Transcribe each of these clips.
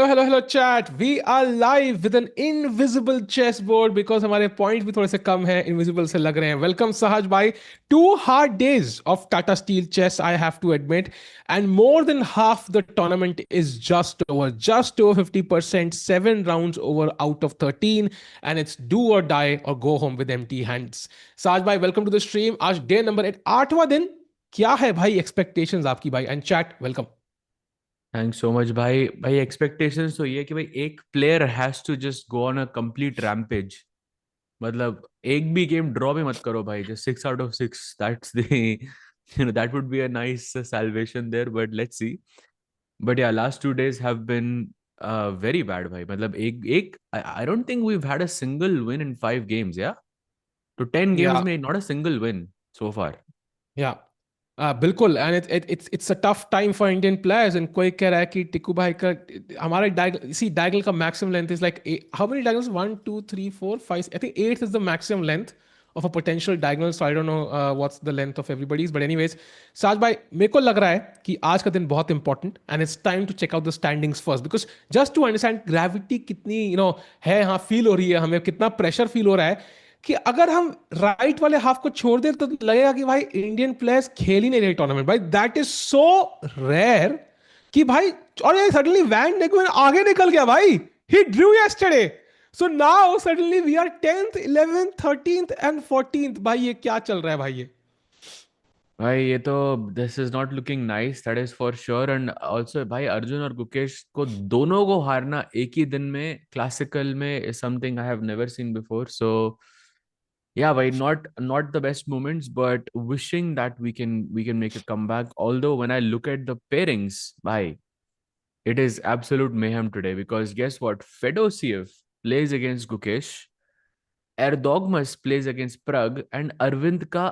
Hello hello hello chat, we are live with an invisible chess board because हमारे point भी थोड़े से कम है, इनविजिबल से लग रहे हैं. वेलकम सहज भाई. 2 hard days of Tata Steel Chess, I have to admit, and more than half the tournament is just over 50%, 7 rounds over out of 13, and it's do or die or go home with empty hands. Sahaj भाई, welcome to the stream. आज day number 8, 8वां दिन. क्या है भाई expectations आपकी भाई? And chat welcome. Thanks so much भाई. भाई एक्सपेक्टेशंस तो ये है कि भाई एक player has to just go on a complete rampage. मतलब एक भी गेम ड्रॉ भी मत करो भाई. Just 6 out of 6, that's the that would be a nice salvation there, but let's C. But yeah, last 2 days have been very bad भाई. मतलब एक एक I don't think we have had a single win in 5 games. या तो 10 games या में not a single win so far. Yeah बिल्कुल. And it's a tough time for Indian players. And कोई कह रहा है कि टिकू भाई का हमारे इसी डायगल का maximum length is like how many diagonals? 1 2 3 4 5, I think 8 is the maximum length of a potential diagonal. So I don't know what's the length of everybody's, but anyways, Saj bhai, मेरे को लग रहा है कि आज का दिन बहुत important and it's time to check out the standings first because just to understand gravity कितनी है, हाँ फील हो रही है हमें, कितना प्रेशर फील हो रहा है कि अगर हम राइट वाले हाफ को छोड़ दें तो लगेगा कि भाई इंडियन प्लेयर्स खेल ही नहीं रहे टूर्नामेंट. भाई दैट इज सो रेयर कि भाई. और ये सडनली वैन नेगुएन आगे निकल गया भाई. He drew yesterday. So now suddenly we are 10th 11th 13th and 14th. भाई ये क्या चल रहा है भाई? ये भाई ये तो this is not looking nice, that is for sure. And also भाई अर्जुन और गुकेश को दोनों को हारना एक ही दिन में क्लासिकल में is something I have never seen before. So yeah भाई, not the best moments, but wishing that we can make a comeback. Although when I look at the pairings, bhai, it is absolute mayhem today because guess what, Fedoseev plays against Gukesh, Erdogmus plays against Pragg, and Aravindh का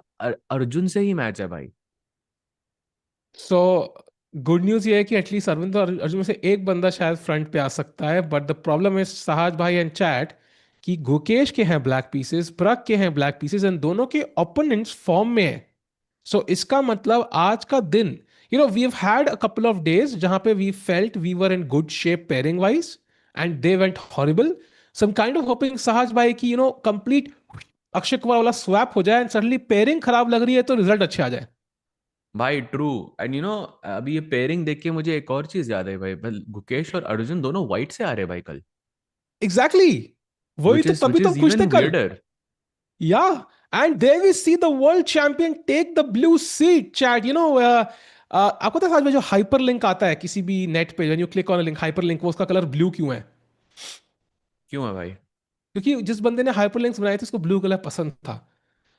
अर्जुन से ही match है भाई. So good news ये है कि at least Arvind और अर्जुन में से एक बंदा शायद फ्रंट पे आ सकता है. बट द प्रॉब्लम इज सहाज भाई एंड चैट कि गुकेश के हैं ब्लैक पीसेस, प्रग के हैं ब्लैक पीसेस, एंड दोनों के ओपोनेंट्स फॉर्म में है. सो इसका मतलब आज का दिन, we have had a couple of days जहां पे we felt we were in good shape pairing wise and they went horrible. Some kind of hoping Sahaj भाई कि कंप्लीट अक्षय कुमार वाला स्वैप हो जाए एंड सडनली पेयरिंग खराब लग रही है तो रिजल्ट अच्छे आ जाए. भाई ट्रू. एंड अभी ये पेयरिंग देख के मुझे एक और चीज याद है भाई. गुकेश और अर्जुन दोनों व्हाइट से आ रहे हैं भाई कल. Exactly exactly. वही which तो, is तभी which तो हम is खुश थे even कल. weirder. Yeah and there we see the world champion take the blue seat. Chat आपको तो साथ में जो हाइपर लिंक आता है किसी भी नेट पे, when you click on link hyper link, वो उसका कलर ब्लू क्यों है? क्यों है भाई? क्योंकि जिस बंदे ने हाइपर लिंक्स बनाए थे उसको ब्लू कलर पसंद था.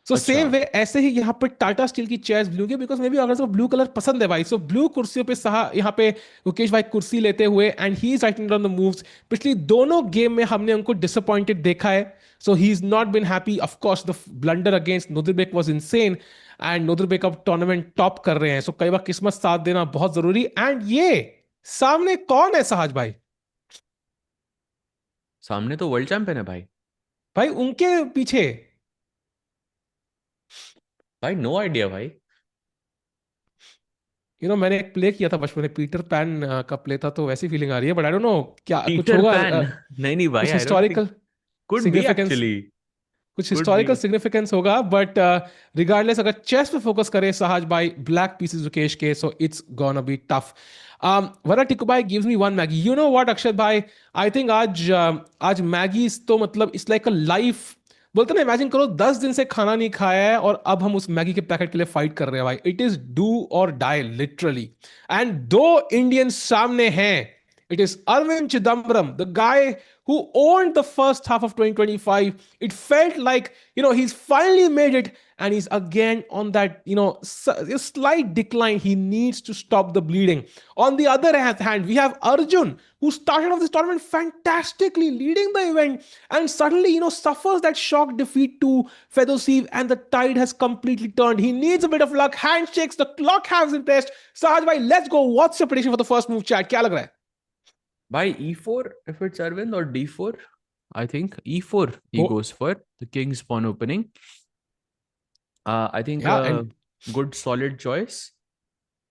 सो अच्छा. सेम वे ऐसे ही यहाँ पे टाटा स्टील की चेयर्स ब्लू की, बिकॉज मे बी अगर ब्लू कलर पसंद है भाई. सो ब्लू कुर्सियों पे यहाँ पे मुकेश भाई कुर्सी लेते हुए and he is writing down the moves. पिछली दोनों गेम में हमने उनको डिसअपॉइंटेड देखा है. So he is not been happy. Of course the blunder against Nodirbek was insane and Nodirbek अब टूर्नामेंट टॉप कर रहे हैं. सो कई बार किस्मत साथ देना बहुत जरूरी. एंड ये सामने कौन है सहज भाई? सामने तो वर्ल्ड चैंपियन है भाई. भाई उनके पीछे भाई नो आइडिया भाई. मैंने एक प्ले किया था बचपन में, पीटर पैन का प्ले था, तो वैसी फीलिंग आ रही है. बट आई डोंट नो क्या कुछ पीटर होगा. पैन नहीं नहीं भाई, कुछ I don't think. Historical could be significance, actually. कुछ कुड बी. हिस्टोरिकल सिग्निफिकेंस होगा. बट रिगार्डलेस, अगर चेस पे फोकस करे सहाज भाई, ब्लैक पीसेस रुकेश के, so it's gonna be tough. वरना टिकू भाई gives me one Maggi. You know what Akshat भाई, आई थिंक आज मैगी तो मतलब इट्स लाइक अ लाइफ. बोलते ना, इमेजिन करो 10 दिन से खाना नहीं खाया है और अब हम उस मैगी के पैकेट के लिए फाइट कर रहे हैं भाई. It is do or die literally. And दो इंडियंस सामने हैं. It is Arvind Chithambaram, the guy who owned the first half of 2025. It felt like, he's finally made it and he's again on that, slight decline. He needs to stop the bleeding. On the other hand, we have Arjun, who started off this tournament fantastically, leading the event, and suddenly, suffers that shock defeat to Fedoseev, and the tide has completely turned. He needs a bit of luck. Handshakes, the clock has been pressed. Sahaj bhai, let's go. What's your prediction for the first move, chat? क्या लग रहा है? By e4 if it's Arvind, or d4. I think e4 he Oh, goes for the king's pawn opening. I think yeah, and good solid choice.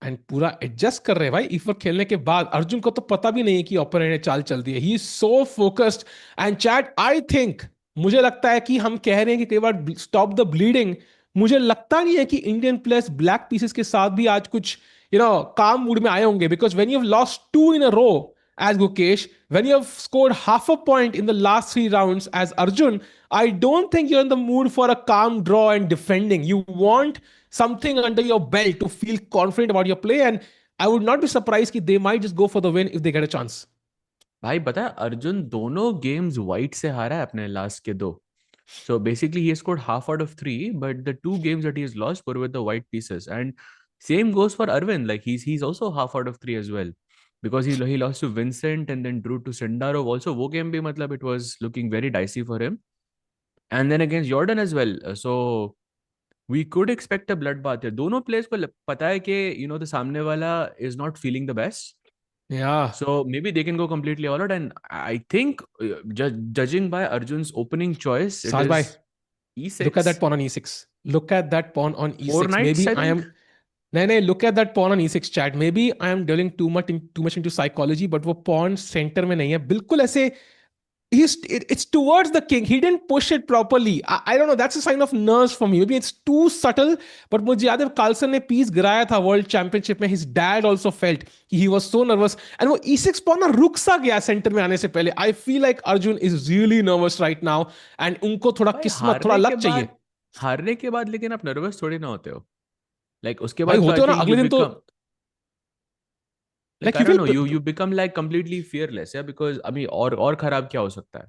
And पूरा adjust कर रहे हैं भाई इफर खेलने के बाद। अर्जुन को तो पता भी नहीं है कि ओपोनेंट ने चाल चल दी है, he is so focused. And chat I think, मुझे लगता है कि हम कह रहे हैं कि कई बार स्टॉप द ब्लीडिंग, मुझे लगता नहीं है कि इंडियन प्लेयर्स ब्लैक पीसेस के साथ भी आज कुछ काम मूड में आए होंगे, because when you lost two in a row as Gukesh, when you have scored half a point in the last three rounds as Arjun, I don't think you're in the mood for a calm draw and defending. You want something under your belt to feel confident about your play, and I would not be surprised if they might just go for the win if they get a chance. भाई बता, अर्जुन दोनों games white से हारा है अपने last के दो. So basically, he scored half out of three, but the two games that he has lost were with the white pieces. And same goes for Arvind. Like he's also half out of three as well, because he lost to Vincent and then drew to Sindarov. Also, वो game भी मतलब it was looking very dicey for him. And then against Jordan as well. So we could expect a bloodbath here. दोनों players को पता है कि the सामने वाला is not feeling the best. Yeah. So maybe they can go completely all out. And I think, judging by Arjun's opening choice, it Saj bhai, is look at that E6. pawn on E6. Look at that pawn on Four E6. knights, Maybe I I think. am. नहीं, look at that pawn on E6 chat. Maybe I am dwelling too much into psychology, but वो pawn center में नहीं है, बिल्कुल ऐसे it's towards the king. He didn't push it properly. I don't know. That's a sign of nerves for me. Maybe it's too subtle. But मुझे याद है Carlsen ने पीस गिराया था वर्ल्ड चैंपियनशिप में. His dad also felt he was so nervous. And वो E6 pawn ना रुक सा गया सेंटर में आने से पहले. I feel like Arjun is really nervous right now. And उनको थोड़ा भाई किस्मत, थोड़ा लक चाहिए. हारने के बाद लेकिन आप नर्वस थोड़ी ना होते हो. Like उसके भाई बाद तो होते आई हो ना थिंक यू अगले दिन तो. Become, like Like I you don't feel. know, you become like completely fearless. Yeah, because अभी और खराब क्या हो सकता है.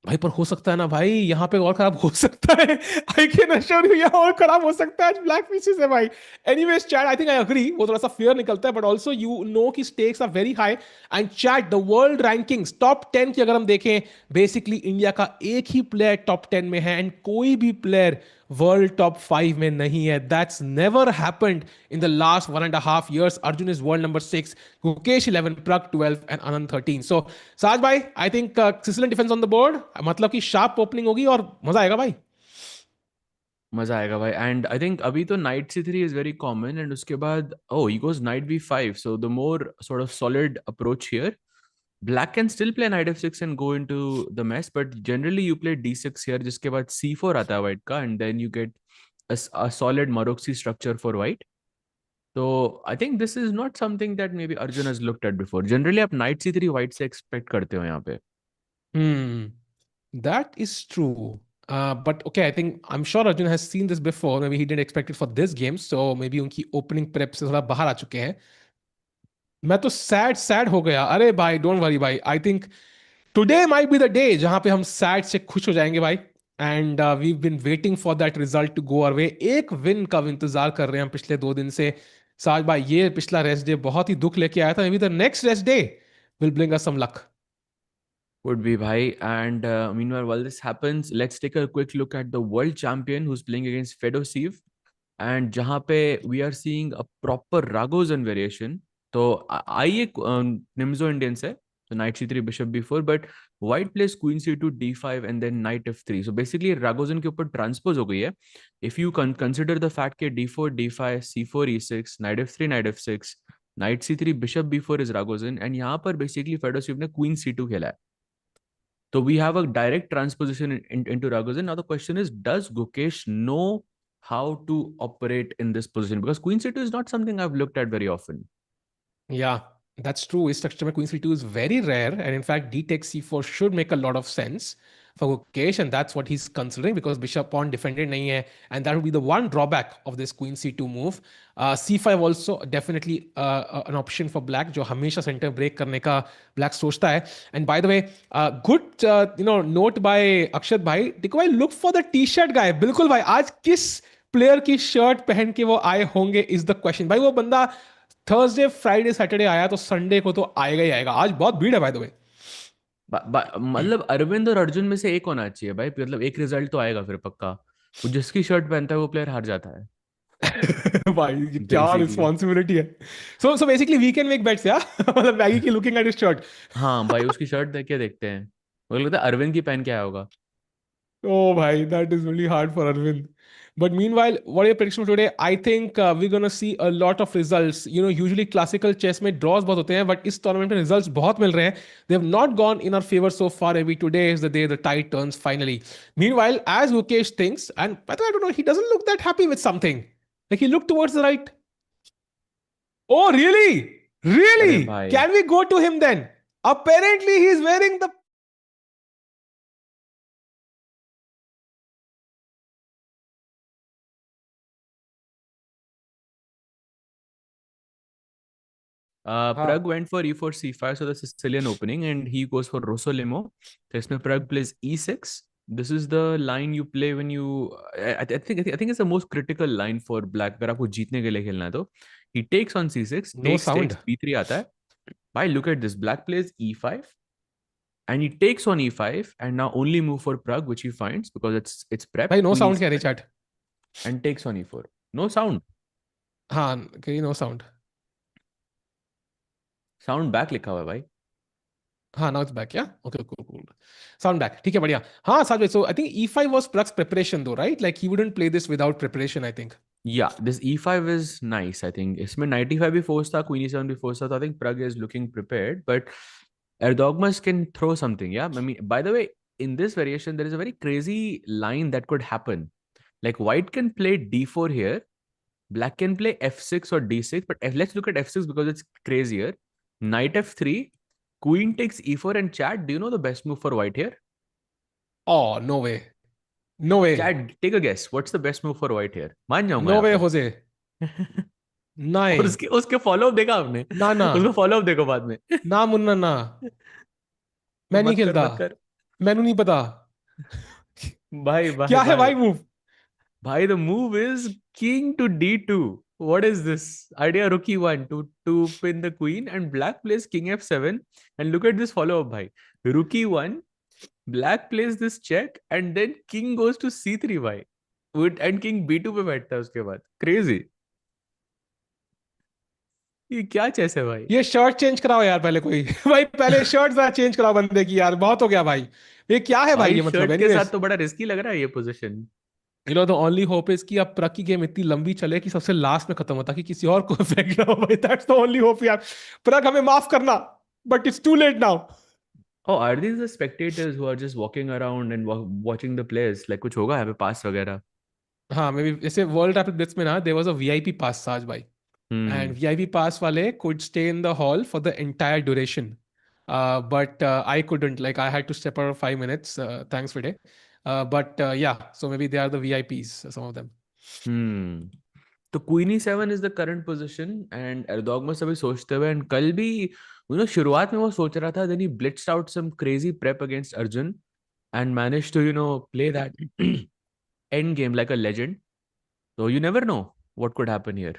भाई पर हो सकता है ना भाई, यहाँ पे और खराब हो सकता है. आई कैन अश्योर यू, यहाँ और खराब हो सकता है. ब्लैक पीसेस है भाई. Anyways chat, I think I agree, वो थोड़ा सा फियर निकलता है, बट ऑल्सो यू नो कि stakes are very high. And chat, the world rankings top 10 की अगर हम देखें, बेसिकली इंडिया का एक ही प्लेयर टॉप 10 में है, एंड कोई भी प्लेयर वर्ल्ड टॉप 5 में नहीं है. That's never happened in the last 1.5 years. Arjun is world number 6, Gukesh 11, Pragg 12 and Anand 13. So Sahaj भाई, I think Sicilian defence on the board, मतलब कि शार्प ओपनिंग होगी और मजा आएगा भाई. मजा आएगा भाई. एंड आई थिंक अभी तो night C3 is very common, and उसके बाद he goes night B5. So the more sort of solid approach here. Black can still play knight f6 and go into the mess, but generally you play d6 here, जिसके बाद c4 आता है white का, and then you get a solid Maroczy structure for white. So I think this is not something that maybe Arjun has looked at before. Generally आप knight c3 white से expect करते हो यहाँ पे. That is true. But okay, I think I'm sure Arjun has seen this before. Maybe he didn't expect it for this game, so maybe उनकी opening prep से थोड़ा बाहर आ चुके हैं. मैं तो सैड हो गया. अरे भाई, डोंट वरी भाई. I think today might be the day जहां पे हम सैड से खुश हो जाएंगे भाई. And we been waiting for that result to go away. एक विन का इंतजार कर रहे हैं हम पिछले 2 दिन से. साज भाई, ये पिछला रेस्ट डे बहुत ही दुख लेके आया था. Maybe the next rest day will bring us some luck. Would be bhai. And meanwhile, while this happens, let's take a quick look at the world champion who's playing against Fedoseev. And जहाँ पे we are seeing a proper Ragozin variation. तो आइए निम्जो Indian से. So knight c3 bishop b4, but white plays queen c2 d5 and then knight f3. So basically Ragozin के ऊपर transpose हो गई है. If you consider the fact कि d4 d5 c4 e6 knight f3 knight f6 knight c3 bishop b4 is Ragozin, and यहाँ पर basically Fedoseev ने queen c2 खेला है. So we have a direct transposition into Ragozin. Now the question is, does Gukesh know how to operate in this position? Because Queen C2 is not something I've looked at very often. Yeah, that's true. इस structure में Queen C2 is very rare, and in fact, D takes C4 should make a lot of sense for Gukesh, and that's what he's considering because Bishop pawn defended नहीं है, and that would be the one drawback of this Queen C2 move. C5 also definitely an option for Black, जो हमेशा center break करने का Black सोचता है. And by the way, good note by अक्षत भाई. देखो भाई, look for the T-shirt guy. बिल्कुल भाई, आज किस प्लेयर की शर्ट पहन के वो आए होंगे इज द क्वेश्चन. भाई वो बंदा थर्सडे फ्राइडे सैटरडे आया तो संडे को तो आएगा ही आएगा. आज बहुत भीड़ है बाय द वे. मतलब अरविंद और अर्जुन में से एक होना चाहिए भाई. मतलब एक रिजल्ट तो आएगा फिर पक्का. वो जिसकी शर्ट पहनता है वो प्लेयर हार जाता है. भाई ये क्या बेसिकली. रिस्पॉन्सिबिलिटी है. So basically we can make bets या मतलब मैगी की लुकिंग एट हिज शर्ट. हाँ भाई, उसकी शर्ट देख के देखते हैं. मुझे लगता है अरविंद की पहन के आया होगा. ओ भाई, that is really hard for Arvind. But meanwhile, what are your predictions for today? I think we're gonna see a lot of results. You know, usually classical chess में draws बहुत होते हैं, but इस tournament में results बहुत मिल रहे हैं. They have not gone in our favor so far. Maybe today is the day the tide turns finally. Meanwhile, as Gukesh thinks, and by the way, I don't know, he doesn't look that happy with something. Like he looked towards the right. Oh, really? अरे Really? भाई Can we go to him then? Apparently, he's wearing the. हाँ. Pragg went for e4 c5, so the Sicilian opening, and he goes for Rossolimo. So इसमें Pragg plays e6. This is the line you play when you. I think it's the most critical line for black. अगर आपको जीतने के लिए खेलना है तो he takes on c6, No takes sound. b3 आता है. Bhai, look at this. Black plays e5, and he takes on e5, and now only move for Pragg, which he finds because it's prep. भाई no Queen sound कह रही e7, chat. and takes on e4. No sound. हाँ, कह रही no sound. Sound back लिखा हुआ है भाई. हाँ, now it's back. Yeah. Okay. Cool. Cool. Sound back. ठीक है बढ़िया. हाँ, साथ So I think E5 was Pragg's preparation though, right? Like he wouldn't play this without preparation. I think. Yeah, this e5 is nice. I think इसमें 95 भी force था, queen e7 भी force था. So I think Pragg is looking prepared, but Erdogmus can throw something. Yeah, I mean, by the way, in this variation, there is a very crazy line that could happen. Like white can play d4 here, black can play f6 or d6, but let's look at f6 because it's crazier. Knight f3, queen takes e4, and chat. Do you know the best move for white here? Oh, no way. No way. Chat, take a guess. What's the best move for white here? मान जाऊंगा No यहाँ way, पे. Jose. और नहीं. उसके उसके follow up देखा आपने? ना ना. उसको फॉलो अप देखो बाद में. ना मुन्ना ना. मैं नहीं मत कर खेलता. मत कर. मैनू नहीं पता. भाई भाई क्या है भाई भाई मूव? भाई, the move is king to d2. What is this idea? Rook e1 to pin the queen, and black plays king f7, and look at this follow up. Bhai, rook e1, black plays this check, and then king goes to c3. Bhai, and king b2 पे बैठता है उसके बाद. Crazy. ये क्या chess है भाई? ये शर्ट चेंज कराओ यार पहले कोई. भाई पहले शर्ट जरा चेंज कराओ बंदे की यार, बहुत हो गया भाई. ये क्या है भाई भाई ये मतलब? शर्ट के साथ एनीवेज, तो बड़ा रिस्की लग रहा है ये position. You know the only hope is कि अब प्रग की गेम इतनी लंबी चले कि सबसे लास्ट में खत्म होता कि किसी और को इफेक्ट ना हो भाई. दैट्स द ओनली होप यार. प्रग हमें माफ करना, but it's too late now. Oh, are these the spectators who are just walking around and watching the players? Like कुछ होगा यहाँ पे पास वगैरह? हाँ, मे बी जैसे वर्ल्ड रैपिड ब्लिट्ज में ना there was a VIP pass Saaj भाई. And Hmm. वीआईपी पास वाले could stay in the hall for the entire duration. But I couldn't. Like I had to step out 5 minutes. Thanks for day. But yeah, so maybe they are the VIPs. Some of them. Hmm. तो queen E seven is the current position, and Erdogmus अभी सोचते हुए, and कल भी शुरुआत में वो सोच रहा था, then he blitzed out some crazy prep against Arjun and manage to play that end game like a legend. So you never know what could happen here.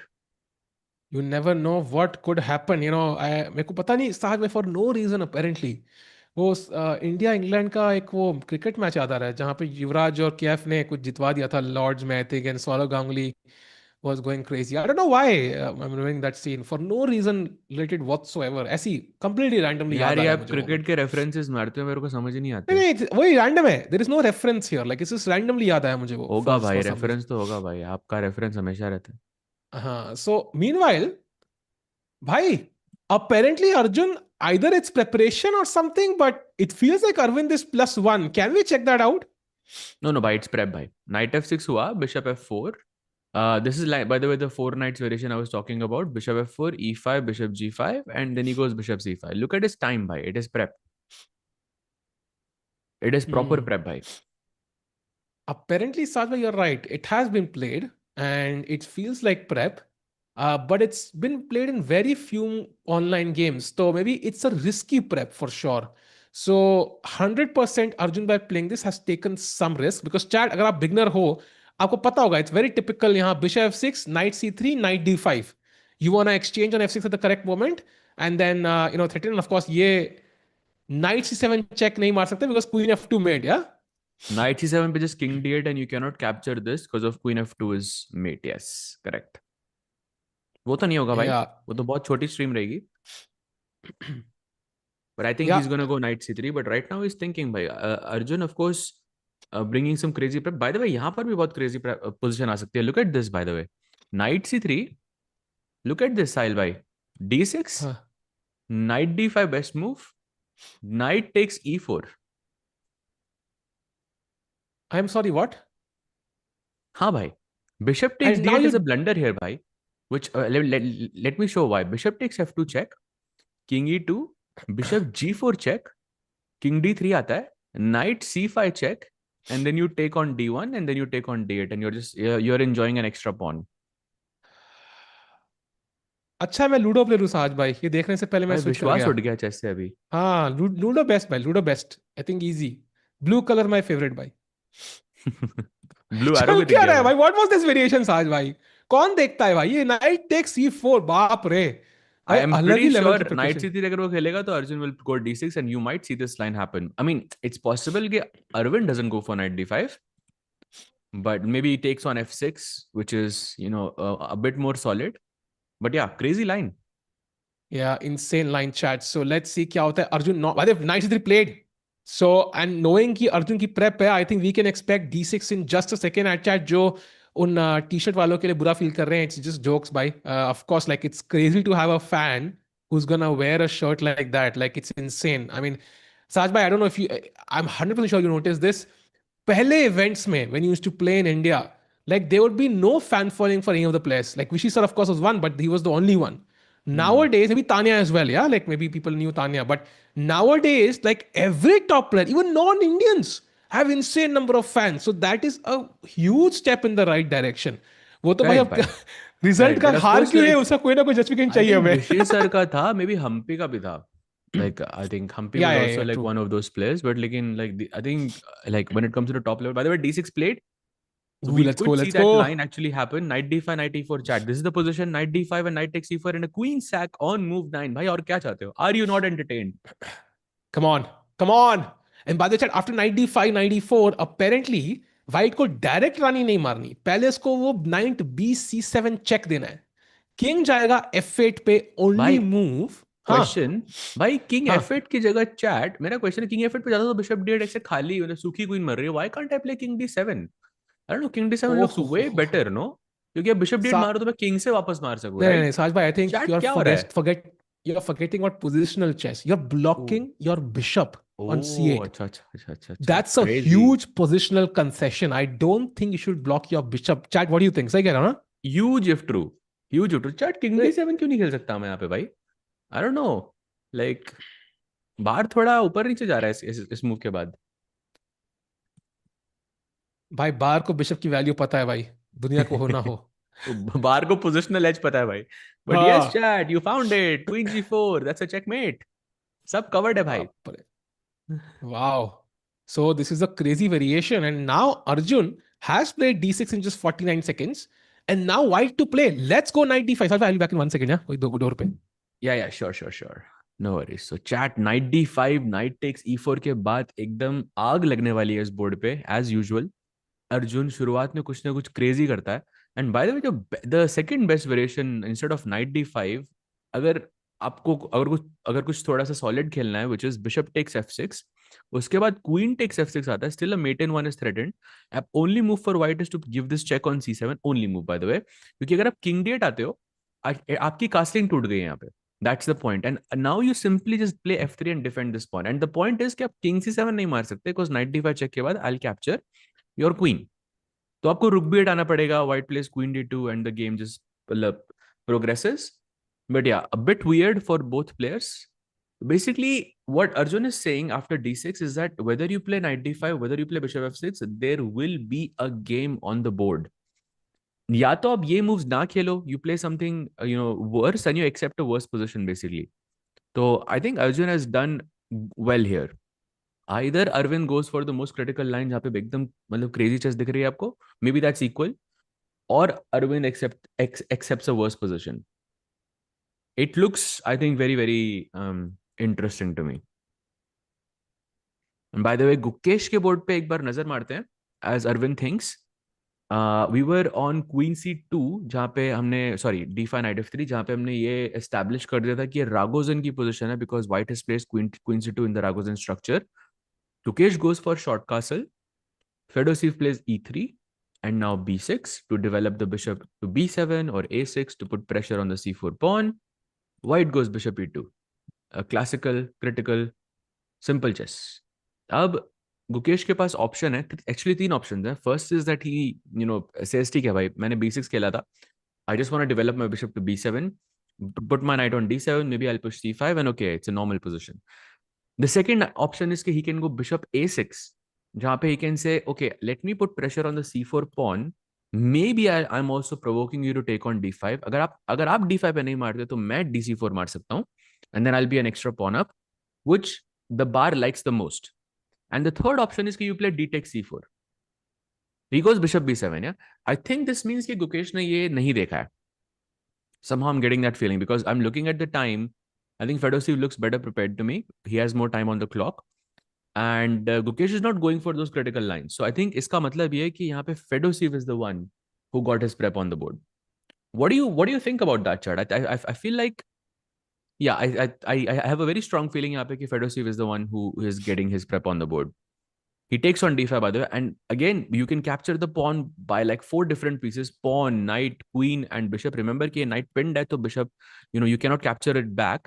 You never know what could happen. मेरे को पता नहीं साहब में for no reason apparently वो India England का एक वो क्रिकेट मैच याद आ रहा है जहाँ पे युवराज और केएफ ने कुछ जितवा दिया था लॉर्ड्स में I think, and Sourav Ganguly was going crazy. I don't know why I'm remembering that scene for no reason related whatsoever. ऐसी completely randomly यार याद आ ये रहा है आप मुझे वो क्रिकेट moment. के रेफरेंसेस मारते हो, मेरे को समझ ही नहीं नहीं आते. नहीं वही रैंडम है. There is no reference here. Like it's just randomly याद आया मुझे वो होगा फॉर भाई, सम रीजन. रेफरेंस तो होगा भाई, आपका रेफरेंस हमेशा रहता है. हाँ, सो मीनवाइल भाई apparently Arjun, either it's preparation or something, but it feels like Arvind is +1. Can we check that out? No no भाई, इट्स प्रेप भाई. नाइट f6 हुआ, bishop f4. This is like, by the way, the four knights variation I was talking about. Bishop f4, e5, bishop g5, and then he goes bishop c5. Look at his time, bhai. It is prep. It is proper Hmm. prep, bhai. Apparently, Sadhva, you're right. It has been played and it feels like prep, but it's been played in very few online games. So maybe it's a risky prep for sure. So 100% Arjun by playing this has taken some risk because chat, अगर आप beginner हो, आपको पता होगा it's very typical यहाँ bishop f6, knight c3, knight d5. You want to exchange on f6 at the correct moment and then threaten. And of course ये knight c7 check नहीं मार सकते because queen f2 made, yeah. Knight c7 पे just king d8, and you cannot capture this because of queen f2 is mate. Yes, correct. वो तो नहीं होगा भाई, Yeah. वो तो बहुत छोटी स्ट्रीम रहेगी. But I think Yeah. he's gonna go knight c3. But right now he's thinking, bhai, Arjun, of course, bringing some crazy prep. By the way, यहाँ पर भी बहुत crazy position आ सकती है. Look at this, by the way. Knight c3. Look at this, Sahil bhai. d6. Huh. Knight d5 best move. Knight takes e4. I'm sorry, what? हाँ भाई. Bishop takes And now d8 is a you. blunder here, bhai. Which let me show why. Bishop takes f2 check. King e2. Bishop g4 check. King d3 आता है. Knight c5 check. And then you take on d1 and then you take on d8 and you're enjoying an extra pawn. अच्छा, मैं ludo play लूँ साज भाई, ये देखने से पहले मैं भाई स्विच कर विश्वास गया. उठ गया चेस से अभी. हाँ, लूडो बेस्ट भाई, ludo best. I think easy. Blue colour my favourite भाई. ब्लू एरो चल भी दिख क्या गया रहा है भाई. भाई, व्हाट वाज दिस वेरिएशन साज भाई? कौन देखता है भाई ये नाइट टेक C4? बाप रे I भाई, am अलग pretty ही लेवल की sure knight प्रिपरेशन. c3 अगर वो खेलेगा तो Arjun will go d6 and you might see this line happen. I mean, it's possible कि Arvind doesn't go for knight d5, but maybe he takes on f6, which is, a bit more solid. But yeah, crazy line. Yeah, insane line chat. So let's see क्या होता है. Arjun not भाई, night C3 played. So and knowing कि अर्जुन की prep है, I think we can expect D6 in just a second. at chat जो उन T-shirt वालों के लिए बुरा फील कर रहे हैं, it's just jokes भाई. Of course, like it's crazy to have a fan who's gonna wear a shirt like that. Like it's insane. I mean, Saj bhai, I don't know if you, I'm 100% sure you noticed this. पहले events में when you used to play in India, like there would be no fan following for any of the players. Like Vishy sir of course was one, but he was the only one. Hmm. Nowadays, maybe Tanya as well, yeah. Like maybe people knew Tanya, but nowadays, like every top player, even non-Indians, have insane number of fans. So that is a huge step in the right direction. वो तो भाई Correct, अब bhai. Result Correct. का But of हार course, क्यों है, like, उसका कोई ना कोई जस्टिफिकेशन I चाहिए think हमें. Vishay sir का था, maybe Humpy का भी था. Like, I think Humpy Yeah, was yeah, also yeah, like true. one of those players. But like I think like when it comes to the top level, by the way, d6 played. So Ooh, we let's go, could see let's that go. line actually happen. Knight d5, knight e4 chat. This is the position. Knight d5 and knight takes e4 and a queen sack on move 9. Bhai, और क्या चाहते हो? Are you not entertained? Come on, come on. And by the time after knight d5, knight d4, apparently white को direct रानी नहीं मारनी, पहले इसको वो knight b c7 चेक देना है. किंग जाएगा f8 पे, ओनली भाई मूव. हाँ. क्वेश्चन. भाई किंग हाँ. f8 की जगह चैट. मेरा क्वेश्चन है, किंग f8 पे जाता तो बिशप d8 से खाली मतलब सूखी क्वीन मर रही है. Why can't I play king d7? I don't know, king d7 oh looks way हो. Better, no? क्योंकि अब बिशप d8 सा मारो तो मैं किंग से वापस मार सकूं, नहीं नहीं राइट? नहीं साज भाई, I think chat you are क्या हो रहा है? you're forgetting what positional chess. You're O. blocking your bishop on O c8. अच्छा अच्छा अच्छा अच्छा अच्छा. That's a crazy. huge positional concession. I don't think you should block your bishop. Chat, what do you think? सही कह रहा हूँ ना? Huge if true. Huge if true. Chat king अरे d7 क्यों नहीं खेल सकता मैं यहाँ पे भाई? I don't no. लाइक बार थोड़ा ऊपर नीचे जा रहा है इस मूव के बाद. भाई, बार को बिशप की वैल्यू पता है भाई, दुनिया को हो ना हो. बार को पोजिशनल एज पता है भाई. बट यस हाँ. Chat, you found it. Queen g4, that's a checkmate. सब कवर्ड है भाई. बाप रे. Wow. So this is a crazy variation. And now Arjun has played d6 in just 49 seconds. And now white to play. Let's go knight d5. I'll be back in 1 second. Yeah? कोई door पे. Yeah sure. No worries. So chat knight d5 knight takes e4 के बाद एकदम आग लगने वाली है इस बोर्ड पे एज यूजुअल. अर्जुन शुरुआत में कुछ ना कुछ क्रेजी करता है. एंड बाय द वे, जो the second best variation instead of night d5, अगर आपको अगर कुछ थोड़ा सा सॉलिड खेलना है, which is bishop takes f6, उसके बाद क्वीन टेक्स f6 आता है. Still a mate in one is threatened. Only move for white is to give this check on c7. Only move by the way, क्योंकि अगर आप king d8 आते हो, आपकी कास्टिंग टूट गई है यहाँ पे. That's the point. And now you simply just play f3 and defend this pawn. And the point is कि आप king c7 नहीं मार सकते, because knight d5 check के बाद I'll capture your queen. तो आपको रुक b8 आना पड़ेगा. White plays queen d2 and the game just progresses. But yeah, a bit weird for both players. Basically, what Arjun is saying after d6 is that whether you play knight d5, whether you play bishop f6, there will be a game on the board. या तो आप ये moves ना खेलो, you play something worse and you accept a worse position basically. तो I think Arjun has done well here. Either Arvind goes for the most critical line जहाँ पे एकदम मतलब क्रेजी चेस दिख रही है आपको, मे बी दैट्स इक्वल, और Arvind accepts a worse position. It looks, I think, very very interesting to me. By the way, Gukesh के बोर्ड पे एक बार नजर मारते हैं as Arvind thinks. We were on queen c2, जहाँ पे हमने सॉरी d5 knight f3, जहाँ पे हमने ये एस्टैब्लिश कर दिया था कि ये रागोजन की पोजीशन है, because white has placed queen c2 in the Ragozin structure. Gukesh goes for short castle. Fedoseev plays e3 and now b6 to develop the bishop to b7 or a6 to put pressure on the c4 pawn. White goes bishop e2. A classical, critical, simple chess. अब गुकेश के पास option है, actually तीन option है. First is that he says ठीक है भाई, मैंने b6 खेला था, I just want to develop my bishop to b7, put my knight on d7, maybe I'll push c5 and okay, it's a normal position. The second option is he can go bishop a6, जहाँ पे he can say okay, let me put pressure on the c4 pawn, maybe I'm also provoking you to take on d5. अगर आप d5 पे नहीं मारते तो मैं dc4 मार सकता हूँ, and then I'll be an extra pawn up, which the bar likes the most. And the third option is कि you play d takes c4. He goes bishop b7. Yeah, I think this means कि गुकेश ने ये नहीं देखा है. Somehow I'm getting that feeling because I'm looking at the time. I think Fedoseev looks better prepared to me. He has more time on the clock. And Gukesh is not going for those critical lines. So I think इसका मतलब ये है कि यहाँ पे Fedoseev is the one who got his prep on the board. What do you think about that, Chad? I feel like, yeah, I have a very strong feeling यहाँ पे कि Fedoseev is the one who is getting his prep on the board. He takes on d5, by the way, and again you can capture the pawn by like 4 different pieces: pawn, knight, queen, and bishop. Remember कि knight pinned है तो bishop, you cannot capture it back.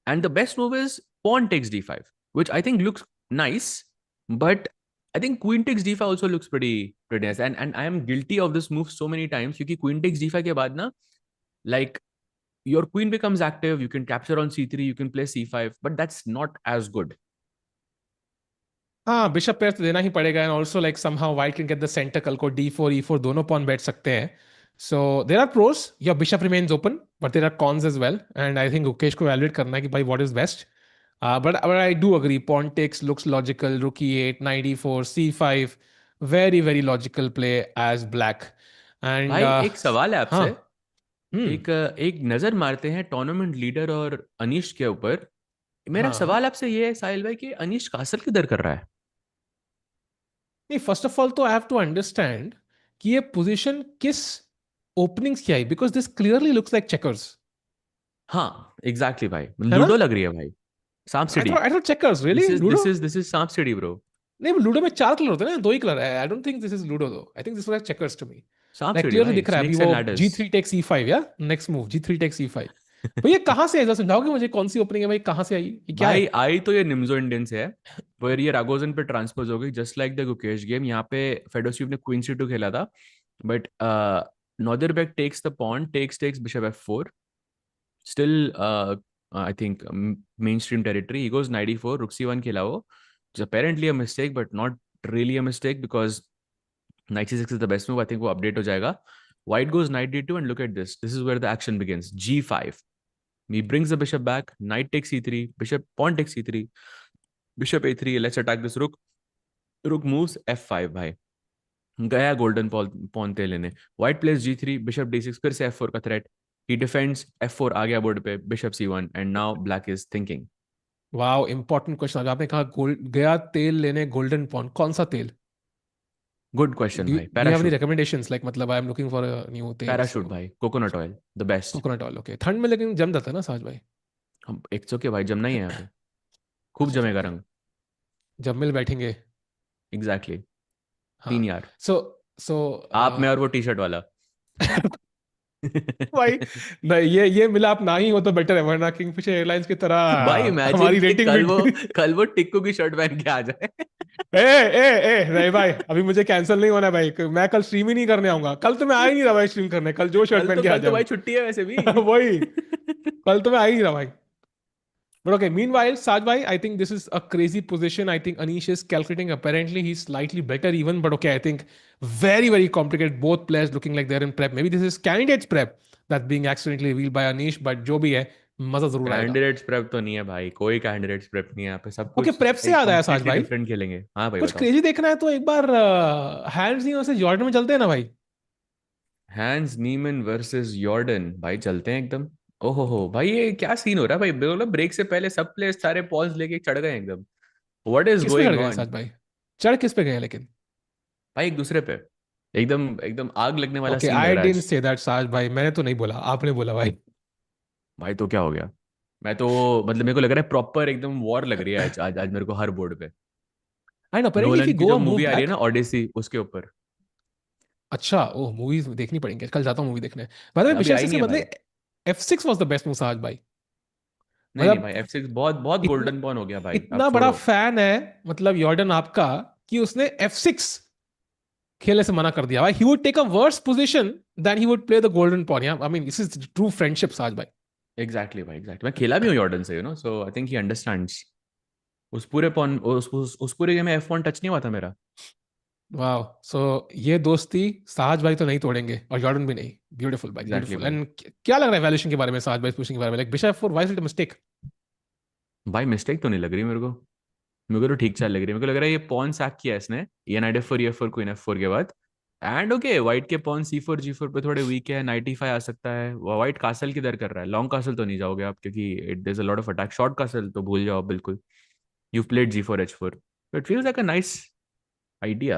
And the best move is pawn takes d5, which I think looks nice, but I think queen takes d5 also looks pretty nice. And I am guilty of this move so many times क्योंकि queen takes d5 के बाद ना, like, your queen becomes active, you can capture on c3, you can play c5, but that's not as good. हाँ, bishop pair तो देना ही पड़ेगा. And also like somehow white can get the centre. कल को d4 e4 दोनों pawn बैठ सकते हैं. So there are pros. Your bishop remains open but there are cons as well. And I think Gukesh को वैल्यूएट करना है कि भाई what is best. But I do agree, pawn takes looks logical. Rook e8, knight e4, c5, very very logical play as black. And भाई एक सवाल है हाँ. आपसे. एक नजर मारते हैं टूर्नामेंट लीडर और अनीश के ऊपर. मेरा हाँ. सवाल आपसे ये है साहिल भाई कि अनीश कासल किधर कर रहा है. नहीं, फर्स्ट ऑफ ऑल तो आई हैव टू अंडरस्टैंड कि ये पोजीशन किस ओपनिंग्स की आई, because this clearly looks like checkers. हाँ एग्जैक्टली भाई, है ना? लूडो लग रही है भाई. सांप सीढ़ी. I thought checkers. Really? This is ludo? This is this is सांप सीढ़ी ब्रो. नहीं, लूडो में 4 कलर होते हैं ना, 2 ही कलर है. I don't think this is ludo though. I think this was checkers to me. सांप लाइक सीढ़ी क्लियरली भाई, दिख रहा है अभी स्नेक्स एंड वो लैडर्स. जी3 टेक्स ई5. या नेक्स्ट मूव जी3 टेक्स ई5. तो ये कहाँ से है, जरा समझाओगे मुझे कौन सी ओपनिंग है भाई, कहाँ से आई, ये क्या भाई है? आई तो ये निम्जो इंडियन से है, पर ये रागोजन पे ट्रांसपोज हो गई just like the Gukesh game. यहाँ पे फेडोसिव ने क्वीन सी2 खेला था, but Nodirbek takes the pawn, takes bishop f4. Still, I think mainstream territory. He goes knight e4, rook c1 खेला वो. It's apparently a mistake, but not really a mistake because knight c6 is the best move. I think वो update हो जाएगा. White goes knight d2 and look at this. This is where the action begins. g5. He brings the bishop back. Knight takes e3. Pawn takes e3. Bishop a3. Let's attack this rook. Rook moves f5 भाई. गया golden pawn ते लेने. White plays g3. Bishop d6. फिर से f4 का threat. He defends f4 आ गया board पे. Bishop c1 and now black is thinking. Wow, important question. आपने कहा गोल्ड गया तेल लेने, गोल्डन पॉन. कौन सा तेल? गुड क्वेश्चन भाई. Do you have any Parachute. Recommendations? Like मतलब I am looking for a new tel. Parachute so भाई, coconut oil the best. Coconut oil. Okay, ठंड में लेकिन जम जाता है ना साज भाई? हम एक के भाई जमना ही है यहाँ पे. खूब अच्छा अच्छा, जमेगा ओके. रंग. जब मिल बैठेंगे. एग्जैक्टली. हाँ. 3 यार. सो सो आप में और वो टी शर्ट वाला. भाई, नहीं, ये मिलाप ना ही हो तो बेटर है, वरना किंगफिशर एयरलाइंस की भाई तरह इमेजिन हमारी कि रेटिंग कल भी. वो कल वो टिक्कू की शर्ट पहन के आ जाए. ए ए ए नहीं भाई, अभी मुझे कैंसिल नहीं होना भाई. मैं कल स्ट्रीम ही नहीं करने आऊंगा. कल तो मैं आ ही नहीं रहा भाई स्ट्रीम करने. कल जो शर्ट पहन के आ कल तो जाऊं. भाई छुट्टी है वैसे भी. वही. कल तो मैं आ ही नहीं रहा भाई. But okay, meanwhile, Sajbhai, I think this is a crazy position. I think Anish is calculating. Apparently, he's slightly better even. But okay, I think very, very complicated. Both players looking like they're in prep. Maybe this is candidates prep that's being accidentally revealed by Anish. But जो भी है, मजा जरूर आएगा. Candidates prep तो नहीं है भाई, कोई कैंडिडेट्स प्रेप नहीं है यहाँ पे. सब ओके, कुछ प्रेप से एक याद आया साज कंप्लीटली भाई. डिफरेंट खेलेंगे. हाँ भाई कुछ बताओ. क्रेजी देखना है तो एक बार हैंड्स नहीं से जॉर्डन में चलते हैं ना भाई. हैंस नीमन वर्सेस यॉर्डन भाई, चलते हैं एकदम. ओहो हो भाई, ये क्या सीन हो रहा है भाई. मतलब ब्रेक से पहले सब प्लेयर्स सारे पॉज लेके चढ़ गए एकदम. व्हाट इज किस पे चढ़ गोइंग गए ऑन. साज भाई? चढ़ किस पे गए लेकिन? भाई एक दूसरे पे एकदम एकदम आग लगने वाला ओके, सीन लग आई रहा है डिडंट आज. से दैट साज भाई. मैंने तो नहीं बोला, आपने बोला भाई. भाई तो क्या हो गया. मैं तो मतलब मेरे को लग रहा है प्रॉपर एकदम वॉर लग रही है आज आज आज मेरे को हर बोर्ड पे. I know apparently if Nolan you की go जो a move मूवी आ रही है back. ना ऑडिसी, उसके ऊपर। अच्छा, ओह मूवीज देखनी पड़ेंगे, कल जाता हूँ मूवी देखने। बाय द वे अभी बिशप आई सिक्स नहीं के है बदले भाई। F6 was the best move साहब भाई। नहीं नहीं मतलब भाई, F6 बहुत बहुत इतना गोल्डन पॉन हो गया भाई, अब इतना बड़ा छोड़ो। फैन है मतलब यॉर्डन आपका, कि उसने F6 खेलने से मना कर दिया भाई। He would take a worse position then he would play the golden pawn. Yeah I mean this is true friendship Saaz भाई। एग्जैक्टली भाई, एग्जैक्टली। मैं खेला भी हूँ जॉर्डन से, सो आई थिंक ही अंडरस्टैंड्स। उस पूरे पॉन उस पूरे गेम में F1 टच नहीं हुआ था मेरा। वाह, सो ये दोस्ती साज भाई तो नहीं तोड़ेंगे और जॉर्डन भी नहीं। ब्यूटीफुल भाई, एग्जैक्टली ब्यूटीफुल। भाई। एंड क्या लग रहा है वैल्यूएशन के बारे में साज भाई पुशिंग के बारे में, like bishop for wise it mistake? भाई मिस्टेक तो नहीं लग रही मेरे को। मेरे को तो ठीक चाल लग रही है। मेरे को लग रहा है ये पॉन सैक किया इसने, ये night F4 E4 queen F4 के बाद। एंड ओके, व्हाइट के पॉन C4 G4 पे थोड़े वीक है, नाइट E5 आ सकता है। व्हाइट कासल किधर कर रहा है? लॉन्ग कासल तो नहीं जाओगे आप, क्योंकि it is a lot of attack. Short castle तो भूल जाओ बिल्कुल। You played G4 H4। It feels like a nice idea,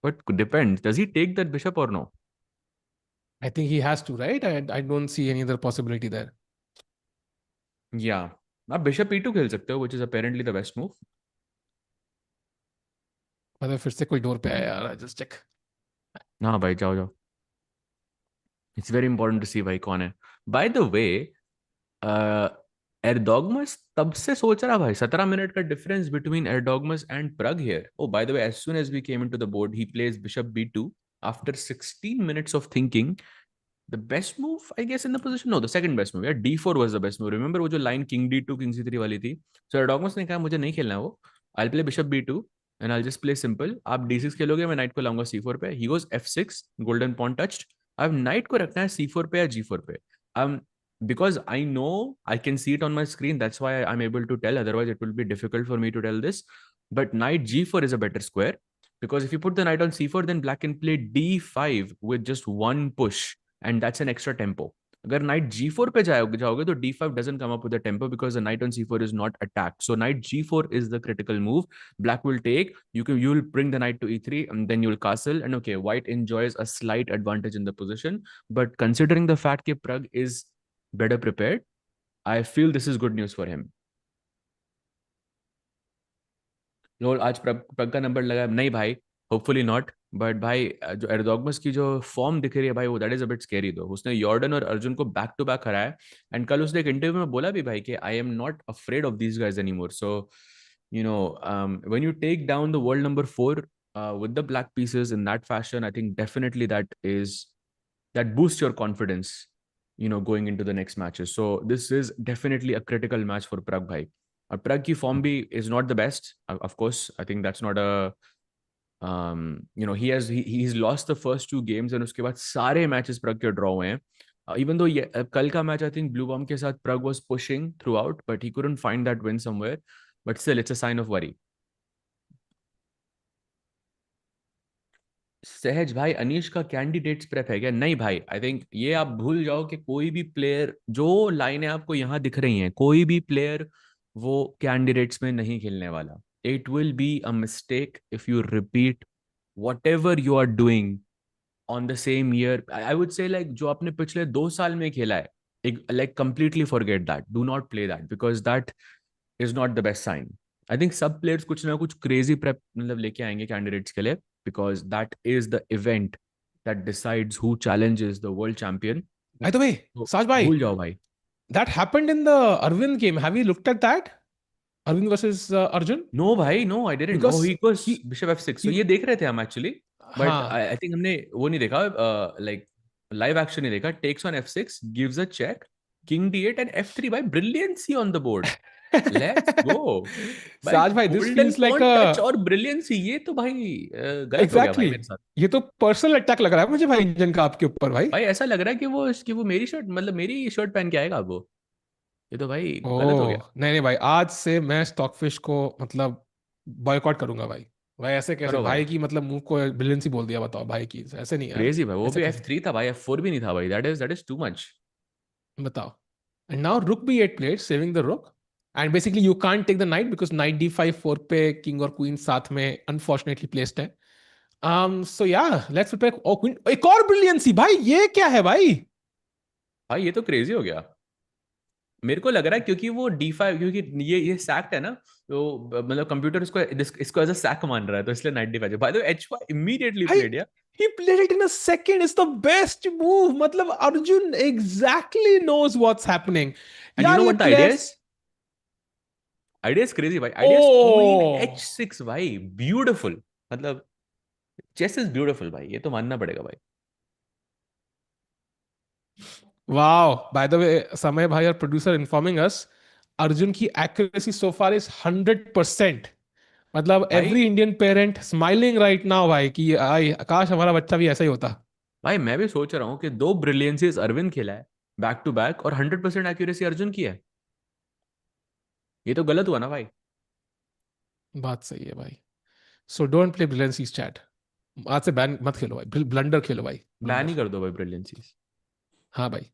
but depends. Does he take that bishop or no? I think he has to, right? I don't see any other possibility there. Yeah. आप bishop E2 खेल सकते हो, which is apparently the best move. मतलब फिर से कोई door पे आया यार, जस्ट चेक। हाँ भाई, जाओ जाओ। It's very important to see भाई कौन है। By the way, एर्दोगमस तब से सोच रहा भाई, 17 मिनट का difference between Erdogmus and Prag here. Oh by the way, as soon as we came into the board, he plays bishop B2 after 16 minutes of thinking. The best move, I guess, in the position. No, the second best move. Yeah, D4 was the best move. Remember वो जो line King D2 King C3 वाली थी? So Erdogmus ने कहा मुझे नहीं खेलना है वो। I'll play Bishop B2 and I'll just play simple. आप D6 खेलोगे, मैं knight को लाऊंगा C4 पे। He goes F6, golden pawn touched. अब knight को रखना है C4 पे या G4 पे। Um, because I know I can see it on my screen. That's why I'm able to tell. Otherwise, it will be difficult for me to tell this. But knight G4 is a better square. Because if you put the knight on C4, then black can play D5 with just one push. And that's an extra tempo. अगर knight G4 पे जाओगे तो D5 doesn't come up with a tempo because the knight on C4 is not attacked. So knight G4 is the critical move. Black will take. You will bring the knight to E3 and then you'll castle. And okay, white enjoys a slight advantage in the position. But considering the fact that Pragg is better prepared, I feel this is good news for him. लोल आज प्रग का number लगा नहीं भाई, hopefully not. But भाई जो एर्दोगमस की जो form दिख रही है भाई, वो that is a bit scary though. उसने यॉर्डन और अर्जुन को बैक टू बैक हराया। एंड कल उसने एक इंटरव्यू में बोला भी भाई कि I am not afraid of these guys anymore. So when you take down the world number 4 with the black pieces in that fashion, I think definitely that boosts your confidence, going into the next matches. So this is definitely a critical match for Pragg bhai. Pragg ki form bhi is not the best, of course. I think that's not a he's lost the first two games and उसके बाद सारे matches Pragg के draw हुए हैं. Even though कल का match I think Bluebaum के साथ Pragg was pushing throughout, but he couldn't find that win somewhere. But still, it's a sign of worry. सहज भाई, अनीश का कैंडिडेट्स प्रेप है क्या? नहीं भाई, आई थिंक ये आप भूल जाओ कि कोई भी प्लेयर, जो लाइनें आपको यहाँ दिख रही हैं, कोई भी प्लेयर वो कैंडिडेट्स में नहीं खेलने वाला। It will be a mistake if you repeat whatever you are doing on the same year. I would say like जो आपने पिछले 2 साल में खेला है, एक like completely forget that, do not play that, because that is not the best sign. I think सब players कुछ ना कुछ क्रेजी प्रेप मतलब लेके आएंगे कैंडिडेट्स के लिए, because that is the event that decides who challenges the world champion. By the way, तो Saj bhai, भूल जाओ भाई। that happened in the Arvind game. Have you looked at that? Arvind versus Arjun? No भाई, no I didn't. Oh, Because he was he bishop F6, so he ये देख रहे थे हम एक्चुअली। बट हाँ। आई थिंक हमने वो नहीं देखा, लाइक लाइव एक्शन नहीं देखा। Takes on F6, gives a check, king D8 and F3 भाई, brilliancy on the board. Let's go भाई। साज भाई, this golden feels like pawn a touch और ब्रिलियंसी, ये तो भाई गलत हो गया भाई exactly. मेरे साथ। ये तो पर्सनल अटैक लग रहा है मुझे भाई इंजन का आपके ऊपर भाई। भाई ऐसा लग रहा है कि वो मेरी शर्ट, मतलब मेरी शर्ट पहन के आएगा वो। ये तो भाई गलत हो ओह गया। नहीं नहीं भाई, आज से मैं स्टॉकफिश को मतलब बॉयकॉट करूंगा भाई। भाई ऐसे कैसे करो भाई। भाई की मतलब मुंह को ब्रिलियंसी बोल दिया, बताओ भाई की, ऐसे नहीं यार। क्रेजी भाई, वो ऐसे भी कैसे, F3 था भाई, F4 भी नहीं था भाई। That is too much. बताओ। And now rook b 8 plate saving the rook. And basically you can't take the knight because knight D5 4 पे किंग और क्वीन साथ में अनफॉर्चुनेटली प्लेस्ड है। सो या लेट्स प्रिपेयर। ओ क्वीन, एक और ब्रिलियंसी भाई, ये क्या है भाई? भाई ये तो क्रेजी हो गया। मेरे को लग रहा है क्योंकि वो D5, क्योंकि ये सैक्ट है ना, तो मतलब कंप्यूटर इसको इसको एज अ सैक मान रहा है, तो इसलिए night D5। Bye the way H5 immediately भाई प्लेड, या he played it in a second. It's the best move. मतलब Arjun exactly knows what's happening. And you यार नो ये what the idea players, is, idea is crazy भाई, idea is queen ओ H6 भाई, beautiful. मतलब chess is beautiful भाई, ये तो मानना पड़ेगा भाई। वाओ, बाय द वे समय भाई और प्रोड्यूसर इन्फॉर्मिंग अस, अर्जुन की एक्यूरेसी सो फार इज 100%। मतलब भाई every Indian parent smiling right now भाई कि आई काश हमारा बच्चा भी ऐसा ही होता। भाई मैं भी सोच रहा हूँ कि 2 ब्रिलियंसीज अरविंद खेला है बैक टू बैक, और 100% एक्यूरेसी अर्जुन की है। ये तो गलत हुआ ना भाई। बात सही है भाई। So don't play brilliancies chat. आज से बैन मत खेलो भाई, ब्लंडर खेलो भाई, बैन ब्लंडर। ही कर दो भाई ब्रिलियंसीज। हाँ भाई।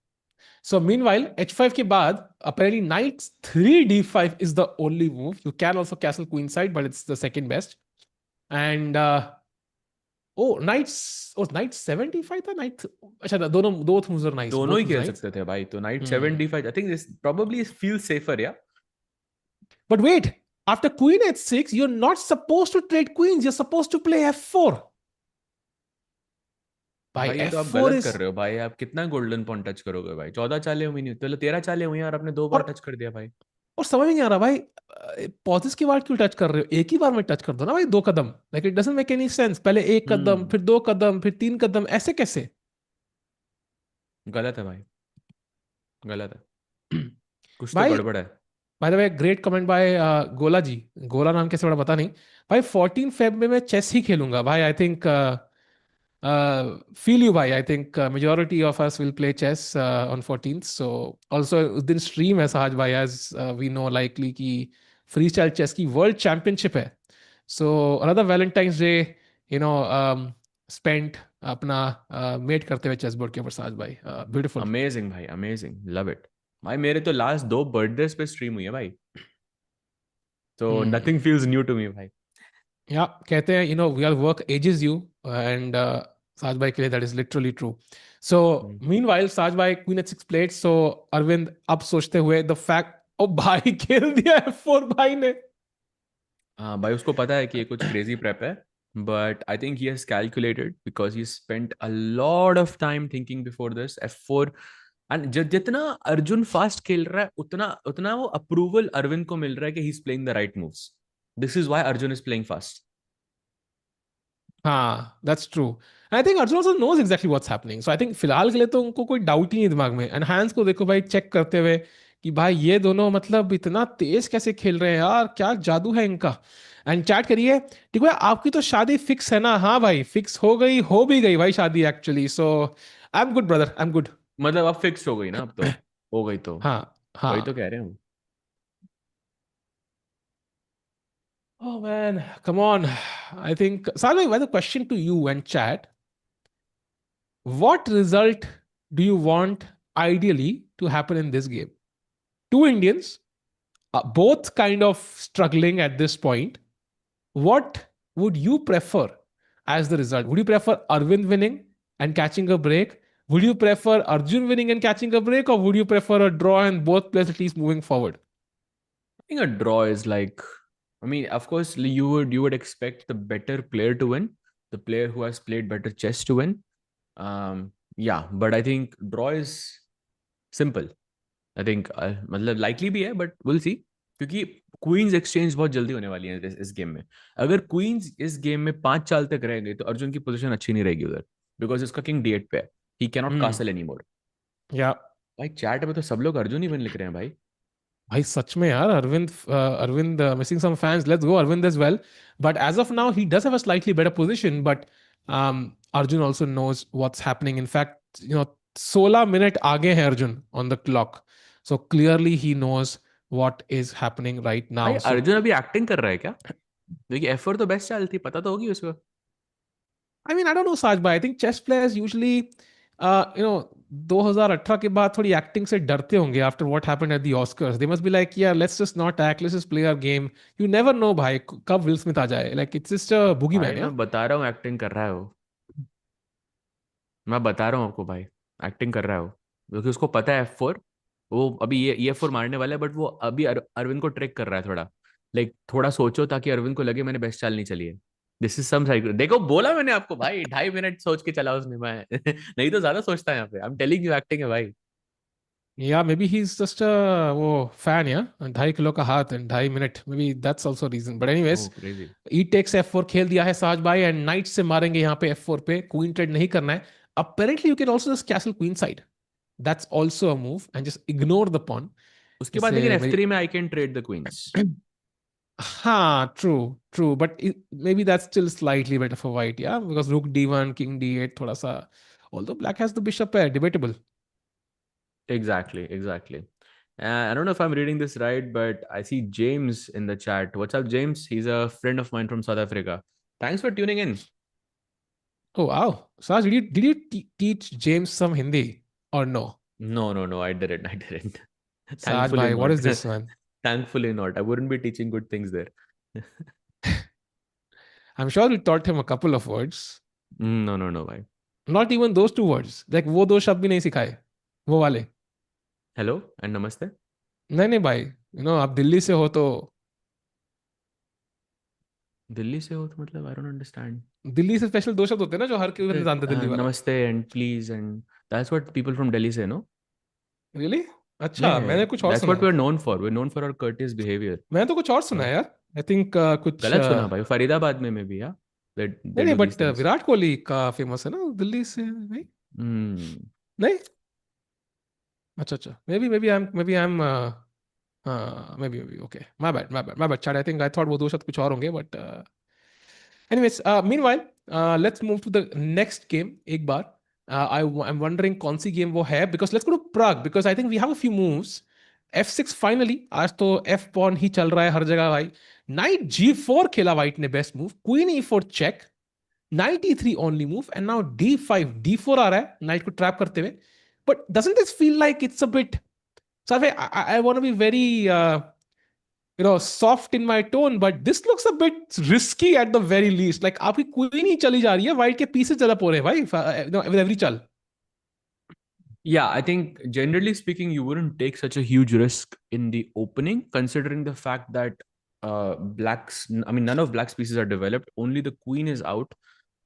So meanwhile, h5 के बाद apparently knight 3d5 is the only move. You can also castle queenside, but it's the second best. And oh, knight 75 था knight। अच्छा था, दोनों both moves are nice. दोनों ही Both moves खेल nice. सकते थे भाई, तो night Hmm. 75 I think this probably feel safer, या But wait, after queen h6, you're not supposed to trade queens. You're supposed to play f4. By भाई ये तो आप f4 गलत कर is रहे हो भाई, आप कितना गोल्डन पॉइंट टच करोगे भाई, 14 चाले हुई नहीं, तो 13 चाले हुई हैं और आपने 2 बार और टच कर दिया भाई। और समझ में नहीं आ रहा भाई, पॉजेस के बाद क्यों टच कर रहे हो? एक ही बार में टच कर दो ना भाई, 2 कदम। Like it doesn't make any sense, पहले एक कदम हम्म, फिर 2 कदम फिर 3 कदम, ऐसे कैसे? गलत है भाई, गलत है, कुछ तो भाई गड़बड़ है। By the way great comment by Gola ji. गोला नाम कैसे बड़ा पता नहीं। भाई 14 फेब में मैं चेस ही खेलूंगा भाई, आई थिंक। फील यू भाई, I think majority of us will play chess on 14th। So also उस दिन स्ट्रीम है सहज भाई, एज वी नो लाइकली कि फ्री स्टाइल चेस की वर्ल्ड चैंपियनशिप है। So another Valentine's day, you know, spent अपना mate करते हुए चेस बोर्ड के ऊपर सहज भाई, ब्यूटीफुल। अमेजिंग भाई, अमेजिंग, लव इट। भाई मेरे तो लास्ट 2 बर्थडेज पे स्ट्रीम हुई है भाई, तो nothing feels new to me भाई। या कहते हैं, we are work ages you, and Saj भाई के लिए that is literally true. So hmm. Meanwhile Saj भाई क्वीन एट 6 प्लेट। सो अरविंद अब सोचते हुए द फैक्ट, ओ भाई खेल दिया F4 भाई ने। हाँ भाई, उसको पता है कि ये कुछ क्रेजी प्रेप है, but I think he has calculated because he spent a lot of time thinking before this F4। And जितना अर्जुन फास्ट खेल रहा है, उतना उतना वो अप्रूवल अरविंद को मिल रहा है कि he is playing the right moves. This is why Arjun is playing fast. हाँ that's true, and I think Arjun also knows exactly what's happening. So I think फिलहाल के लिए तो उनको कोई डाउट ही नहीं दिमाग में। एंड हैंस को देखो भाई चेक करते हुए कि भाई ये दोनों मतलब इतना तेज कैसे खेल रहे हैं यार, क्या जादू है इनका। एंड चैट करिए, ठीक है आपकी तो शादी फिक्स है ना? हाँ भाई फिक्स हो गई, हो भी गई भाई शादी actually. So I am good brother, I am good. मतलब अब फिक्स हो गई ना, अब तो हो गई तो, हाँ वही तो हाँ। कह रहे हैं हम। Oh man, come on. I think Salve, I have a question to you and chat. What result do you want ideally to happen in this game? Two Indians, both kind of struggling at this point. What would you prefer as the result? Would you prefer Arvind winning and catching a break? Would you prefer Arjun winning and catching a break? Or would you prefer a draw and both players at least moving forward? I think a draw is like, I mean, of course, you would expect the better player to win, the player who has played better chess to win. Yeah, but I think draw is simple. I think मतलब likely भी है, but will see, क्योंकि queen's exchange बहुत जल्दी होने वाली है इस गेम में। अगर क्वींस इस गेम में 5 चाल तक रहेंगे तो अर्जुन की पोजीशन अच्छी नहीं रहेगी उधर, बिकॉज उसका किंग D8 पे है, ही cannot Hmm. Castle any more. Yeah. भाई चैट में तो सब लोग अर्जुन ही विन लिख रहे हैं भाई। भाई सच में यार, Arvind, Arvind missing some fans, let's go Arvind as well. But as of now he does have a slightly better position, but Arjun also knows what's happening. In fact 16 minute आगे है Arjun on the clock. So clearly he knows what is happening right भाई now. So Arjun अभी acting कर रहा है क्या? देखिए एफर तो बेस्ट चाल थी, पता तो होगी उसको। I mean I don't know Saaz भाई, I think chess players usually, you know, 2018 के बाद थोड़ी एक्टिंग से डरते होंगे after what happened at the Oscars. They must be like यार let's just not act, let's just play our game. You never know भाई कब विल स्मिथ आ जाए, like it's just a boogie भाई मैन या। मैं बता रहा हूँ एक्टिंग कर रहा है वो, मैं बता रहा हूँ आपको भाई, एक्टिंग कर रहा है वो, क्योंकि उसको पता है F4 वो अभी ये फोर मारने वाला है, बट वो अभी अरविंद को ट्रिक कर रहा है थोड़ा, लाइक थोड़ा सोचो ताकि अरविंद को लगे मैंने बेस्ट चाल नहीं चली है। दिस इज सम साइकिल, देखो बोला मैंने आपको भाई, 2.5 मिनट सोच के चला उसने, मैं नहीं तो ज्यादा सोचता है यहाँ पे, I am telling you, acting है भाई। Yeah may be he is just वो फैन, या 2.5 किलो का हाथ and 2.5 minute, maybe that's also reason, but anyways oh crazy. E takes F4 खेल दिया है साज भाई, एंड नाइट से मारेंगे यहाँ पे F4 पे, क्वीन ट्रेड नहीं करना है। Apparently you can also just castle queen side, that's also a move, and just ignore the pawn. उसके बाद लेकिन इससे मेरी F3 में I can trade the queens. हाँ, true, but maybe that's still slightly better for white, yeah because rook D1 king D8 थोड़ा सा, although black has the bishop है, debatable. Exactly. I don't know if I'm reading this right, but I see James in the chat. What's up, James? He's a friend of mine from South Africa. Thanks for tuning in. Oh wow, Saj, did you teach James some Hindi or no? No, I didn't. Saj Thankfully bhai, what not. is this, man? Thankfully not. I wouldn't be teaching good things there. I'm sure you taught him a couple of words. No, bhai. Not even those two words. Like वो दो शब्द भी नहीं सिखाए, वो वाले। Hello and namaste. नहीं भाई, आप दिल्ली से हो तो, दिल्ली से हो तो मतलब I don't understand. दिल्ली से स्पेशल दो शब्द होते हैं ना जो हर कोई बंदा जानता है दिल्ली वाला। Namaste and please, and that's what people from Delhi say, no? Really? Yeah, अच्छा, yeah, yeah. मैंने कुछ और That's सुना what है। we're known for. We're known for our courteous behavior. मैंने तो कुछ और सुना So, है यार। आई थिंक कुछ गलत सुना भाई, फरीदाबाद में भी, या नहीं they नहीं, do these but things. Virat Kohli का फेमस है ना दिल्ली से नहीं? Hmm. नहीं? अच्छा, मे बी आई एम हाँ, may be okay, my bad chat, I think I thought वो दो शब्द कुछ और होंगे, but anyways, meanwhile, let's move to the next game एक बार। I'm wondering कौन सी गेम वो है, because let's go to Prague, because I think we have a few moves. F6 finally, आज तो F pawn ही चल रहा है हर जगह भाई। Knight G4 खेला white ने best move, Queen E4 check, Knight E3 only move, and now D5, D4 आ रहा है knight को trap करते हुए। But doesn't this feel like it's a bit, so I want to be very soft in my tone, but this looks a bit risky at the very least. Like आपकी queen ही चली जा रही है, white के pieces ज्यादा हो रहे हैं भाई, with every चल। Yeah, I think generally speaking, you wouldn't take such a huge risk in the opening, considering the fact that none of black's pieces are developed, only the queen is out.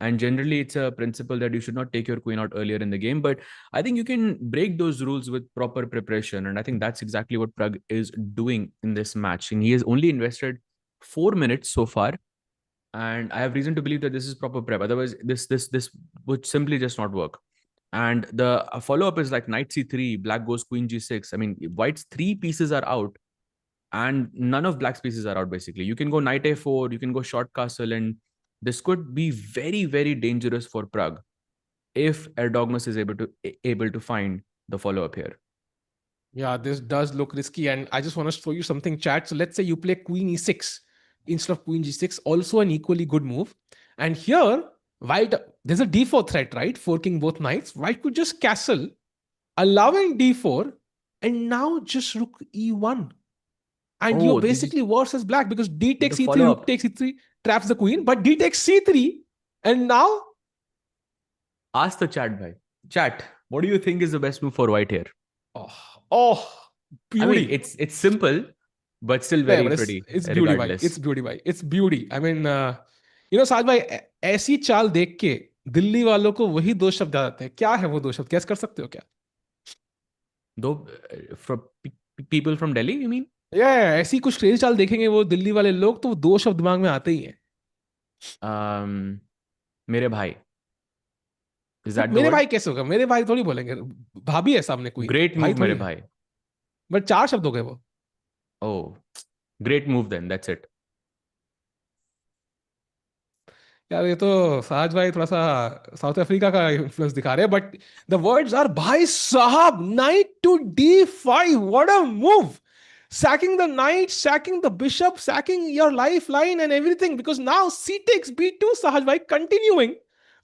And generally, it's a principle that you should not take your queen out earlier in the game. But I think you can break those rules with proper preparation. And I think that's exactly what Pragg is doing in this match. And he has only invested 4 minutes so far. And I have reason to believe that this is proper prep. Otherwise, this would simply just not work. And the follow up is like knight c3, black goes queen g6. I mean, white's three pieces are out, and none of black's pieces are out. Basically, you can go knight a4, you can go short castle, and this could be very, very dangerous for Pragg if Erdogmus is able to find the follow up here. Yeah, this does look risky, and I just want to show you something, chat. So let's say you play Queen E6 instead of Queen G6, also an equally good move. And here, white, there's a D4 threat, right? Forking both knights. White could just castle, allowing D4, and now just Rook E1. And you're Oh, did you basically worse as black because D the takes E3, follow Rook up? takes E3, traps the queen, but D takes C3, and now. Ask the chat, bhai. Chat, what do you think is the best move for white here? Oh, I mean, beauty. it's simple, but still Yeah, very but pretty, it's beauty भाई, it's regardless. beauty भाई, it's beauty. I mean, साज भाई, ऐसी चाल देख के दिल्ली वालों को वही दो शब्द याद आते हैं। क्या है वो दो शब्द, कैसे कर सकते हो क्या? Though, for people from Delhi, you mean? या ऐसी कुछ क्रेजी चाल देखेंगे वो दिल्ली वाले लोग तो वो दो शब्द दिमाग में आते ही हैं। मेरे भाई. Is बट that the मेरे word? भाई कैसे होगा, मेरे भाई थोड़ी बोलेंगे, भाभी है सामने क्वीन, Great भाई move, थोड़ी मेरे है। भाई. बट चार शब्द हो गए वो। Oh, great move then. That's it. यार ये तो साज भाई थोड़ा सा साउथ अफ्रीका का इन्फ्लुएंस दिखा रहे हैं, बट द वर्ड्स आर भाई साहब, knight to D5, what a move, sacking the knight, sacking the bishop, sacking your lifeline and everything, because now c takes b2, Sahaj bhai, continuing,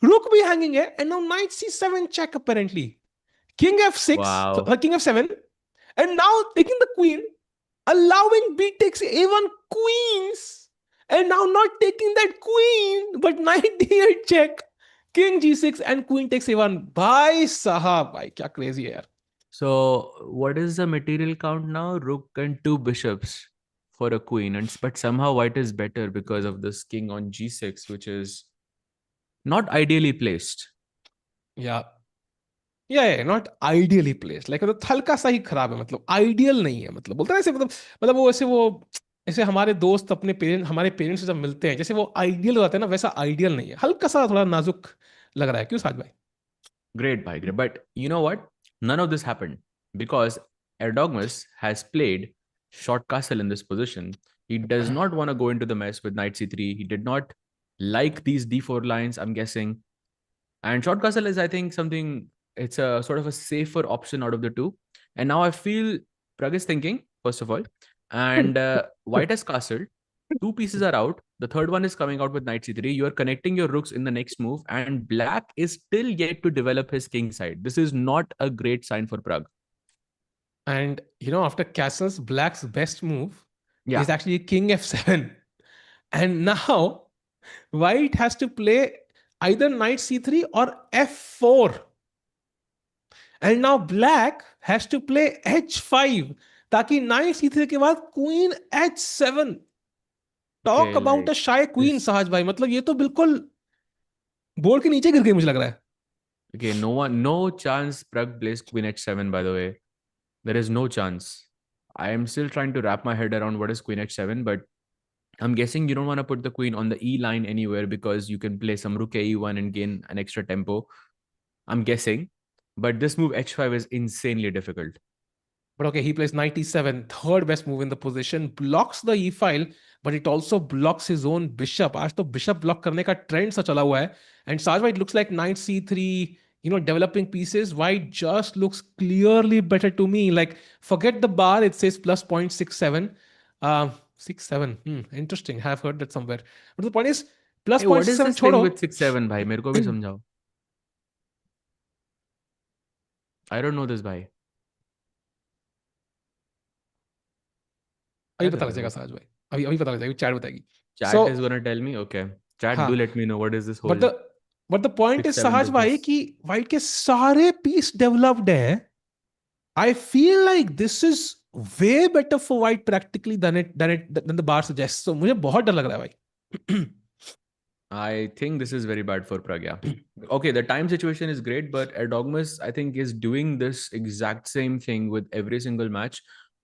rook be hanging hai, and now knight c7 check apparently, king f6, Wow. king f7, and now taking the queen, allowing b takes a1 queens, and now not taking that queen, but knight d8 check, king g6, and queen takes a1. Bhai sahab, bhai, kya crazy hai yaar. So what is the material count now? Rook and two bishops for a queen, and but somehow white is better because of this king on g6, which is not ideally placed. या not ideally placed, like मतलब हल्का सा ही खराब है, मतलब ideal नहीं है, मतलब बोलते हैं ऐसे, मतलब वो ऐसे वो ऐसे हमारे दोस्त अपने पेरेंट हमारे पेरेंट्स से जब मिलते हैं जैसे वो आइडियल हो जाते हैं ना, वैसा आइडियल नहीं है, हल्का सा थोड़ा नाजुक लग रहा है, क्यों साज भाई? Great, bhai, great. But you know what? None of this happened because Erdogmus has played short castle in this position. He does not want to go into the mess with knight c3. He did not like these d4 lines, I'm guessing. And short castle is, I think, something, it's a sort of a safer option out of the two. And now I feel Pragg is thinking, first of all, and white has castled. Two pieces are out. The third one is coming out with knight c3. You are connecting your rooks in the next move, and black is still yet to develop his king side. This is not a great sign for Pragg. And you know, after castles, black's best move is Yeah. actually king f7. And now white has to play either knight c3 or f4. And now black has to play h5 ताकि knight c3 के बाद queen h7. Talk Okay, about like a shy queen this. साहज भाई, मतलब ये तो बिल्कुल board के नीचे गिर गई मुझे लग रहा है. Okay, no chance Pragg plays queen h7, by the way. There is no chance. I am still trying to wrap my head around what is queen h7, but I'm guessing you don't want to put the queen on the e line anywhere because you can play some rook e1 and gain an extra tempo. I'm guessing. But this move h5 is insanely difficult. But okay, he plays knight e7, third best move in the position, blocks the e file, but it also blocks his own bishop. आज तो bishop block करने का trend सा चला हुआ है. And Sajwa, it looks like knight c3, you know, developing pieces. White just looks clearly better to me. Like, forget the bar, it says plus 0.67. 67. Interesting. Have heard that somewhere. But the point is, plus Hey, what is 0.67 this thing छोड़ो. with 6-7, bhai? मेरे को भी समझाओ. I don't know this, bhai. अभी क्या पता कर रहे लगेगा हो? साज भाई, अभी अभी पता लग जाएगी, चैट बताएगी. Chat is So, gonna tell me? Okay. Chat, do हाँ, let me know what is this but whole the but the point is 6-7 सहज भाई business. कि वाइट के सारे पीस डेवलप्ड हैं. I feel like this is way better for white practically than the bar suggest. So मुझे बहुत डर लग रहा है भाई. I think this is very bad for Pragg, yeah. Okay, the time situation is great, but Erdogmus, I think, is doing this exact same thing with every single match,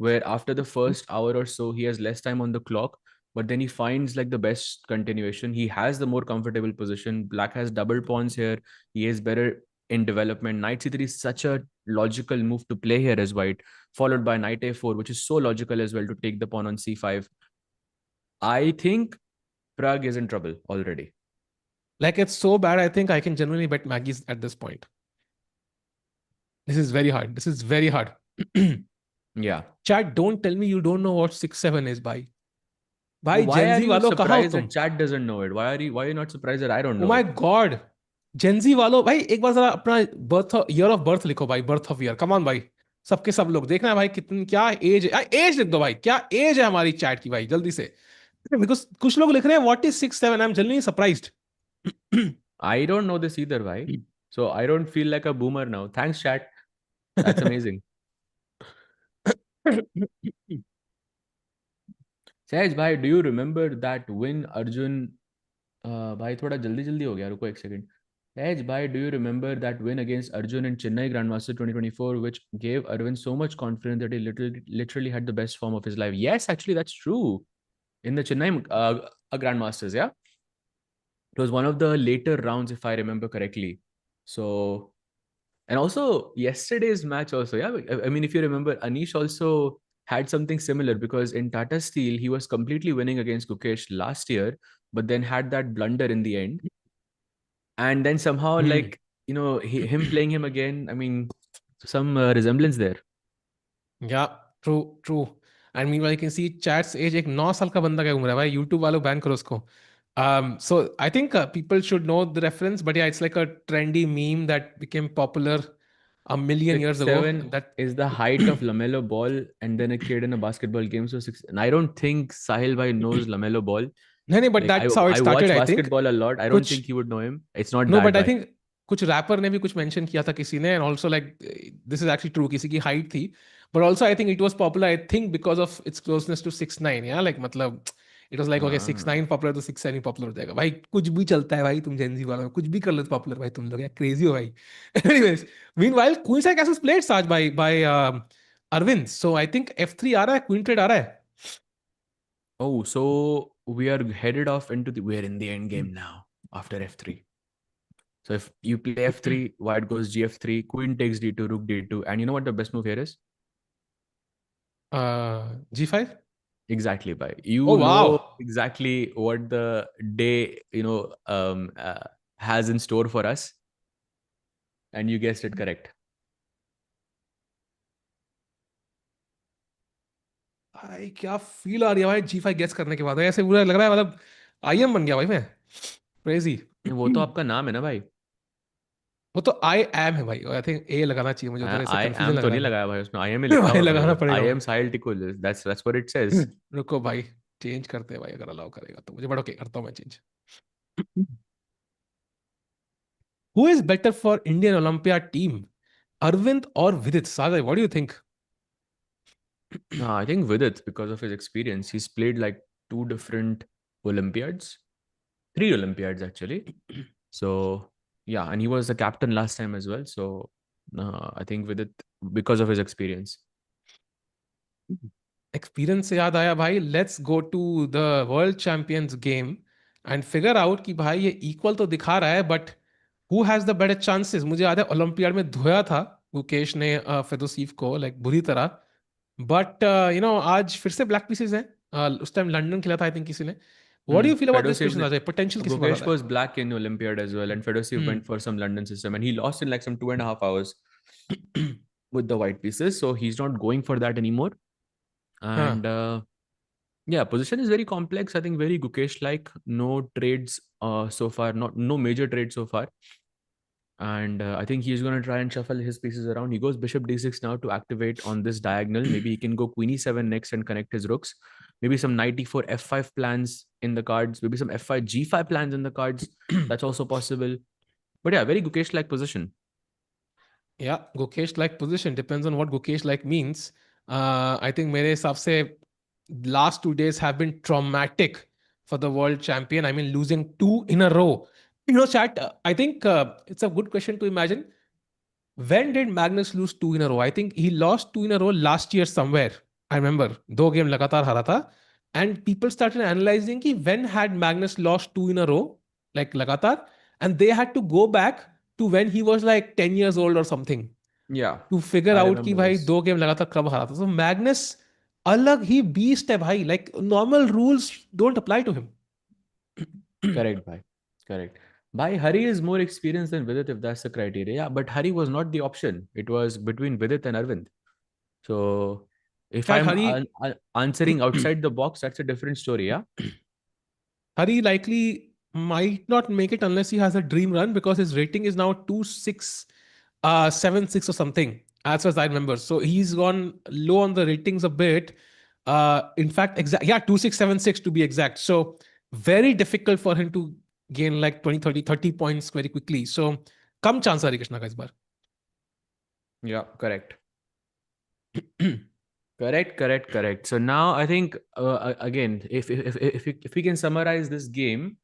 where after the first hour or so, he has less time on the clock, but then he finds like the best continuation. He has the more comfortable position. Black has double pawns here. He is better in development. Knight c3 is such a logical move to play here as white, followed by knight a4, which is so logical as well to take the pawn on c5. I think Pragg is in trouble already. Like, it's so bad, I think I can genuinely bet Maggie's at this point. This is very hard. This is very hard. Yeah. Chat, don't tell me you don't know what 6-7 is, bhai. No, भाई why are Gen Z you वालों कहाँ हो surprised तुम? that chat doesn't know it? Why are you not surprised that I don't oh know my it? God, gen Z वालों भाई, एक बार जरा अपना बर्थ ईयर ऑफ बर्थ लिखो भाई, birth of year, come on भाई. सबके सब लोग देखना है भाई कितनी क्या एज है, एज लिख दो भाई, क्या एज है हमारी चैट की भाई, जल्दी से. बिकॉज कुछ लोग लिख रहे हैं what is 6-7. I am generally surprised. I don't know this either, why? So I don't feel like a boomer now. Thanks, chat. That's amazing. Sahaj, bhai, do you remember that win Arjun? Bhai, thoda jaldi jaldi ho gaya. Ruko ek second. Sahaj, bhai, do you remember that win against Arjun in Chennai Grandmaster 2024, which gave Erwin so much confidence that he literally had the best form of his life? Yes, actually, that's true. In the Chennai Grandmasters, yeah? It was one of the later rounds, if I remember correctly. So, and also yesterday's match, also, yeah. I mean, if you remember, Anish also had something similar because in Tata Steel, he was completely winning against Gukesh last year, but then had that blunder in the end. And then somehow, Hmm. like, him playing him again, I mean, some resemblance there. Yeah true true. And meanwhile you can see chats age, एक 9 साल का बंदा क्या घूम रहा है भाई, YouTube वालों बैन करो उसको. So I think people should know the reference, but yeah, it's like a trendy meme that became popular a million years Six ago. seven That is the height of Lamelo Ball, and then a kid in a basketball game. So six, and I don't think Sahil Bhai knows Lamelo Ball. नहीं नहीं, but Like I that's how it I started, watch I think. basketball a lot. I don't कुछ think he would know him. It's not no, that but I bhai. think कुछ rapper ने भी कुछ mention किया था किसी ने, and also like this is actually true, किसी की हाइट थी, but also I think it was popular, I think because of its closeness to 6'9", yeah like मतलब इट वाज लाइक ओके हाँ 6'9" पॉपुलर तो 6'7" पॉपुलर हो जाएगा भाई, कुछ भी चलता है भाई, तुम जेनजी वालों में कुछ भी कर लो पॉपुलर भाई, तुम लोग यार क्रेजी हो भाई। Anyways, meanwhile queen side castle played Saaz by Arvind, so I think F3 आ रहा है, क्वीन ट्रेड आ रहा है। Oh, so we are headed off into we're in the end game now after f3. So if you play f3, white goes gf3, queen takes d2, rook d2, and you know what the best move here is? G5? Exactly, by Oh you know wow. exactly what the day has in store for us, and you guessed it correct. भाई क्या feel आ रही है भाई G5 guess करने के बाद, ऐसे पूरा लग रहा है मतलब IM बन गया भाई मैं, क्रेजी। वो तो आपका नाम है ना भाई। वो तो आई एम है भाई, आई थिंक ए लगाना चाहिए मुझे, उधर ऐसे आई कंफ्यूजन एम लग तो रहा नहीं है लगाया भाई, उसमें आई एम ही भाई। लिखा भाई हुआ भाई, लगाना पड़ेगा आई वो। Am Sahil Tikul, that's what it says. रुको भाई, चेंज करते हैं भाई, अगर अलाउ करेगा तो मुझे, बट ओके करता हूँ मैं change. Who is better for Indian olympia team, Arvind और Vidit? Sagar, what do you think? No, I think with it, because of his experience, he's played like two different Olympiads, three Olympiads actually. So yeah, and he was the captain last time as well. So I think with it, because of his experience. Experience से याद आया भाई, let's go to the world champions game and figure out कि भाई ये equal तो दिखा रहा है, but who has the better chances? मुझे याद है ओलंपियाड में धोया था गुकेश ने फेदोसीव को, लाइक बुरी तरह, बट आज फिर से ब्लैक पीसेस हैं। उस टाइम लंदन खेला था आई थिंक किसी ने। What do you feel about this Fedoseev, question Ajay, potential किसके पास आ Gukesh रहा was black in Olympiad as well, and Fedoseev है? went for some London system, and he lost in like some 2.5 hours with the white pieces. So he's not going for that anymore. And हाँ, yeah, position is very complex. I think very Gukesh like. No trades so far, not no major trades so far. And I think he's going to try and shuffle his pieces around. He goes bishop d6 now to activate on this diagonal. Maybe he can go queen e7 next and connect his rooks. Maybe some knight e4 f5 plans in the cards. Maybe some f5 g5 plans in the cards. That's also possible. But yeah, very Gukesh like position. या Gukesh like position depends on what Gukesh like means. I think मेरे हिसाब से last 2 days have been traumatic for the world champion. I mean, losing two in a row. Chat, I think it's a good question to imagine. When did Magnus lose two in a row? I think he lost two in a row last year somewhere. I remember. दो game लगातार हारा था. And people started analyzing कि when had Magnus lost two in a row, like लगातार, and they had to go back to when he was like 10 years old or something Yeah, to figure I out कि remember भाई this. दो game लगातार कब हारा था. So Magnus अलग ही beast है भाई. Like normal rules don't apply to him. Correct, bhai. Correct. Bhai, Hari is more experienced than Vidit if that's the criteria. Yeah, but Hari was not the option. It was between Vidit and Arvind. So if Chat I'm Hari. answering outside the box, that's a different story. Yeah. Hari likely might not make it unless he has a dream run, because his rating is now 2676 or something, as far as I remember. So he's gone low on the ratings a bit. In fact, exact, yeah, 2676 to be exact. So very difficult for him to gain like 20, 30 points very quickly. So come chance Hari Krishna ka is bar. Yeah, correct. Correct. So now I think again, if we can summarize this game,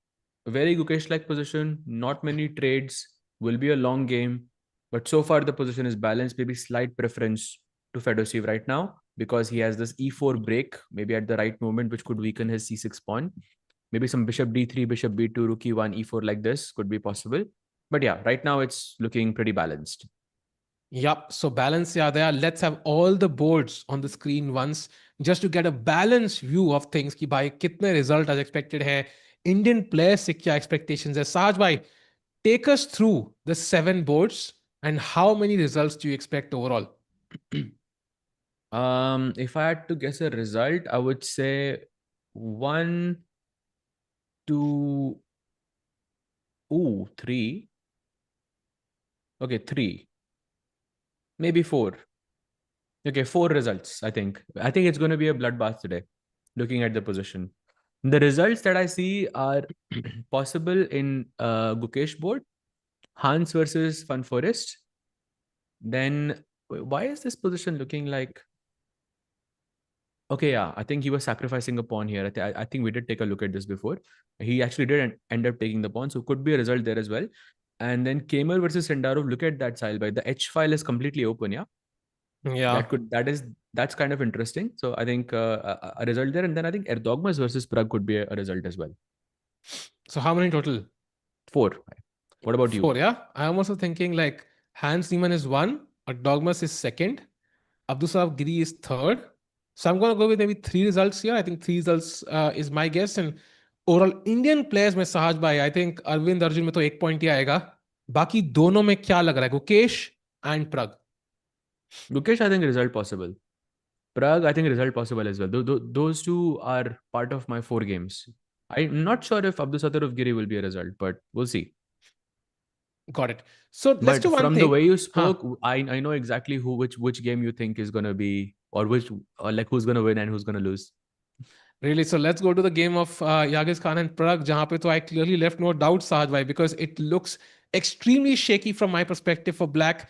very Gukesh-like position, not many trades, will be a long game, but so far the position is balanced. Maybe slight preference to Fedoseev right now because he has this e4 break, maybe at the right moment, which could weaken his c6 pawn. Maybe some bishop d3, bishop b2, rook e1, e4 like this could be possible. But yeah, right now it's looking pretty balanced. Yup. So balance yaad hai. Let's have all the boards on the screen once, just to get a balanced view of things. कि भाई कितने result as expected है, Indian players से क्या expectations है. Sahaj भाई, take us through the 7 boards and how many results do you expect overall? If I had to guess a result, I would say 1, 2, 3. Okay, 3, maybe 4. Okay, 4 results. I think it's going to be a bloodbath today. Looking at the position, the results that I see are possible in Gukesh board. Hans versus Van Foreest. Then why is this position looking like? Okay, yeah, I think he was sacrificing a pawn here. I think we did take a look at this before. He actually did end up taking the pawn, so could be a result there as well. And then Keymer versus Sindarov. Look at that side by the H file is completely open. Yeah, Yeah. that's kind of interesting. So I think a result there, and then I think Erdogmus versus Pragg could be a result as well. So how many total? 4. What about you? 4, yeah. I'm also thinking like Hans Niemann is 1, Erdogmus is 2nd, Abdusattorov Giri is 3rd. So I'm going to go with maybe 3 results here. I think 3 results is my guess. And overall Indian players में सहज भाई, I think Arvind Arjun में तो 1 point ही आएगा. बाकी दोनों में क्या लग रहा है? Gukesh and Pragg. Gukesh, I think result possible. Pragg, I think result possible as well. Those two are part of my 4 games. I'm not sure if Abdusattorov Giri will be a result, but we'll see. Got it. So let's do But one from thing. the way you spoke, I know exactly which game you think is gonna be, or like who's gonna win and who's gonna lose. Really? So let's go to the game of Yagiz, Kaan and Pragg, जहाँ पे तो I clearly left no doubt Sahaj bhai, because it looks extremely shaky from my perspective for Black.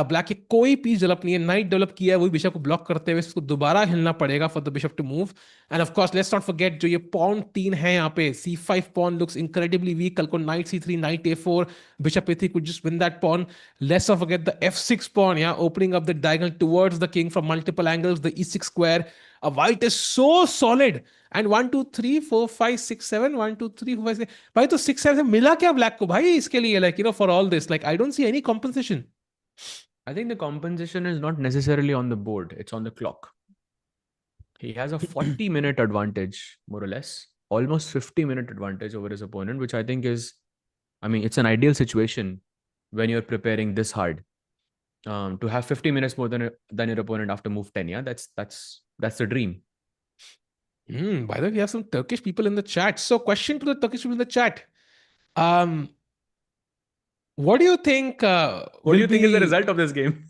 Black के कोई piece develop नहीं है, night develop किया है, वही बिशप को ब्लॉक करते हुए इसको दोबारा हिलना पड़ेगा for the bishop to move. And of course let's not forget जो ये पॉन 3 है यहाँ पे, C5 pawn looks incredibly weak. कल को knight C3, knight A4, bishop A3 could just win that pawn. Let's not forget the F6 pawn, yeah, opening up the diagonal towards the king from multiple angles, the E6 square. White is so solid. And 1 2 3 4 5 6 7 1 2 3 4 5 6. भाई तो 6 7 से मिला क्या black को भाई इसके लिए, like you know, for all this, like I don't see any compensation. I think the compensation is not necessarily on the board, it's on the clock. He has a 40-minute advantage, more or less, almost 50-minute advantage over his opponent, which I think is, I mean, it's an ideal situation when you're preparing this hard. To have 50 minutes more than your opponent after move 10, yeah, that's the dream. By the way, we have some Turkish people in the chat. So, question to the Turkish people in the chat: what do you think? What do you think is the result of this game?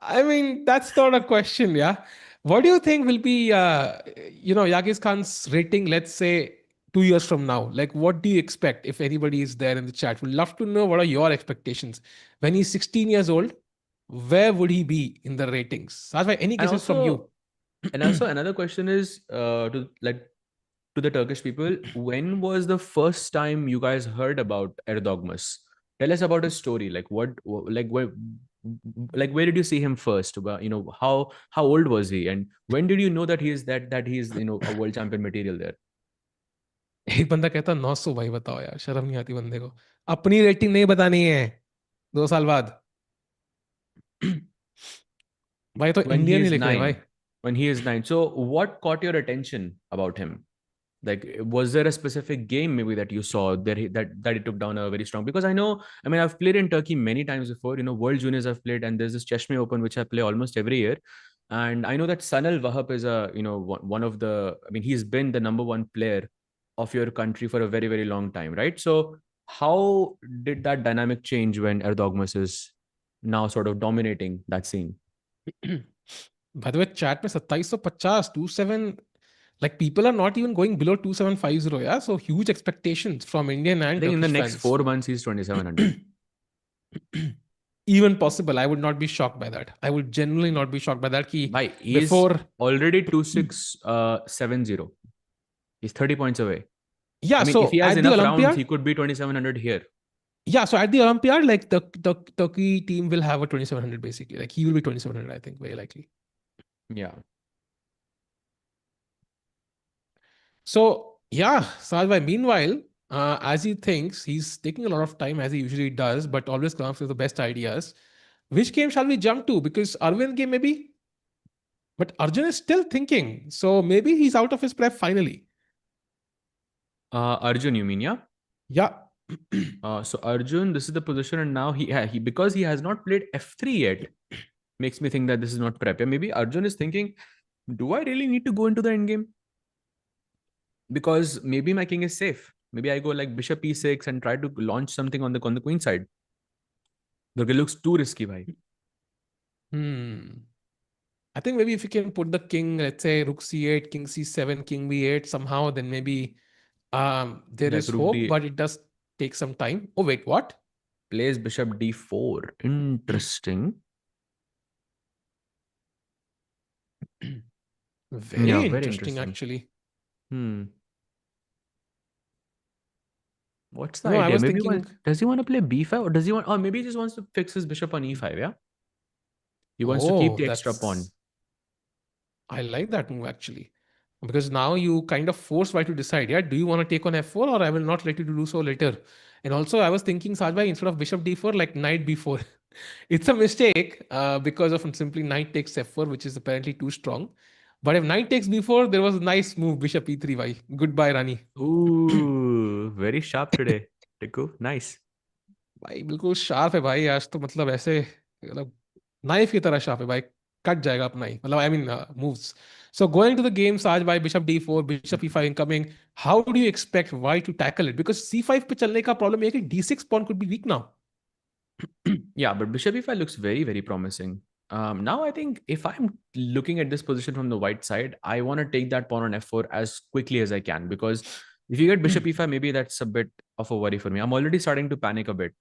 I mean, that's not a question, yeah. What do you think will be, Yagiz Khan's rating, let's say 2 years from now? Like, what do you expect if anybody is there in the chat? We'd love to know what are your expectations. When he's 16 years old, where would he be in the ratings? Sajbhai, any guesses from you? And also another question is to the Turkish people, when was the first time you guys heard about Erdogmus? Tell us about his story. Like where did you see him first? How old was he, and when did you know that he's a world champion material there? एक बंदा कहता 900 भाई, बताओ यार, शर्म नहीं आती बंदे को, अपनी रेटिंग नहीं बतानी है 2 साल बाद. भाई तो इंडियन ही लिख रहे हैं भाई. When he is 9. So what caught your attention about him? Like, was there a specific game maybe that you saw that he took down a very strong? Because I mean, I've played in Turkey many times before. World Juniors I've played, and there's this Cheshme Open which I play almost every year. And I know that Sanal Wahab is one of the, I mean, he's been the number 1 player of your country for a very, very long time, right? So how did that dynamic change when Erdogmus is now sort of dominating that scene? By the way, chat में 2750 27, like people are not even going below 2750, yeah. So huge expectations from Indian and I think in the next fans. 4 months he's 2700. Even possible. I would not be shocked by that. I would genuinely not be shocked by that. He's already 2670. He's 30 points away. Yeah, I mean, so if he has at enough the Olympiad, rounds, he could be 2700 here. Yeah, so at the Olympiad, like the Turkey team will have a 2700 basically. Like he will be 2700, I think, very likely. Yeah. So yeah, Sajbhai, meanwhile, as he thinks, he's taking a lot of time as he usually does, but always comes with the best ideas. Which game shall we jump to? Because Arvind game maybe? But Arjun is still thinking. So maybe he's out of his prep finally. Arjun, you mean, yeah? Yeah. So Arjun, this is the position, and now he because he has not played F3 yet, makes me think that this is not prep. Yeah, maybe Arjun is thinking, do I really need to go into the endgame? Because maybe my king is safe. Maybe I go like bishop E6 and try to launch something on the queen side. But it looks too risky, bhai. I think maybe if you can put the king, let's say rook C8, king C7, king B8 somehow, then maybe there is hope, but it does take some time. Oh wait, what? plays bishop d4. Interesting. Very Yeah, very interesting, interesting. actually. What's the No, I idea? was Maybe thinking, does he want to play b5, or does he want, or maybe he just wants to fix his bishop on e5, yeah? He wants to keep oh, the extra pawn. I like that move actually. Because now you kind of force White to decide, yeah, do you want to take on f4 or I will not let you to do so later? And also, I was thinking, Sajbhai, instead of bishop d4, like knight b4. It's a mistake because of simply knight takes f4, which is apparently too strong. But if knight takes b4, there was a nice move, bishop e3, bhai. Goodbye, Rani. Ooh, very sharp today, Tikku. Nice. भाई बिल्कुल sharp है भाई आज तो मतलब ऐसे मतलब knife की तरह शार्प है भाई कट जाएगा अपना ही मतलब I mean moves so going to the game Saj भाई bishop d4 bishop e5 incoming how do you expect white to tackle it because c5 पे चलने का प्रॉब्लम ये है कि d6 pawn could be weak now. Yeah, but bishop e5 looks very, very promising. Now I think if I'm looking at this position from the white side, I want to take that pawn on f4 as quickly as I can, because if you get bishop e5, maybe that's a bit of a worry for me. I'm already starting to panic a bit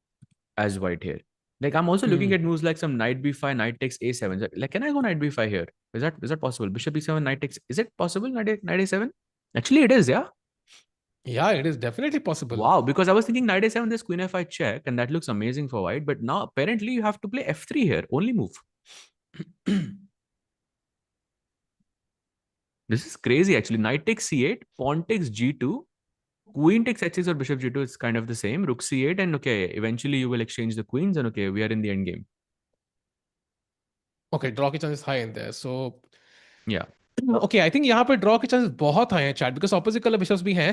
as white here. Like I'm also looking Hmm. at moves like some knight b5, knight takes a7. Like, can I go knight b5 here? Is that possible? Bishop e7, knight takes. Is it possible? Knight a7. Actually, it is. Yeah. Yeah, it is definitely possible. Wow. Because I was thinking knight a7, this queen f5 check, and that looks amazing for white. But now apparently you have to play f3 here. Only move. This is crazy. Actually, knight takes c8, pawn takes g2. Queen takes h6 or bishop g2, it's kind of the same. Rook c8, and okay, eventually you will exchange the queens, and okay, we are in the end game. Okay, draw की chances high in there. So Yeah. okay, I think यहाँ पर draw के chances बहुत high हैं chat because opposite color bishops भी हैं.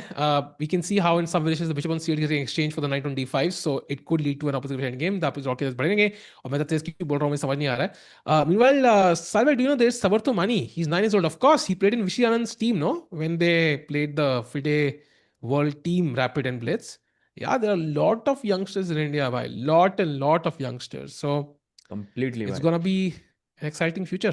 We can see how in some positions the bishop on c8 is getting exchanged for the knight on d5, so it could lead to an opposite end game. The draw के chances बढ़ेंगे और मैं तो तेज की बोल रहा हूँ मुझे समझ नहीं आ रहा है. Meanwhile, Salva, do you know there's Sabarto Mani? He's 9 years old. Of course, he played in Vishy Anand's team, no? When they played the FIDE World Team Rapid and Blitz. Yeah, there are a lot of youngsters in India, bhai. Lot of youngsters. So Completely it's right. gonna be an exciting future.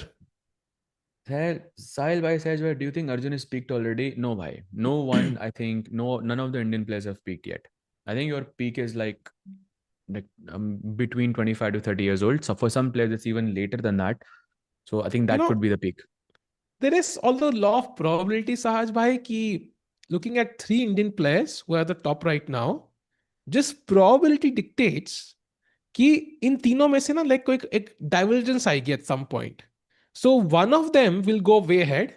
Sahil bhai says, do you think Arjun is peaked already? No, bhai. No one, I think, no, none of the Indian players have peaked yet. I think your peak is like between 25 to 30 years old. So for some players, it's even later than that. So I think You that could know, be the peak. there is also law of probability, Sahaj bhai, ki looking at three Indian players who are at the top right now, just probability dictates कि इन तीनों में से ना like कोई एक divergence आएगी at some point so one of them will go way head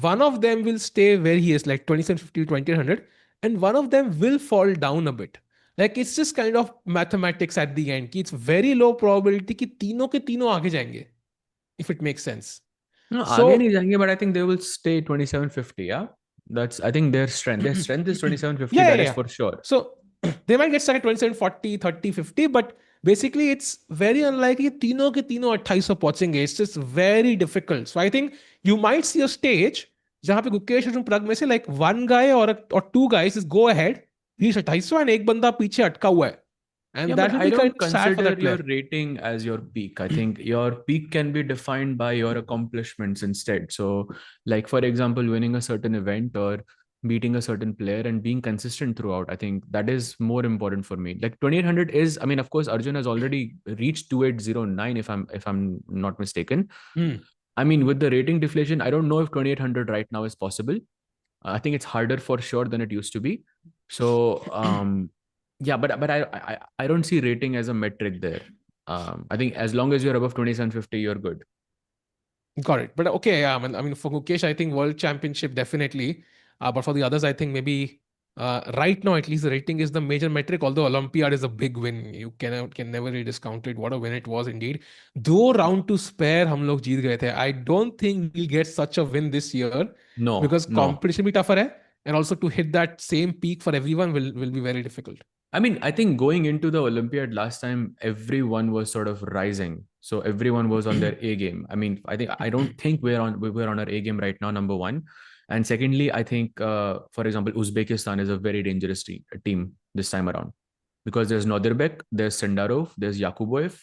one of them will stay where he is like 2750 2800 and one of them will fall down a bit like it's just kind of mathematics at the end कि it's very low probability कि तीनों के तीनों आगे जाएंगे if it makes sense No, so आगे नहीं जाएंगे, but I think they will stay 2750. Yeah, that's, I think their strength. Their strength is 2750. That is yeah for sure. so they might get stuck at 27 40 30 50 but basically it's very unlikely तीनों के तीनों 2800 पहुंचेंगे it's just very difficult so I think you might see a stage जहां पे गुकेश अर्जुन प्रग में से like one guy or two guys is go ahead reach 2800 and एक बंदा पीछे अटका हुआ है Yeah, and but that will I be kind don't of sad for consider that your player. rating as your peak. I think your peak can be defined by your accomplishments instead. So, like for example, winning a certain event or beating a certain player and being consistent throughout. I think that is more important for me. Like 2800 is, I mean, of course, Arjun has already reached 2809 if I'm not mistaken. Hmm. I mean, with the rating deflation, I don't know if 2800 right now is possible. I think it's harder for sure than it used to be. So yeah, but I don't see rating as a metric there. I think as long as you're above 2750, you're good. Got it. But okay, yeah, I mean, for Gukesh, I think World Championship definitely. But for the others, I think maybe right now at least the rating is the major metric. Although Olympiad is a big win, you can never really discount it. What a win it was indeed. Though round to spare, हम लोग जीत गए थे. I don't think we'll get such a win this year No, because no. competition भी tougher है, and also to hit that same peak for everyone will be very difficult. I mean, I think going into the Olympiad last time, everyone was sort of rising. So everyone was on their A game. I mean, I don't think we're on our A game right now, number one. And secondly, I think, for example, Uzbekistan is a very dangerous team this time around, because there's Nodirbek, there's Sindarov, there's Yakuboev.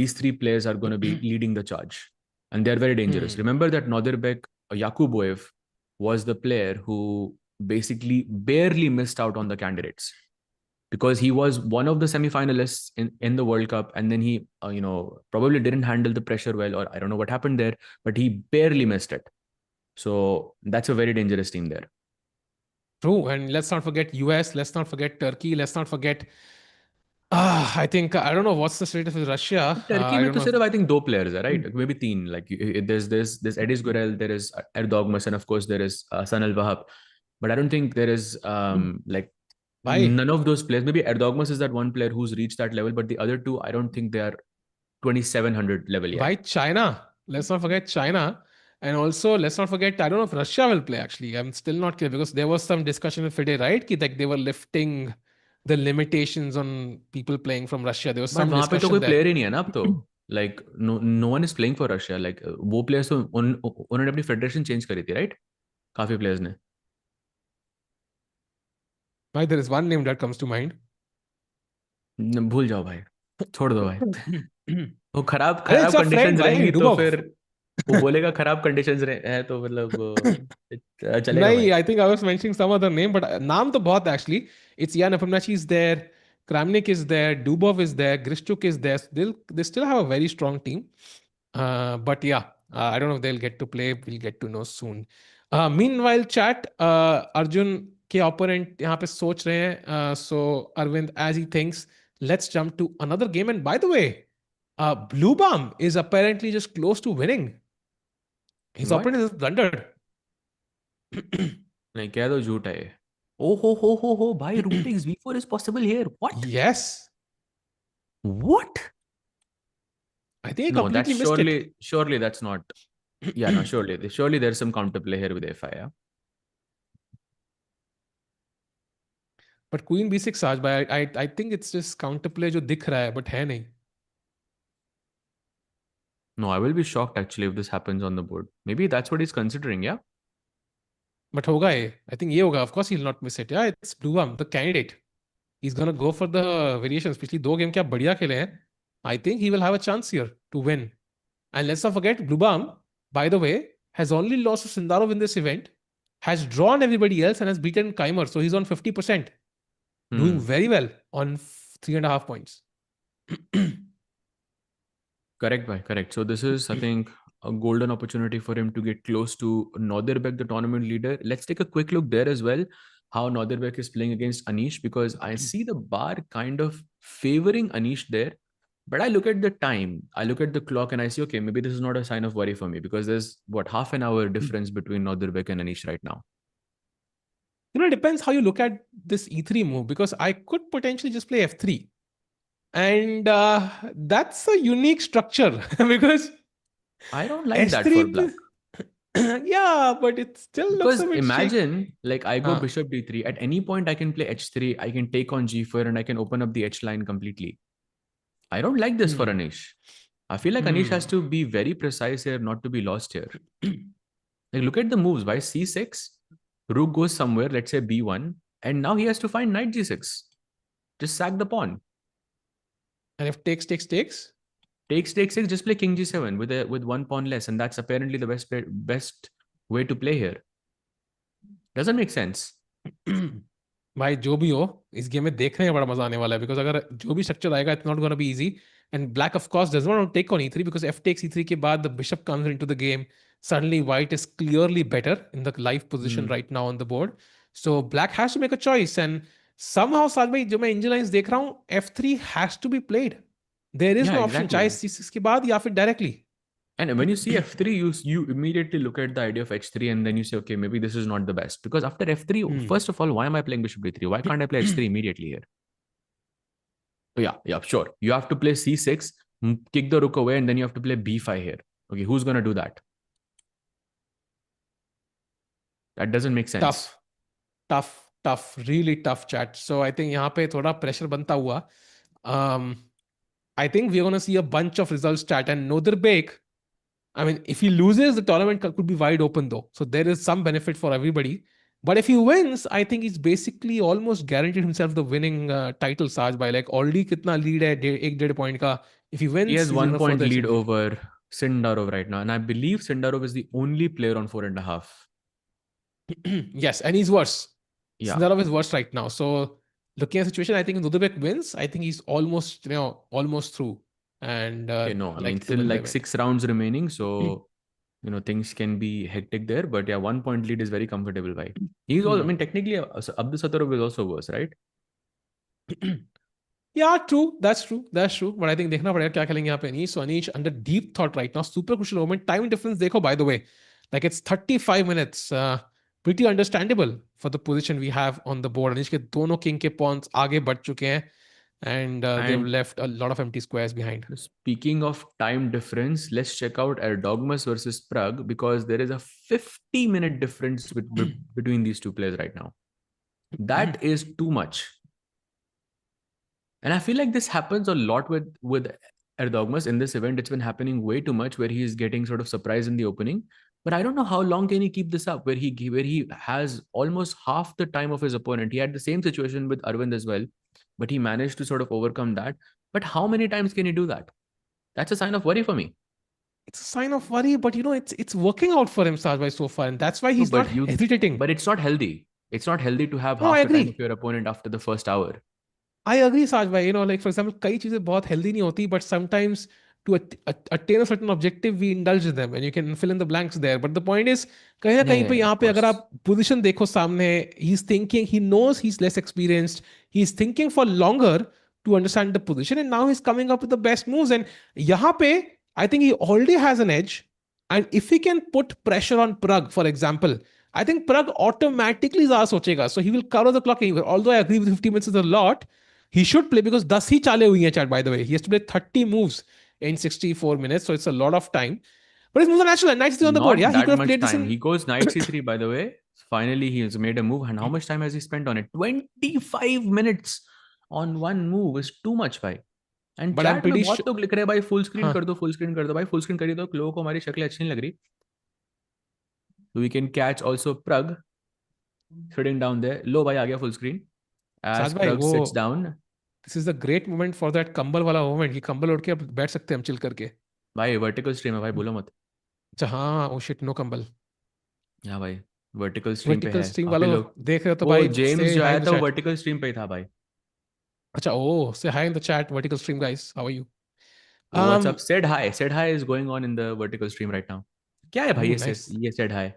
These three players are going to be leading the charge, and they're very dangerous. Hmm. Remember that Nodirbek, Yakuboev was the player who basically barely missed out on the candidates. because he was one of the semi-finalists in the World Cup, and then he probably didn't handle the pressure well, or I don't know what happened there, but he barely missed it. So that's a very dangerous team there. True, and let's not forget US, let's not forget Turkey, let's not forget I think I don't know what's the status with Russia. Turkey I में don't तो know if सिर्फ I think दो players है, right? Maybe तीन. Like there's Edis Gurel, there is Erdogmus, and of course there is San Al Wahab. But I don't think there is like Bhai, none of those players. Maybe Erdogmus is that one player who's reached that level, but the other two, I don't think they are 2700 level yet. China. Let's not forget China. And also, let's not forget, I don't know if Russia will play actually. I'm still not clear because there was some discussion with FIDE, right? Ki, like they were lifting the limitations on people playing from Russia. There was But some वहां पे तो discussion कोई there. player ही नहीं है ना अब तो. Like no one is playing for Russia. Like वो players तो उन्होंने अपनी federation change करी थी, right? काफी players ने. Bhai, there is one name that comes to mind. भूल जाओ भाई, छोड़ दो भाई. वो खराब अरे it's खराब a friend, कंडीशंस भाई, रहेंगी तो Dubov. फिर वो बोलेगा खराब कंडीशंस है तो मतलब चलेगा भाई. नहीं, I think I was mentioning some other name, but नाम तो बहुत actually. It's Jan Nepomniachtchi is there, Kramnik is there, Dubov is there, Grishchuk is there. So they still have a very strong team. But yeah, I don't know if they'll get to play. We'll get to know soon. Meanwhile, chat, Arjun के opponent यहाँ पे सोच रहे हैं. So Arvind, as he thinks, let's jump to another game. And by the way, Bluebaum is apparently just close to winning. His What? opponent has blundered. नहीं कह दो झूठ है ये. ओ हो भाई, rook takes v4 is possible here. What? Yes. What? I think I No, completely that's missed it. surely that's not. Yeah, no, surely there's some counterplay here with f5. Yeah. But Queen B6 Saj, but I think it's just counterplay जो दिख रहा है, but है नहीं. No, I will be shocked actually if this happens on the board. Maybe that's what he's considering. Yeah. But होगा ये. I think ये होगा. Of course he'll not miss it. Yeah, it's Bluebaum, the candidate. He's gonna go for the variations. पिछली दो game क्या बढ़िया खेले हैं. I think he will have a chance here to win. And let's not forget, Bluebaum, by the way, has only lost to Sindarov in this event, has drawn everybody else, and has beaten Keymer. So he's on 50%. Doing very well on 3.5 points. Correct, bhai. Correct. So this is, I think, a golden opportunity for him to get close to Nodirbek, the tournament leader. Let's take a quick look there as well. How Nodirbek is playing against Anish, because I see the bar kind of favoring Anish there. But I look at the time, I look at the clock, and I see, okay, maybe this is not a sign of worry for me because there's what, half an hour difference between Nodirbek and Anish right now. You know, it depends how you look at this e3 move, because I could potentially just play f3. And that's a unique structure because I don't like that S3 for black. yeah, but it still looks Because a bit imagine, like I go Huh. bishop d3. At any point, I can play h3. I can take on g4, and I can open up the h line completely. I don't like this for Hmm. Anish. I feel like Anish has to be very precise here, not to be lost here. Like look at the moves. By c6, rook goes somewhere, let's say b1, and now he has to find knight g6. Just sack the pawn. And if takes, Takes, just play king g7 with one pawn less, and that's apparently the best way to play here. Doesn't make sense. भाई जो भी हो इस game में देखने में बड़ा मजा आने वाला है, बिकॉज अगर जो भी स्ट्रक्चर आएगा it's not gonna be easy. And black of course does not take on e3 because f takes e3 के बाद the bishop comes into the game. Suddenly white is clearly better in the live position right now on the board. So black has to make a choice, and somehow साथ में जो मैं engine lines देख रहा हूँ f3 has to be played. There is Yeah, no option, चाहे c6 के बाद या फिर directly. And when you see f3, you immediately look at the idea of h3, and then you say, okay, maybe this is not the best. Because after f3, first of all, why am I playing bishop d3? Why can't I play h3 immediately here? So yeah, sure. You have to play c6, kick the rook away, and then you have to play b5 here. Okay, who's going to do that? That doesn't make sense. Tough, really tough chat. So I think यहाँ पे थोड़ा pressure बनता हुआ. I think we're going to see a bunch of results chat, and Nodirbek, I mean, if he loses, the tournament could be wide open though. So there is some benefit for everybody. But if he wins, I think he's basically almost guaranteed himself the winning title, Saj, by like already kitna lead hai, 1.5 point ka. If he wins, He has he's 1 gonna point further lead extend. over Sindarov right now. And I believe Sindarov is the only player on 4.5. Yes, and he's worse. Yeah. Sindarov is worse right now. So looking at the situation, I think if Nodirbek wins, I think he's almost, almost through. And Okay, no, I mean, likely to still win the like event. 6 rounds remaining, so things can be hectic there. But yeah, 1 point lead is very comfortable, by. He's also, I mean, technically, Abdusattorov is also worse, right? Yeah, true. That's true. That's true. But I think देखना पड़ेगा क्या खेलेंगे यहाँ पे Anish. So Anish under deep thought right now. Super crucial moment. Time difference देखो by the way. Like it's 35 minutes. Pretty understandable for the position we have on the board. Anish के दोनों king के pawns आगे बढ़ चुके हैं. And they've And left a lot of empty squares behind. speaking of time difference, let's check out Erdogmus versus Pragg, because there is a 50-minute difference between these two players right now. That is too much. And I feel like this happens a lot with Erdogmus in this event. It's been happening way too much, where he is getting sort of surprised in the opening. But I don't know how long can he keep this up, where he has almost half the time of his opponent. He had the same situation with Aravindh as well, but he managed to sort of overcome that. But how many times can he do that? That's a sign of worry for me. It's a sign of worry, but it's working out for him, Sajbhai, so far, and that's why No, he's not hesitating. but it's not healthy. It's not healthy to have No, I half the time of agree. your opponent after the first hour. I agree, Saj bhai. Like for example, कई चीजें बहुत healthy नहीं होती, but sometimes to attain a certain objective, we indulge in them, and you can fill in the blanks there. But the point is, कहीं ना Yeah, कहीं yeah, पे yeah, यहाँ of पे अगर course. आप position देखो सामने, he's thinking, he knows he's less experienced, he's thinking for longer to understand the position, and now he's coming up with the best moves. And यहाँ पे, I think he already has an edge, and if he can put pressure on Pragg, for example, I think Pragg automatically ज़्यादा सोचेगा, so he will cover the clock anywhere. Although I agree with 50 minutes is a lot, he should play because 10 ही चाले हुई हैं, chat, by the way. He has to play 30 moves in 64 minutes, so it's a lot of time. But his moves are natural, and knight c3 on the board. Not Yeah, he that could have much played this time. in. He goes knight c3, by the way. Finally, he has made a move. And how much time has he spent on it? 25 minutes on one move is too much, bhai. And But I'm chat में pretty बहुत sure. लोग लिख रहे हैं भाई full screen Huh. कर दो, full screen कर दो भाई, full screen करिए तो लोगों को हमारी शक्लें अच्छी नहीं लग रही. We can catch also Pragg sitting down there. लो भाई आ गया full screen as Saj bhai, Pragg sits down. this is a great moment for that कंबल वाला moment. कि कंबल ओढ़ के अब बैठ सकते हैं हम चिल करके. भाई vertical stream है भाई, बोलो मत. अच्छा हाँ, oh shit, no कंबल. हाँ भाई, vertical stream पे Vertical है stream काफी वालों लोग. देख रहे हो तो वो भाई, जेम्स say जो hi आया in the था वो chat. vertical stream पे ही था भाई. अच्छा, oh, say hi in the chat. Vertical stream guys, how are you? What's up? Said hi is going on in the vertical stream right now. क्या है भाई Nice. ये said hi?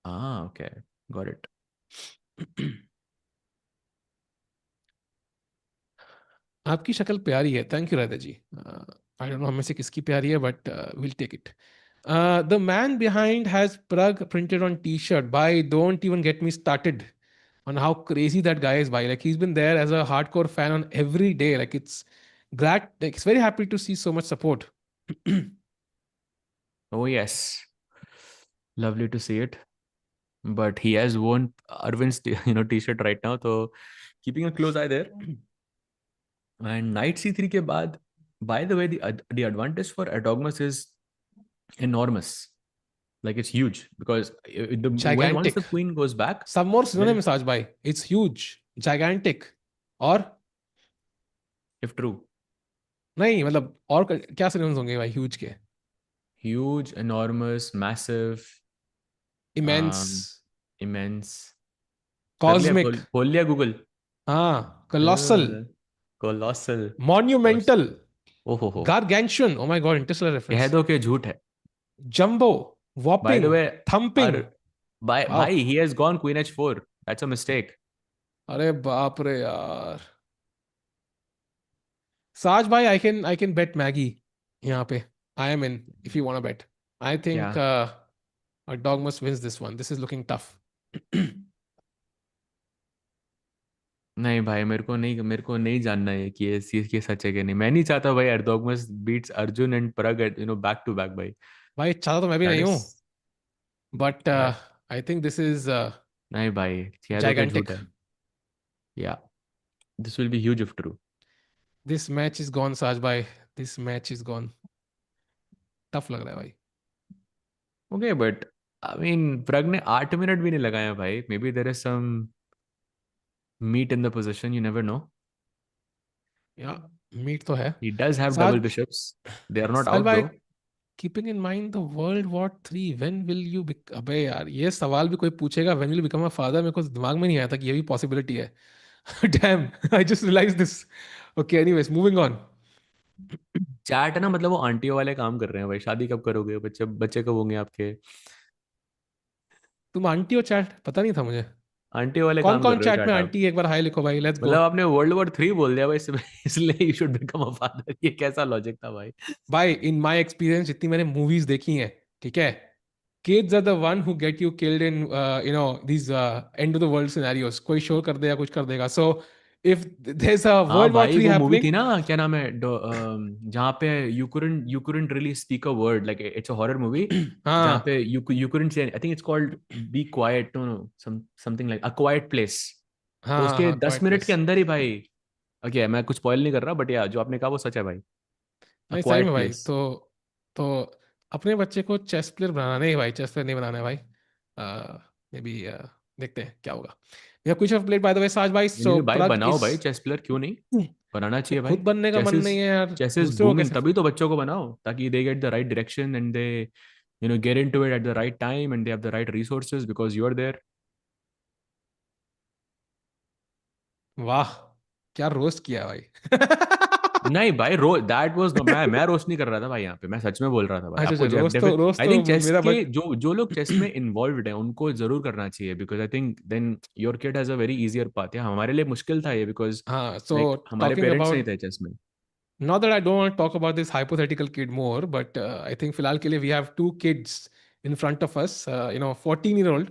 Ah, okay, got it. आपकी शक्ल प्यारी है, thank you Radha ji. I don't know हम में से किसकी प्यारी है, but will take it. The man behind has Pragg printed on t-shirt. By don't even get me started on how crazy that guy is. By like he's been there as a hardcore fan on every day. Like it's glad, like it's very happy to see so much support. Oh yes, lovely to see it. But he has worn Arvind's t-shirt right now, so keeping a close eye there. And knight c3 के बाद, by the way, the advantage for Erdogmus is enormous. Like it's huge because when once Gigantic. the queen goes back, Some more well, synonyms, Aj bhai. It's huge, gigantic, or if true, नहीं मतलब और क्या synonyms होंगे भाई huge के? huge, enormous, massive, um, Immense, immense. cosmic. खोल लिया Google. हाँ, colossal, Colossal. monumental, ओहो, gargantuan. Oh my god, interstellar कह reference. दो कि झूठ है. Jumbo, By the whopping, way, thumping. by Wow. he has gone queen h4. That's a mistake. अरे बाप रे यार. Saj bhai, I can bet Maggie यहाँ पे. I am in if you want to bet. I think क्या? a Dogmus wins this one. This is looking tough. नहीं भाई, मेरे को नहीं जानना है कि ये सच है कि नहीं. मैं नहीं चाहता भाई Erdogmus beats Arjun and Prag at back to back भाई. भाई चाहता तो मैं भी दैट नहीं इज हूँ. But भाई. I think this is नहीं भाई, कह दो कि झूठ gigantic. है. या, this will be huge if true. This match is gone, Saj bhai. This match is gone. Tough लग रहा है भाई. Okay, but I mean Pragg ने 8 मिनट भी नहीं लगाया भाई. Maybe there is some meat in the position, you never know. Yeah, meat तो है. He does have double Saj, bishops. They are not Saj out bhai, though. Keeping in mind the world war 3, when will you अबे यार, ये सवाल भी कोई पूछेगा when will you become a father, मेरे को दिमाग में नहीं आया था कि ये भी पॉसिबिलिटी है. Damn, I just realize this. Okay, anyways, moving on. Chat है ना, मतलब वो आंटियों वाले काम कर रहे हैं भाई। शादी कब करोगे, बच्चे बच्चे कब होंगे आपके? तुम आंटी हो चैट, पता नहीं था मुझे. आंटियों वाले कौन काम कर कौन रहे हो चैट में चैट आप। आंटी, एक बार हाय लिखो भाई, लेट्स गो. मतलब आपने वर्ल्ड वॉर 3 बोल दिया भाई इसलिए you should become a father. ये कैसा लॉजिक था भाई? भाई, इन माय एक्सपीरियंस, जितनी मैंने मूवीज देखी हैं, ठीक है, kids are the one who get you killed in these end of the world scenarios. कोई शो कर देगा, कुछ कर देगा. So if there's a हाँ world war भाई, 3 वो मूवी happening. थी ना, क्या नाम है, जहाँ पे you couldn't really speak a word, like it's a horror movie, जहाँ पे हाँ, you couldn't say, I think it's called be quiet, no no, something like a quiet place. हाँ, तो हाँ, उसके हाँ, 10 मिनट के क्वाइट. अंदर ही भाई, ओके मैं कुछ स्पॉइल नहीं कर रहा, बट या जो आपने कहा वो सच है भाई। अ नहीं, सही में क्वाइट भाई. प्लेस। तो अपने बच्चे को चेस प्लेयर बनाना नहीं भाई, चेस प्लेयर नहीं बनाना है भाई. मे बी देखते हैं क्या होगा. या कुछ ऑफ प्लेड बाय द वे, साज भाई. नहीं नहीं सो भाई, प्रग बनाओ इज. भाई चेस प्लेयर, क्यों नहीं? बनाना तो चाहिए भाई। खुद बनने का मन चेस इज नहीं है यार, चेस इज दूसरों को बूमिंग, कैसे. तभी तो बच्चों को बनाओ, ताकि they get the right direction and they get into it at the right time and they have the right resources because you're there. वाह, क्या रोस्ट किया भाई. नहीं भाई, दैट वाज नो, मैं रोस्ट नहीं कर रहा था भाई, यहाँ पे मैं सच में बोल रहा था भाई अच्छा, आपको। अच्छा, जब रोस्ट आई तो थिंक चेस मेरा के बच. जो जो लोग चेस में इन्वॉल्वड हैं उनको जरूर करना चाहिए, because I think then your kid has a very easier path. Yeah हमारे लिए मुश्किल था ये, बिकॉज हाँ, सो लाइक हमारे टॉकिंग पेरेंट्स नहीं अबाउट. थे चेस में। Not that I don't want to talk about this hypothetical kid more, but I think फिलहाल के लिए we have two kids in front of us. 14-year-old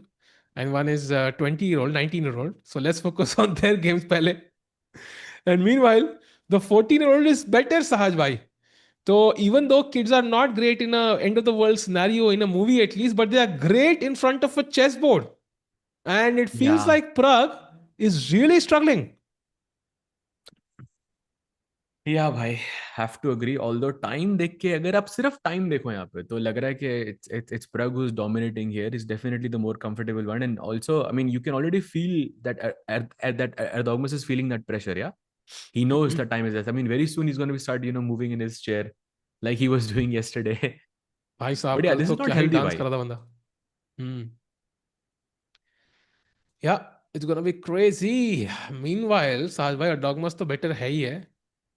and one is 20-year-old, 19-year-old. So let's focus on their games पहले. And meanwhile, the 14-year-old is better, Sahaj bhai. So even though kids are not great in a end of the world scenario in a movie at least, but they are great in front of a chessboard. And it या feels like Prague is really struggling. Yeah भाई, have to agree. Although time देख के, अगर आप सिर्फ time देखो यहाँ पे, तो लग रहा है कि it's Prag who is dominating here, is definitely the more comfortable one. And also I mean you can already feel that Erdogmus is feeling that pressure, yeah. He knows the time is less. I mean, very soon he's going to be start, moving in his chair like he was doing yesterday. भाई साहब, But yeah, कल this तो is क्या not he healthy, dance bhai. करा था बंदा. हम्म. Yeah, it's gonna be crazy. Meanwhile, Sahaj bhai, Erdogmus तो better है ही है.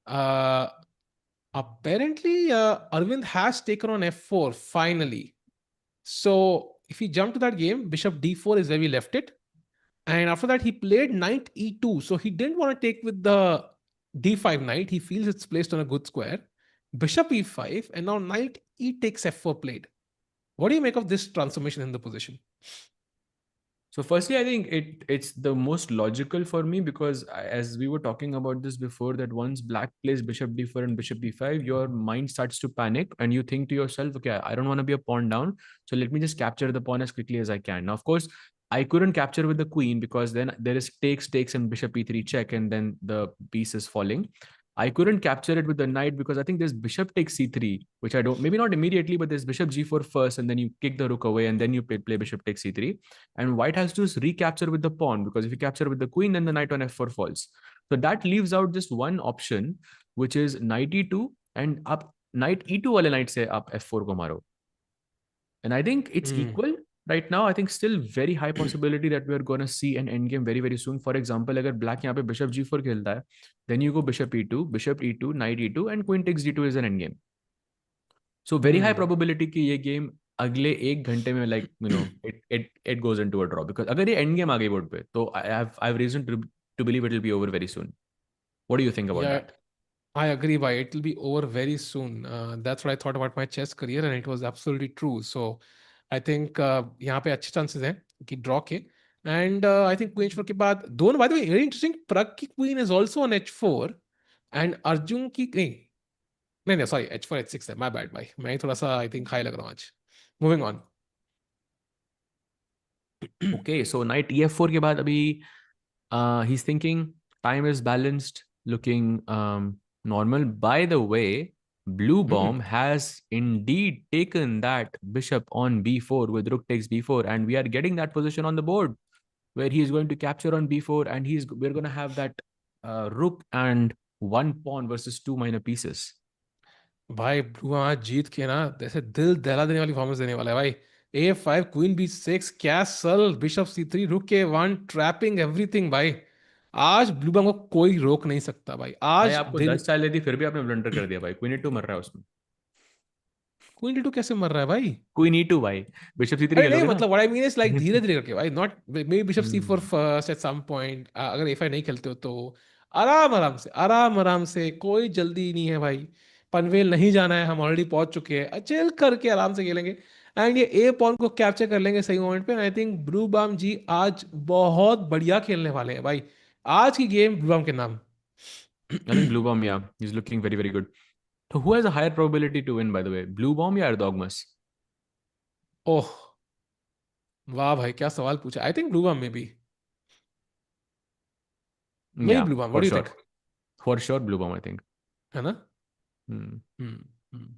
Uh, Apparently, Arvind has taken on f4 finally. So if we jump to that game, Bishop d4 is where we left it, and after that he played knight e2. So he didn't want to take with the d5 knight. He feels it's placed on a good square. Bishop e5, and now knight e takes f4 played. What do you make of this transformation in the position? So firstly, I think it's the most logical for me, because as we were talking about this before, that once black plays bishop d4 and bishop d5, your mind starts to panic and you think to yourself, okay, I don't want to be a pawn down, so let me just capture the pawn as quickly as I can. Now, of course, I couldn't capture with the queen, because then there is takes and bishop e3 check, and then the piece is falling. I couldn't capture it with the knight because I think there's bishop takes c3, which I don't, maybe not immediately, but there's bishop g4 first, and then you kick the rook away, and then you play bishop takes c3. And white has to recapture with the pawn, because if you capture with the queen, then the knight on f4 falls. So that leaves out just one option, which is knight e2, and up knight e2 wale knight se up f4 ko maro. And I think it's Hmm. equal right now. I think still very high possibility that we're going to see an endgame very, very soon. For example, agar black yahan pe bishop g4 khelta hai, then you go bishop e2, knight e2, and queen takes d2 is an endgame. So very high Hmm. probability कि ये game अगले 1 घंटे में, like it goes into a draw, because अगर ये end game आ गई board पे, तो I have reason to believe it will be over very soon. What do you think about Yeah, that? I agree, by it will be over very soon. That's what I thought about my chess career, and it was absolutely true. So I think यहाँ पे अच्छे chances हैं कि draw के. And I think queen h4 के बाद दोनों, by the way, very interesting. Pragg की queen is also on h4, and Arjun की नहीं, नहीं, नहीं, sorry, h4 h6 है. My bad, भाई, मैं थोड़ा सा I think high लग रहा हूँ आज. Moving on. Okay, so knight ef4 के बाद अभी he's thinking time is balanced, looking normal. By the way, Bluebaum has indeed taken that bishop on b4 with rook takes b4, and we are getting that position on the board where he is going to capture on b4, and we're going to have that rook and one pawn versus two minor pieces. भाई blue आज जीत के ना जैसे दिल दहला देने वाली performance देने वाला है भाई। A5 queen B6 castle bishop C3 रुक के वन ट्रैपिंग एवरीथिंग भाई। आज ब्लू को कोई रोक नहीं सकता भाई भाई आज आपको दिन। 10 चाल दी फिर भी आपने ब्लंडर कर दिया भाई, क्वीन E2 मर रहा है उसमें। क्वीन D2 कैसे मर रहा है भाई? क्वीन E2 भाई, बिशप C3 अरे नहीं खेलोगे ना। मतलब what I mean is like धीरे धीरे करके भाई not may bishop C4 hmm. First at some point. अगर A5 नहीं खेलते हो तो आराम आराम से आराम आराम से कोई जल्दी नहीं है भाई। पनवेल नहीं जाना है हम ऑलरेडी पहुंच चुके हैं चिल करके आराम से खेलेंगे। एंड ये ए पॉन को कैप्चर कर लेंगे सही मोमेंट पे। आई थिंक ब्लू बाम जी आज बहुत बढ़िया खेलने वाले हैं भाई। आज की गेम ब्लू बाम के नाम। I think Bluebomb, yeah, he's looking very, very good. So who has a higher probability to win, by the way? Bluebomb या Erdogmus? ओह वाह भाई क्या सवाल पूछा। आई थिंक ब्लू बाम में भी वही Yeah, Bluebomb what for do you sure. थिंक? For sure, Bluebomb, I think. है ना? Hmm. हम्म हम्म।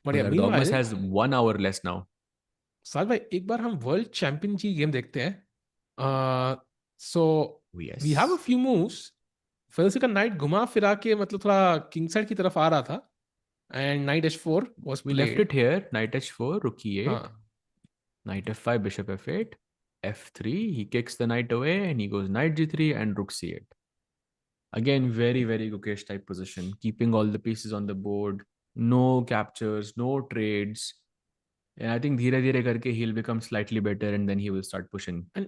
बढ़िया Because mean Erdogmus has 1 hour less now. साल भाई एक बार हम वर्ल्ड चैंपियन की गेम देखते हैं। So Oh, we have a yes. Few moves. फिर का नाइट घुमा फिरा के मतलब थोड़ा किंग साइड की तरफ आ रहा था। And night H4 was We left played. it here. Knight H4, Rook E8, हाँ Knight F5, Bishop F8, F3. He kicks the knight away and he goes Knight G3 and Rook C8. Again, very, very Gukesh type position, keeping all the pieces on the board. No captures, no trades. And I think धीरे धीरे करके he'll become slightly better and then he will start pushing. And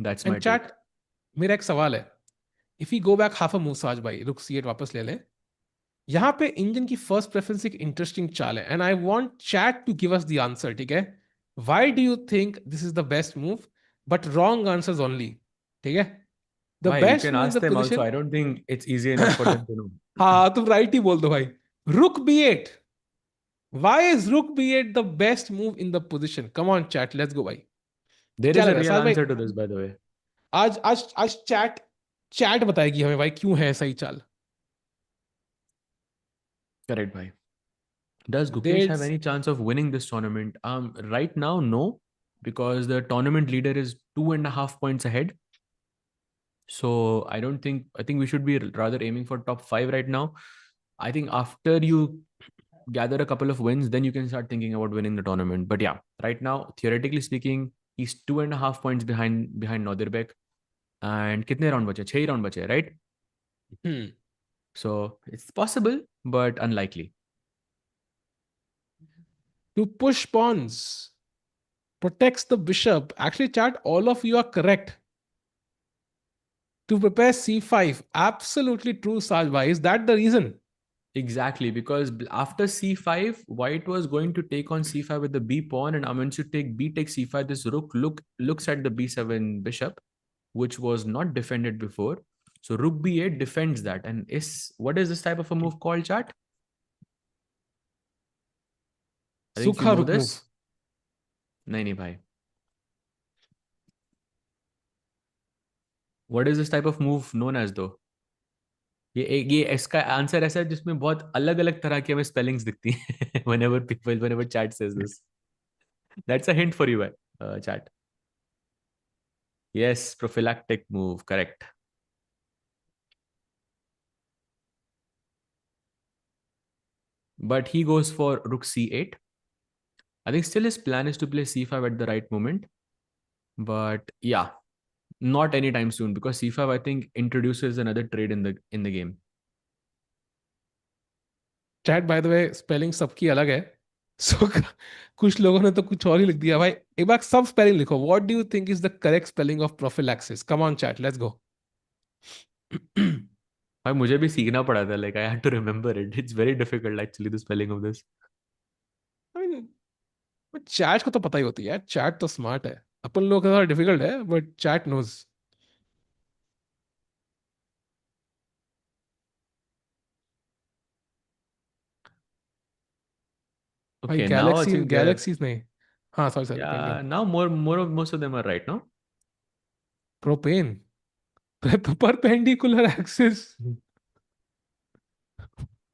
That's and my take. Chat मेरा एक सवाल है। If you go back half a move साज भाई रुक C8 वापस ले लें। यहाँ पे इंजन की फर्स्ट प्रेफरेंस एक इंटरेस्टिंग चाल है and I want chat to give us the answer ठीक है। Why do you think this is the best move but wrong answers only. ठीक है। The Why? You best can move in ask the them also. Position. I don't think it's easy enough for them to know. हाँ तुम right ही बोल दो भाई। रुक B8। Why is Rook B8 the best move in the position? Come on, chat. Let's go, भाई। There क्या is लग a रहा है real साज भाई? answer to this, by the way. आज आज आज चैट चैट बताएगी हमें भाई क्यों है सही चाल। Correct, bhai. Does Gukesh have There's any chance of winning this tournament? Right now, no, because the tournament leader is 2.5 points ahead. So I don't think. I think we should be rather aiming for top 5 right now. I think after you gather a couple of wins, then you can start thinking about winning the tournament. But yeah, right now, theoretically speaking, he's 2.5 points behind Nodirbek. And कितने round बचे? 6 round बचे, right? hmm, So it's possible, but unlikely. to push pawns, protects the bishop. Actually, chat, all of you are correct. To prepare C5. Absolutely true, Saj bhai. Is that the reason? Exactly, because after c5, white was going to take on c5 with the b pawn, and Amin should take b takes c5. This rook looks at the b7 bishop, which was not defended before. So rook b8 defends that. And is what is this type of a move called, chat? I think you Sukha know rook move. this. Nahi, nahi, bhai. What is this type of move known as though? ये इसका answer ऐसा है जिसमें बहुत अलग अलग तरह की हमें स्पेलिंग्स दिखती हैं whenever chat says this. That's a hint for you, chat. Yes, prophylactic move, correct. But he goes for rook c8. I think still his plan is to play c5 at the right moment. But yeah, not anytime soon because c5 I think introduces another trade in the game. Chat bye the way spelling सबकी अलग है। सो कुछ लोगों ने तो कुछ और ही लिख दिया भाई। एक बार सब स्पेलिंग लिखो। What do you think is the correct spelling of prophylaxis? Come on chat let's go. भाई मुझे भी सीखना पड़ा था like I had to remember it. It's very difficult actually the spelling of this. I mean chat को तो पता ही होती है यार। चैट तो स्मार्ट है। अपन लोग का थोड़ा डिफिकल्ट है बट चैट नोज। भाई Okay, now I Galaxy think they're galaxies नहीं। हाँ sorry sorry Pentium. yeah now most of them are right now. Propane perpendicular axis.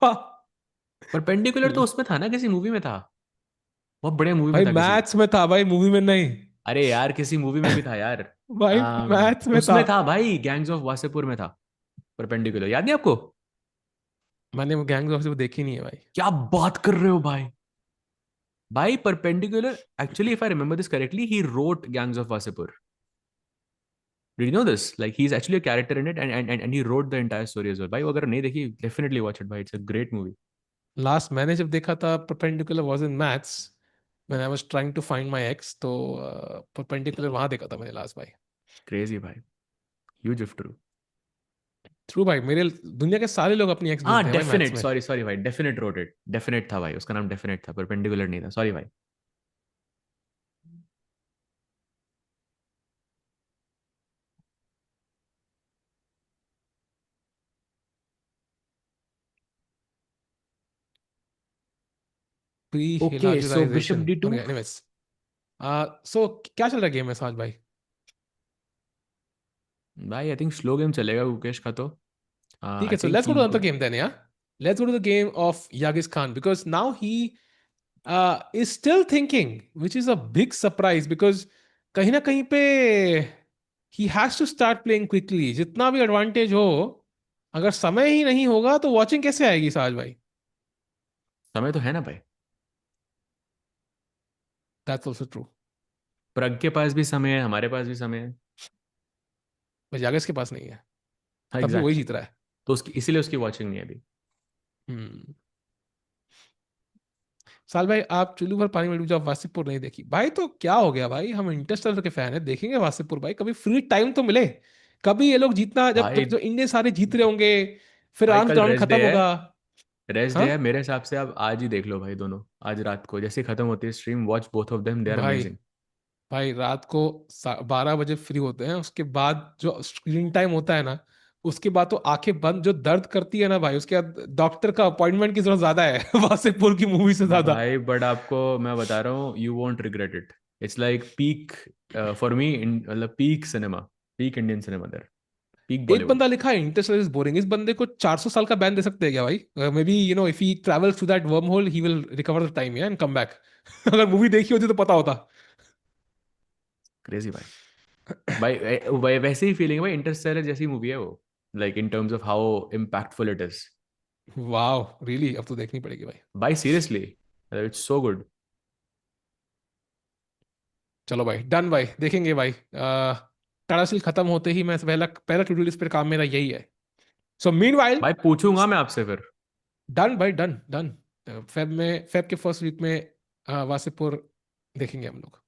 Perpendicular तो उसमें था ना, किसी मूवी में था, बहुत बड़े मूवी में भाई था किसी। मैथ्स में था भाई मूवी में नहीं। अरे यार किसी मूवी में भी था यार। भाई मैथ्स में था। उसमें था भाई, गैंग्स ऑफ वासेपुर में था परपेंडिकुलर, याद नहीं आपको? मैंने वो गैंग्स ऑफ वो देखी नहीं है भाई. क्या बात कर रहे हो भाई? भाई perpendicular, actually if I remember this correctly, he wrote gangs of Wasseypur. Did you know this? Like he's actually a character in it, and he wrote the entire story as well. भाई वो अगर नहीं देखी, definitely watch it. भाई it's a great movie. Last मैंने जब देखा था perpendicular was in maths when I was trying to find my ex, तो परपेंडिकुलर वहां देखा था मैंने लास्ट भाई. Crazy भाई, huge if true. ट्रू भाई, मेरे दुनिया के सारे लोग अपनी एक्स हाँ ढूंढते हैं भाई मैथ्स डेफिनेट, में. सॉरी सॉरी भाई, डेफिनेट wrote it. डेफिनेट था भाई, उसका नाम डेफिनेट था, परपेंडिकुलर नहीं था, सॉरी भाई. प्री ओके सो बिशप हिलाजुराइजेशन. D2. एनीवेज, सो क्या चल रहा है गेम में साज भाई? भाई आई थिंक स्लो गेम चलेगा गुकेश का तो. ठीक आई है, so think let's go he to another could. game then, yeah. Let's go to the game of Yagiz Khan because now he is still thinking, which is a big surprise because कहीं ना कहीं पे he has to start playing quickly. जितना भी advantage हो, अगर समय ही नहीं होगा तो watching कैसे आएगी साज भाई? समय तो है ना भाई. That's also true. प्रग के पास भी समय है, हमारे पास भी समय है. बस यागिज के पास नहीं है, हाँ तब भी वही एग्जैक्टली. जीत रहा है. तो उसकी इसीलिए उसकी वॉचिंग नहीं है अभी. हम्म. साल भाई आप चुल्लू भर पानी में डूब जाओ वासेपुर नहीं देखी भाई, तो क्या हो गया भाई? हम इंटरस्टेलर के फैन है, देखेंगे वासेपुर भाई, कभी फ्री टाइम तो मिले. कभी ये लोग जीतना, जब भाई जब जो इंडिया सारे जीत रहे होंगे फिर भाई आराम कल से राउंड रेस्ट खत्म डे है. होगा. रेस्ट डे हाँ है मेरे हिसाब से. आप आज ही देख लो भाई दोनों. आज रात को जैसे ही खत्म होती है stream, watch both of them, they are भाई. अमेजिंग. भाई रात को 12 बजे फ्री होते हैं, उसके बाद जो स्क्रीन टाइम होता है ना, उसके बाद तो आंखें बंद जो दर्द करती है ना भाई, उसके बाद डॉक्टर का अपॉइंटमेंट की जरूरत ज्यादा है वासेपुर की मूवी से ज्यादा. भाई बट आपको मैं बता रहा हूँ, you won't regret it. It's like peak for me, मतलब peak cinema, peak Indian cinema there, peak एक बॉलीवुड. बंदा लिखा है इंटरस्टेलर इज बोरिंग, इस बंदे को 400 साल का बैन दे सकते हैं क्या भाई? May be if he travels through that worm hole he will recover the time and come back. अगर मूवी देखी होती तो पता होता. क्रेजी भाई. भाई वैसे ही फीलिंग है भाई, इंटरस्टेलर जैसी मूवी है वो. Like in terms of how impactful it is. वाह रियली, अब तो देखनी पड़ेगी भाई. भाई सीरियसली, इट्स सो गुड. चलो भाई, डन भाई, देखेंगे भाई. टाटा स्टील खत्म होते ही मैं पहला पहला टू डू लिस्ट पे काम मेरा यही है. सो मीनवाइल, भाई पूछूंगा मैं आपसे फिर. डन भाई, डन डन. फेब के फर्स्ट वीक में वासेपुर देखेंगे हम लोग.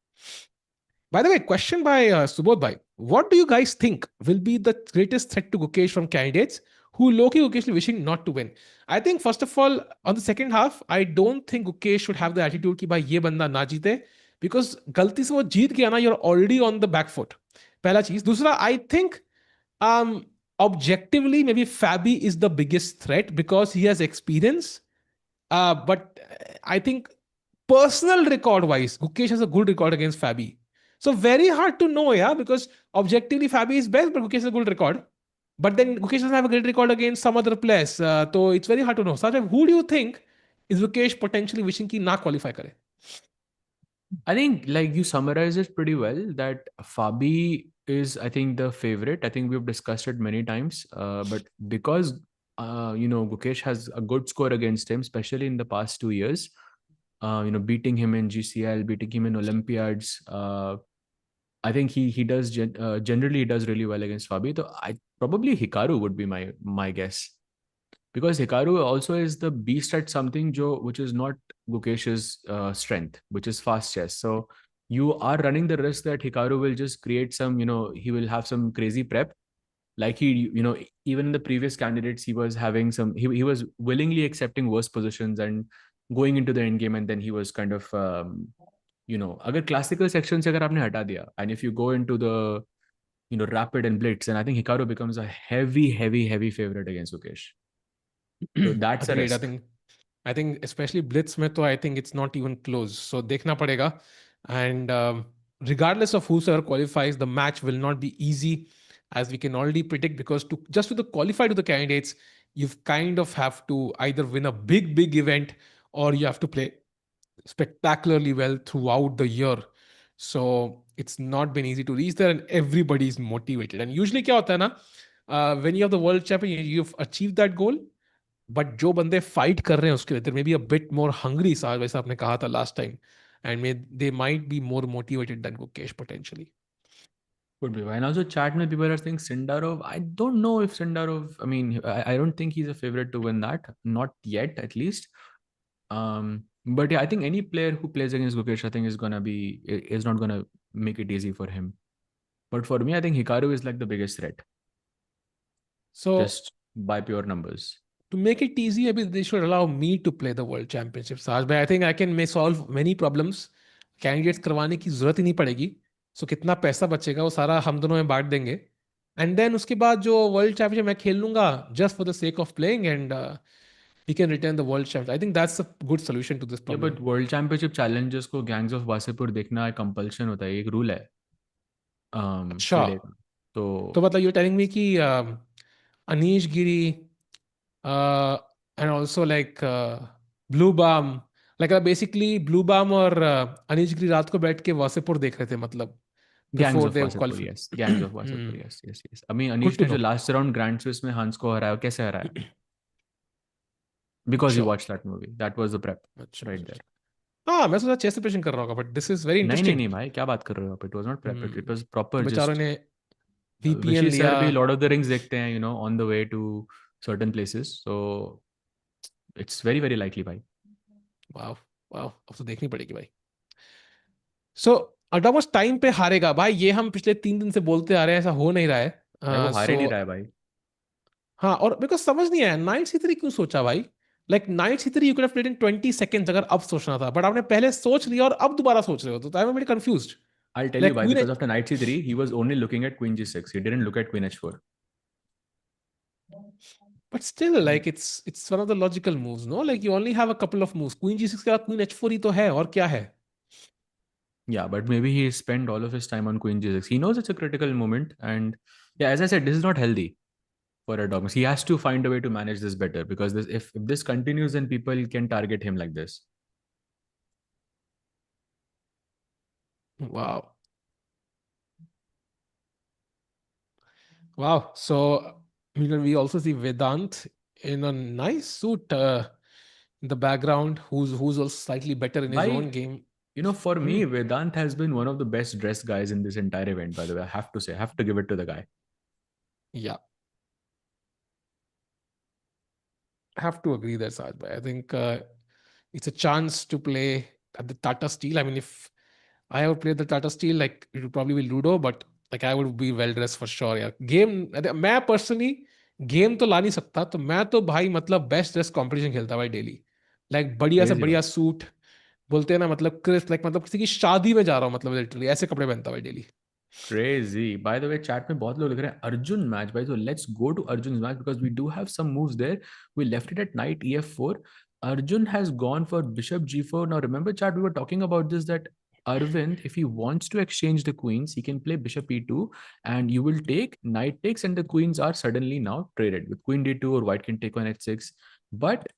By the way, question by Subodh bhai. What do you guys think will be the greatest threat to Gukesh from candidates who low-key Gukesh wishing not to win? I think first of all, on the second half, I don't think Gukesh should have the attitude कि भाई ये बंदा ना जीते, because गलती से वो जीत गया ना, you're already on the back foot. पहला चीज. दूसरा, I think um, objectively maybe Fabi is the biggest threat because he has experience. But I think personal record wise, Gukesh has a good record against Fabi. So very hard to know, yeah, because objectively Fabi is best, but Gukesh has a good record. But then Gukesh doesn't have a great record against some other players. So it's very hard to know. Sajay, who do you think is Gukesh potentially wishing ki na qualify kare? I think like you summarized it pretty well, that Fabi is, I think, the favorite. I think we've discussed it many times. But because Gukesh has a good score against him, especially in the past 2 years. Beating him in GCL, beating him in Olympiads. I think he does generally he does really well against Fabi. So I probably Hikaru would be my guess, because Hikaru also is the beast at something which is not Gukesh's strength, which is fast chess. So you are running the risk that Hikaru will just create some, he will have some crazy prep. Like even in the previous candidates, he was having he was willingly accepting worse positions and going into the end game, and then he was kind of, अगर classical section से अगर आपने हटा दिया, and if you go into the, rapid and blitz, and I think Hikaru becomes a heavy, heavy, heavy favorite against Gukesh. So that's a Agreed. I risk. think especially Blitz में तो I think it's not even close. So देखना पड़ेगा. And regardless of whosoever qualifies, the match will not be easy, as we can already predict, because to the qualify to the candidates, you've kind of have to either win a big event or you have to play spectacularly well throughout the year. So it's not been easy to reach there, and everybody is motivated. And usually क्या होता है ना, when you have the world champion, you've achieved that goal. But जो बंदे fight कर रहे हैं उसके लिए there may be a bit more hungry, साहब वैसा आपने कहा था last time, and may they might be more motivated than Gukesh potentially. Could be. And also, chat में people are saying Sindarov. I don't know if Sindarov. I mean, I don't think he's a favorite to win that. Not yet, at least. But yeah, I think any player who plays against Gukesh, I think is not gonna make it easy for him. But for me, I think Hikaru is like the biggest threat, So just by pure numbers. to make it easy, maybe they should allow me to play the World Championship. Saj bhai, I think I can may solve many problems. Candidates करवाने की जरूरत ही नहीं पड़ेगी. सो कितना पैसा बचेगा वो सारा हम दोनों में बांट देंगे. एंड देन उसके बाद जो वर्ल्ड चैंपियनशिप मैं खेल लूंगा just for the sake of playing, and we can return the world champion. I think that's a good solution to this Yeah, problem. but World Championship challenges को Gangs of Wasipur देखना एक compulsion होता है, एक rule है अच्छा, FIDE का. तो तो मतलब यू टेलिंग मी कि Anish Giri and also like blue balm, like basically blue balm और अनीश गिरी रात को बैठ के वासेपुर देख रहे थे मतलब gangs before of the Wasseypur, yes, gangs of Wasseypur, qualify. Yes yes yes. अभी गुड अनीश टू ने जो no. Last round grand swiss में हंस को हराया, कैसे हराया? बिकॉज यू अच्छा watch that movie, that was the prep अच्छा राइट देयर. अच्छा. हाँ, मैं सोचा चेस प्रिपरेशन कर रहा होगा, बट दिस इज वेरी नहीं नहीं इंटरेस्टिंग. नहीं भाई, क्या बात कर रहे हो आप? It was not prep, it was तो प्रॉपर बेचारों जस्ट. ने वीपीएन विशी लिया. सर भी लॉर्ड ऑफ द रिंग्स देखते हैं, on the way to certain places, so it's very very likely भाई. वाह वाह, अब तो देखनी पड़ेगी भाई. सो अल्टोमस टाइम पे हारेगा भाई, ये हम पिछले 3 दिन से बोलते आ रहे हैं, ऐसा हो नहीं रहा भाई वो है. हारे सो नहीं रहा है भाई. हाँ, और मेरे को समझ नहीं आया नाइट C3 क्यों सोचा भाई. Like night C3 you could have played in 20 seconds अगर अब सोचना था, बट आपने पहले सोच लिया और अब दोबारा सोच रहे हो, तो I am very confused. I'll tell you like why, queen. because after knight c3 he was only looking at queen g6, he didn't look at queen h4. But still like it's one of the logical moves, no? Like you only have a couple of moves. Queen G6 के बाद queen H4 ही तो है, और क्या है? Yeah, but maybe he spent all of his time on queen g6. He knows it's a critical moment, and yeah, as I said, this is not healthy for Erdogmus. He has to find a way to manage this better, because if this continues, then people can target him like this. Wow. Wow. So we also see Vedant in a nice suit in the background, who's also slightly better in his own By game. for Hmm. me, Vedant has been one of the best dressed guys in this entire event. By the way, I have to say, I have to give it to the guy. Yeah, I have to agree there, Saj bhai. I think it's a chance to play at the Tata Steel. I mean, if I would play the Tata Steel, like it would probably be Ludo, but like I would be well dressed for sure. यार game, मैं personally game तो ला नहीं सकता, तो मैं तो भाई मतलब बेस्ट ड्रेस कंपटीशन खेलता भाई डेली. लाइक बढ़िया से Crazy, बढ़िया bhai. सूट, बोलते हैं ना मतलब क्रिस्प, लाइक मतलब किसी की शादी में जा रहा हूँ, मतलब लिटरली ऐसे कपड़े पहनता भाई daily. Crazy. By the way, chat में बहुत लोग लिख रहे हैं अर्जुन मैच भाई. So let's go to Arjun's match, because we do have some moves there. We left it at knight ef4. Arjun has gone for bishop g4. Now remember, chat, we were talking about this, that Arvind, if he wants to exchange the queens, he can play bishop e2, and you will take knight takes, and the queens are suddenly now traded with queen d2, or white can take on h6. But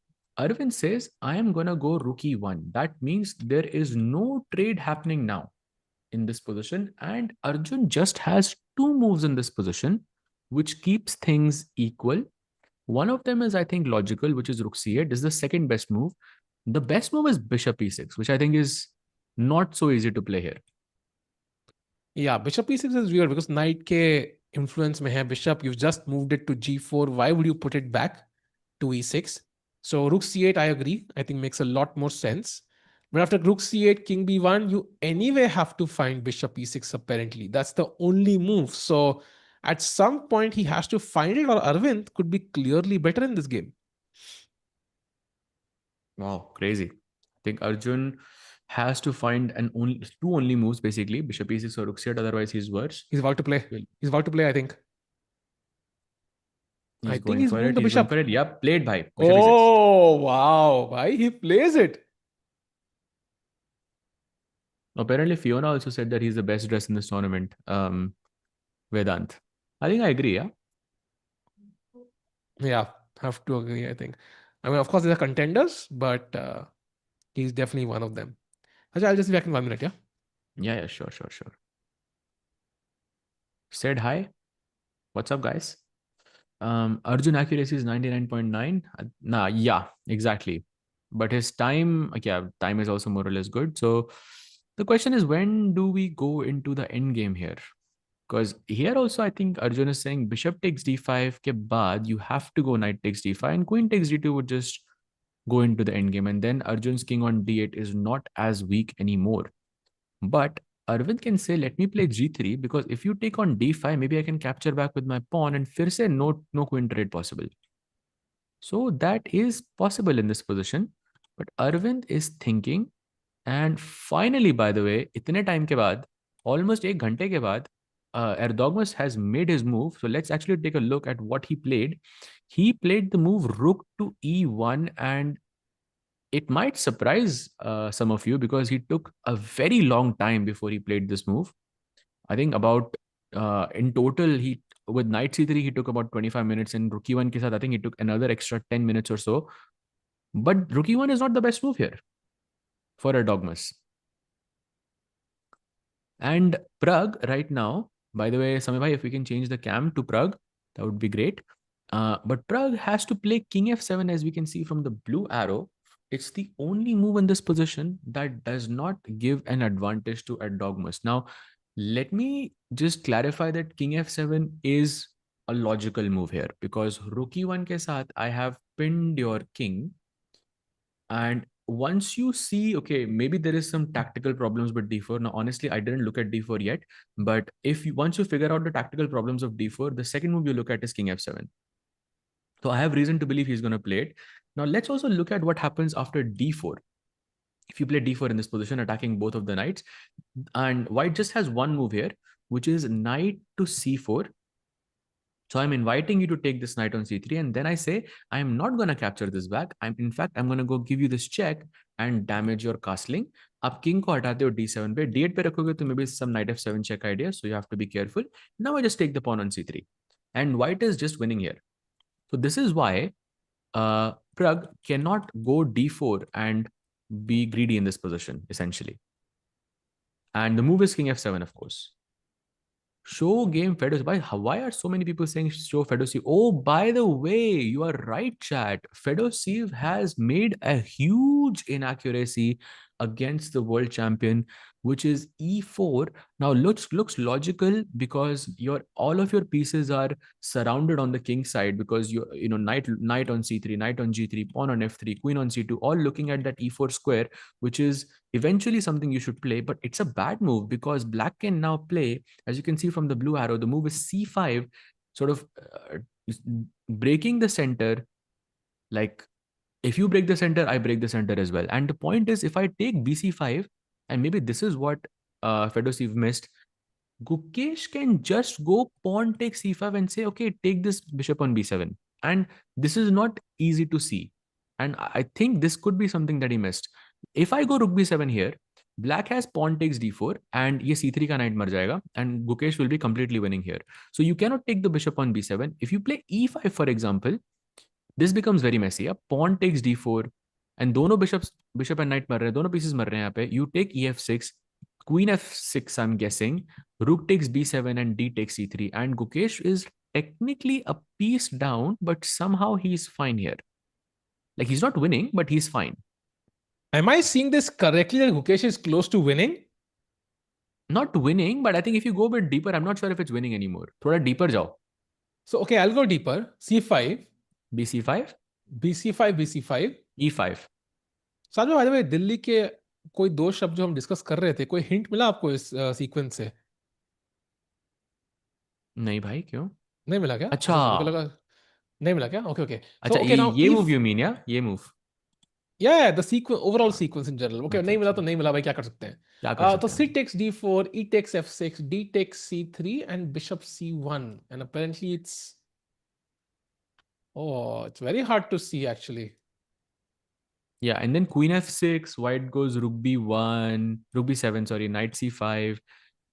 Arvind says, I am gonna go rook e1. That means there is no trade happening now in this position, and Arjun just has two moves in this position, which keeps things equal. One of them is, I think, logical, which is rook c8. This is the second best move. The best move is bishop e6, which I think is not so easy to play here. Yeah, bishop e6 is weird because knight के influence में है bishop. You've just moved it to g4. Why would you put it back to e6? So rook c8, I agree. I think makes a lot more sense. But after rook c8, king b1, you anyway have to find bishop e6 apparently. That's the only move. So at some point he has to find it, or Arvind could be clearly better in this game. Wow, crazy. I think Arjun has to find two only moves, basically, bishop e6 or rook c8, otherwise he's worse. He's about to play. Well, He's about to play, I think. I he's think going he's for moving it. the He's going bishop. for it. Yep, played by bishop e6. Oh, wow. Why he plays it? Apparently, Fiona also said that he's the best dressed in this tournament. Vedant. I think I agree, yeah. Yeah, have to agree, I think. I mean, of course, these are contenders, but he's definitely one of them. Ajay, I'll just be back in 1 minute, yeah? Yeah, sure, sure, sure. Said hi. What's up, guys? Arjun accuracy is 99.9. Nah, yeah, exactly. But his time, yeah, time is also more or less good. So the question is, when do we go into the end game here? Because here also, I think Arjun is saying bishop takes d5 ke baad, you have to go knight takes d5, and queen takes d2 would just go into the end game. And then Arjun's king on d8 is not as weak anymore. But Arvind can say, let me play g3, because if you take on d5, maybe I can capture back with my pawn, and fir se no queen trade possible. So that is possible in this position. But Arvind is thinking, and finally, by the way, itne time ke baad, almost ek ghante ke baad, Erdogmus has made his move. So let's actually take a look at what he played. He played the move rook to e1, and it might surprise some of you because he took a very long time before he played this move. I think about in total, he with knight c3 he took about 25 minutes, and rook e1 ke saath, I think he took another extra 10 minutes or so. But rook e1 is not the best move here for Erdogmus. And Pragg right now, by the way, Samay bhai, if we can change the cam to Pragg, that would be great. But Pragg has to play king f7, as we can see from the blue arrow. It's the only move in this position that does not give an advantage to Erdogmus. Now, let me just clarify that king f7 is a logical move here, because rook e1 ke saath, I have pinned your king. And once you see, okay, maybe there is some tactical problems with d4. Now, honestly, I didn't look at d4 yet. But if you, once you figure out the tactical problems of d4, the second move you look at is king f7. So I have reason to believe he's going to play it. Now, let's also look at what happens after d4. If you play d4 in this position, attacking both of the knights, and white just has one move here, which is knight to c4. So I'm inviting you to take this knight on c3, and then I say, I'm not going to capture this back. In fact, I'm going to go give you this check and damage your castling. आप king को हटाते हो d7 पे, d8 पे रखोगे तो maybe some knight f7 check idea, so you have to be careful. Now I just take the pawn on c3, and white is just winning here. So this is why Pragg cannot go d4 and be greedy in this position, essentially. And the move is king f7, of course. Show game Fedoseev. Why are so many people saying show Fedoseev? Oh, by the way, you are right, chat. Fedoseev has made a huge inaccuracy against the world champion, which is e4. Now looks logical because all of your pieces are surrounded on the king side, because knight on c3, knight on g3, pawn on f3, queen on c2, all looking at that e4 square, which is eventually something you should play. But it's a bad move because black can now play, as you can see from the blue arrow, the move is c5, sort of breaking the center. Like, if you break the center, I break the center as well. And the point is, if I take bc5, and maybe this is what Fedoseev missed, Gukesh can just go pawn take c5 and say, okay, take this bishop on b7. And this is not easy to see. And I think this could be something that he missed. If I go rook b7 here, black has pawn takes d4, and ye c3 ka knight mar jayega, and Gukesh will be completely winning here. So you cannot take the bishop on b7. If you play e5, for example, this becomes very messy. Pawn takes d4, and dono bishop and knight mar rahe, dono pieces mar rahe yahan pe. You take ef6, queen f6, I'm guessing, rook takes b7, and d takes c3, and Gukesh is technically a piece down, but somehow he's fine here. Like, he's not winning, but he's fine. Am I seeing this correctly that Gukesh is close to winning? Not winning, but I think if you go a bit deeper, I'm not sure if it's winning anymore. Thoda deeper jao. So, okay, I'll go deeper. C5. bc5. bc5, bc5. e5. साथ में, by the way, Delhi के कोई दो शब्द जो हम discuss कर रहे थे, कोई हिंट मिला आपको इस सीक्वेंस से? नहीं भाई, क्यों? नहीं मिला क्या? अच्छा, मुझे लगा नहीं मिला क्या? Okay, okay. अच्छा, So, okay, now ये if move you mean, yeah? ये move. yeah, the sequence, overall sequence in general. Okay, अच्छा, नहीं मिला अच्छा, तो नहीं मिला भाई, क्या कर सकते हैं? क्या कर तो सकते c हैं? takes d4, e takes f6, d takes c3, and bishop c1. And apparently it's very hard to see actually. Yeah, and then queen f6, white goes rook b1, rook b7, sorry, knight c5,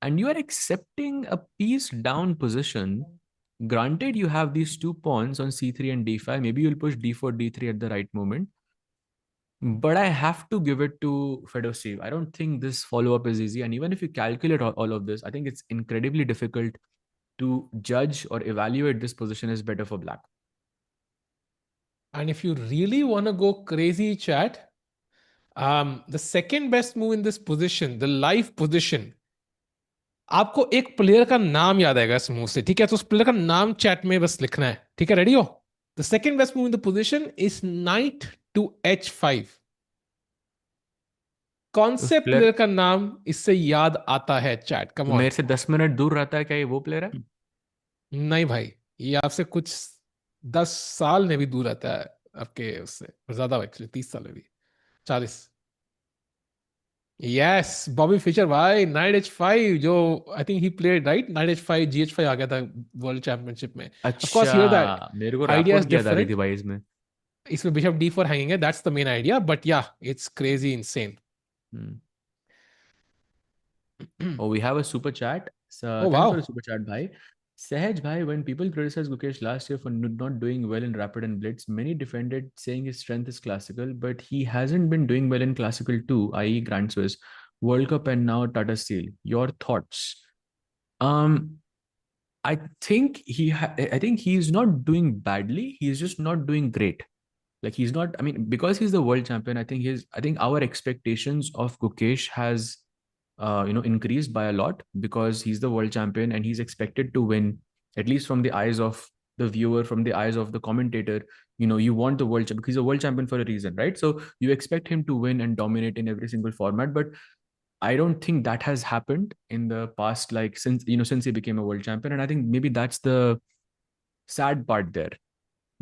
and you are accepting a piece down position. Granted, you have these two pawns on c3 and d5. Maybe you'll push d4, d3 at the right moment. But I have to give it to Fedoseev. I don't think this follow-up is easy. And even if you calculate all of this, I think it's incredibly difficult to judge or evaluate this position is better for black. And if you really want to go crazy, chat, the second best move in this position, the live position, आपको एक player का नाम याद आएगा इस move से, ठीक है? तो उस प्लेयर का नाम चैट में बस लिखना है, ठीक है? रेडी हो? The second best move in the position is knight to H5. कौन से प्लेयर का नाम इससे याद आता है चैट? Come on. मेरे से 10 मिनट दूर रहता है क्या, ये वो प्लेयर है? नहीं भाई, ये आपसे कुछ 10 साल में भी दूर रहता है आपके उससे, ज्यादा एक्चुअली 30 साल में भी, 40. यस, बॉबी फिशर भाई, नाइट H5 जो आई think he played right, night H5 GH5 आ गया था वर्ल्ड चैंपियनशिप में. ऑफ कोर्स हियर दैट मेरे को आइडिया इज रैपॉर्ट याद आ रही थी डिफरेंट. भाई इसमें. इसमें बिशप D4 हैंगिंग है, that's the main idea, but yeah it's crazy insane. Oh, we have a super chat. So, Oh thanks for wow. the super chat, bhai. Sahaj bhai, when people criticized Gukesh last year for not doing well in rapid and blitz, many defended saying his strength is classical, but he hasn't been doing well in classical too, i.e. Grand Swiss, World Cup, and now Tata Steel. Your thoughts? I think I think he's not doing badly. He's just not doing great. Like he's not. I mean, because he's the world champion, I think our expectations of Gukesh has increased by a lot because he's the world champion and he's expected to win, at least from the eyes of the viewer, from the eyes of the commentator. You want the world champion because he's a world champion for a reason, right? So you expect him to win and dominate in every single format, but I don't think that has happened in the past, like since he became a world champion. And I think maybe that's the sad part there.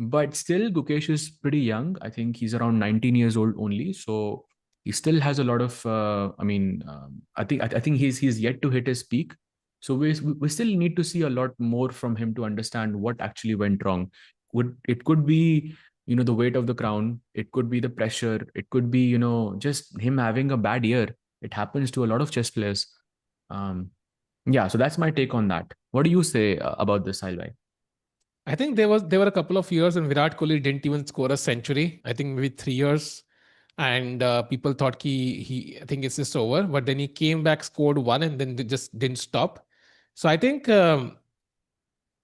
But still, Gukesh is pretty young. I think he's around 19 years old only. So he still has a lot of. I think he's yet to hit his peak. So we still need to see a lot more from him to understand what actually went wrong. It could be the weight of the crown. It could be the pressure. It could be just him having a bad year. It happens to a lot of chess players. Yeah, so that's my take on that. What do you say about this, Sailbhai? I think there were a couple of years when Virat Kohli didn't even score a century. I think maybe 3 years, and people thought he I think it's just over. But then he came back, scored one, and then they just didn't stop. So I think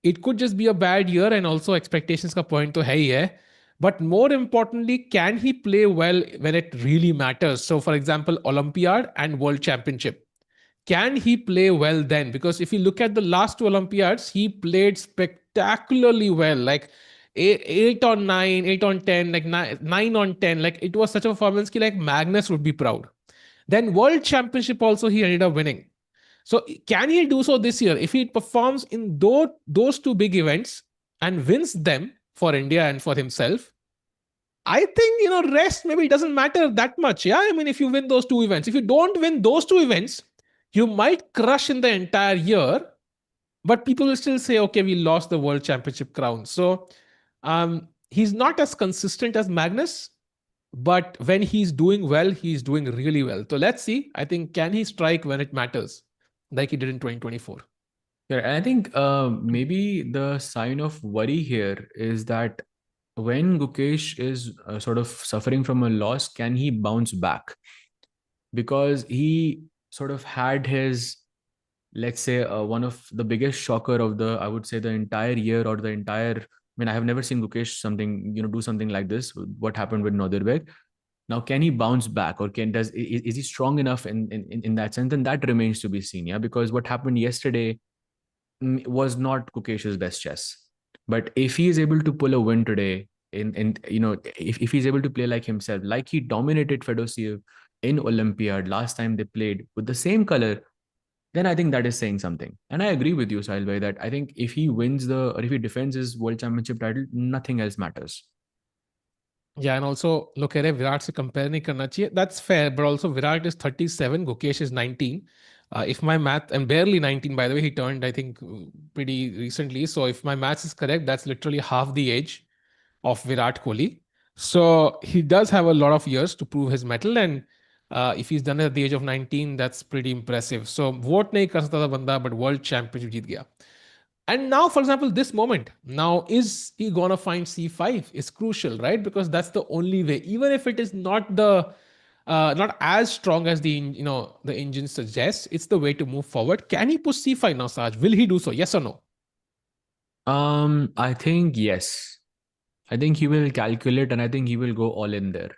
it could just be a bad year, and also expectations ka point to hai hai. But more importantly, can he play well when it really matters? So, for example, Olympiad and World Championship. Can he play well then? Because if you look at the last two Olympiads, he played spectacularly well. Like 8 on 9, 8 on 10, like 9 on 10. Like it was such a performance that like Magnus would be proud. Then World Championship also he ended up winning. So can he do so this year? If he performs in those two big events and wins them for India and for himself, I think, rest maybe doesn't matter that much. Yeah, I mean, if you win those two events, if you don't win those two events, you might crush in the entire year, but people will still say, okay, we lost the world championship crown. So he's not as consistent as Magnus, but when he's doing well, he's doing really well. So let's see. I think, can he strike when it matters like he did in 2024? Yeah, and I think maybe the sign of worry here is that when Gukesh is sort of suffering from a loss, can he bounce back? Because he sort of had his, let's say, one of the biggest shocker of I would say, the entire year or the entire. I mean, I have never seen Gukesh do something like this. What happened with Nodirbek? Now, can he bounce back, or is he strong enough in that sense? And that remains to be seen. Yeah, because what happened yesterday was not Gukesh's best chess. But if he is able to pull a win today, if he's able to play like himself, like he dominated Fedoseev in Olympiad last time they played with the same color, then I think that is saying something. And I agree with you, Sahil, that I think if he wins or if he defends his world championship title, nothing else matters. Yeah, and also look at it, Virat se compare nahi karna chahiye. That's fair, but also Virat is 37, Gukesh is 19. If my math, and barely 19 by the way, he turned I think pretty recently. So if my maths is correct, that's literally half the age of Virat Kohli. So he does have a lot of years to prove his mettle, and if he's done it at the age of 19, that's pretty impressive. So vote nahi kar sakta tha banda, but world championship jeet gaya. And now, for example, this moment, now is he gonna find C5 is crucial, right? Because that's the only way, even if it is not not as strong as the engine suggests, it's the way to move forward. Can he push C5 now, Saj? Will he do so? Yes or no? I think yes. I think he will calculate and I think he will go all in there.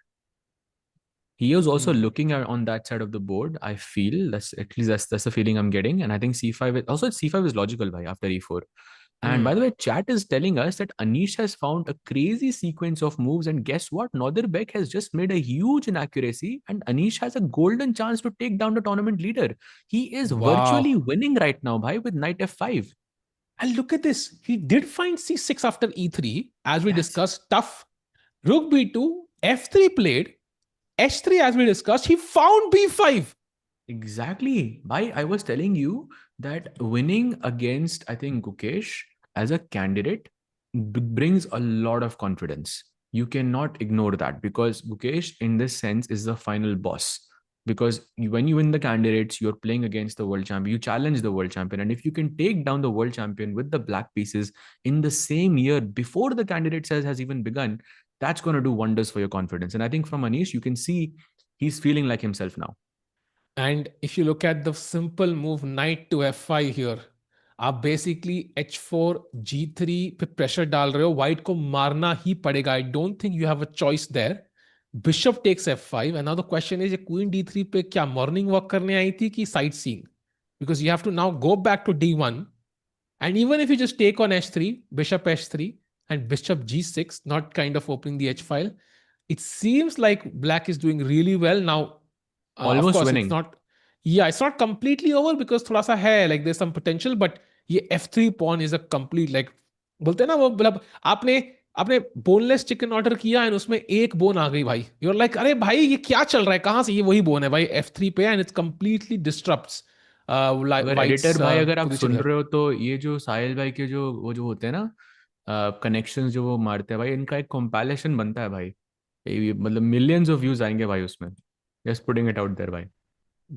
He was also Hmm. looking at on that side of the board. I feel that's at least that's the feeling I'm getting. And I think C5 also C5 is logical by after E4. And by Hmm. the way, chat is telling us that Anish has found a crazy sequence of moves. And guess what? Nodirbek has just made a huge inaccuracy, and Anish has a golden chance to take down the tournament leader. He is virtually Wow. winning right now, bhai, with knight f5. And look at this. He did find C6 after E3, as we Yes, discussed. Tough. Rook B2, F3 played, H3 as we discussed. He found B5. exactly. Bhai, I was telling you that winning against, I think, Gukesh as a candidate brings a lot of confidence. You cannot ignore that because Gukesh, in this sense, is the final boss. Because when you win the candidates, you're playing against the world champion. You challenge the world champion. And if you can take down the world champion with the black pieces in the same year before the candidate says has even begun, that's going to do wonders for your confidence. And I think from Anish, you can see he's feeling like himself now. And if you look at the simple move knight to f5 here, आप basically h4 g3 पे pressure डाल रहे हो, white को मारना ही पड़ेगा. I don't think you have a choice there. Bishop takes f5 and now the question is, ये queen d3 पे क्या morning walk करने आई थी कि sightseeing? Because you have to now go back to d1. And even if you just take on h3, bishop h3, and bishop g6, not kind of opening the h file, it seems like black is doing really well. Now, of Almost course, it's winning. not, yeah, it's not completely over because thoda sa hai, like there's some potential, but ये f3 pawn is a complete, like, बोलते हैं ना वो मतलब आपने आपने boneless chicken order किया and उसमें एक बोन आ गई भाई, यूर लाइक अरे भाई ये क्या चल रहा है, कहां से ये वही बोन है भाई f3 पे, एंड इट्स कंप्लीटली डिस्टर्प्स अगर वाइट्स एडिटर भाई अगर आप पोजीशन सुन हियर. रहे हो तो ये जो साहिल भाई के जो वो जो होते हैं ना कनेक्शंस जो वो मारते हैं भाई, इनका एक कंपाइलेशन बनता है भाई. मतलब मिलियंस ऑफ व्यूज आएंगे भाई उसमें. Just putting it out there भाई.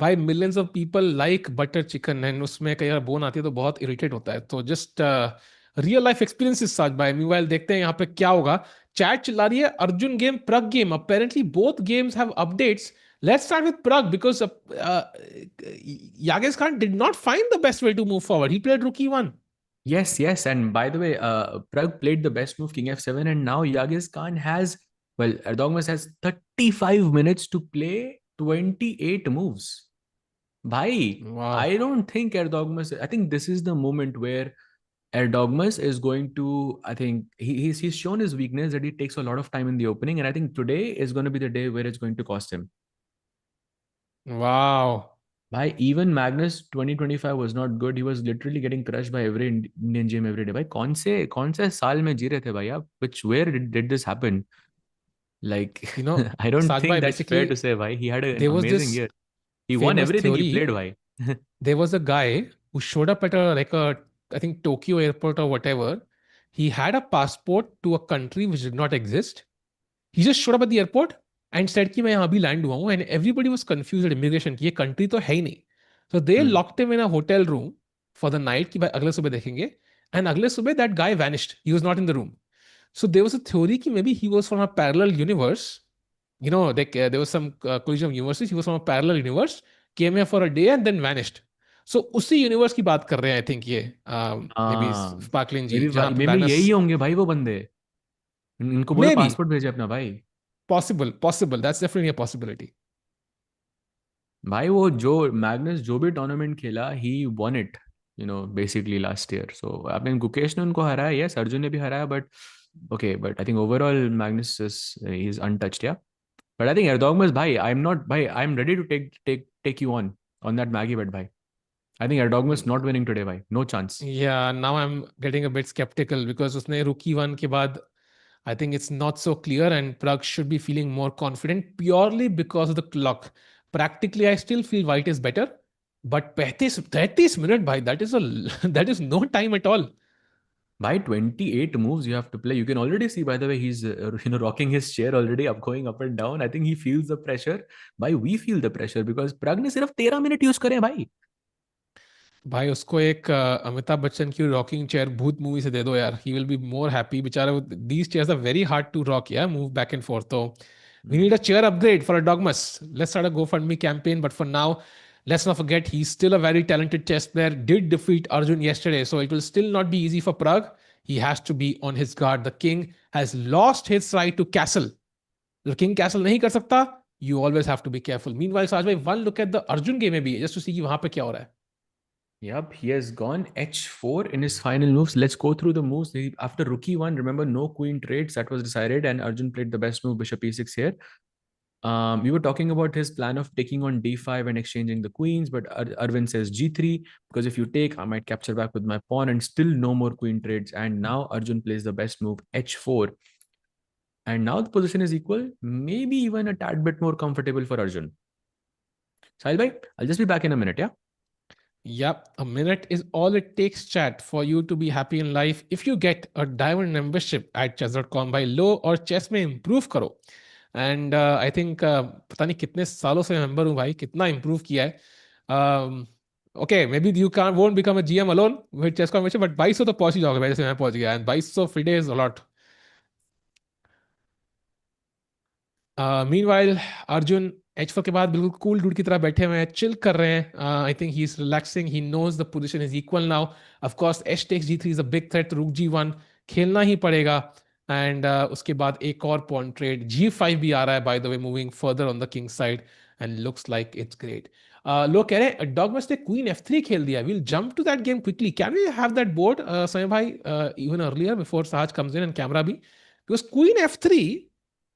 भाई millions of people like butter chicken and उसमें कई बार बोन आती है तो बहुत इरिटेट होता है, तो जस्ट रियल लाइफ एक्सपीरियंसेस साथ भाई. मीanwhile देखते हैं यहाँ पे क्या होगा. चैट चिल्ला रही है Arjun game प्रग game, apparently both games have updates. Let's start with Prag because Yagiz Kaan did not find the best way to move forward. He played rook one. Yes, yes. And by the way, Pragg played the best move, King F7, and now Yagiz Khan has, well, Erdogmus has 35 minutes to play 28 moves. Bhai, वाह. I don't think Erdogmus, I think this is the moment where Erdogmus is going to, I think he's shown his weakness that he takes a lot of time in the opening. And I think today is going to be the day where it's going to cost him. वाह. Bhai, even Magnus 2025 was not good. He was literally getting crushed by every Indian gym every day. Bhai, कौन से साल में जी रहे थे भाई आप? Where did this happen? Like, You know, I don't Saj bhai, think that's fair to basically say, bhai. He had an there was amazing this year. He won famous everything he theory. played, bhai. There was a guy who showed up at a like a, I think, Tokyo airport or whatever. He had a passport to a country which did not exist. He just showed up at the airport and said कि मैं यहाँ भी land हुआ हूँ, and everybody was confused at immigration कि ये country तो है ही नहीं. So they Hmm. locked him in a hotel room for the night कि भाई अगले सुबह देखेंगे, and अगले सुबह that guy vanished. He was not in the room. So there was a theory कि maybe he was from a parallel universe. You know, there was some collision of universes. He was from a parallel universe, came here for a day and then vanished. So उसी universe की बात कर रहे हैं I think ये, may be हाँ. स्पार्कलिन जी, Maybe जहां पे maybe मैग्नस. यही होंगे भाई वो बंदे. इनको बोलो मे बी पासपोर्ट भेजे अपना भाई. Possible that's definitely a possibility. भाई वो जो मैग्नस जो भी टूर्नामेंट खेला ही won it, basically last year. So आपने गुकेश ने उनको हराया, yes, अर्जुन ने भी हराया, but okay, but I think overall Magnus is untouched, yeah. But I think Erdogmus, bhai, I'm ready to take you on that Maggie bet, bhai. I think Erdogmus not winning today, bhai. No chance. Yeah, now I'm getting a bit skeptical because उसने रुकी one के बाद I think it's not so clear and Pragg should be feeling more confident purely because of the clock. Practically, I still feel white is better, but 35 minutes, bhai, that is a that is no time at all. By 28 moves you have to play. You can already see, by the way, he's rocking his chair already, up going up and down. I think he feels the pressure. Bhai, we feel the pressure because Pragg ने सिर्फ 13 minute use करे भाई. भाई उसको एक अमिताभ बच्चन की rocking chair भूत movie से दे दो यार, he will be more happy बेचारा. These chairs are very hard to rock, yeah move back and forth. तो we need a chair upgrade for a Dogmas. Let's start a GoFundMe campaign. But for now, let's not forget he's still a very talented chess player. Did defeat Arjun yesterday, so it will still not be easy for Pragg. He has to be on his guard. The king has lost his right to castle. The king castle nahi kar sakta. You always have to be careful. Meanwhile, Saj bhai, one look at the Arjun game में भी just to see कि वहां पे क्या हो रहा है. Yep, he has gone h4 in his final moves. Let's go through the moves. After rook e1, remember no queen trades. That was decided, and Arjun played the best move, bishop e6 here. We were talking about his plan of taking on d5 and exchanging the queens, but Arvind says g3 because if you take, I might capture back with my pawn, and still no more queen trades. And now Arjun plays the best move, h4. And now the position is equal, maybe even a tad bit more comfortable for Arjun. Sahil bhai, I'll just be back in a minute, yeah? Yep, a minute is all it takes, chat, for you to be happy in life. If you get a diamond membership at chess.com by लो और chess में improve करो. And I think पता नहीं कितने सालों से member हूँ भाई, कितना improve किया है. Okay, maybe you won't become a GM alone with Chesscom membership, but 2200 तो पहुंच ही जाओगे जैसे मैं पहुंच गया. And 2200 free days a lot. Meanwhile, Arjun h4 के बाद बिल्कुल कूल डूड की तरह बैठे हुए हैं, चिल कर रहे हैं. I think he is relaxing. He knows the position is equal now. Of course h takes g3 is a big threat. Rook g1 खेलना ही पड़ेगा. एंड उसके बाद एक और पॉन ट्रेड g5 भी आ रहा है, by the way, moving further on the king side, and looks like it's great. लोग कह रहे हैं Erdogmus ने क्वीन f3 खेल दिया. We'll jump to that game quickly. Can we have that board समय भाई, even earlier before Saj comes in and camera भी, because queen f3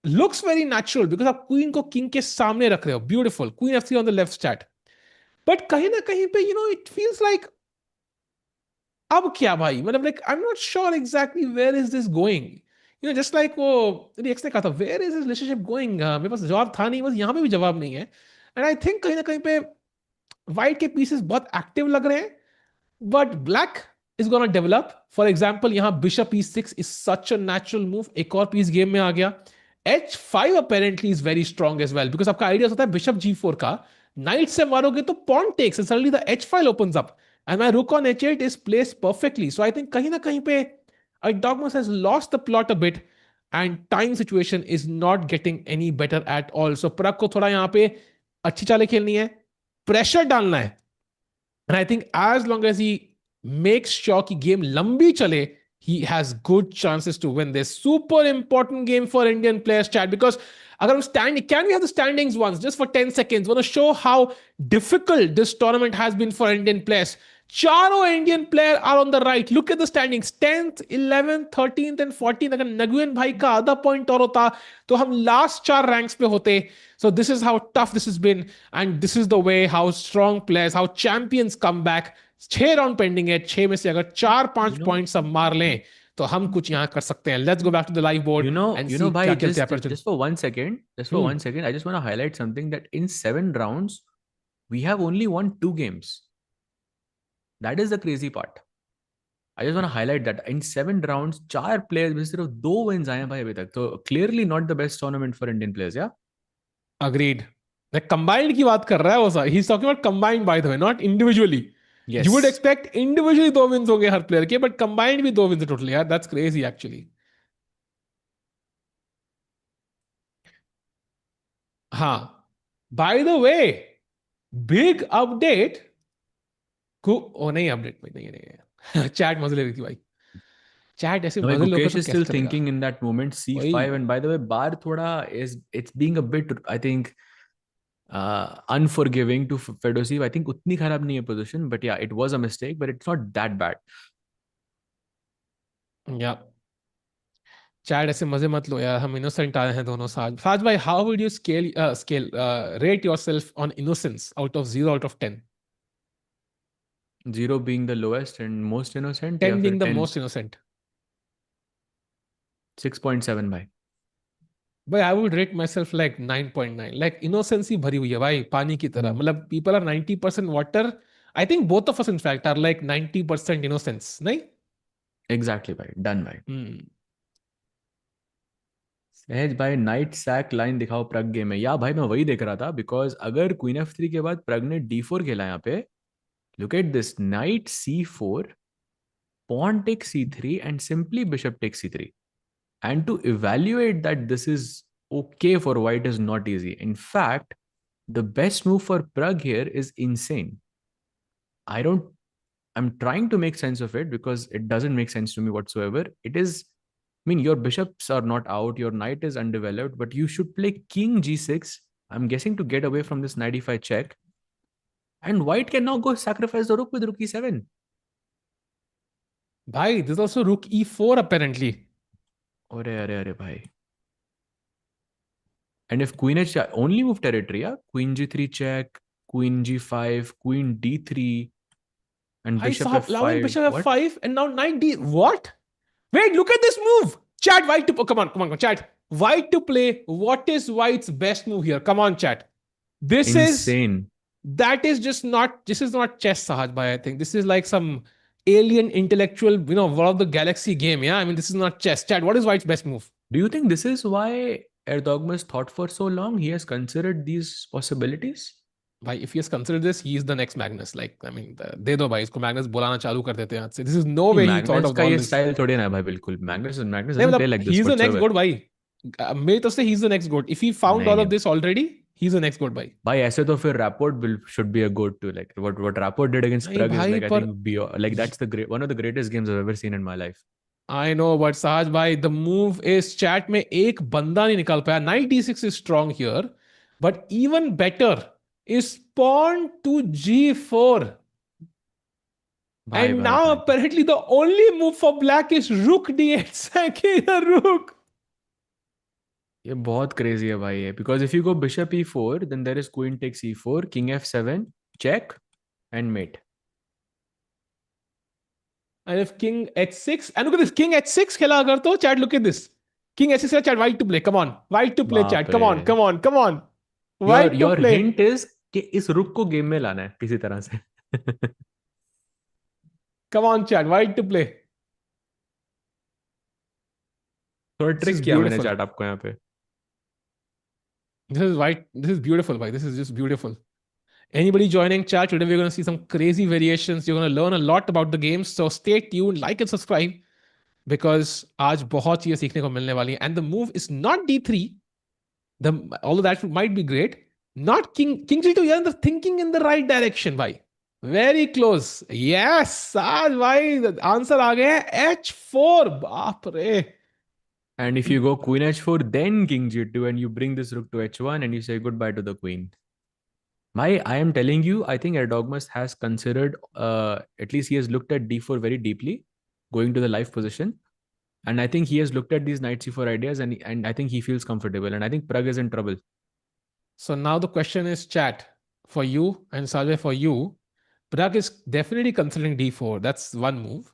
looks very natural because आप क्वीन को किंग के सामने रख रहे हो. Beautiful. Queen f3 on the left stat. But कहीं ना कहीं पे इट फील्स लाइक अब क्या भाई, मतलब like I am not sure exactly where is this going. Just like वो रिएक्स ने कहा था, where is this relationship going. मेरे पास जवाब था नहीं, बस यहां पे भी जवाब नहीं है. एंड आई थिंक कहीं ना कहीं पे व्हाइट के पीसेस बहुत एक्टिव लग रहे हैं, but black is going to develop. For example, यहाँ bishop e6 is such a natural move. एक और piece game में आ गया. h5 apparently is very strong as well, because आपका idea होता है bishop g4 का, knight से मारोगे तो pawn takes and suddenly the h file opens up and my rook on h8 is placed perfectly. So I think कहीं ना कहीं पे Erdogmus has lost the plot a bit and time situation is not getting any better at all. So Pragg को थोड़ा यहाँ पे अच्छी चालें खेलनी है, प्रेशर डालना है. And I think as long as he makes sure कि game lambi chale, he has good chances to win this. Super important game for Indian players, chat, because agar hum can we have the standings once, just for 10 seconds? Want to show how difficult this tournament has been for Indian players. चारों Indian players are on the right. Look at the standings: 10th, 11th, 13th and 14th. अगर नगुयन भाई का आधा point और होता तो हम last 4 ranks पे होते. So this is how tough this has been, and this is the way how strong players, how champions come back. 6 round pending है. 6 में से अगर 4-5 पॉइंट्स सब मार लें तो हम कुछ यहाँ कर सकते हैं. Let's go back to the live board and see bhai, क्या खेलते हैं. just for 1 second, I just want to highlight something, that in 7 rounds we have only won 2 games. That is the crazy part. I just want to highlight that in 7 rounds 4 players में सिर्फ 2 wins आए हैं भाई अभी तक. तो clearly not the best tournament for Indian players, yeah. Agreed. The combined की बात कर रहा है वो sir. He's talking about combined, by the way, not individually. Yes. You would expect individually 2 wins होंगे हर player के, but combined भी 2 wins totally. यार, that's crazy actually. हाँ. By the way, big update. नहीं, अपडेट में नहीं. चैट मजे ले रही थी भाई. चैट ऐसे No, मजे लोग Gukesh तो is कैसे still चलेगा. thinking in that moment c5, and by the way, bar thoda it's being a bit, I think, unforgiving to Fedoseev. I think utni kharab nahi hai position, but yeah, it was a mistake, but it's not that bad. Yeah. Chat ऐसे मजे मत लो यार, हम innocent आए हैं दोनों. साज भाई, how would you scale rate yourself on innocence out of 0 out of 10? 0 being the lowest and most innocent, 10 being the 10, most innocent. 6.7 bhai. भाई I would rate myself like 9.9. like innocence ही भरी हुई है भाई, पानी की तरह. मतलब people are 90% water. I think both of us in fact are like 90% innocence, नहीं? Exactly bhai, done bhai. सहज भाई, नाइट सैक लाइन दिखाओ प्रग गेम में. या भाई मैं वही देख रहा था, बिकॉज अगर क्वीन f3 के बाद प्रग ने d4 खेला यहाँ पे, look at this, night c4, pawn takes c3 and simply bishop takes c3. And to evaluate that this is okay for white is not easy. In fact, the best move for Pragg here is insane. I I'm trying to make sense of it because it doesn't make sense to me whatsoever. It is, I mean, your bishops are not out, your knight is undeveloped, but you should play king g6. I'm guessing to get away from this knight e5 check. And white can now go sacrifice the rook with rook e7. Bhai, there's also rook e4 apparently. Arre, bhai. And if queen h only move territory, yeah? Queen g3 check, queen g5, queen d3, and I bishop saw allowing f5. bishop What? f5 and now knight d. What? Wait, look at this move. Chat, white to. Oh, come on, chat. White to play. What is white's best move here? Come on, chat. This is. Insane. That is just not. This is not chess, Sahaj Bhai. I think this is like some alien intellectual, War of the Galaxy game. Yeah, I mean, this is not chess. Chat, what is white's best move? Do you think this is why Erdogmus thought for so long? He has considered these possibilities? Bhai, if he has considered this, he is the next Magnus. Like, I mean, दे दो भाई इसको Magnus बुलाना चालू कर देते हैं आज से. This is no way he thought Magnus of का all ये this. स्टाइल थोड़ी ना है भाई बिल्कुल. मैग्नस नहीं doesn't play मतलब like he this is the next whatsoever. goat भाई. मेरी तरफ से he is the next goat. If he found all नहीं of this already, he is the next goat भाई. भाई ऐसे तो फिर Rapport should be a goat too. Like what Rapport did against नहीं Pragg is भाई like I पर think like that's the one of the greatest games I've ever seen in my life. I know, but Sahaj भाई, the move is chat में एक बंदा नहीं निकाल पाया. Knight d6 is strong here, but even better is pawn to g4. भाई And भाई now भाई apparently the only move for black is rook d8, sacking the rook. ये बहुत crazy है भाई ये. Because if you go bishop e4, then there is queen takes e4, king f7, check, and mate. And if king h6, and look at this, king h6 खेला अगर तो chat, look at this. King h6 chat, white to play, come on. White to play बाप chat, come रे. on, come on, come on. Your White to your play. hint is कि इस रुक को game में लाना है किसी तरह से. Come on chat, white to play. थोड़ा This ट्रिक is किया मैंने beautiful. चैट आपको यहाँ पे. This is white. This is beautiful, bhai. This is just beautiful. Anybody joining chat, today we're going to see some crazy variations. You're going to learn a lot about the games. So stay tuned, like and subscribe because आज बहुत चीजें सीखने को मिलने वाली हैं. And the move is not d3. Although that might be great. Not king g2. You're thinking in the right direction, bhai. Very close. Yes, आज भाई the answer आ गया है h4. बाप रे. And if you go queen h4, then king g2, and you bring this rook to h1, and you say goodbye to the queen. I am telling you, I think Erdogmus has considered, at least he has looked at d4 very deeply, going to the live position. And I think he has looked at these knight c4 ideas, and I think he feels comfortable. And I think Pragg is in trouble. So now the question is, chat, for you and Sajay, for you, Pragg is definitely considering d4. That's one move.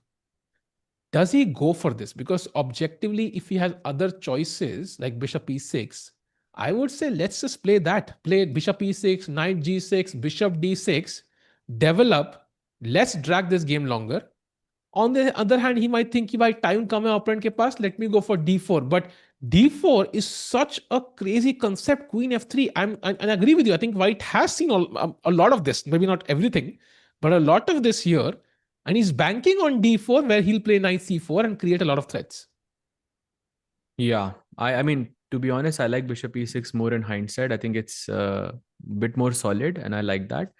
Does he go for this? Because objectively, if he has other choices like bishop e6, I would say let's just play that. Play bishop e6, knight g6, bishop d6, develop. Let's drag this game longer. On the other hand, he might think, by time come opponent ke paas, let me go for d4. But d4 is such a crazy concept. Queen f3. I agree with you. I think white has seen a lot of this. Maybe not everything, but a lot of this here. And he's banking on d4 where he'll play knight c4 and create a lot of threats. Yeah, I mean, to be honest, I like bishop e6 more in hindsight. I think it's a bit more solid, and I like that.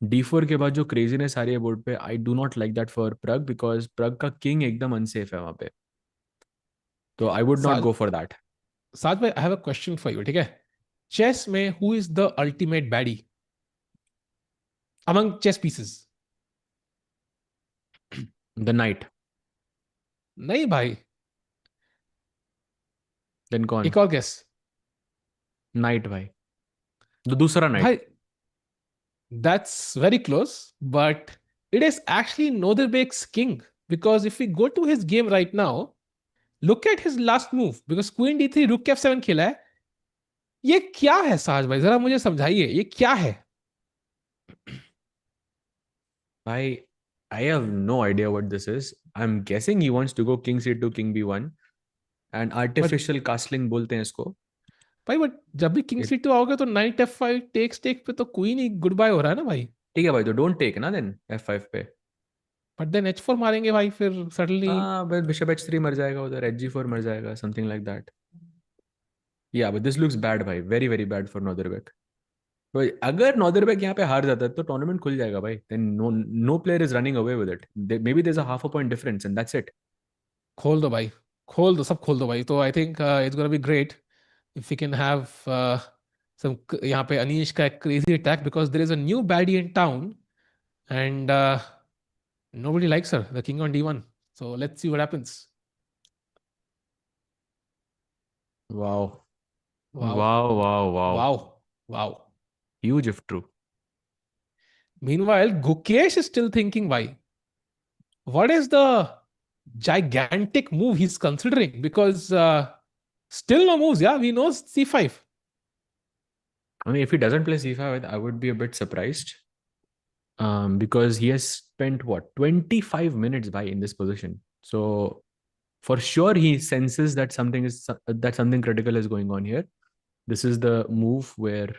d4 के बाद जो craziness आ रही है board पे, I do not like that for Pragg because Pragg का king एकदम unsafe है वहाँ पे. So I would not go for that. Saj bhai, I have a question for you. ठीक है? Chess में who is the ultimate baddie among chess pieces? The knight. नहीं भाई. Then कौन? एक और guess. Knight भाई. The दूसरा knight. भाई, that's very close, but it is actually Nodirbek's king. Because if we go to his game right now, look at his last move. Because queen d3, rook f7 खेला है. ये क्या है साज भाई? जरा मुझे समझाइए. ये क्या है? I have no idea what this is. I'm guessing he wants to go king c2, king b1, and artificial castling बोलते हैं इसको. भाई बट जब भी किंग c2 आओगे तो नाइट f5 टेक्स पे तो क्वीन ही गुड बाय हो रहा है ना भाई. ठीक है भाई, तो डोंट टेक ना देन f5 पे. बट देन h4 मारेंगे भाई फिर सडनली. हाँ, बस बिशप h3 मर जाएगा उधर, hg4 मर जाएगा, something like that. Yeah, but this looks bad भाई, very very bad for Nodirbek. तो अगर नॉदरबैक यहाँ पे हार जाता है तो टूर्नामेंट खुल जाएगा भाई. Then no player is running away with it. Maybe there is a half a point difference and that's it. खोल दो भाई, खोल दो, सब खोल दो भाई. तो I think it's gonna be great if we can have some यहाँ पे अनीश का एक crazy attack because there is a new baddie in town and nobody likes her, the king on d1. So let's see what happens. Wow Wow, wow wow wow. wow, wow. Huge if true. Meanwhile, Gukesh is still thinking, why? What is the gigantic move he's considering? Because still no moves, yeah? We know c5. I mean, if he doesn't play c5, I would be a bit surprised. Because he has spent what 25 minutes by in this position. So for sure he senses that something critical is going on here. This is the move where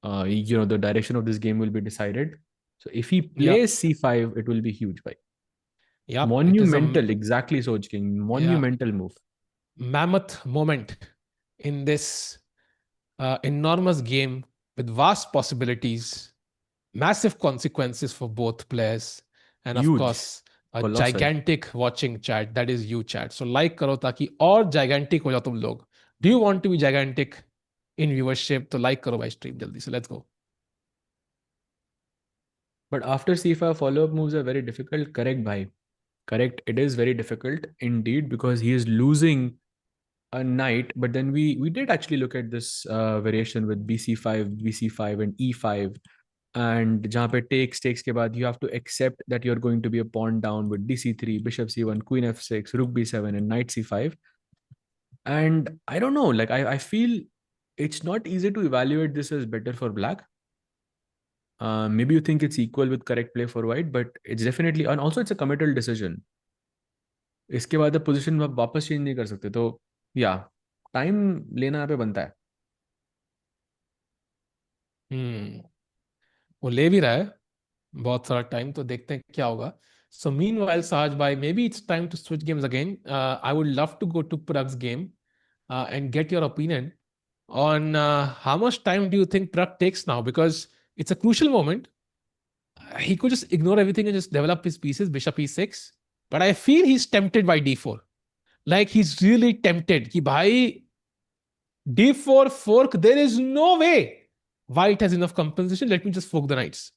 the direction of this game will be decided. So if he Yeah, plays c5, it will be huge by yeah. It is a monumental. Exactly, Soj King. yeah Monumental move. mammoth moment in this enormous game with vast possibilities, massive consequences for both players, and of Huge, course, a colossal. gigantic watching chat. That is you, chat. So like करो ताकि और gigantic हो जाओ तुम लोग. Do you want to be gigantic in viewership? तो like करो भाई stream जल्दी से. Let's go. But after c5, follow-up moves are very difficult. Correct, bhai. Correct. It is very difficult indeed because he is losing a knight. But then we did actually look at this variation with bc5, bc5, and e5. And जहाँ पे takes के बाद you have to accept that you're going to be a pawn down with dc3, bishop c1, queen f6, rook b7, and knight c5. And I don't know, like I feel it's not easy to evaluate this as better for black. Maybe you think it's equal with correct play for white, but it's definitely, and also it's a committal decision. इसके बाद अब position आप वापस change नहीं कर सकते. तो या टाइम लेना यहाँ पे बनता है. वो ले भी रहा है बहुत सारा टाइम. तो देखते हैं क्या होगा. So meanwhile, Sahaj bhai, maybe it's time to switch games again. I would love to go to Pragg's game and get your opinion on how much time do you think Pragg takes now? Because it's a crucial moment. He could just ignore everything and just develop his pieces, bishop e6. But I feel he's tempted by d4. Like he's really tempted. Ki bhai, d4 fork, there is no way white has enough compensation. Let me just fork the knights.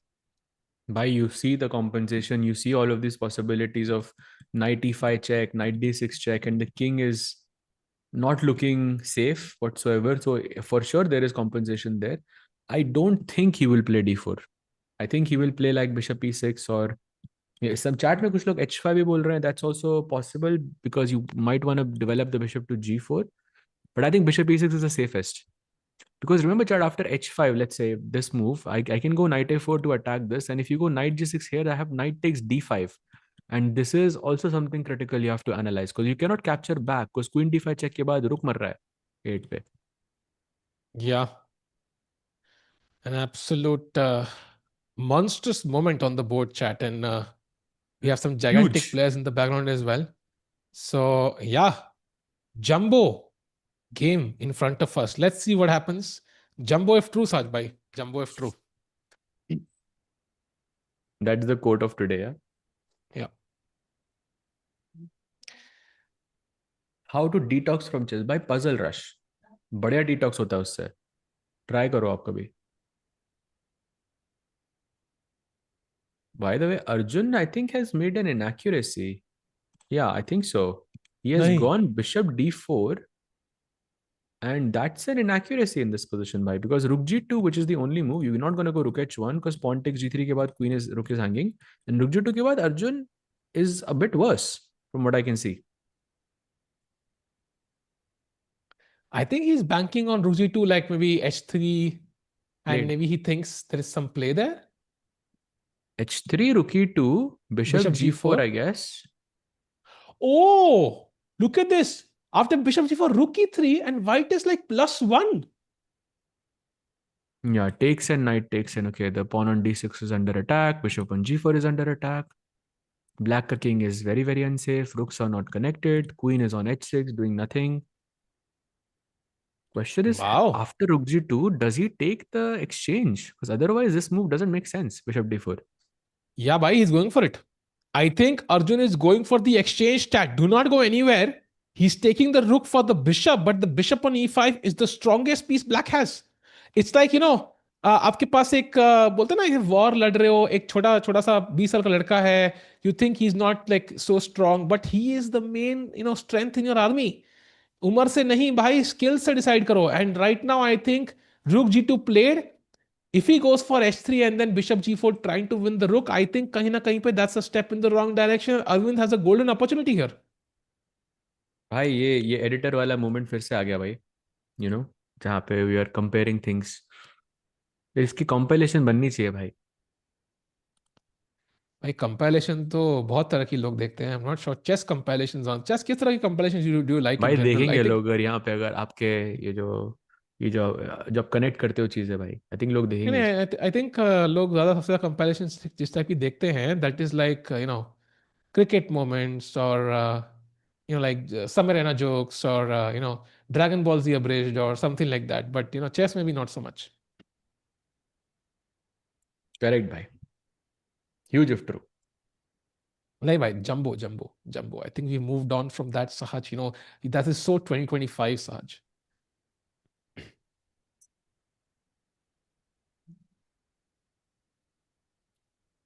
By you see the compensation, you see all of these possibilities of knight e5 check, knight d6 check, and the king is not looking safe whatsoever. So for sure there is compensation there. I don't think he will play d4. I think he will play like bishop e6 or some chat में कुछ लोग h5 भी बोल रहे हैं. That's also possible because you might want to develop the bishop to g4. But I think bishop e6 is the safest. Because remember, chat, after h5, let's say this move, I can go knight a4 to attack this. And if you go knight g6 here, I have knight takes d5. And this is also something critical you have to analyze because you cannot capture back because queen d5 check के बाद रुक मर रहा है 8 पे. Yeah, an absolute monstrous moment on the board, chat. And we have some gigantic Huge. players in the background as well. So, yeah, jumbo game in front of us. Let's see what happens. Jumbo if true, Saj bhai. Jumbo if true. That's the quote of today. Yeah. Yeah. How to detox from chess by puzzle rush. बढ़िया detox होता है उससे. Try करो आप कभी. By the way, Arjun, I think, has made an inaccuracy. Yeah, I think so. He has नहीं. gone bishop d4, and that's an inaccuracy in this position, by because rook g2, which is the only move, you're not going to go rook h1 because pawn takes g3 ke baad rook is hanging, and rook g2 ke baad Arjun is a bit worse from what I can see. I think he's banking on rook g2, like maybe h3, and Played maybe he thinks there is some play there. h3, rook e2, bishop g4, I guess. Oh, look at this. After bishop g4, rook e3, and white is like +1. Yeah, takes and knight takes and okay, the pawn on d6 is under attack, bishop on g4 is under attack. Black ka king is very, very unsafe. Rooks are not connected. Queen is on h6 doing nothing. Question is, Wow. after Rook G2, does he take the exchange? Because otherwise, this move doesn't make sense. Bishop D4. Yeah, bhai, he's going for it. I think Arjun is going for the exchange tag. Do not go anywhere. He's taking the rook for the bishop, but the bishop on e5 is the strongest piece black has. It's like, आपके पास एक बोलते ना war लड़ रहे हो, एक छोटा छोटा सा 20 साल का लड़का है. You think he is not like so strong, but he is the main strength in your army. उम्र से नहीं भाई, स्किल से डिसाइड करो. And right now I think rook g2 played. If he goes for h3 and then bishop g4 trying to win the rook, I think kahin na kahin pe that's a step in the wrong direction. Arvind has a golden opportunity here. भाई ये editor वाला moment फिर से आ गया भाई. You know जहाँ पे we are comparing things. इसकी कंपाइलेशन बननी चाहिए भाई. भाई कंपाइलेशन तो बहुत तरह की लोग देखते हैं. I am not sure chess compilations on chess किस तरह की compilation do you like in भाई जनरल. आई देखेंगे थिंक लोग, अगर यहाँ पे अगर आपके ये जो जब कनेक्ट करते हो चीजें भाई, आई थिंक लोग नहीं देखेंगे इसको. आई थिंक लोग ज्यादा सबसे ज्यादा कंपाइलेशन जिस टाइप की देखते हैं that is like cricket moments or like Samarena jokes or Dragon Ball Z abridged or something like that. But chess maybe not so much. Correct भाई. Huge if true. Like by jumbo. I think we moved on from that, Sahaj. That is so 2025, Sahaj.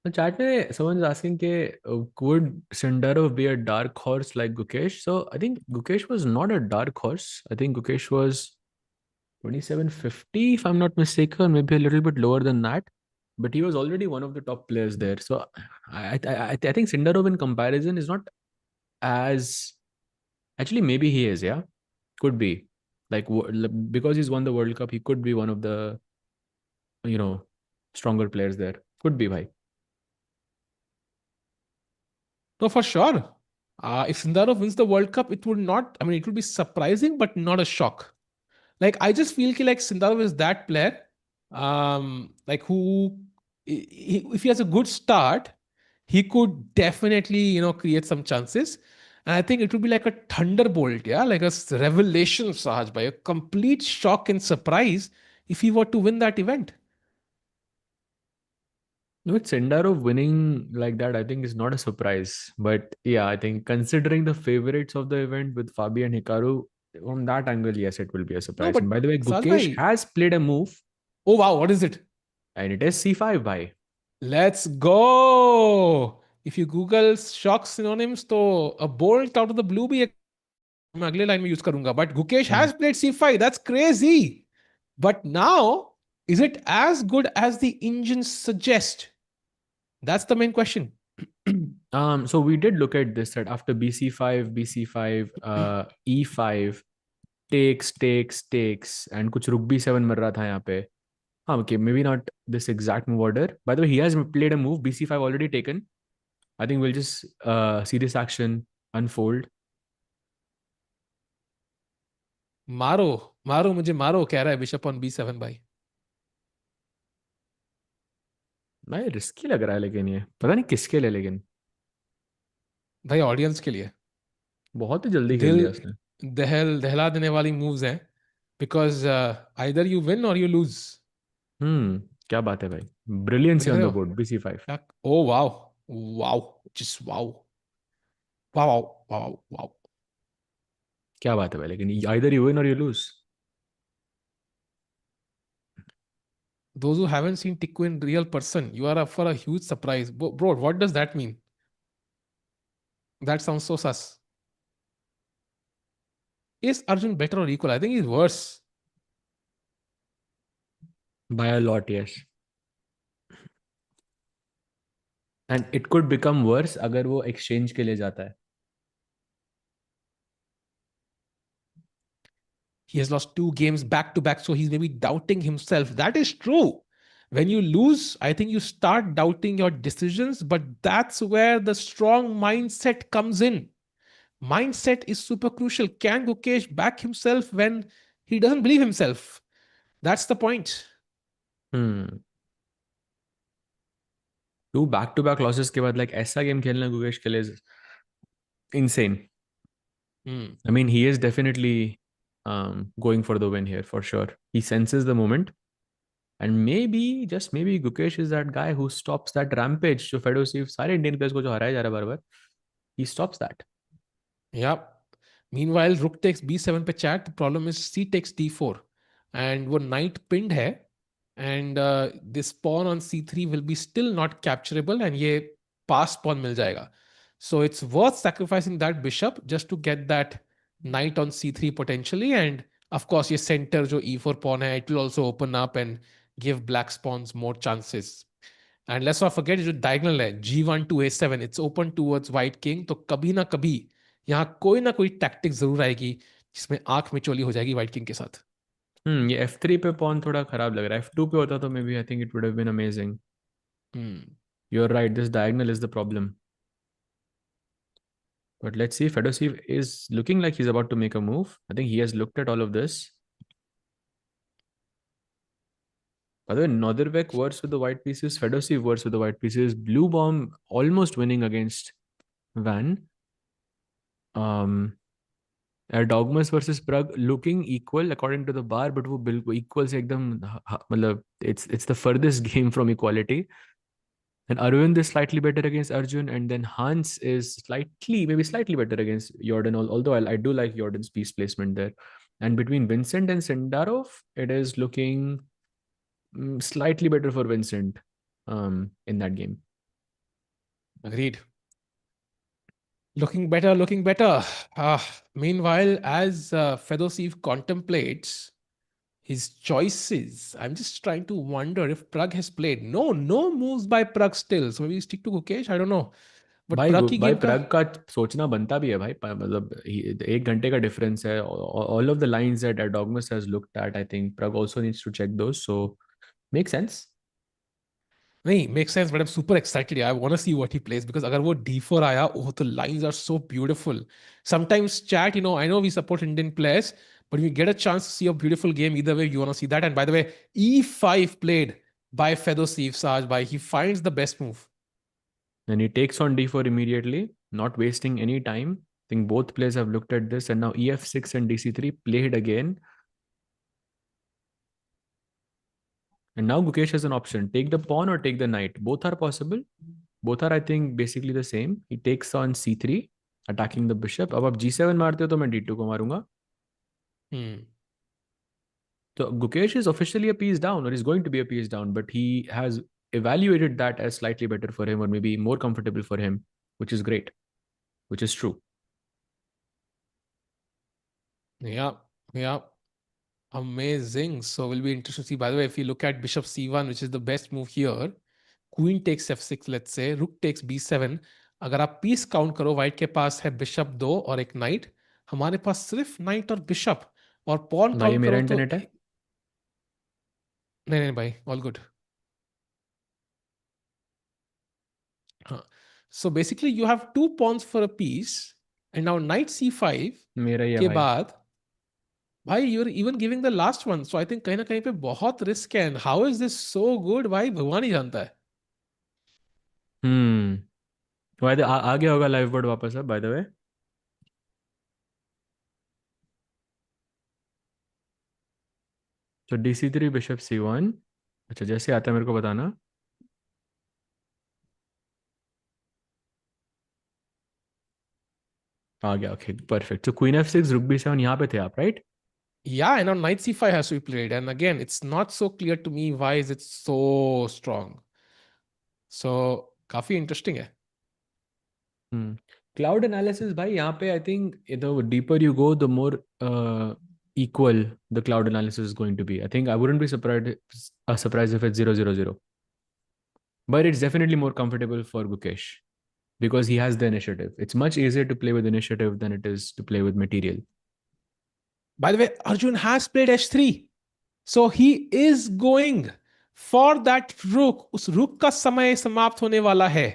The chat में someone is asking would Sindarov be a dark horse like Gukesh? So I think Gukesh was not a dark horse. I think Gukesh was 2750 if I'm not mistaken, maybe a little bit lower than that. But he was already one of the top players there. So I think Sindarov in comparison is not as, actually maybe he is, yeah, could be, like because he's won the World Cup, he could be one of the you know stronger players there. Could be, bhai. No, for sure. If Sindarov wins the World Cup, it would not, I mean, it would be surprising, but not a shock. Like, I just feel like Sindarov is that player, like who, if he has a good start, he could definitely, create some chances. And I think it would be like a thunderbolt, yeah, like a revelation, Sahaj, by a complete shock and surprise if he were to win that event. With Sindarov winning like that, I think is not a surprise. But yeah, I think considering the favorites of the event with Fabi and Hikaru, from that angle, yes, it will be a No, surprise. but And by the way, Sahaj Gukesh bhai, has played a move, oh wow, what is it? and it is C5 by. Let's go. If you Google shock synonyms, तो a bolt out of the blue भी मैं अगले line में use करूंगा. But Gukesh has played c5. That's crazy. But now, is it as good as the engines suggest? That's the main question. So we did look at this, that after BC5, E5, takes, and कुछ रुक B7 मर रहा था यहाँ पे. Okay, maybe not this exact move order. By the way, he has played a move, BC5 already taken. I think we'll just see this action unfold. मारो मारो मुझे मारो कह रहा है बिशप ऑन b7 भाई. भाई रिस्की लग रहा है, लेकिन ये पता नहीं किसके लिए, लेकिन भाई ऑडियंस के लिए बहुत ही जल्दी खेल दिल दिया उसने. दहला देने वाली मूव्स हैं. बिकॉज आइदर यू विन और यू लूज. क्या बात है भाई. ब्रिलियंसी देख ऑन रहे द हो board, BC5. Oh wow wow just wow wow wow wow. क्या बात है भाई, लेकिन आइदर यू विन और you lose. Those who haven't seen Tikku in real person, you are up for a huge surprise. Bro, what does that mean? That sounds so sus. Is Arjun better or equal? I think he's worse. By a lot, yes. And it could become worse अगर वो exchange के लिए जाता है. He has lost 2 games back to back, so he's maybe doubting himself. That is true. When you lose, I think you start doubting your decisions, but that's where the strong mindset comes in. Mindset is super crucial. Can Gukesh back himself when he doesn't believe himself? That's the point. Two back to back losses के बाद like ऐसा game खेलना गुकेश के लिए insane. I mean, he is definitely going for the win here for sure. He senses the moment. And maybe, just maybe, Gukesh is that guy who stops that rampage. जो Fedoseev सारे Indian players को जो हराया जा रहा है बार-बार, he stops that. Yeah. Meanwhile, rook takes b7 पे chat. The problem is c takes d4, and वो knight pinned है, and this pawn on c3 will be still not capturable, and ये pass pawn मिल जाएगा. So it's worth sacrificing that bishop just to get that knight on c3 potentially, and of course ये center जो e4 pawn है, it will also open up and give black pawns more chances. And let's not forget जो diagonal है g1 to a7, it's open towards white king, तो कभी ना कभी यहाँ कोई ना कोई टैक्टिक जरूर आएगी जिसमें आंख मिचौली हो जाएगी व्हाइट किंग के साथ. ये f3 पे पॉन थोड़ा खराब लग रहा है. f2 पे होता तो maybe I think it would have been amazing. You are right, this diagonal is the problem. But let's see, Fedoseev is looking like he's about to make a move. I think he has looked at all of this. By the way, Nodirbek works with the white pieces, Fedoseev works with the white pieces, Bluebaum almost winning against Van. Erdogmus versus Pragg looking equal according to the bar, but वो बिल्कुल equal से एकदम मतलब it's the furthest game from equality. And Arvind is slightly better against Arjun, and then Hans is maybe slightly better against Jordan. Although I do like Jordan's piece placement there. And between Vincent and Sindarov, it is looking slightly better for Vincent in that game. Agreed. Looking better, looking better. Meanwhile, as Fedoseev contemplates his choices, I'm just trying to wonder if Pragg has played. No moves by Pragg still. So maybe we stick to Gukesh. I don't know. But Pragg की भाई game Pragg का सोचना बनता भी है भाई. मतलब 1 घंटे का डिफरेंस है. All of the lines that Erdogmus has looked at, I think Pragg also needs to check those. So makes sense. नहीं, makes sense, but I'm super excited. Yeah, I want to see what he plays because अगर वो d4 आया, oh, the lines are so beautiful. Sometimes chat, I know we support Indian players, but we get a chance to see a beautiful game. Either way, you want to see that. And by the way, e5 played by Fedoseev, Saj bhai. He finds the best move. And he takes on d4 immediately, not wasting any time. I think both players have looked at this, and now ef6 and dc3 played again. And now Gukesh has an option. Take the pawn or take the knight. Both are possible. Both are, I think, basically the same. He takes on c3, attacking the bishop. अब आप g7 मारते हो तो मैं d2 को मारूंगा. So Gukesh is officially a piece down, or is going to be a piece down, but he has evaluated that as slightly better for him, or maybe more comfortable for him, which is great, which is true. Yeah. Amazing. So we'll be interested to see. By the way, if you look at bishop c1, which is the best move here, queen takes f6, let's say, rook takes b7. अगर आप piece count करो, white के पास है bishop 2 और एक night, हमारे पास सिर्फ night और बिशप. और पॉन भाई काउंट मेरा करो तो इंटरनेट है. नहीं भाई, ऑल गुड. हाँ. So basically you have 2 pawns for a piece, and now knight c5 मेरा ही है के भाई. बाद भाई you're even giving the last one. So I think कहीं ना कहीं पे बहुत रिस्क है. And how is this so good? भाई भगवान ही जानता है. भाई आ गया होगा लाइव बोर्ड वापस अब, बाय द वे. तो dc3 बिशप c1. अच्छा, जैसे आता है मेरे को बताना. आ गया. Okay, perfect. तो क्वीन f6, रुक b7, यहाँ पे थे आप, right? Yeah, and now knight c5 has to be played. And again, it's not so clear to me why is it so strong. So काफी interesting है. क्लाउड एनालिसिस भाई, यहाँ पे I think the deeper you go, the more equal the cloud analysis is going to be. I think I wouldn't be surprised if it's 0-0-0. But it's definitely more comfortable for Gukesh because he has the initiative. It's much easier to play with initiative than it is to play with material. By the way, Arjun has played h3. So he is going for that rook. उस रुक का समय समाप्त होने वाला है.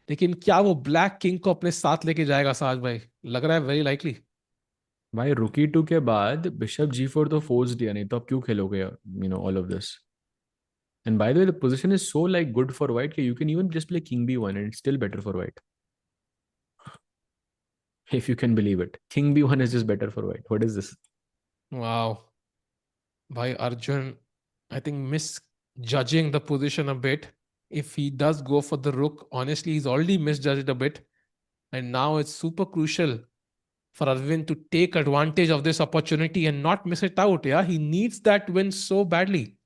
लेकिन क्या वो ब्लैक किंग को अपने साथ लेके जाएगा साज भाई? लग रहा है वेरी लाइकली. भाई रुकी 2 के बाद बिशप g4 तो फोर्स दिया, नहीं तो अब क्यों खेलोगे all of this. And by the way, the position is so like good for white that you can even just play king b1 and it's still better for white. If you can believe it. King b1 is just better for white. What is this? Wow. By Arjun, I think misjudging the position a bit. If he does go for the rook, honestly, he's already misjudged a bit. And now it's super crucial for Arvind to take advantage of this opportunity and not miss it out. Yeah, he needs that win so badly.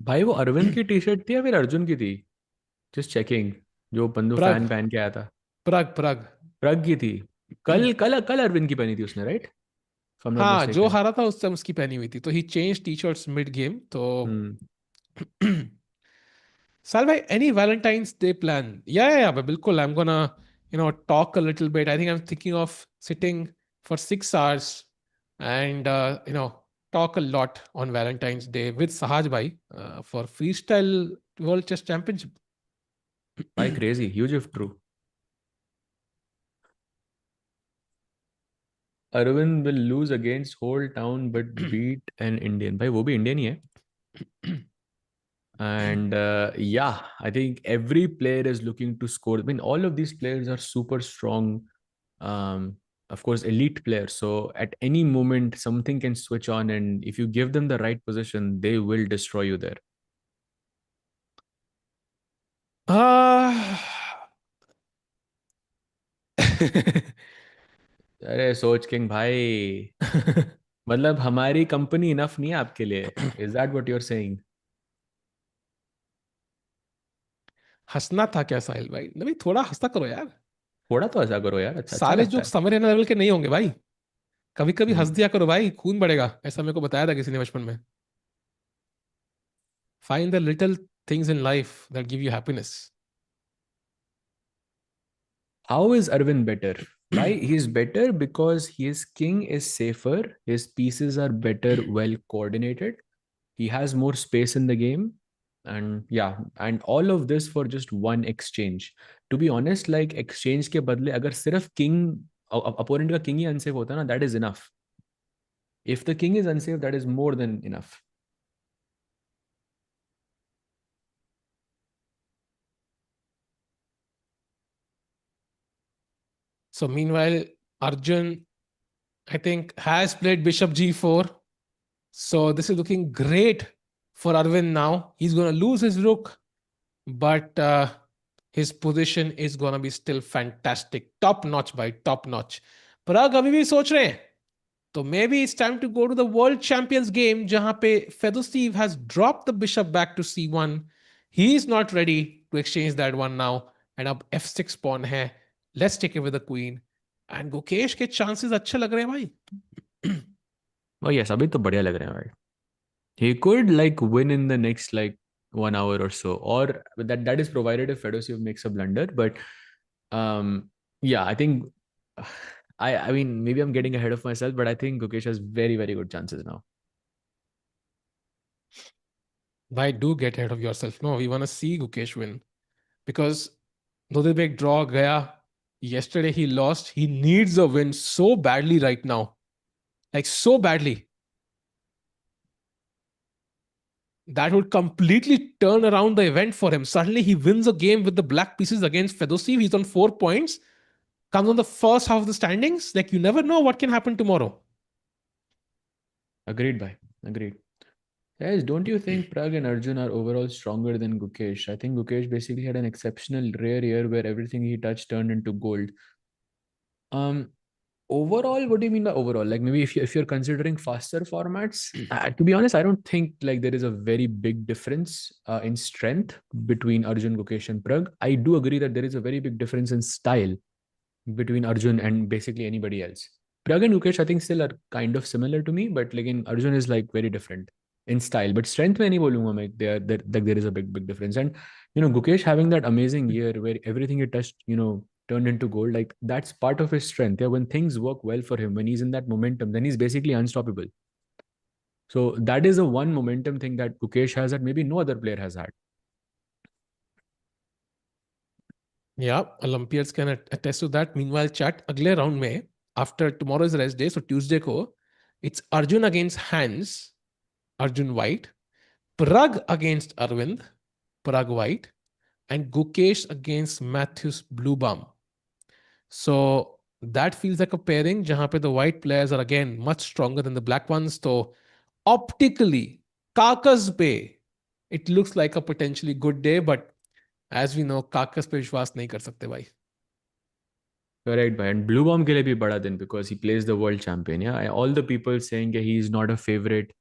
भाई वो अरविंद की T shirt थी या फिर अर्जुन की थी? Just checking. जो Pandu Pragg, fan पहन के आया था। Pragg. प्रग की थी। कल कल कल अरविंद की पहनी थी उसने, right? If I am not हाँ, जो मिस्टेकन। हारा था उस टाइम उसकी पहनी हुई थी, तो he change t shirts mid game तो hmm. Sal bhai, any Valentine's Day plan? Yeah, but bilkul. I'm gonna, talk a little bit. I think I'm thinking of sitting for 6 hours and, talk a lot on Valentine's Day with Sahaj bhai for Freestyle World Chess Championship. भाई crazy, huge if true. Arvind will lose against whole town but beat an Indian. भाई वो भी Indian ही है। And yeah, I think every player is looking to score. I mean, all of these players are super strong, um, of course, elite players. So at any moment, something can switch on, and if you give them the right position, they will destroy you there. Ah. अरे सोच king भाई, मतलब हमारी company enough नहीं है आपके लिए? Is that what you are saying? हंसना था क्या साहिल भाई? नहीं, थोड़ा हंसता करो यार। थोड़ा तो ऐसा करो यार, अच्छा अच्छा सारे लगता जोक है। समर लेवल के नहीं होंगे भाई। कभी कभी हंस हम्म। दिया करो भाई, खून बढ़ेगा, ऐसा मेरे को बताया था किसी ने बचपन में। Find the little things in life that give you happiness. How is Arvind better? Why he's better? Because his king is safer, his pieces are better, well coordinated, he has more space in the game, and yeah, and all of this for just one exchange. To be honest, like exchange के बदले अगर सिर्फ king opponent का king ही unsafe होता ना, that is enough. If the king is unsafe, that is more than enough. So meanwhile, Arjun, I think, has played Bishop G4. So this is looking great for Arvind now. He's going to lose his rook, but his position is going to be still fantastic. Top notch by top notch. Pragg अभी भी सोच रहे हैं तो maybe it's time to go to the World Champions game जहां पे Fedoseev has dropped the bishop back to c1. He is not ready to exchange that one now. And अब f6 pawn है. Let's take it with the queen. And Gukesh के chances अच्छे लग रहे हैं भाई. Oh yes, अभी तो बढ़िया लग रहे हैं भाई। He could like win in the next like 1 hour or so, or that is provided if Fedoseev makes a blunder. But yeah, I think I mean maybe I'm getting ahead of myself, but I think Gukesh has very very good chances now. Why do get ahead of yourself? No, we want to see Gukesh win because Nodirbek draw gaya. Yesterday he lost. He needs a win so badly right now, like so badly. That would completely turn around the event for him. Suddenly he wins a game with the black pieces against Fedoseev. He's on 4 points. Comes on the first half of the standings. Like you never know what can happen tomorrow. Agreed, bhai. Agreed. Guys, don't you think Pragg and Arjun are overall stronger than Gukesh? I think Gukesh basically had an exceptional rare year where everything he touched turned into gold. Um, Overall, what do you mean by overall? Like maybe if you're considering faster formats, to be honest, I don't think like there is a very big difference in strength between Arjun, Gukesh, and Pragg. I do agree that there is a very big difference in style between Arjun and basically anybody else. Pragg and Gukesh, I think, still are kind of similar to me, but like in Arjun is like very different in style. But strength में नहीं बोलूंगा मैं, there is a big difference. And Gukesh having that amazing year where everything he touched, turned into gold, like that's part of his strength. Yeah, when things work well for him, when he's in that momentum, then he's basically unstoppable. So that is a one momentum thing that Gukesh has that maybe no other player has had. Yeah, Olympians can attest to that. Meanwhile, chat अगले round में after tomorrow's rest day, so Tuesday को it's Arjun against Hans, Arjun White, Pragg against Arvind, Pragg White, and Gukesh against Matthias Bluebaum. So that feels like a pairing jahan pe the white players are again much stronger than the black ones. So optically, Kakas pe, it looks like a potentially good day, but as we know, Kakas pe vishwas nahi kar sakte bhai. Correct, bhai. And Bluebaum ke liye bhi bada din because he plays the world champion. Yeah, all the people saying he is not a favorite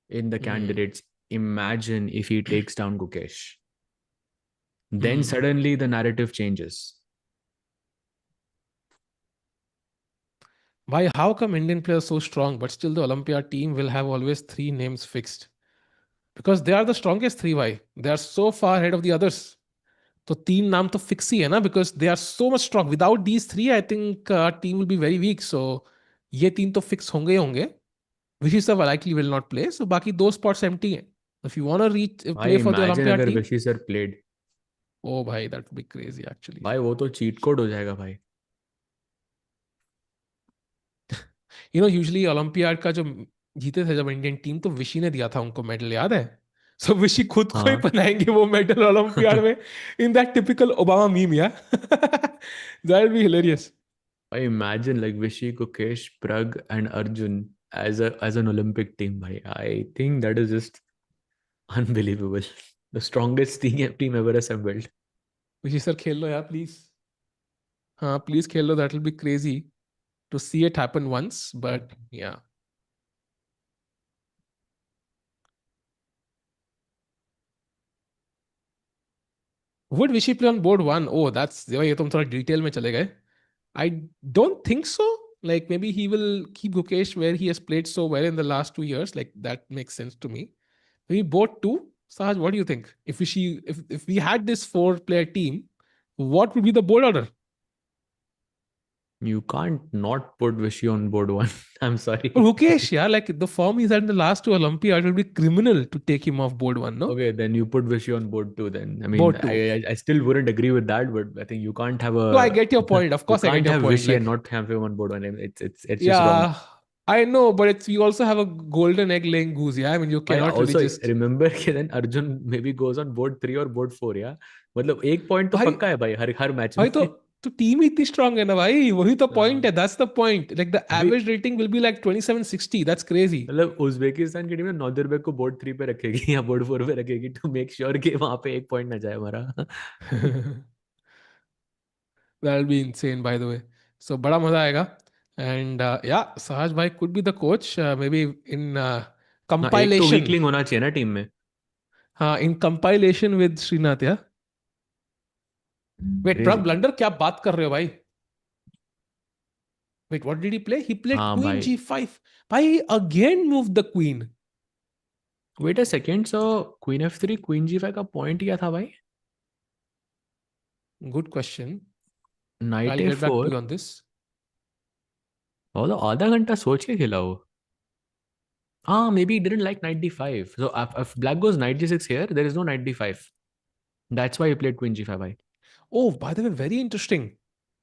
in the Hmm. candidates. Imagine if he takes down Gukesh. Then Hmm. suddenly the narrative changes. Why? How come Indian players so strong, but still the Olympiad team will have always three names fixed? Because they are the strongest three. Why? They are so far ahead of the others. तो तीन नाम तो fix ही है ना because they are so much strong without these three I think team will be very weak so ये तीन तो फिक्स होंगे ही होंगे which is likely will not play so बाकी दो स्पॉट्स एम्प्टी हैं if you want to reach भाई play for the imagine olympiad अगर team Vishy sir played, oh भाई that would be crazy actually भाई वो तो चीट कोड हो जाएगा भाई. यू नो यूजुअली ओलंपियाड का जो जीते थे जब इंडियन टीम तो विशी ने दिया था उनको मेडल याद है सो विशी खुद को ही हाँ. बनाएंगे वो मेडल ओलंपियाड में in that typical Obama meme yeah that be hilarious I imagine like Vishy, Gukesh, Pragg, and Arjun as an Olympic team. Bhai. I think that is just unbelievable. The strongest team ever assembled. Vishy sir खेल लो यार please हाँ please खेल लो that will be crazy to see it happen once, but yeah. Would Vishy play on board one? Oh, that's ये तुम थोड़ा detail में चले गए. I don't think so. Like maybe he will keep Gukesh where he has played so well in the last 2 years. Like that makes sense to me. Maybe board two. Sahaj, what do you think? If we had this 4-player team, what would be the board order? You can't not put Vishy on board one. I'm But sorry. Gukesh, yeah, like the form he's had in the last two Olympiad, it will be criminal to take him off board one, no? Okay, then you put Vishy on board too. Then I mean, Board two. I still wouldn't agree with that, but I think you can't have So I a get your point. Of you course, I get can't your have point. Vishy and Like, not have him on board one. I mean, it's just wrong. yeah, I know, but it's you also have a golden egg laying goose. Yeah, I mean, you I cannot really also just. remember कि then Arjun maybe goes on board 3 or board 4. Yeah, मतलब एक point तो भाई पक्का है भाई हर match भाई में. तो टीम ही इतनी स्ट्रांग है ना भाई वही तो पॉइंट हाँ. है that's the point like the अभी average rating will be like 2760 that's crazy मतलब उज्बेकिस्तान की टीम ने नॉर्दरबेक को बोर्ड 3 पे रखेगी या बोर्ड 4 पे रखेगी टू मेक श्योर कि वहां पे एक पॉइंट ना जाए हमारा. That will be insane by the way so बड़ा मजा आएगा एंड या सहज भाई could be the coach maybe in हाँ, एक तो कंपाइलेशन वीकलिंग होना चाहिए ना टीम में. हाँ इन कंपाइलेशन विद श्रीनाथ या वेट प्रग क्रेजी. ब्लंडर क्या बात कर रहे हो भाई Wait, what did he play? He played हाँ Queen भाई. G5. Why he again moved the Queen? Wait a second, so queen F3 queen G5 का पॉइंट क्या था भाई? Good question. Knight I'll get back to A4. you on this. वो तो आधा घंटा सोच के खेला वो. Ah, maybe he didn't like knight d5. So if black goes knight g6 here, there is no knight d5. That's why he played queen g5. Bhai. Oh, by the way, very interesting.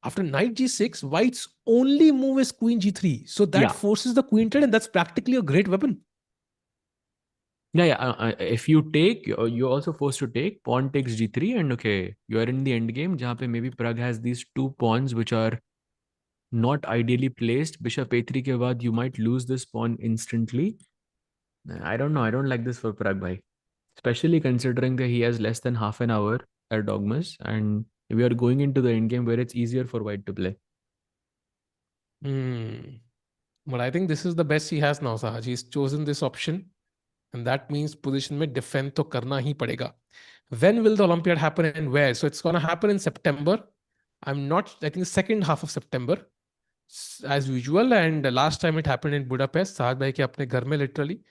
After knight G6, White's only move is Queen G3. So that Yeah, forces the Queen trade, and that's practically a great weapon. yeah. If you take, you're also forced to take. Pawn takes g3, and okay, you are in the end game. जहाँ पे maybe Pragg has these two pawns which are not ideally placed. Bishop a3 के बाद you might lose this pawn instantly. I don't know. I don't like this for Pragg, bhai. Especially considering that he has less than half an hour at Dogmas, and we are going into the end game where it's easier for White to play. Hmm. But I think this is the best he has now, Sahaj. He's chosen this option, and that means position में defend तो करना ही पड़ेगा. When will the Olympiad happen and where? So it's going to happen in September. I'm not, I think, second half of September. As usual, and last time it happened in Budapest, Saad bhai ke apne ghar mein literally,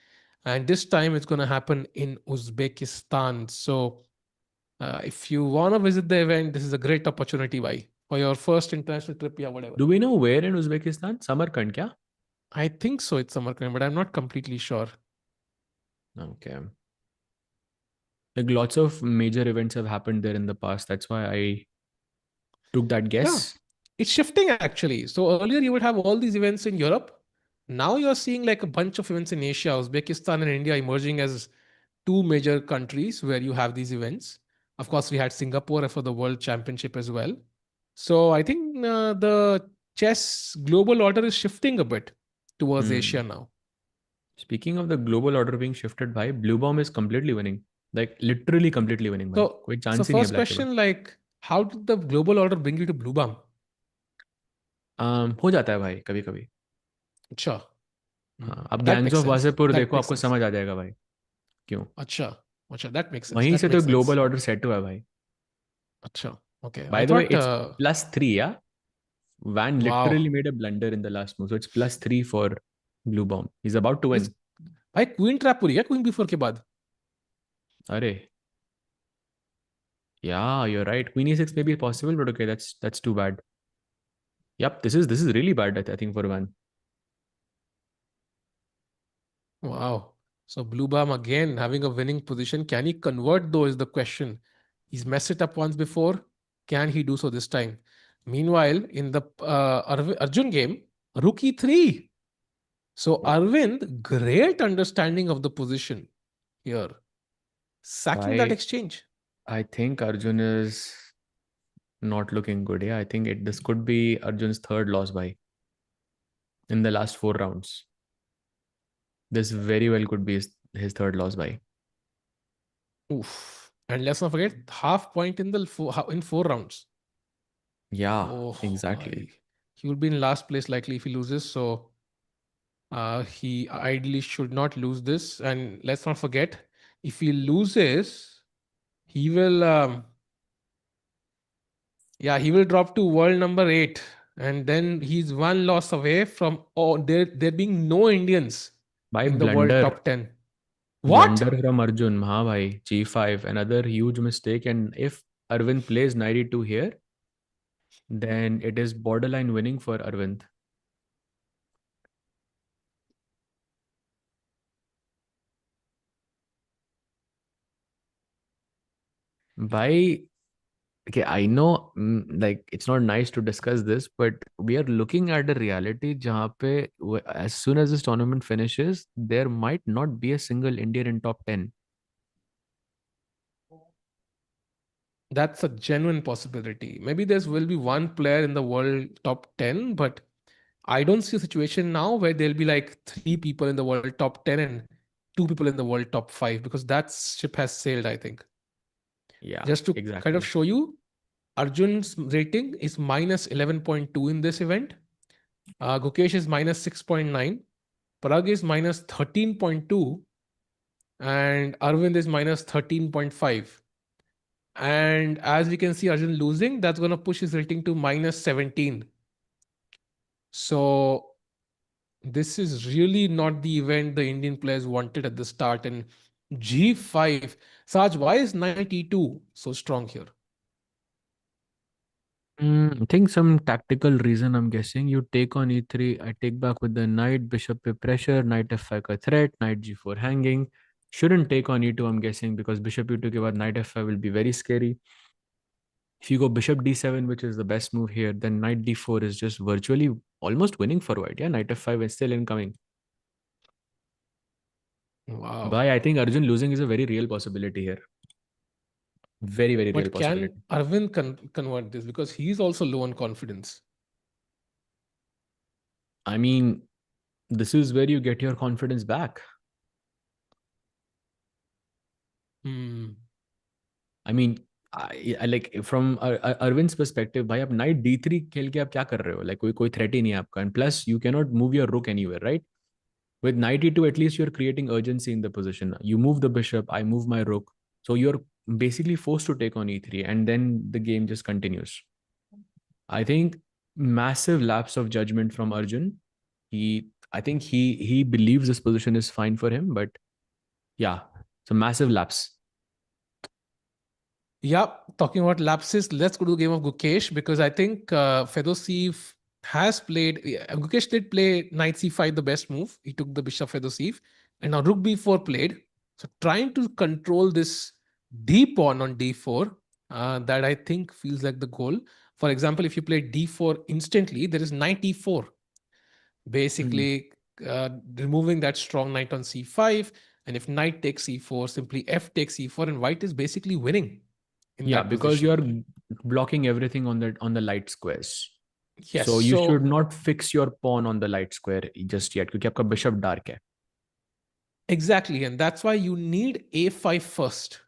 and this time it's going to happen in Uzbekistan. So if you want to visit the event, this is a great opportunity, bhai, for your first international trip, yeah, whatever. Do we know where in Uzbekistan? Samarkand, kya? I think so, it's Samarkand, but I'm not completely sure. Okay. Like lots of major events have happened there in the past. That's why I took that Yeah, guess. it's shifting actually. So earlier you would have all these events in Europe. Now you're seeing like a bunch of events in Asia, Uzbekistan and India emerging as two major countries where you have these events. Of course, we had Singapore for the World Championship as well. So I think the chess global order is shifting a bit towards Asia now. Speaking of the global order being shifted, by Bluebaum is completely winning. Like literally completely winning, bhai. कोई So chance ही नहीं है first black के पास. question, like, how did the global order bring you to Bluebaum? हो जाता है भाई कभी कभी. Acha. हाँ, अब That gangs makes of sense. Wasseypur That देखो, makes आपको sense. समझ आ जाएगा भाई क्यों. Acha. Acha. That makes sense. वहीं That से तो makes sense. Global order set हुआ है भाई. Acha. Okay. I bye the way thought, it's +3, yeah. Van literally wow. made a blunder in the last move, so it's +3 for Bluebaum. He's about to Is win. भाई queen trap पूरी है queen B4 के बाद. अरे yeah, you're right. Queen e6 may be possible, but okay, that's too bad. Yep, this is really bad, I think, for Van. Wow. So Bluebaum again having a winning position. Can he convert though is the question. He's messed it up once before. Can he do so this time? Meanwhile, in the Arjun game, rook e3. So Arvind, great understanding of the position here. Sacking that Why? exchange. I think Arjun is not looking good. Yeah, I think this could be Arjun's third loss by in the last 4 rounds. This very well could be his third loss by. Oof. And let's not forget, half point in the in 4 rounds. Yeah, Oh, exactly. he will be in last place likely if he loses. So he ideally should not lose this. And let's not forget, if he loses, he will, he will drop to world number 8. And then he's one loss away from there being no Indians By in the world blunder, top 10. What? blunder from Arjun. हाँ भाई, G5, another huge mistake. And if Arvind plays knight e2 here, then it is borderline winning for Arvind. By okay, I know, like it's not nice to discuss this, but we are looking at a reality jahan pe, as soon as this tournament finishes, there might not be a single Indian in top 10. That's a genuine possibility. Maybe there will be one player in the world top 10, but I don't see a situation now where there'll be like 3 people in the world top 10 and 2 people in the world top 5, because that ship has sailed, I think. Yeah, Just to kind of exactly. show you, Arjun's rating is minus 11.2 in this event. Gukesh is minus 6.9. Pragg is minus 13.2. And Aravindh is minus 13.5. And as we can see, Arjun losing, that's going to push his rating to minus 17. So this is really not the event the Indian players wanted at the start. And G5, Saj, why is knight e2 so strong here? I think some tactical reason, I'm guessing. You take on e3, I take back with the knight, bishop pe pressure, knight f5 ka threat, knight g4 hanging. Shouldn't take on e2, I'm guessing, because bishop e2 ke baad knight f5 will be very scary. If you go bishop d7, which is the best move here, then knight d4 is just virtually almost winning for white. Yeah, knight f5 is still incoming. Wow. But I think Arjun losing is a very real possibility here. Very, very real But possibility. can Arvind convert this? Because he's also low on confidence. I mean, this is where you get your confidence back. I mean, I like from Arvind's perspective, भाई आप knight d3 खेल के आप क्या कर रहे हो? Like कोई threat ही नहीं है आपका. And plus, you cannot move your rook anywhere, right? With knight e2, at least you're creating urgency in the position. You move the bishop, I move my rook. So you're basically forced to take on e3, and then the game just continues. I think massive lapse of judgment from Arjun. I think he believes this position is fine for him, but yeah, it's a massive lapse. Yeah, talking about lapses, let's go to the game of Gukesh, because I think Fedoseev has played. Gukesh did play knight c5, the best move. He took the bishop Fedoseev, and now rook b4 played. So trying to control this d pawn on d4, that I think feels like the goal. For example, if you play d4 instantly, there is knight e4. Basically, removing that strong knight on c5, and if knight takes e4, simply f takes e4, and white is basically winning in Yeah, that because position. you're blocking everything on the light squares. Yes. So you should So not fix your pawn on the light square just yet, क्योंकि आपका bishop dark है. exactly, and that's why you need a5 first.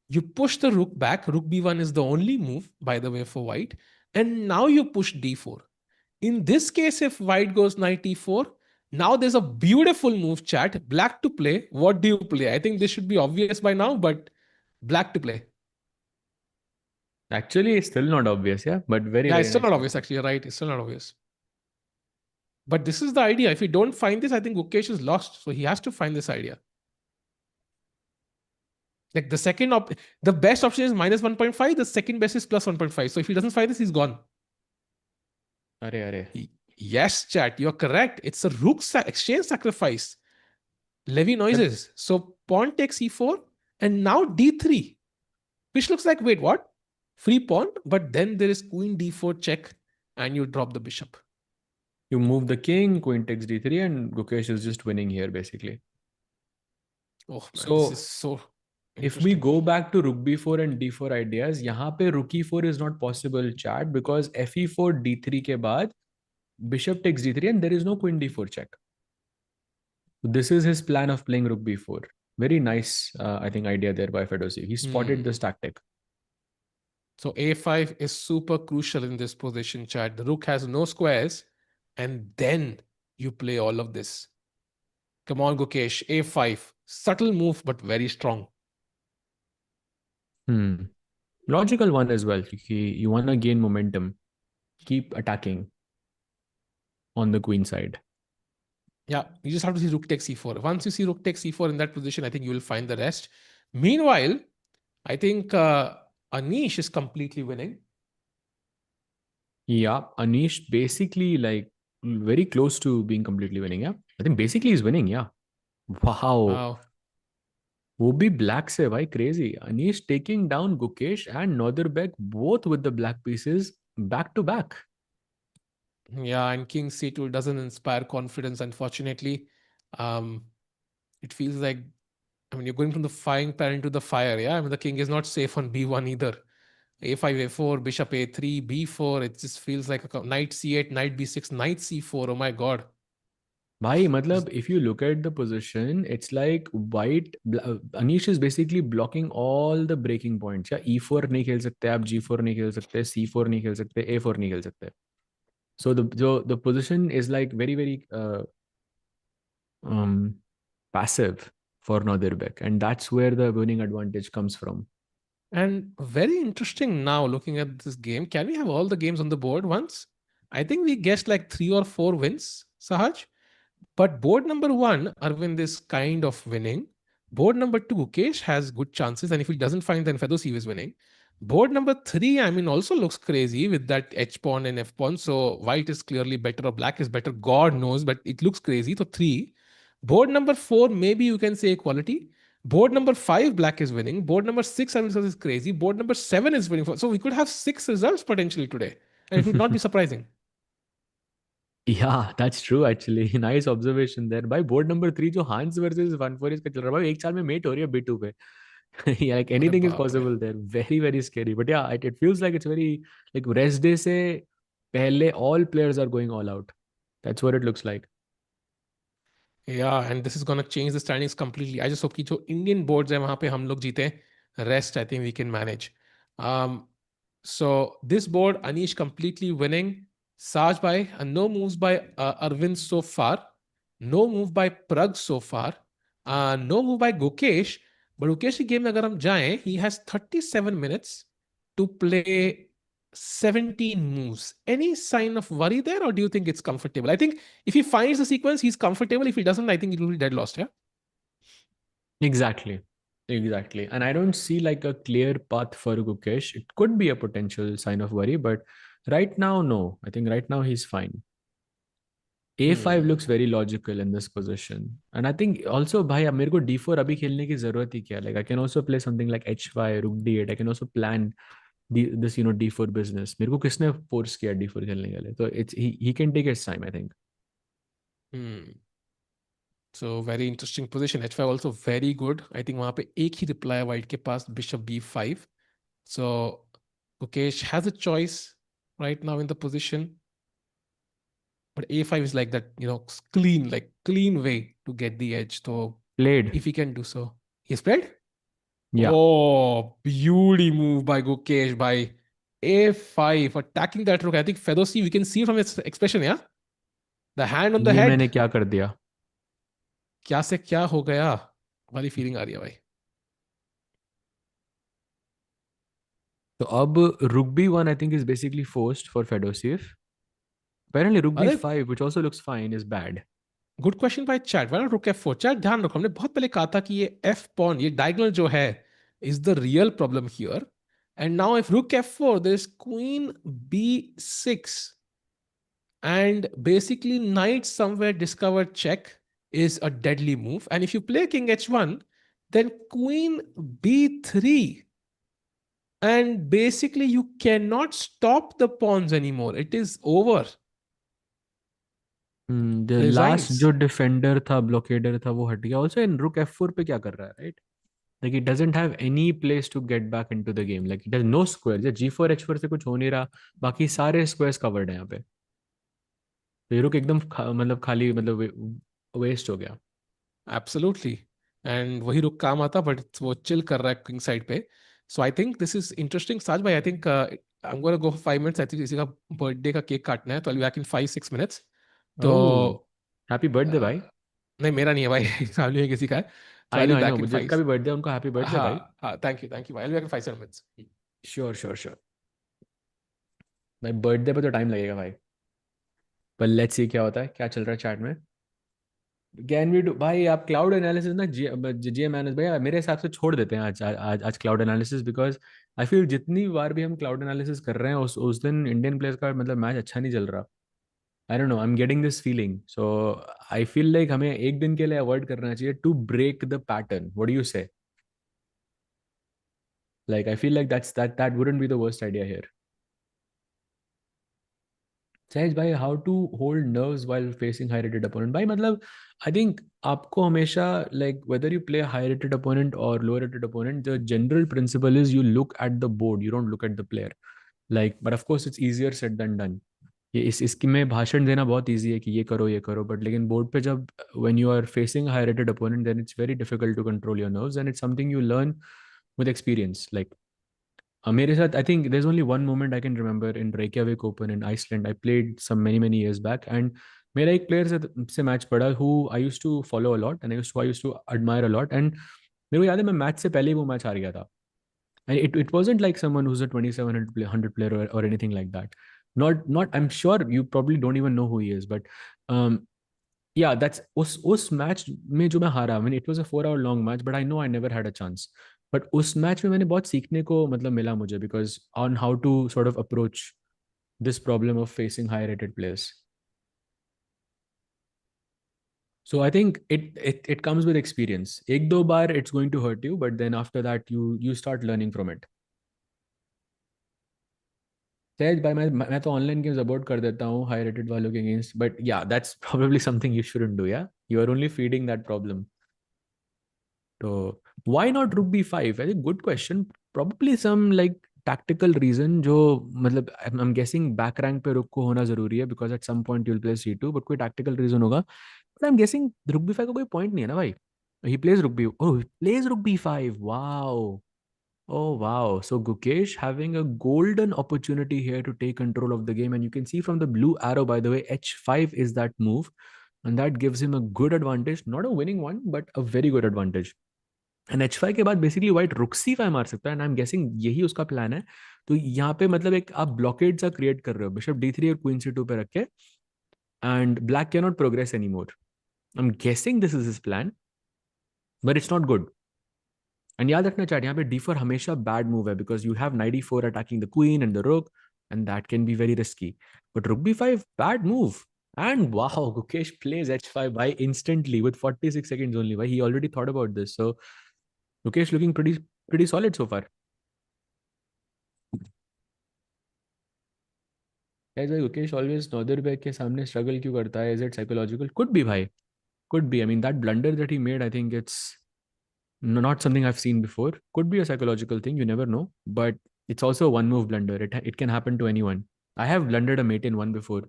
You push the rook back. Rook b1 is the only move, by the way, for white. And now you push d4. In this case, if white goes knight e4, now there's a beautiful move, chat. Black to play. What do you play? I think this should be obvious by now, but black to play. Actually, it's still not obvious, yeah, but very, Yeah, very it's still nice not move. obvious, actually. You're right. It's still not obvious. But this is the idea. If you don't find this, I think Gukesh is lost. So he has to find this idea. Like the best option is minus 1.5. The second best is plus 1.5. So if he doesn't find this, he's gone. Arey. Yes, chat. You're correct. It's a rook exchange sacrifice. Levy noises. So pawn takes e4 and now d3, which looks like, wait, what? Free pawn, but then there is queen d4 check and you drop the bishop. You move the king, queen takes d3, and Gukesh is just winning here, basically. Oh man, this is So so if we interesting. go back to rook b4 and d4 ideas, यहाँ पे rook e4 is not possible, chat, because fe4 d3 के बाद bishop takes d3 and there is no queen d4 check. This is his plan of playing rook b4. Very nice, I think, idea there by Fedoseev. He spotted this tactic. So a5 is super crucial in this position, chat. The rook has no squares, and then you play all of this. Come on, Gukesh. a5. Subtle move, but very strong. Logical one as well. You want to gain momentum. Keep attacking on the queen side. Yeah, you just have to see rook takes e4. Once you see rook takes e4 in that position, I think you will find the rest. Meanwhile, I think Anish is completely winning. Yeah, Anish basically like very close to being completely winning. Yeah, I think basically he's winning. Yeah. Wow. Wow. वो भी black से भाई crazy. Anish taking down Gukesh and Nodirbek both with the black pieces back to back. Yeah, and King C2 doesn't inspire confidence, unfortunately. It feels like, I mean, you're going from the frying pan into the fire. Yeah, I mean, the king is not safe on b1 either. a5, a4, bishop a3, b4. It just feels like a knight c8, knight b6, knight c4. Oh my god. भाई मतलब if you look at the position, it's like Anish is basically blocking all the breaking points. Yeah, e4 नहीं खेल सकते आप, g4 नहीं खेल सकते, c4 नहीं खेल सकते, a4 नहीं खेल सकते. So the position is like very, very passive for Nodirbek, and that's where the winning advantage comes from. And very interesting now looking at this game. Can we have all the games on the board once? I think we guessed like 3 or 4 wins, Sahaj. But board number 1, Arvind is kind of winning. Board number 2, Gukesh has good chances. And if he doesn't find, then Fedoseev is winning. Board number 3, I mean, also looks crazy with that H pawn and F pawn. So white is clearly better or black is better. God knows, but it looks crazy. So 3. Board number 4, maybe you can say equality. Board number 5, black is winning. Board number 6, I mean, is crazy. Board number 7 is winning. So we could have 6 results potentially today. And it would not be surprising. Yeah, that's true actually. Nice observation there. By board number 3 जो Hans versus Van Foreest का चल रहा है भाई, एक साल में mate हो रही है B2 पे. Yeah, like अरे anything is बाप रे. possible there. Very, very scary. But yeah, it feels like it's very like rest day से पहले all players are going all out. That's what it looks like. Yeah, and this is gonna change the standings completely. I just hope कि जो Indian boards है वहां पे हम लोग जीते. Rest, I think we can manage. So this board, Anish completely winning. Saj bhai, no moves by Arvind so far. No move by Pragg so far. No move by Gukesh. But Gukesh की game में अगर हम जाएं, he has 37 minutes to play 17 moves. Any sign of worry there, or do you think it's comfortable? I think if he finds the sequence, he's comfortable. If he doesn't, I think it will be dead lost. Yeah. Exactly. Exactly. And I don't see like a clear path for Gukesh. It could be a potential sign of worry, but right now, no. I think right now he's fine. A5 looks very logical in this position. And I think also, भाई अब मेरे को D4 अभी खेलने की जरूरत ही क्या? Like I can also play something like H5, Rook D8. I can also plan this D4 business. मेरे को किसने force किया D4 खेलने के लिए? So he can take his time, I think. So very interesting position. H5 also very good. I think वहां पे एक ही reply है white के पास, bishop b5. So Gukesh has a choice. right now in the position. But a5 is like that, clean, like clean way to get the edge. So Played. if he can do so, he's played. Yeah. Oh, beauty move by Gukesh by a5 attacking that rook. I think Fedoseev, we can see from its expression, yeah, the hand on the ये head. मैंने क्या कर दिया? क्या से क्या हो गया वाली फीलिंग आ रही है भाई. तो अब rook b1 I think is basically forced for Fedoseev. Apparently rook अरे b5, which also looks fine, is bad. Good question by chat. Why not रुक f4? चैट ध्यान रखो, हमने बहुत पहले कहा था कि ये f pawn, ये डायगोनल जो है, is the real problem here. And now if rook f4, there is queen b6 and basically knight somewhere discovered check is a deadly move. And if you play king h1, then queen b3, and basically you cannot stop the pawns anymore. It is over. The last Resigns. जो defender था, ब्लॉकेडर था, वो हट गया. Also in रुक f4 पे क्या कर रहा है, right? Like it doesn't have any place to get back into the game. Like it has no squares. ये g4 h4 से कुछ हो नहीं रहा. बाकी सारे स्क्वायर्स कवर्ड है यहाँ पे. तो ये रुक एकदम मतलब खाली, मतलब वेस्ट हो गया. एब्सोल्युटली. एंड वही रुक काम आता, बट वो चिल कर रहा है किंग साइड पे. So I think this is interesting Saaz भाई. I think I am gonna go for 5 minutes. I think किसी का बर्थडे का केक काटना है, तो I will be back in 5-6 minutes. तो ओह, हैप्पी बर्थडे भाई. uh, नहीं, मेरा नहीं है भाई. फैमिली में किसी का है. तो I will be I know back in जिसका 5. भी बर्थडे उनको हैप्पी बर्थडे भाई. हाँ हाँ, थैंक यू भाई. आई will be back in 5-7 minutes. Sure sure sure भाई. बर्थडे पे तो टाइम लगेगा भाई. पर लेट्स सी क्या होता है, क्या चल रहा है चैट में. कैन वी डू भाई? आप क्लाउड एनालिसिस ना, जी एम भाई मेरे हिसाब से छोड़ देते हैं आज आज आज cloud analysis. Because I feel जितनी बार भी हम क्लाउड एनालिसिस कर रहे हैं, उस दिन इंडियन प्लेयर्स का मतलब मैच अच्छा नहीं चल रहा. I don't know, I am getting this feeling. So I feel like हमें एक दिन के लिए अवॉइड करना चाहिए to break the pattern. What do you say? Like I feel like that wouldn't be the worst idea here. Sahaj भाई, how to hold nerves while facing high rated opponent. भाई मतलब आई थिंक आपको हमेशा, like whether you play high rated opponent और low rated opponent, the general principle is you look at the board, you don't look at the player. Like but of course it's easier said than done. ये इसकी में भाषण देना बहुत easy है कि ये करो, बट लेकिन बोर्ड पे जब when you are facing high rated opponent, then it's very difficult to control your nerves, and it's something you learn with experience. Like मेरे साथ I think there is only one moment I can remember in Reykjavik open in Iceland. I played some many years back, and मेरा एक player से match पड़ा who I used to follow a lot and I used to admire a lot. And मेरे को याद है मैं match से पहले ही वो मैच हार गया था. And it wasn't like someone who's a 2700 player or anything like that. Not I'm sure you probably don't even know who he is, but um yeah, that's us match में जो मैं हारा. I mean, it was a 4 hour long match, but I know I never had a chance. But उस match में मैंने बहुत सीखने को मतलब मिला मुझे, because on how to sort of approach this problem of facing high rated players. So I think it comes with experience. एक दो बार it's going to hurt you, but then after that you start learning from it. सहज भाई, मैं तो online games अबॉर्ड कर देता हूँ high rated वालों के against, but yeah that's probably something you shouldn't do. Yeah you are only feeding that problem. तो why not rook b five? I think good question. Probably some like tactical reason, जो मतलब I am guessing back rank पे rook को होना जरूरी है, because at some point you will play c2, but कोई tactical reason होगा. But I am guessing rook b five का कोई पॉइंट नहीं है ना भाई. He plays rook b, oh he plays rook b five. Wow. Oh wow. So Gukesh having a golden opportunity here to take control of the game. And you can see from the blue arrow, by the way, h5 is that move. And that gives him a good advantage. Not a winning one, but a very good advantage. And h5 के बाद basically white rook c5 मार सकता है. And I'm guessing यही उसका plan है. तो यहाँ पे मतलब एक आप blockade सा create कर रहे हो. Bishop d3 और queen c2 पे रख के. And black cannot progress anymore. I'm guessing this is his plan. But it's not good. And याद रखना चाहिए यहाँ पे d4 हमेशा बैड मूव है, because you have knight d4 attacking the queen and the rook, and that can be very risky. But rook b5 bad move. And wow, Gukesh plays h5 by instantly with 46 seconds only. Why he already thought about this. So Gukesh looking pretty solid so far. Guys, why Gukesh always Nodirbek के सामने struggle क्यों करता है? Is it psychological? Could be भाई. Could be. I mean that blunder that he made, I think it's not something I've seen before. Could be a psychological thing, you never know. But it's also a one move blunder. It can happen to anyone. I have blundered a mate in one before,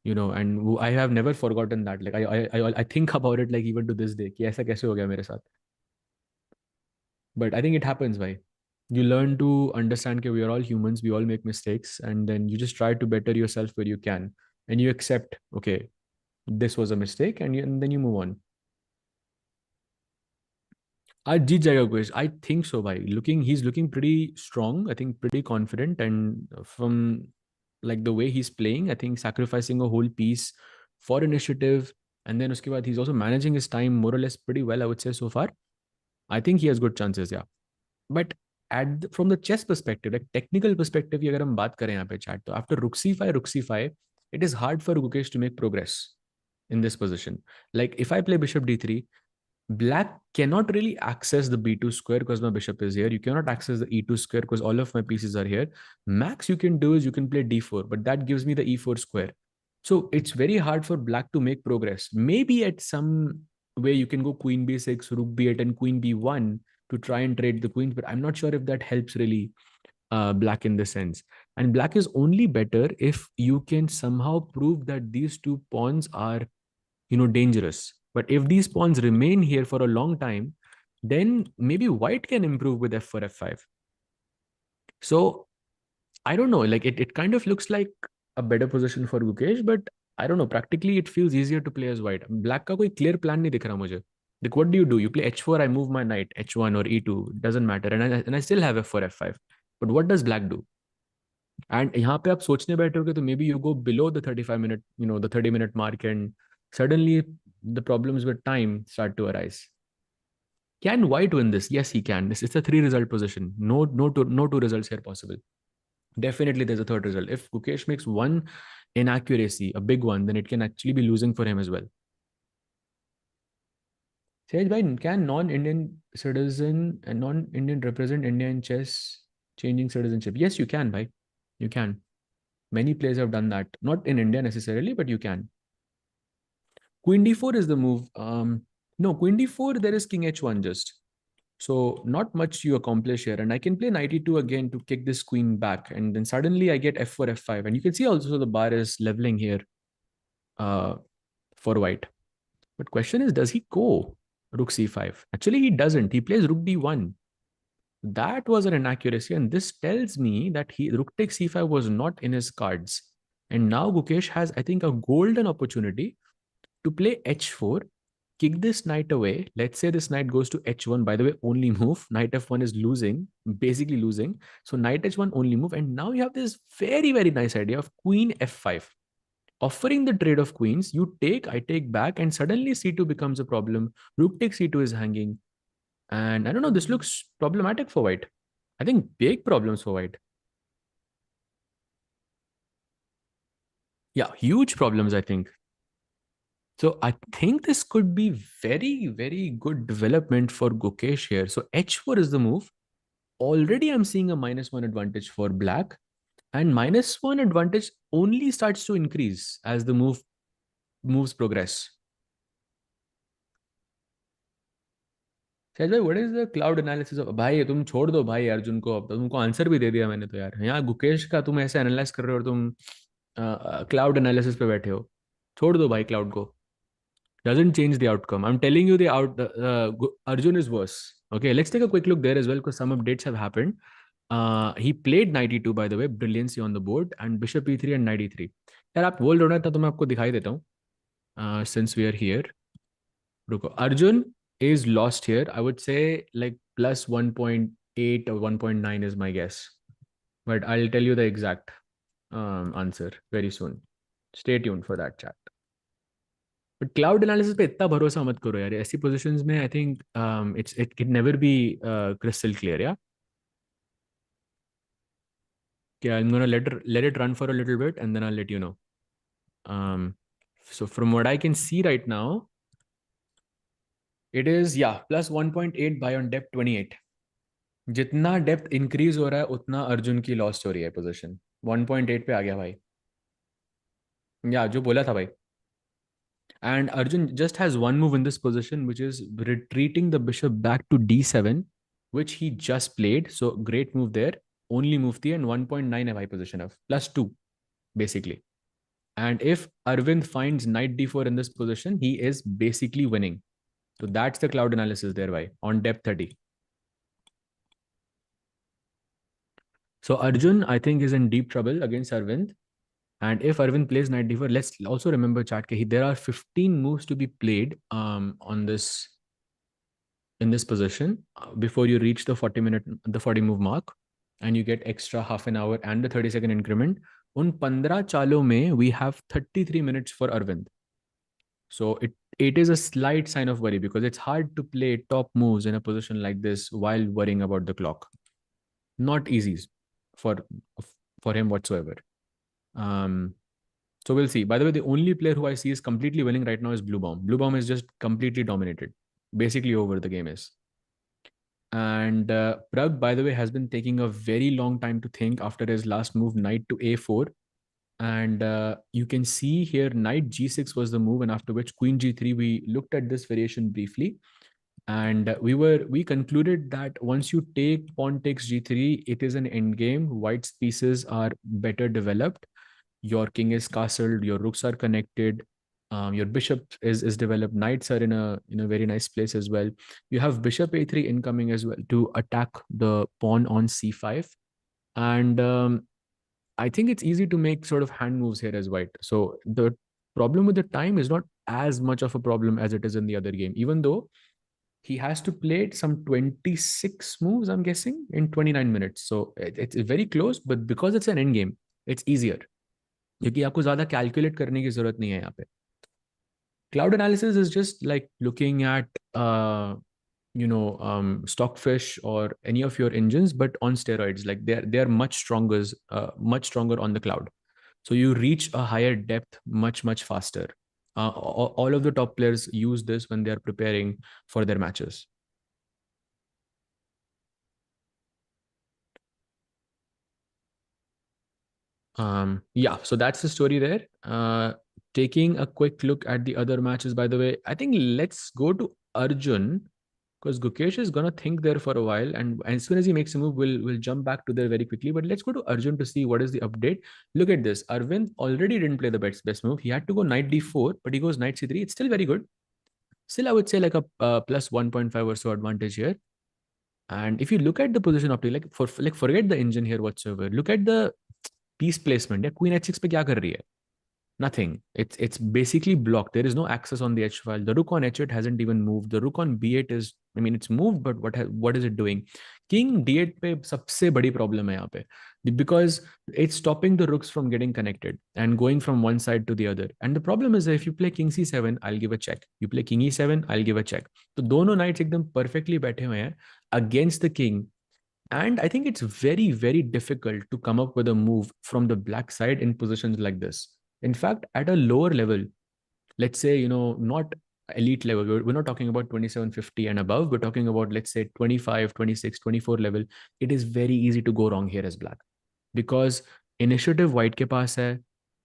and I have never forgotten that. Like I think about it like even to this day. कि ऐसा कैसे हो गया मेरे साथ? But I think it happens, why? You learn to understand that we are all humans, we all make mistakes, and then you just try to better yourself where you can. And you accept, okay, this was a mistake, and then you move on. आज जीत जाएगा Gukesh. I think so, bhai. He's looking pretty strong. I think pretty confident, and from like the way he's playing, I think sacrificing a whole piece for initiative, and then uske baad he's also managing his time more or less pretty well, I would say so far. I think he has good chances, yeah. But from the chess perspective, like technical perspective, अगर हम बात करें यहाँ पे chat, तो after rook c5, it is hard for Gukesh to make progress in this position. Like if I play bishop d3, black cannot really access the b2 square because my bishop is here. You cannot access the e2 square because all of my pieces are here. Max you can do is you can play d4, but that gives me the e4 square. So it's very hard for black to make progress. Maybe at some way you can go queen b6, rook b8, and queen b1 to try and trade the queens, but I'm not sure if that helps really black in this sense. And black is only better if you can somehow prove that these two pawns are dangerous. But if these pawns remain here for a long time, then maybe white can improve with f4 f5. So I don't know, like it kind of looks like a better position for Gukesh, but I don't know, practically it feels easier to play as white. Black का कोई clear plan नहीं दिख रहा मुझे. Like what do? You play h4, I move my knight, h1 or e2, doesn't matter, and I still have f4 f5. But what does black do? And यहाँ पे आप सोचने बैठे हो तो maybe you go below the 35-minute, the 30-minute mark, and suddenly the problems with time start to arise. Can white win this? Yes, he can. It's a 3-result position. No two results here possible. Definitely there's a third result. If Gukesh makes one inaccuracy, a big one, then it can actually be losing for him as well. Sage bhai, can non-Indian citizen and non-Indian represent India in chess changing citizenship? Yes, you can, bhai. You can. Many players have done that. Not in India necessarily, but you can. Queen d4 is the move. No, queen d4, there is king h1 just. So not much you accomplish here. And I can play knight e2 again to kick this queen back. And then suddenly I get f4, f5. And you can see also the bar is leveling here for white. But question is, does he go rook c5? Actually, he doesn't. He plays rook d1. That was an inaccuracy. And this tells me that rook takes c5 was not in his cards. And now Gukesh has, I think, a golden opportunity to play h4, kick this knight away. Let's say this knight goes to h1. By the way, only move. Knight f1 is losing, basically losing. So knight h1 only move. And now you have this very, very nice idea of queen f5. Offering the trade of queens, you take, I take back, and suddenly c2 becomes a problem. Rook takes c2 is hanging. And I don't know, this looks problematic for white. I think big problems for white. Yeah, huge problems, I think. So I think this could be very, very good development for Gukesh here. So h4 is the move. Already I'm seeing a -1 advantage for black. And -1 advantage only starts to increase as the moves progress. भाई, what is the cloud analysis of? भाई तुम छोड़ दो भाई अर्जुन को, अब तुमको answer भी दे दिया मैंने तो यार. यहाँ गुकेश का तुम ऐसे एनालाइज कर रहे हो और तुम क्लाउड एनालिसिस पे बैठे हो. छोड़ दो भाई क्लाउड को. Doesn't change the outcome. I'm telling you Arjun is worse. Okay, let's take a quick look there as well because some updates have happened. He played knight e2, by the way, brilliancy on the board, and bishop e3 and knight e3. यार आप बोल रहे हो ना तो मैं आपको दिखाई देता हूँ since we are here. रुको, Arjun is lost here. I would say like plus 1.8 or 1.9 is my guess. But I'll tell you the exact answer very soon. Stay tuned for that chat. But cloud analysis पे इतना भरोसा मत करो यार. ऐसी positions में I think it can never be crystal clear. या क्या, I'm gonna let it run for a little bit and then I'll let you know. So from what I can see right now, it is plus 1.8 by on depth 28. जितना depth increase हो रहा है उतना अर्जुन की lost हो रही है position. 1.8 पे आ गया भाई. या जो बोला था भाई. And Arjun just has one move in this position, which is retreating the bishop back to d7, which he just played. So great move there. Only move the and 1.9 है भाई position of +2. basically. And if Aravindh finds knight d4 in this position, he is basically winning. So that's the cloud analysis there, by on depth 30. So Arjun, I think, is in deep trouble against Aravindh. And if Aravindh plays knight d4, let's also remember, chat, there are 15 moves to be played on this in this position before you reach the 40 move mark, and you get extra half an hour and the 30-second increment. Un 15 chalo mein, we have 33 minutes for Aravindh. So it is a slight sign of worry, because it's hard to play top moves in a position like this while worrying about the clock. Not easy for him whatsoever. So we'll see. By the way, the only player who I see is completely winning right now is Bluebaum. Bluebaum is just completely dominated. Basically over the game is. And Pragg, by the way, has been taking a very long time to think after his last move, knight to a4. And you can see here, knight g6 was the move, and after which queen g3. We looked at this variation briefly, and we concluded that once you take pawn takes g3, it is an endgame. White's pieces are better developed. Your king is castled, your rooks are connected, your bishop is developed, knights are in a very nice place as well. You have bishop a3 incoming as well to attack the pawn on c5. And I think it's easy to make sort of hand moves here as white. So the problem with the time is not as much of a problem as it is in the other game, even though he has to play some 26 moves, I'm guessing, in 29 minutes. So it's very close, but because it's an end game, it's easier. क्योंकि आपको ज़्यादा calculate करने की ज़रूरत नहीं है यहाँ पे. Cloud analysis is just like looking at Stockfish or any of your engines, but on steroids. Like they're much stronger on the cloud. So you reach a higher depth much faster. All of the top players use this when they're preparing for their matches. Yeah, so that's the story there. Taking a quick look at the other matches, by the way, I think let's go to Arjun, because Gukesh is gonna think there for a while, and as soon as he makes a move, we'll jump back to there very quickly. But let's go to Arjun to see what is the update. Look at this. Aravindh already didn't play the best move. He had to go knight d4, but he goes knight c3. It's still very good. Still, I would say like a plus 1.5 or so advantage here. And if you look at the position of forget the engine here whatsoever. Look at the piece placement. Yeah, queen h6 pe kya kar rahi hai? Nothing. It's basically blocked. There is no access on the h file. The rook on h8 hasn't even moved. The rook on b8 is, I mean, it's moved, but what is it doing? King d8 pe sabse badi problem hai yahan pe, because it's stopping the rooks from getting connected and going from one side to the other. And the problem is that if you play king c7, I'll give a check. You play king e7, I'll give a check. So dono knights ekdam perfectly baithe hue hain against the king. And I think it's very difficult to come up with a move from the black side in positions like this. In fact, at a lower level, let's say, not elite level, we're not talking about 2750 and above, we're talking about, let's say, 25, 26, 24 level. It is very easy to go wrong here as black, because initiative white ke paas hai,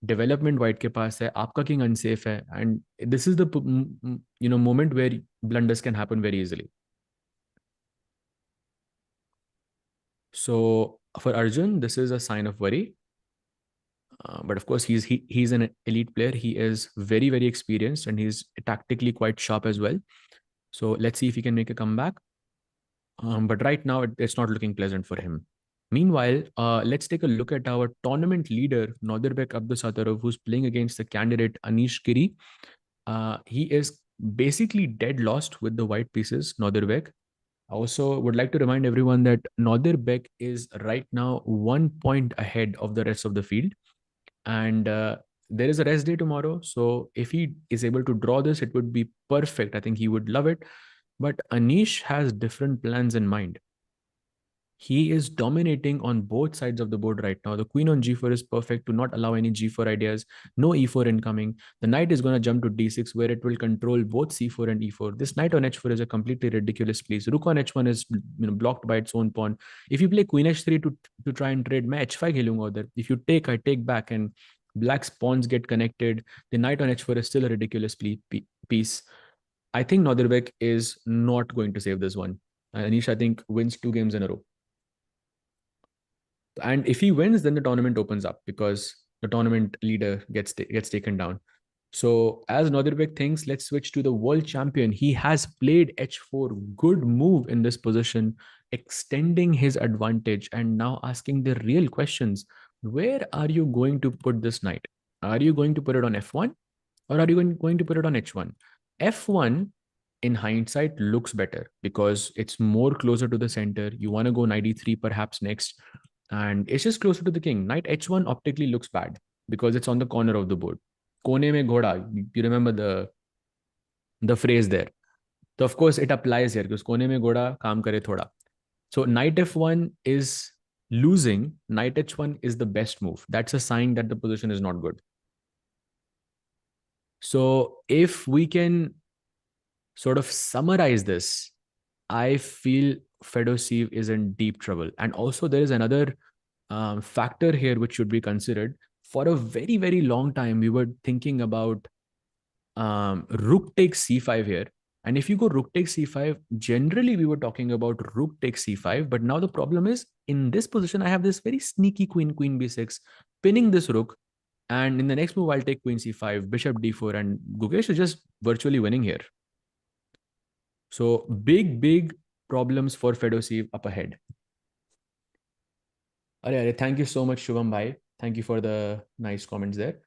development white ke paas hai, aapka king unsafe hai, and this is the moment where blunders can happen very easily. So for Arjun, this is a sign of worry. But of course, he's an elite player. He is very experienced, and he's tactically quite sharp as well. So let's see if he can make a comeback. But right now, it's not looking pleasant for him. Meanwhile, let's take a look at our tournament leader, Nodirbek Abdusattorov, who's playing against the candidate Anish Giri. He is basically dead lost with the white pieces, Nodirbek. I also would like to remind everyone that Nodirbek is right now 1 point ahead of the rest of the field. And there is a rest day tomorrow. So if he is able to draw this, it would be perfect. I think he would love it. But Anish has different plans in mind. He is dominating on both sides of the board right now. The queen on g4 is perfect to not allow any g4 ideas. No e4 incoming. The knight is going to jump to d6, where it will control both c4 and e4. This knight on h4 is a completely ridiculous place. Rook on h1 is blocked by its own pawn. If you play queen h3 to try and trade, मैं h5 खेलूंगा उधर. If you take, I take back, and black's pawns get connected. The knight on h4 is still a ridiculous piece. I think Nodirbek is not going to save this one. Anish, I think, wins 2 games in a row. And if he wins, then the tournament opens up, because the tournament leader gets taken down. So as Nodirbek thinks, let's switch to the world champion. He has played h4, good move in this position, extending his advantage and now asking the real questions. Where are you going to put this knight? Are you going to put it on f1 or are you going to put it on h1? F1 in hindsight looks better because it's more closer to the center. You want to go knight e3 perhaps next, and it's just closer to the king. Knight h1 optically looks bad because it's on the corner of the board. Kone mein ghoda, you remember the phrase there. So of course it applies here because kone mein ghoda kaam kare thoda. So knight f1 is losing, knight h1 is the best move. That's a sign that the position is not good. So if we can sort of summarize this, I feel Fedoseev is in deep trouble. And also there is another factor here which should be considered. For a very, very long time, we were thinking about rook takes c5 here. And if you go rook takes c5, generally we were talking about rook takes c5. But now the problem is, in this position, I have this very sneaky queen b6, pinning this rook. And in the next move, I'll take queen c5, bishop d4, and Gukesh is just virtually winning here. So big problems for Fedoseev up ahead. Thank you so much, Shubham Bhai. Thank you for the nice comments there.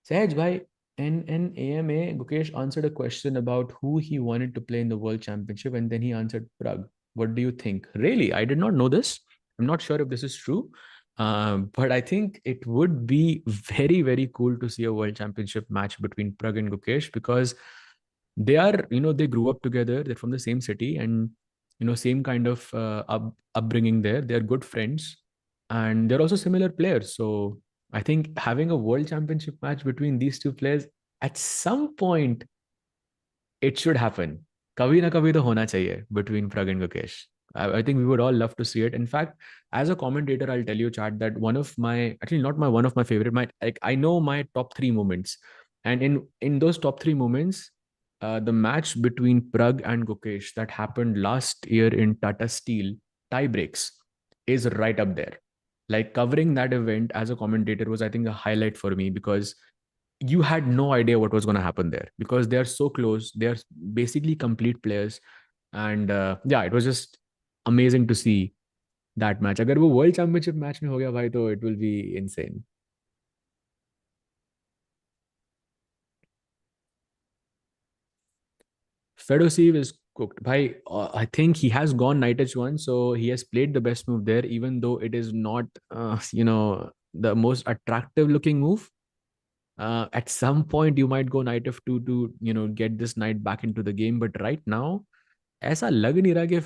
Sahaj Bhai, in AMA, Gukesh answered a question about who he wanted to play in the World Championship, and then he answered Pragg. What do you think? Really? I did not know this. I'm not sure if this is true. But I think it would be very, very cool to see a World Championship match between Pragg and Gukesh because they are, they grew up together. They're from the same city and, same kind of upbringing there. They're good friends and they're also similar players. So I think having a world championship match between these two players at some point, it should happen. Kabhi na kabhi to hona chahiye between Pragg and Gukesh. I think we would all love to see it. In fact, as a commentator, I'll tell you, chat, that one of my, actually not my one of my favorite, I know my top 3 moments. And in those top 3 moments, the match between Pragg and Gukesh that happened last year in Tata Steel tie breaks is right up there. Like covering that event as a commentator was, I think, a highlight for me because you had no idea what was going to happen there because they are so close. They are basically complete players. And yeah, it was just amazing to see that match. Agar wo World Championship match mein ho gaya bhai, to it will be insane. Fedoseev is cooked. Bhai, I think he has gone knight h1, so he has played the best move there, even though it is not, the most attractive looking move. At some point, you might go knight f2 to, get this knight back into the game. But right now, ऐसा लग नहीं रहा कि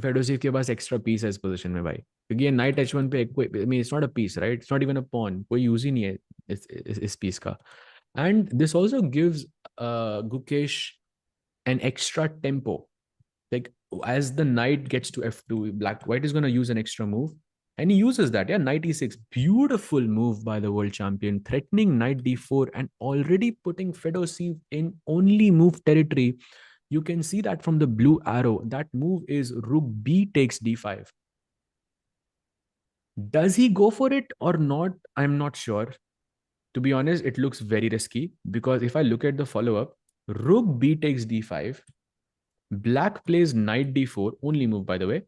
फेडोसीव के पास extra piece है इस position में भाई, क्योंकि ये नाइट h1 पे कोई, I mean it's not a piece, right? It's not even a pawn, कोई यूज ही नहीं है इस पीस का. And this also gives Gukesh an extra tempo. Like as the knight gets to f2, white is going to use an extra move, and he uses that. Yeah, knight e6, beautiful move by the world champion, threatening knight d4 and already putting Fedoseev in only move territory. You can see that from the blue arrow. That move is rook b takes d5. Does he go for it or not? I'm not sure. To be honest, it looks very risky because if I look at the follow-up, rook b takes d5, black plays knight d4, only move by the way,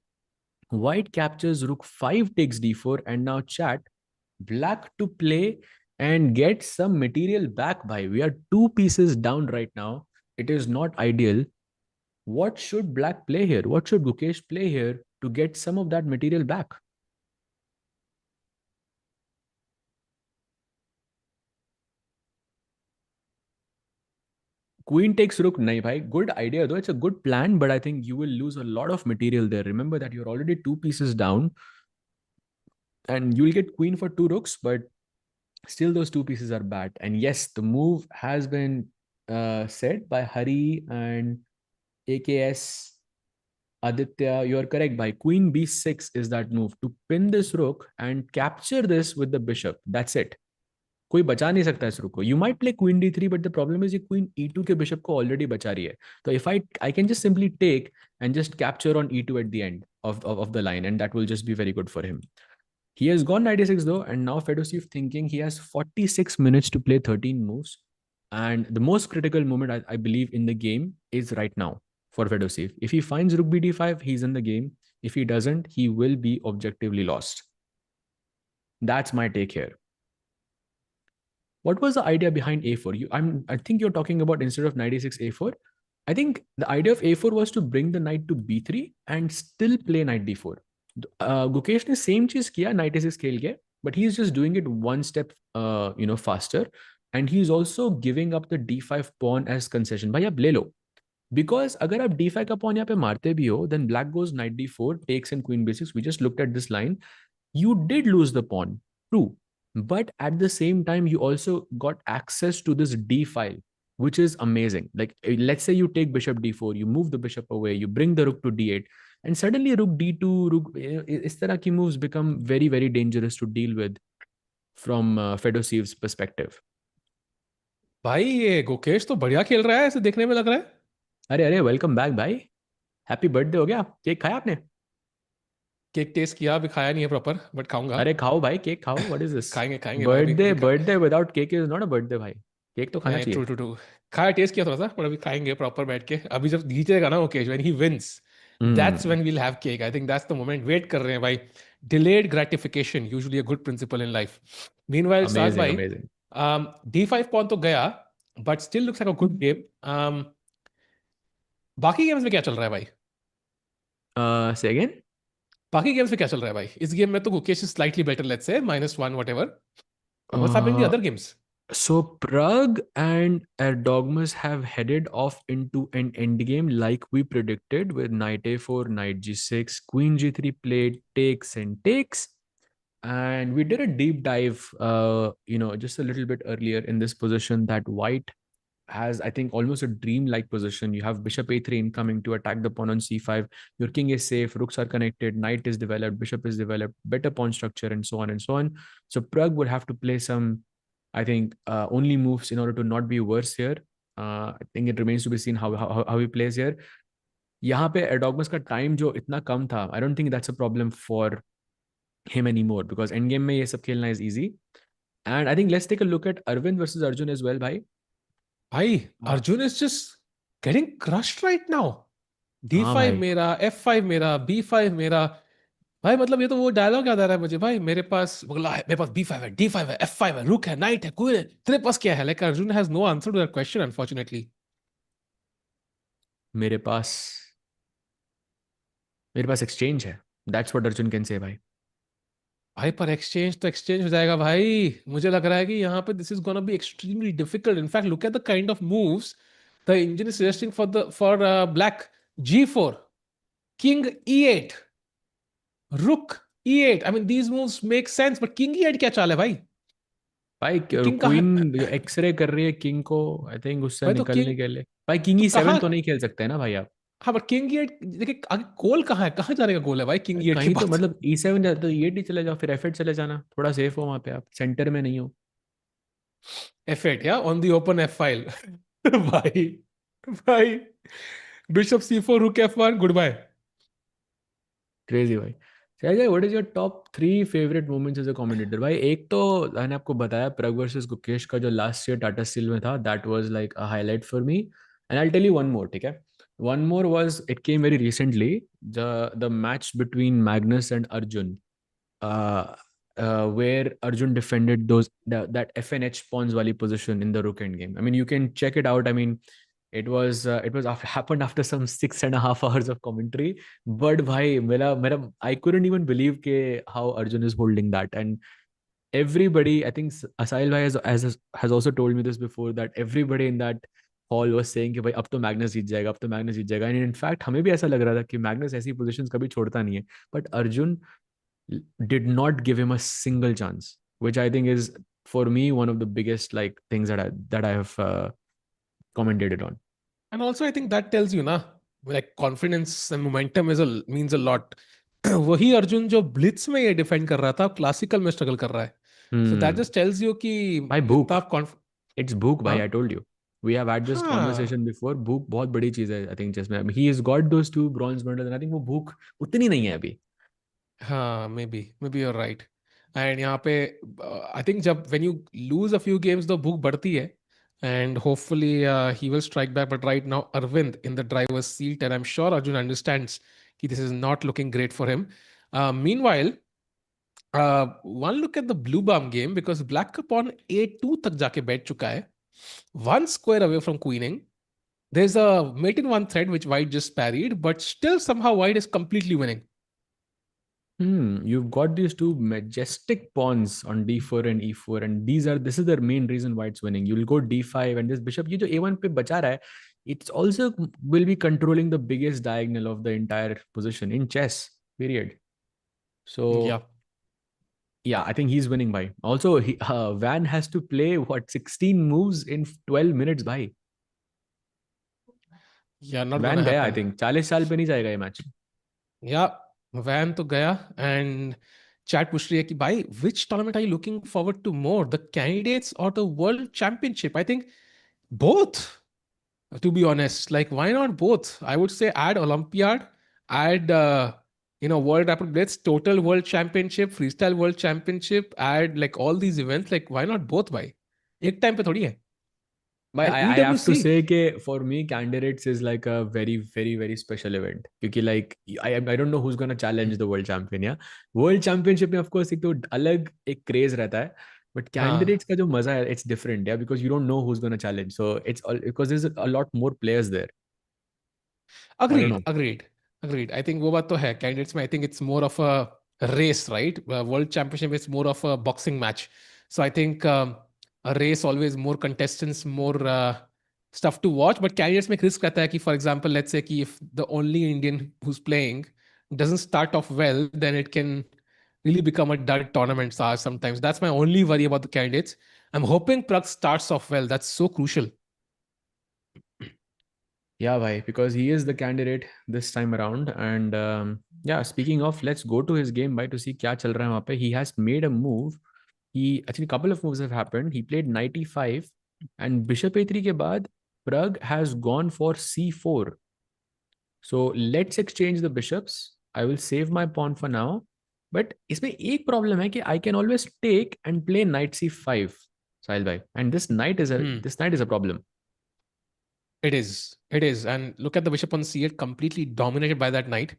white captures rook 5 takes d4, and now chat, black to play and get some material back. By we are 2 pieces down right now. It is not ideal. What should black play here? What should Gukesh play here to get some of that material back? Queen takes rook, nahi bhai. Good idea though. It's a good plan, but I think you will lose a lot of material there. Remember that you're already 2 pieces down and you'll get queen for 2 rooks, but still those 2 pieces are bad. And yes, the move has been said by Hari and AKS Aditya. You're correct. By queen b6 is that move to pin this rook and capture this with the bishop. That's it. कोई बचा नहीं सकता इस रुक को. You might play queen d3, but the problem is ये queen e2 के bishop को already बचा रही है. So if I can just simply take and just capture on e2 at the end of the line, and that will just be very good for him. He has gone 96 though, and now Fedoseev thinking he has 46 minutes to play 13 moves. And the most critical moment I believe in the game is right now for Fedoseev. If he finds Rook BD5, he's in the game. If he doesn't, he will be objectively lost. That's my take here. What was the idea behind A4? I think you're talking about instead of 96 A4. I think the idea of A4 was to bring the knight to B3 and still play knight D4. Gukesh ने same चीज किया 96 खेल के, but he's just doing it one step faster, and he's also giving up the D5 pawn as concession. भाई आप ले लो, because अगर आप D5 का pawn यहाँ पे मारते भी हो, then black goes knight D4 takes and queen B6. We just looked at this line. You did lose the pawn, true, but at the same time you also got access to this D file, which is amazing. Like let's say you take bishop D4, you move the bishop away, you bring the rook to D8, and suddenly rook D2, rook is tarah ki moves become very very dangerous to deal with from Fedosev's perspective. भाई ये गुकेश तो बढ़िया खेल रहा है, ऐसे देखने में लग रहा है. अरे अरे वेलकम बैक भाई, हैप्पी बर्थडे हो गया, केक खाया आपने? केक टेस्ट किया, अभी खाया नहीं है प्रॉपर, बट खाऊंगा. अरे खाओ भाई, केक खाओ, व्हाट इज दिस? खाएंगे खाएंगे भाई, अभी बर्थडे अभी birthday without cake is not a birthday भाई, केक तो खाना नहीं, ट्रू चाहिए. True true. खाया, टेस्ट किया थोड़ा सा, पर अभी खाएंगे प्रॉपर बैठ के. अभी जब जीतेगा ना Gukesh, when he wins, that's when we'll have cake. I think that's the moment. Wait कर रहे हैं भाई. Delayed gratification usually a good principle in life. Meanwhile Saaz amazing भाई, अमेजिंग. D5 पॉन तो गया, but still looks like a good game. बाकी games में क्या चल रहा है भाई? से अगेन? बाकी गेम्स में क्या चल रहा है भाई? इस गेम में तो Gukesh is slightly better, let's say -1 whatever. What's happening in the other games? So Pragg and Erdogmus have headed off into an endgame like we predicted, with knight a4, knight g6, queen g3 played, takes and takes. And we did a deep dive, just a little bit earlier in this position, that white has, I think, almost a dream-like position. You have bishop a3 incoming to attack the pawn on c5. Your king is safe, rooks are connected, knight is developed, bishop is developed, better pawn structure, and so on and so on. So Pragg would have to play some, I think, only moves in order to not be worse here. I think it remains to be seen how he plays here. यहाँ पे Erdogmus का time जो इतना कम था, I don't think that's a problem for him anymore, because endgame में ये सब खेलना is easy. And I think let's take a look at Arvind versus Arjun as well, भाई. भाई Arjun is just getting crushed right now. हाँ D5 भाई. मेरा, F5 मेरा, B5 मेरा. भाई मतलब ये तो वो डायलॉग याद आ रहा है मुझे भाई. मेरे पास बोला है, मेरे पास B5 है, D5 है, F5 है, रुक है, नाइट है, क्वीन है, तेरे पास क्या है? Like Arjun has no answer to that question unfortunately. मेरे पास मेरे पास एक्सचेंज है. That's what Arjun can say भाई. भाई पर एक्सचेंज तो एक्सचेंज हो जाएगा भाई. मुझे लग रहा है कि यहाँ पे this is gonna be extremely difficult. In fact look at the kind of moves the engine is suggesting for black. G4, King E8, Rook E8. I mean these moves make sense, but King E8 क्या चाल है भाई? भाई king कहाँ? Queen x ray कर रही है king को, आई थिंक उससे भाई तो निकलने किंग, के लिए. भाई किंग तो E7 कहाँ? तो नहीं खेल सकते ना भाई आप. हाँ बट किंग E8 देखिए आगे गोल कहाँ है? कहाँ जाने का गोल है भाई किंग E8 के कहीं तो बाद? मतलब E7 जाते तो E8 चले जाओ, फिर F8 चले जाना, थोड़ा सेफ हो वहां पे, आप सेंटर में नहीं हो. F8 या on the open F file. भाई, भाई बिशप C4, रुक F1, गुड बाय. क्रेजी भाई. Shailaja, what is your top 3 favourite moments as a commentator? भाई एक तो मैंने आपको बताया, प्रग वर्सेस गुकेश का जो लास्ट ईयर टाटा स्टील में था, that was like a highlight for me. And I tell you one more, ठीक है? One more was, it came very recently, the match between Magnus and Arjun, where Arjun defended that FNH pawns wali position in the rook end game. I mean, you can check it out. I mean, it was happened after some 6.5 hours of commentary. But bhai, mera I couldn't even believe ke how Arjun is holding that. And everybody, I think Asail bhai has also told me this before, that everybody in that hall was saying कि भाई अब तो Magnus जीत जाएगा, अब तो Magnus जीत जाएगा. And in fact हमें भी ऐसा लग रहा था कि मैग्नस ऐसी पोजीशंस कभी छोड़ता नहीं है. But Arjun did not give him a single chance, which I think is, for me, one of the biggest like things that I have commented on. And also I think that tells you ना, like confidence and momentum means a lot. वही अर्जुन जो Blitz में ये defend कर रहा था, classical में struggle कर रहा है. So that just tells you कि भाई जितना भूख, आप it's भूख भाई. हाँ I told you, we have had this हाँ conversation before. भूख बहुत बड़ी चीज है, I think chess में. I mean, he has got those 2 bronze medals, and I think वो भूख उतनी नहीं है अभी. हाँ, maybe you're right. एंड यहाँ पे आई थिंक जब when you lose a few games तो भूख बढ़ती है. And hopefully he will strike back. But right now, Arvind in the driver's seat, and I'm sure Arjun understands that this is not looking great for him. Meanwhile, one look at the blue bomb game because black up on a2 तक जाके बैठ चुका है, one square away from queening. There's a mate in one thread which white just parried, but still somehow white is completely winning. You've got these two majestic pawns on d4 and e4, and this is the main reason why it's winning. You'll go d5, and this bishop, ये जो a1 पे बचा रहा है, it's also will be controlling the biggest diagonal of the entire position in chess. Period. So Yeah, yeah, I think he's winning by. Also, Van has to play what 16 moves in 12 minutes by. yeah, not Van gonna गया I happen. think 40 साल पे नहीं जाएगा ये match. Yeah, Van to gaya. And chat push rahi hai ki bhai, which tournament are you looking forward to more, the candidates or the world championship? I think both, to be honest. Like, why not both? I would say add Olympiad, add World Rapid Blitz, Total World Championship, Freestyle World Championship, add like all these events. Like, why not both, bhai? एक time पे थोड़ी है. But And I have to EWC. say that for me, candidates is like a very, very, very special event. Because like I don't know who's gonna challenge the world champion. Yeah, world championship में of course एक तो अलग एक craze रहता है. But हाँ. candidates का जो मजा है, it's different. Yeah, because you don't know who's gonna challenge. So it's all because there's a lot more players there. I don't Agreed, know. agreed, agreed. I think वो बात तो है. Candidates में I think it's more of a race, right? World Championship is more of a boxing match. So I think a race always more contestants, more stuff to watch. But candidates में risk रहता है कि, for example, let's say कि if the only Indian who's playing doesn't start off well, then it can really become a dull tournament sometimes. That's my only worry about the candidates. I'm hoping Pragg starts off well. That's so crucial. Yeah, bhai, because he is the candidate this time around. And yeah, speaking of, let's go to his game, bhai, to see क्या चल रहा है वहाँ पे. He has made a move. He actually a couple of moves have happened. He played knight e5 and bishop a3 के बाद Pragg has gone for c4. So let's exchange the bishops. I will save my pawn for now. But इसमें एक problem है कि I can always take and play knight c5, Sahil bhai. And this knight is a problem. It is. It is. And look at the bishop on c8, completely dominated by that knight.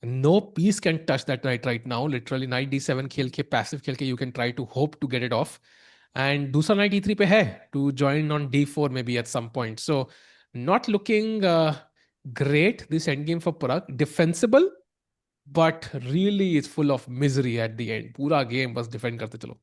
No piece can touch that knight right now. Literally, knight d7 खेल के, passive खेल के, you can try to hope to get it off. And दूसरा knight e3 पे है to join on d4 maybe at some point. So not looking great this endgame for Pragg. Defensible, but really it's full of misery at the end. पूरा game बस defend करते चलो.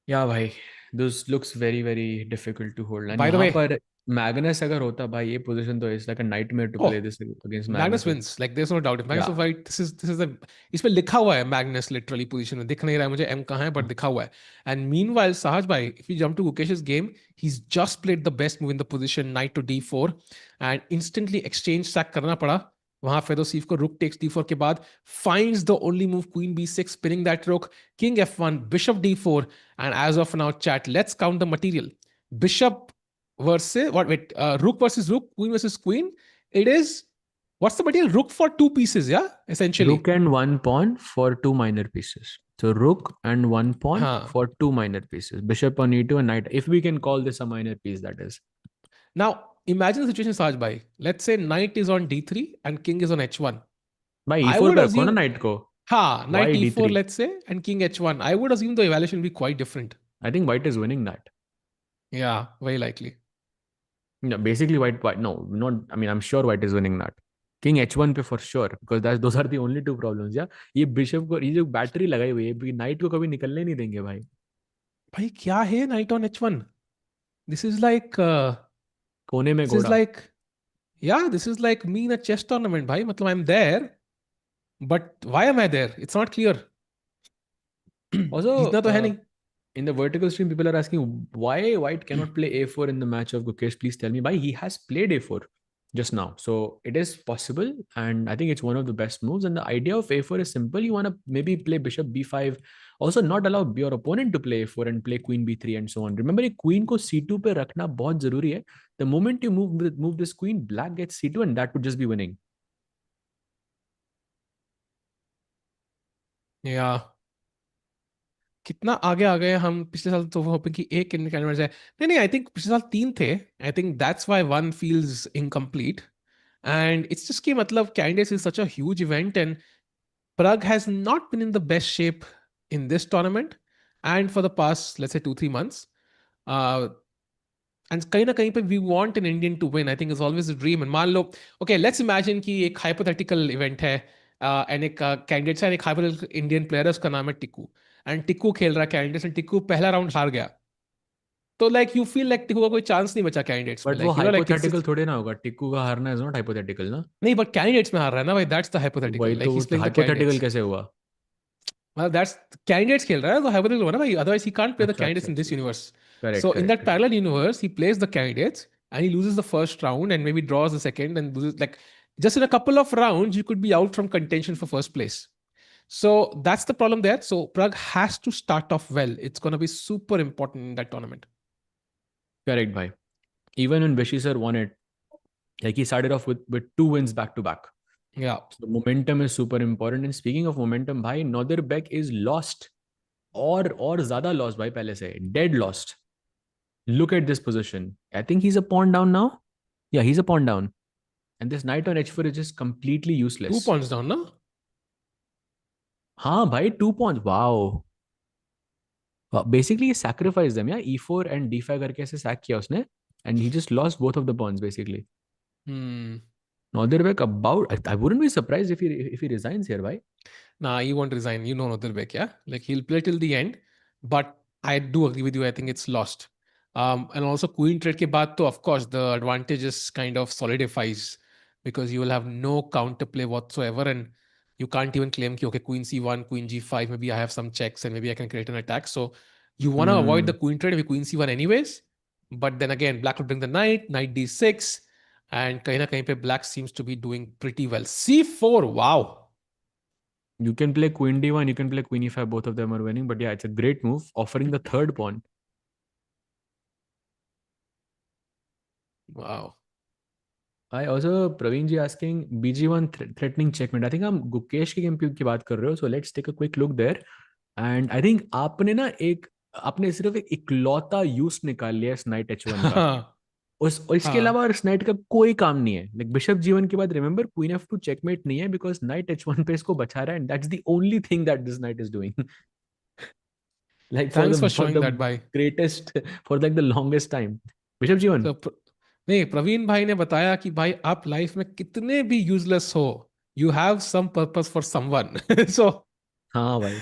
Yeah भाई this looks very very difficult to hold and By the यहाँ way, पर Magnus अगर होता भाई ये पोजीशन तो it's like a nightmare to play oh, this against Magnus Magnus. wins. Like there's no doubt. If या Magnus was right, this is the इसमें लिखा हुआ है Magnus literally position में. दिख नहीं रहा है मुझे M कहाँ है, but दिखा हुआ है. And meanwhile, Sahaj bhai, if you jump to Gukesh's game, he's just played the best move in the position, knight to d4, and instantly exchange sack करना पड़ा. वहां Fedoseev को rook takes d4 के बाद finds the only move queen b6, spinning that rook, king f1, bishop d4, and as of now, chat, let's count the material. Bishop versus what? Wait, rook versus rook, queen versus queen. It is. What's the material? Rook for two pieces, yeah? Essentially. rook and one pawn for two minor pieces. So rook and one pawn Huh. for two minor pieces. Bishop on e2 and knight. If we can call this a minor piece, that is. Now, imagine the situation, Saj bhai. Let's say knight is on d3 and king is on h1. भाई I e4 would पे रखो ना assume, knight को. knight Why e4, d3? let's say, and king h1. I would assume the evaluation will be quite different. I think white is winning that. Yeah, very likely. No, basically white no, not I mean I'm sure white is winning that. King h1 पे for sure because those are the only two problems. Yeah, ये bishop को ये जो battery लगाई हुई है night को कभी निकलने नहीं देंगे भाई. भाई क्या है knight on h1? This is like कोने में this is घोड़ा. like yeah, this is like me in a chess tournament, bhai. मतलब I'm there, but why am I there? It's not clear. Also, जीतना तो है नहीं. in the vertical stream, people are asking why white cannot play a4 in the match of Gukesh. Please tell me why. He has played a4 just now, so it is possible, and I think it's one of the best moves. And the idea of a4 is simple. You want to maybe play bishop b5, also not allow your opponent to play a4 and play queen b3 and so on. Remember, ये queen को c2 पे रखना बहुत जरूरी है. The moment you move this queen, black gets c2, and that would just be winning. Yeah. कितना आगे आ गए हम पिछले साल तो होपिंग कि एक इंडियन कैंडिडेट है. नहीं नहीं, आई थिंक पिछले साल 3 थे. आई think that's why one feels incomplete. And it's just कि मतलब candidates is such a huge event and Pragg has not been in the best shape in this tournament and for the past, let's say, 2-3 months. Uh, and कहीं ना कहीं पे we want an Indian to win. I think it's always a dream. And मान लो, okay, let's imagine कि एक hypothetical event है and एक candidate है, एक hypothetical इंडियन प्लेयर है, उसका नाम है टिक्कू. एंड टिक्कू खेल रहा है कैंडिडेट एंड टिक्कू पहला राउंड हार गया. तो like you feel like Tikku का कोई चांस नहीं बचा कैंडिडेट्स में. बट वो लाइक लाइक हाइपोथेटिकल इट्स थोड़े ना होगा, टिक्कू का हारना इज नॉट हाइपोथेटिकल ना। नहीं, बट कैंडिडेट्स में हार रहा है ना भाई. That's the hypothetical. वही लाइक तो, ही is playing the hypothetical candidates. कैसे हुआ? Well, that's candidates खेल रहा है तो hypothetical हुआ ना भाई. Otherwise, he can't play the अच्छा अच्छा candidates in this अच्छा, universe. Correct So in correct that correct. parallel universe, he plays the candidates and he loses the first round and maybe draws the second and loses like just in a couple of rounds you could be out from contention for first place. So that's the problem there. So Pragg has to start off well. It's going to be super important in that tournament. Correct भाई। Even when Vishy sir won it, like he started off with 2 wins back to back. Yeah. So momentum is super important. And speaking of momentum, भाई Nodirbek is lost, और ज्यादा lost भाई, पहले से dead lost. Look at this position. I think he's a pawn down now. Yeah, he's a pawn down. And this knight on h4 is just completely 2 useless. points down, no? हाँ भाई, 2 pawns. Wow. Basically he sacrificed them, yeah, e4 and d5 करके ऐसे sack किया उसने, and he just lost both of the pawns basically. Hmm. Nodirbek about, I wouldn't be surprised if he resigns here, bhai. Nah, he won't resign. You know Nodirbek, yeah? Like he'll play till the end. But I do agree with you. I think it's lost. And also queen trade ke baad to, of course, the advantages kind of solidifies because you will have no counterplay whatsoever. And you can't even claim, ki, okay, queen c1, queen g5, maybe I have some checks and maybe I can create an attack. So you want to avoid the Hmm. queen trade with queen c1 anyways. But then again, black will bring the knight, knight d6. And kahin na kahin pe black seems to be doing pretty well. c4, wow. You can play queen d1, you can play queen e5, both of them are winning. But yeah, it's a great move, offering the third pawn. Wow. I also, Praveen ji asking bg1 threatening checkmate. I think हम गुकेश के game की बात कर रहे हो, so let's take a quick look there. And I think आपने सिर्फ एक इकलौता यूज निकाल लिया इस नाइट h1 का। हाँ. और इसके हाँ. अलावा इस नाइट का कोई काम नहीं है। लाइक बिशप जीवन के बाद रिमेंबर क्वीन f2 चेकमेट नहीं है, बिकॉज नाइट h1 पे इसको बचा रहा है, and that's the only thing that this night is doing. Like Thanks for for showing the that, भाई. Greatest, for like the longest time. Bishop जीवन। तो नहीं, प्रवीण भाई ने बताया कि भाई आप लाइफ में कितने भी यूजलेस हो, you have some purpose for someone. So हाँ भाई।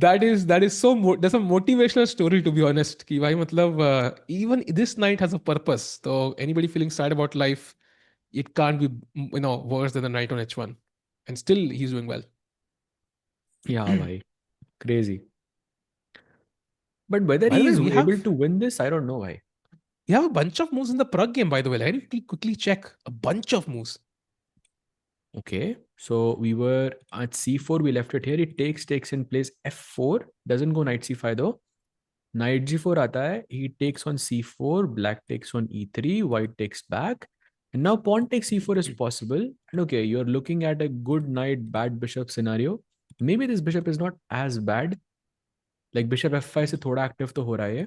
that is so that's a motivational story to be honest कि भाई मतलब even this night has a purpose. So anybody feeling sad about life, it can't be worse than the night on h1 and still he's doing well. Yeah भाई, crazy. But whether By he the way, is we able have to win this, I don't know भाई। we have a bunch of moves in the Pragg game, by the way. Let me quickly check. A bunch of moves. Okay, so we were at c4, we left it here. It takes in place f4, doesn't go knight c5 though. Knight g4 आता है, he takes on c4, black takes on e3, white takes back, and now pawn takes c4 is possible. And okay, you're looking at a good knight, bad bishop scenario. Maybe this bishop is not as bad. Like bishop f5 से थोड़ा active तो हो रहा है,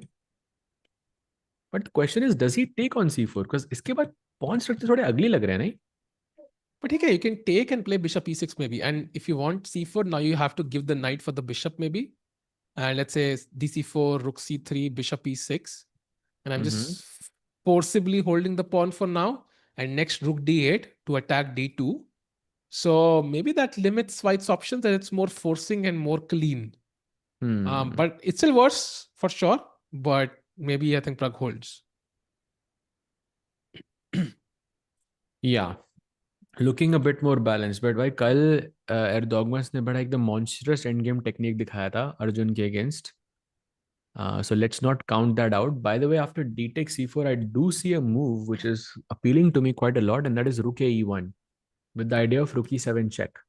but the question is, does he take on c4? Because इसके बाद pawn structure थोड़े ugly लग रहे हैं नहीं? But okay, you can take and play bishop e6 maybe. And if you want c4, now you have to give the knight for the bishop maybe. And let's say dc4, rook c3, bishop e6. And I'm Mm-hmm. just forcibly holding the pawn for now. And next rook d8 to attack d2. So maybe that limits white's options and it's more forcing and more clean. Hmm. But it's still worse for sure. But maybe I think Pragg holds. Yeah. Looking a bit more balanced, but भाई कल एर्दोगमस ने बड़ा एकदम monstrous end game technique दिखाया था अर्जुन के against. So let's not count that out. By the way, after d takes c4, I do see a move which is appealing to me quite a lot, and that is rook e1 with the idea of rook e7 check.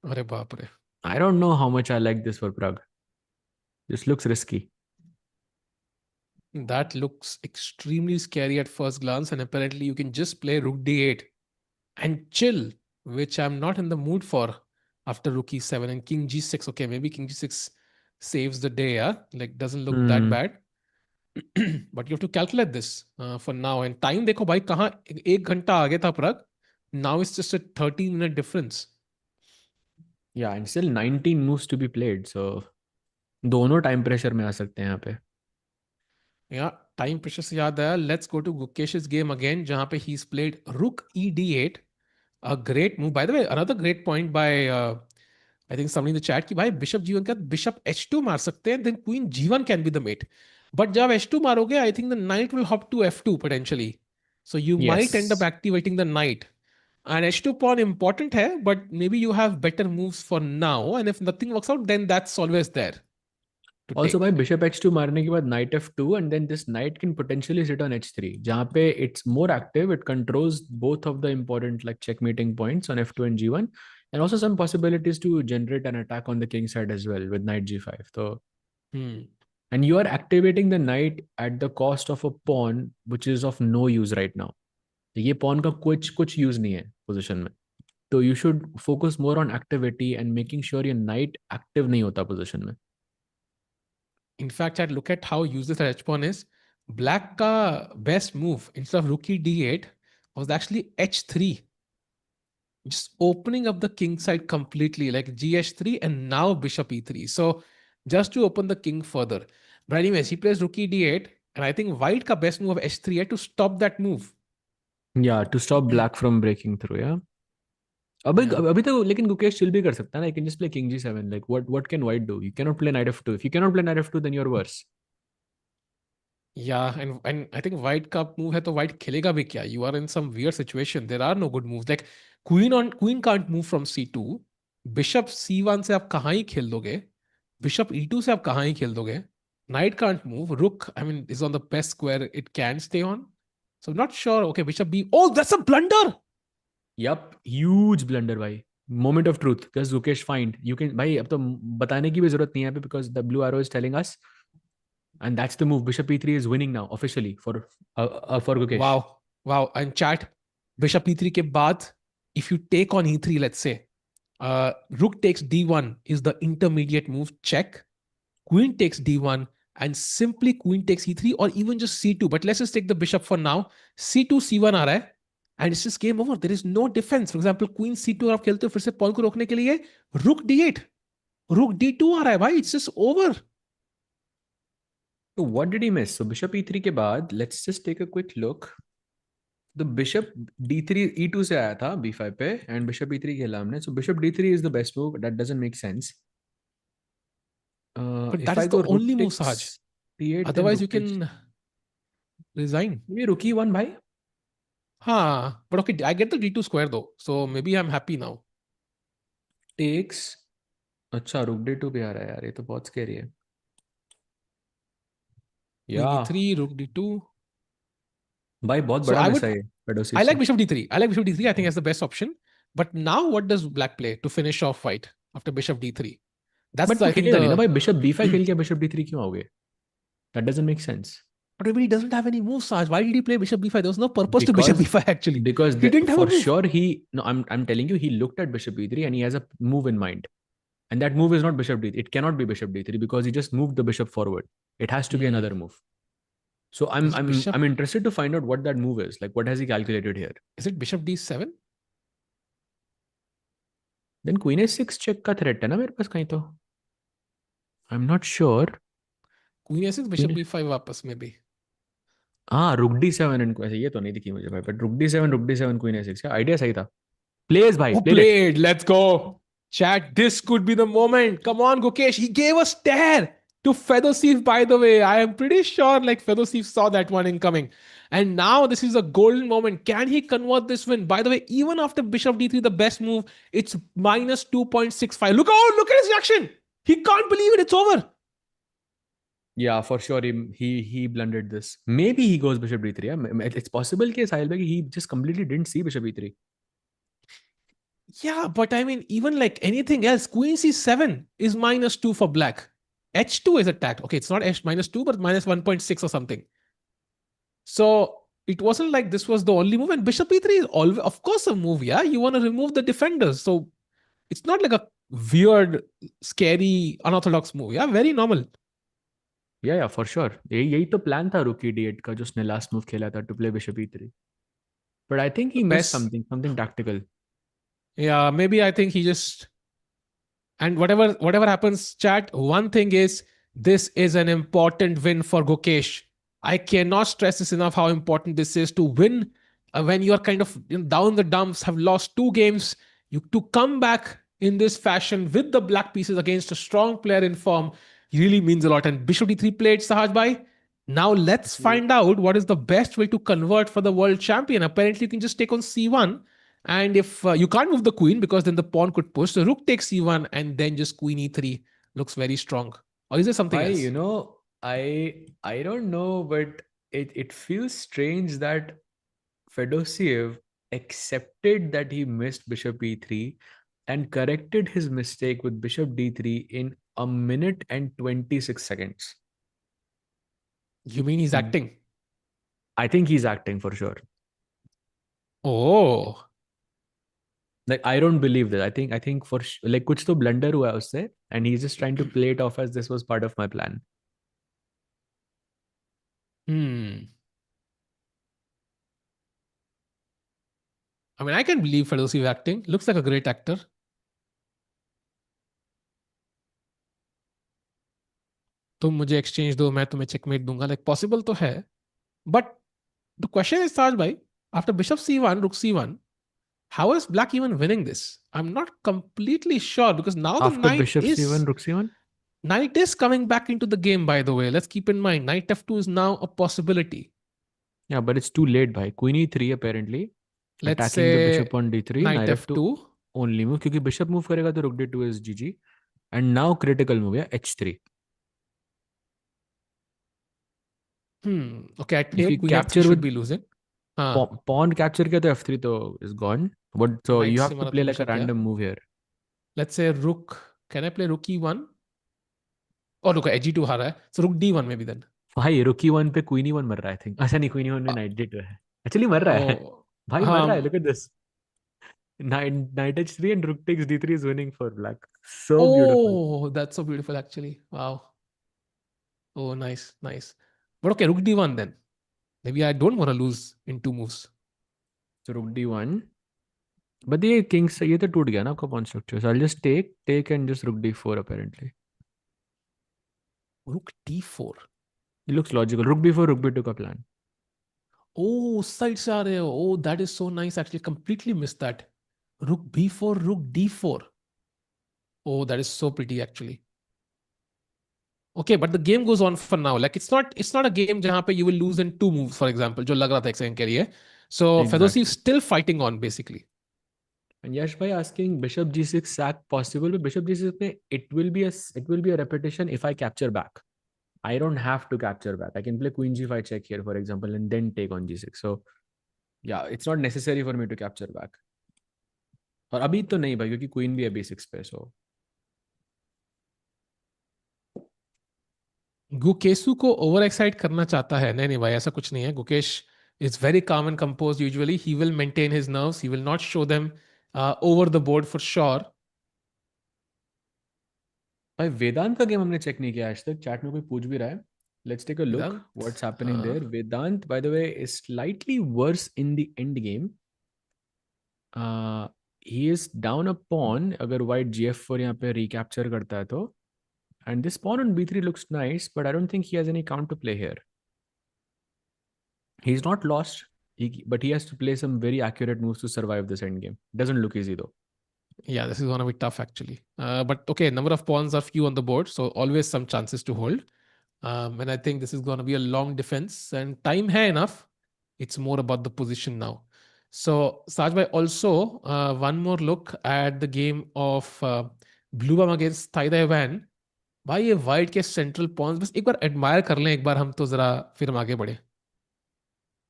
अरे बाप रे. I don't know how much I like this for Pragg. This looks risky. That looks extremely scary at first glance, and apparently you can just play rook d8 and chill, which I'm not in the mood for. after rook e7 and king g6. Okay, maybe king g6 saves the day, yeah? Like, doesn't look that Hmm. bad. But you have to calculate this for now. And time देखो भाई कहाँ 1 घंटा आगे था Pragg. Now it's just a 13-minute difference. Yeah, and still 19 moves to be played. So दोनों time pressure में आ सकते हैं यहाँ पे. Yeah, time pressure से याद आया. Let's go to Gukesh's game again, जहाँ पे he's played rook ed8. A great move. By the way, another great point by I think somebody in the chat कि भाई bishop g1 का bishop h2 मार सकते हैं, then queen g1 can be the mate. But जब h2 मारोगे, I think the knight will hop to f2 potentially. So you might end up Yes. activating the knight. And h2 pawn important है, but maybe you have better moves for now. And if nothing works out, then that's always there to Also, take. by bishop h2 मारने के बाद knight f2, and then this knight can potentially sit on h3, जहाँ पे it's more active, it controls both of the important like checkmating points on f2 and g1, and also some possibilities to generate an attack on the king side as well with knight g5. So, Hmm. and you are activating the knight at the cost of a pawn which is of no use right now. ये pawn का कुछ use नहीं है position में. So you should focus more on activity and making sure your knight active नहीं होता position में. In fact, I'd look at how useless that h pawn is. Black ka best move instead of rook d8 was actually h3, just opening up the king side completely, like gh3 and now bishop e3. So just to open the king further. But anyways, he plays rook d8, and I think white ka best move of h3 to stop that move. Yeah, to stop black from breaking through. Yeah. अभी Yeah. अभी तो लेकिन Gukesh chill भी कर सकता है ना. You can just play king g7. Like what can white do? You cannot play knight f2. If you cannot play knight f2, then you're worse. Yeah, and I think white का move है तो white खेलेगा भी क्या? You are in some weird situation. There are no good moves. Like queen can't move from c2. Bishop c1 से आप कहाँ ही खेल दोगे? Bishop e2 से आप कहाँ ही खेल दोगे? Knight can't move. Rook, I mean, is on the best square it can stay on. So I'm not sure. Okay, bishop b. Oh, that's a blunder. Yup, huge blunder भाई. Moment of truth. Because Gukesh find you can भाई अब तो बताने की भी जरूरत नहीं है यहाँ पे because the blue arrow is telling us, and that's the move. Bishop e3 is winning now officially for Gukesh. Wow. Wow. And chat, bishop e3 के बाद, if you take on e3, let's say, rook takes d1 is the intermediate move, check. Queen takes d1 and simply queen takes e3 or even just c2. But let's just take the bishop for now. c2 c1 आ रहा है and it's just game over. There is no defense. For example, queen c2 आप खेलते हो फिर से pawn को रोकने के लिए rook d8, rook d2 आ रहा है भाई. It's just over. So what did he miss? So bishop e3 के बाद let's just take a quick look. The bishop d3 e2 से आया था b5 पे and bishop e3 खेला हमने. So bishop d3 is the best move. That doesn't make sense. But If that I is the go rook only move, Sahaj. takes d8, then Otherwise, you rook takes. can resign. Maybe rook e1 भाई. Huh. But okay, I get the d2 square though. So maybe I'm happy now. Takes. अच्छा rook d2 भी आ रहा है यार. ये तो बहुत scary है. Queen Yeah. e3, rook d2. भाई बहुत So बड़ा I मिस would, है ये Fedoseev I like से. bishop d3. I like bishop d3. I think that's the best option. But now what does black play to finish off white after bishop d3? That's but वो I think खेलेगा नहीं ना the. भाई. bishop b5 खेल के bishop d3 क्यों आओगे? That doesn't make sense. But maybe he doesn't have any moves, Saj. Why did he play bishop b5? There was no purpose to bishop Because b5 actually. because He didn't have a for move. sure he no I'm telling you he looked at bishop e3 and he has a move in mind. And that move is not bishop d3. It cannot be bishop d3 because he just moved the bishop forward. It has to be another move. So Is bishop? I'm interested to find out what that move is. Like what has he calculated here? Is it bishop d7? Then queen a6 check का threat है ना मेरे पास कहीं तो. I'm not sure. Queen a6, bishop b5 वापस maybe. हाँ rook d7 इनको ऐसे ये तो नहीं दिखी मुझे भाई. But rook d7 queen a6 क्या आइडिया सही था. Plays भाई Who played it. played? Let's go. Chat, this could be the moment. Come on, Gukesh. He gave a stare to Fedoseev, by the way. I am pretty sure like Fedoseev saw that one incoming. And now this is a golden moment. Can he convert this win? By the way, even after Bishop D3, the best move, it's minus 2.65. Look at his reaction. He can't believe it. It's over. Yeah, for sure he blundered this. Maybe he goes bishop d3. Yeah? It's possible कि साहिल भाई he just completely didn't see bishop e3. Yeah, but I mean, even like anything else, Queen C7 is minus 2 for black. H2 is attacked. Okay, it's not H minus 2, but minus 1.6 or something. So it wasn't like this was the only move. And Bishop E3 is always, of course, a move. Yeah, you want to remove the defenders. So it's not like a weird, scary, unorthodox move. Yeah, very normal. या for sure यही तो plan था रूकी D8 का जो उसने last move खेला था to play bishop E3 but I think he miss Best. Something tactical Yeah, maybe I think he just, and whatever happens, chat, one thing is this is an important win for Gukesh. I cannot stress this enough how important this is to win when you're kind of down the dumps, have lost two games. You to come back in this fashion with the black pieces against a strong player in form really means a lot. And Bishop D3 played Sahaj Bhai. Now let's find out what is the best way to convert for the world champion. Apparently, you can just take on C1, and if you can't move the queen because then the pawn could push, the rook takes c1 and then just queen e3 looks very strong. Or is there something Why, else? you know, I don't know, but it feels strange that Fedoseev accepted that he missed bishop e3 and corrected his mistake with bishop d3 in a minute and 26 seconds. You mean he's acting? I think he's acting for sure. Oh. Like I don't believe that. I think for like kuch to blunder hua hai usse and he's just trying to play it off as this was part of my plan. I mean, I can believe Fedoseev acting. Looks like a great actor. तुम मुझे exchange दो, मैं तुम्हें checkmate दूंगा. Like possible तो है. But the question is, Saj bhai, after bishop c1, rook c1, how is black even winning this? I'm not completely sure because now the After bishop c1, rook c1? knight is coming back into the game, by the way. Let's keep in mind, knight f2 is now a possibility. Yeah, but it's too late, bhai. Queen e3 apparently. Let's Attacking say the bishop on d3, knight knight f2 f2. only move. क्योंकि bishop move करेगा तो rook d2 is GG. And now critical move, yeah, h3. Okay, I If take you queen capture f3 should with be losing. pawn capture किया तो f3 तो is gone. But so Knight you से have to मारा play तुमने like a शक किया. random move here. Let's say rook. Can I play rook e1? Oh, look, g2 हारा है. So rook d1 maybe then. भाई रुक e1 पे क्वीन e1 मर रहा है आई थिंक. अच्छा नहीं क्वीन e1 में नाइट d2 है. एक्चुअली मर रहा है. Oh, भाई मर रहा है. Look at this. Knight h3 and rook takes d3 is winning for black. So beautiful. oh, that's so beautiful actually. Wow. Oh, nice, nice. But okay, rook d1 then. Maybe I don't want to lose in two moves. So rook d1. But ये kings ये तो टूट गया ना आपका pawn structure. So I'll just take and just rook d4 apparently. Rook d4. It looks logical. Rook b4, rook b2 का plan. Oh, side से आ रहे हो. Oh, that is so nice. Actually, completely missed that. Rook b4, rook d4. Oh, that is so pretty actually. Okay, but the game goes on for now. Like it's not a game जहाँ पे you will lose in two moves, for example, जो लग रहा था एक second के लिए. So Fedoseev Exactly. still fighting on basically. And Yash bhai asking bishop g6 sack possible, but bishop g6 पे it will be a repetition if I capture back. I don't have to capture back. I can play queen g5 check here, for example, and then take on g6. So yeah, it's not necessary for me to capture back. और अभी तो नहीं भाई क्योंकि queen भी है b6 पे. So गुकेशु को ओवर एक्साइट करना चाहता है. नहीं नहीं भाई, ऐसा कुछ नहीं है. Gukesh is very calm and composed usually. He will maintain his nerves. He will not show them over the board for sure. भाई वेदांत का गेम हमने चेक नहीं किया आज तक. चैट में कोई पूछ भी रहा है. Let's take a look. Vedant, What's happening there? Vedant, by the way, is slightly worse in the end game. He is down a pawn. अगर white gf4 यहाँ पे recapture करता है तो. And this pawn on b3 looks nice, but I don't think he has any count to play here. He's not lost, but he has to play some very accurate moves to survive this endgame. Doesn't look easy though. Yeah, this is going to be tough actually. But okay, number of pawns are few on the board, so always some chances to hold. And I think this is going to be a long defense, and time hai enough. It's more about the position now. So Saj bhai, also one more look at the game of Bluebaum against Thai Dai Van. भाई ये white के central Pond's बस एक बार admire कर लें एक बार हम तो जरा फिर हम आगे बढ़े.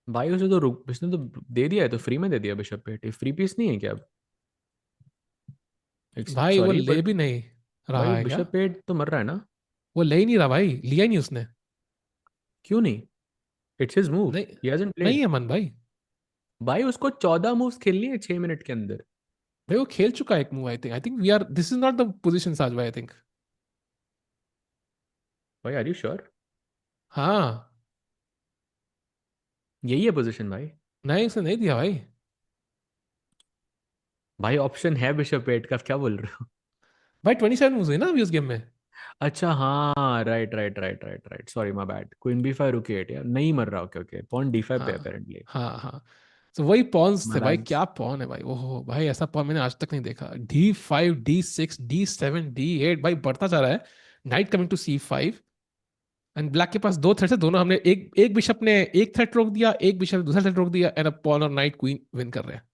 भाई उसे तो उसने तो दे दिया है तो फ्री में दे दिया बिशप पे. फ्री पीस नहीं है क्या अब? भाई वो सॉरी ले बट भी नहीं भाई रहा वो है क्या? बिशप पे तो मर रहा है ना. वो ले ही नहीं रहा भाई, लिया ही नहीं उसने. क्यों नहीं? It's his move. नहीं, ही हैजंट नहीं प्लेड. है मन भाई. भाई उसको 14 मूव्स खेलनी है 6 मिनट के अंदर. भाई वो खेल चुका है एक move. I think we are, this is not the position Saj भाई. I think. भाई आर यू श्योर? हाँ. यही है पोजीशन भाई. नहीं, उसे नहीं दिया भाई. भाई ऑप्शन है बिशप 8 का, क्या बोल रहे हो? भाई 27 मूव्स हुए ना अभी उस गेम में. अच्छा हाँ, right right right right right, sorry my bad. Queen b five rook 8 यार, नहीं मर रहा. ओके ओके, पॉन डी5 पे हाँ अपेरेंटली. हाँ हाँ. तो वही पॉन्स थे भाई. महाराज. क्या पॉन है भाई. ओहो भाई, ऐसा पॉन मैंने आज तक नहीं देखा. D5 D6 D7 D8 भाई बढ़ता जा रहा है. Knight coming to C5. And black के पास दो थ्रेड्स है. दोनों हमने एक एक बिशप ने एक थ्रेड रोक दिया, एक बिशप ने दूसरा थ्रेड रोक दिया. एंड अब पॉन और नाइट क्वीन विन कर रहे हैं.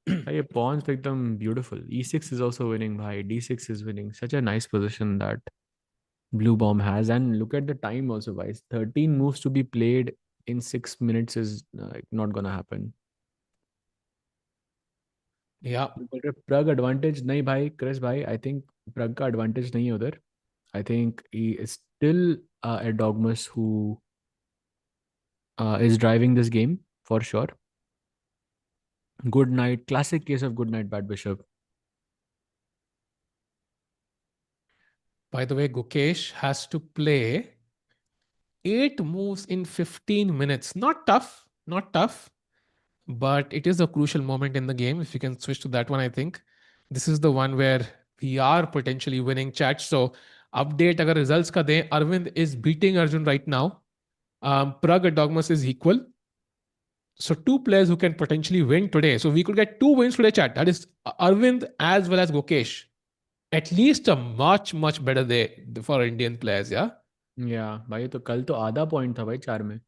भाई ये पॉन्स तो एकदम beautiful. E6 is also winning भाई, D6 is winning. Such a nice position that Bluebaum has. And look at the time also guys, 13 moves to be played in 6 minutes is not gonna happen. या. बोल रहे प्रग advantage नहीं भाई, Chris भाई I think प्रग का advantage नहीं है उधर. आई think he is still Erdogmus who is driving this game for sure. Good night, classic case of good night bad bishop. By the way, Gukesh has to play 8 moves in 15 minutes. Not tough, not tough, but it is a crucial moment in the game. If you can switch to that one, I think this is the one where we are potentially winning chat. So, update agar results ka dein, Arvind is beating Arjun right now. Pragg and Dogmas is equal. So, two players who can potentially win today. So, we could get 2 wins today, chat. That is Arvind as well as Gukesh. At least a much, much better day for Indian players, yeah? या भाई तो कल तो आधा point था भाई 4 में.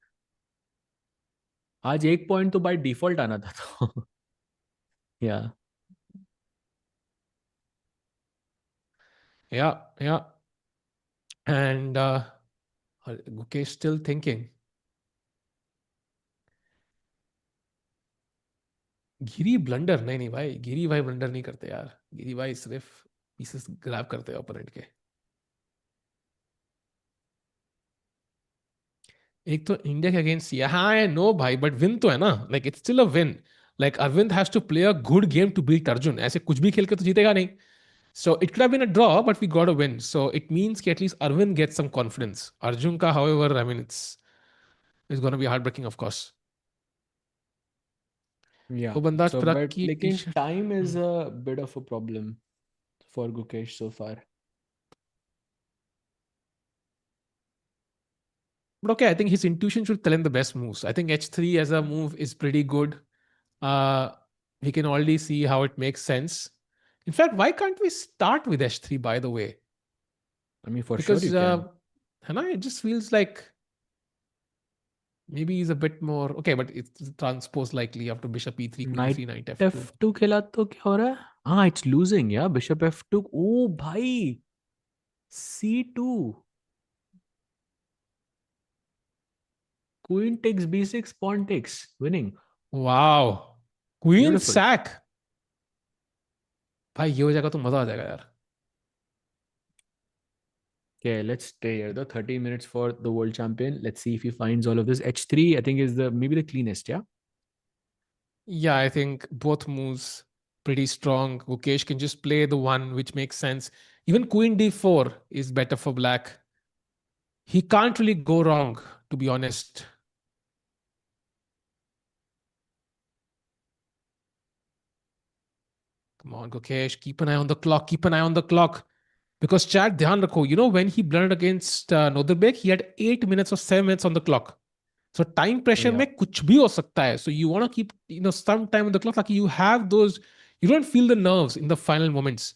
आज 1 पॉइंट तो बाय डिफॉल्ट आना था तो. या. Yeah, yeah. And Gukesh still thinking. Giri blunder नहीं नहीं भाई. गिरी भाई ब्लंडर नहीं करते यार. गिरी भाई सिर्फ पीसेस ग्रैब करते हैं ओपोनेंट के. एक तो इंडिया के अगेंस्ट हाँ है नो भाई, बट विन तो है ना. Like it's still a win. Like Aravind has to play a good game to beat Arjun. ऐसे कुछ भी खेल के तो जीतेगा नहीं. So it could have been a draw, but we got a win. So it means that at least Arvind gets some confidence. Arjun ka, however, I mean, it's going to be heartbreaking, of course. या वो बंदा सो truck but की T लेकिन shirt. Time is a bit of a problem for Gukesh so far. But okay, I think his intuition should tell him the best moves. I think H3 as a move is pretty good. Uh, he can already see how it makes sense. In fact, why can't we start with H3, by the way? I mean for sure Because you can. it just feels like maybe he's a bit more okay, but it's transpose likely after bishop e3, queen night e3, knight f2. F2 खेला तो क्या हो रहा है? हाँ it's losing yeah bishop F2. Oh भाई C2, queen takes B6, pawn takes, winning. Wow. Queen Beautiful. sack. भाई ये हो जाएगा तो मजा आ जाएगा यार. Okay, let's stay here. The 30 minutes for the world champion. Let's see if he finds all of this. H3, I think, is the maybe the cleanest. Yeah. Yeah, I think both moves pretty strong. Gukesh can just play the one which makes sense. Even queen d4 is better for black. He can't really go wrong, to be honest. Come on, Gukesh, keep an eye on the clock. Keep an eye on the clock. Because chat, dhyan rakho, when he blundered against Nodirbek, he had 8 minutes or 7 minutes on the clock. So time pressure Yeah. में कुछ भी हो सकता है. So you want to keep some time on the clock, like you have those, you don't feel the nerves in the final moments.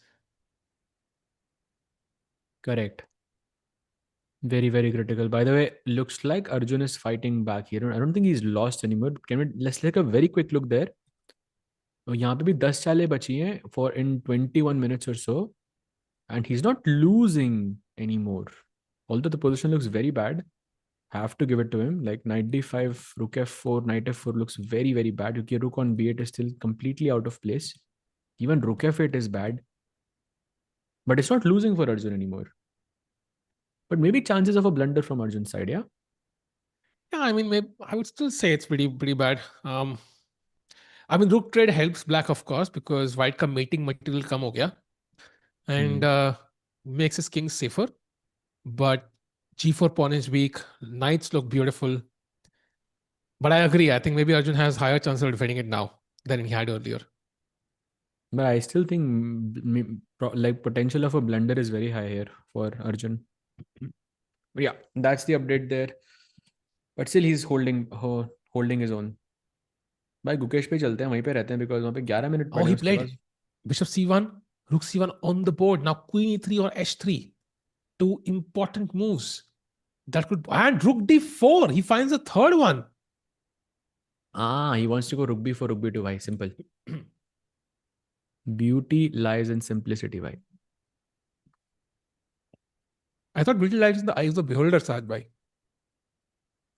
Correct. Very, very critical. By the way, looks like Arjun is fighting back here. I don't think he's lost anymore. Let's take a very quick look there. तो यहाँ पे भी 10 चालें बची हैं for in 21 minutes or so, and he's not losing anymore. Although the position looks very bad, have to give it to him. Like knight d5, rook f4, knight f4 looks very, very bad. Because rook on b8 is still completely out of place. Even rook f8 is bad. But it's not losing for Arjun anymore. But maybe chances of a blunder from Arjun's side, yeah? Yeah, I mean, maybe, I would still say it's pretty bad. I mean, rook trade helps black, of course, because white का mating material कम हो गया and makes his king safer. But g4 pawn is weak. Knights look beautiful. But I agree. I think maybe Arjun has higher chance of defending it now than he had earlier. But I still think like potential of a blunder is very high here for Arjun. But yeah, that's the update there. But still he's holding his own. भाई गुकेश पे चलते हैं, वहीं पे रहते हैं because वहाँ पे 11 मिनट Oh, पड़े हैं he उसके played pass. bishop c1, rook c1 on the board. Now queen e3 or h3. Two important moves. That could, and rook d4. He finds a third one. He wants to go rook b4, rook b2 भाई, simple. Beauty lies in simplicity भाई. I thought beauty lies in the eyes of the beholder, Saj bhai.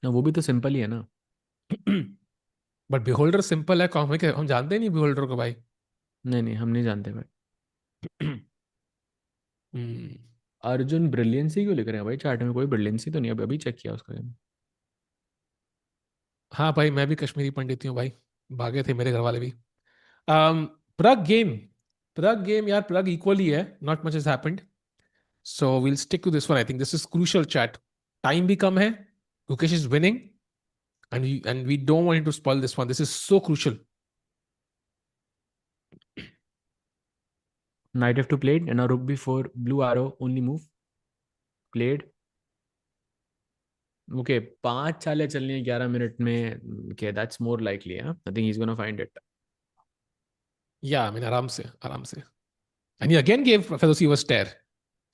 ना वो भी तो simple ही है ना. But beholder simple है कौन है, हम जानते नहीं बिहोल्डर को भाई. नहीं हम नहीं जानते भाई. Hmm. अर्जुन ब्रिलियंसी क्यों लिख रहे हैं भाई चैट में? कोई ब्रिलियंसी तो नहीं, अभी चेक किया उसका. हाँ भाई, मैं भी कश्मीरी पंडित हूँ भाई. भागे थे मेरे घर वाले भी. प्रग गेम. प्रग गेम यार, प्रग इक्वली है. Not much has happened. So will stick to this one. I think this is crucial chat. Time भी कम है. Gukesh is winning and we don't want him to spoil this one. This is so crucial. Knight f2 played and now rook b4, blue arrow only move played. Okay, 5 चालें चलनी है 11 minute में. Okay, that's more likely. I think he's gonna find it. Yeah, I mean, आराम से. And he again gave Fedoseev a stare.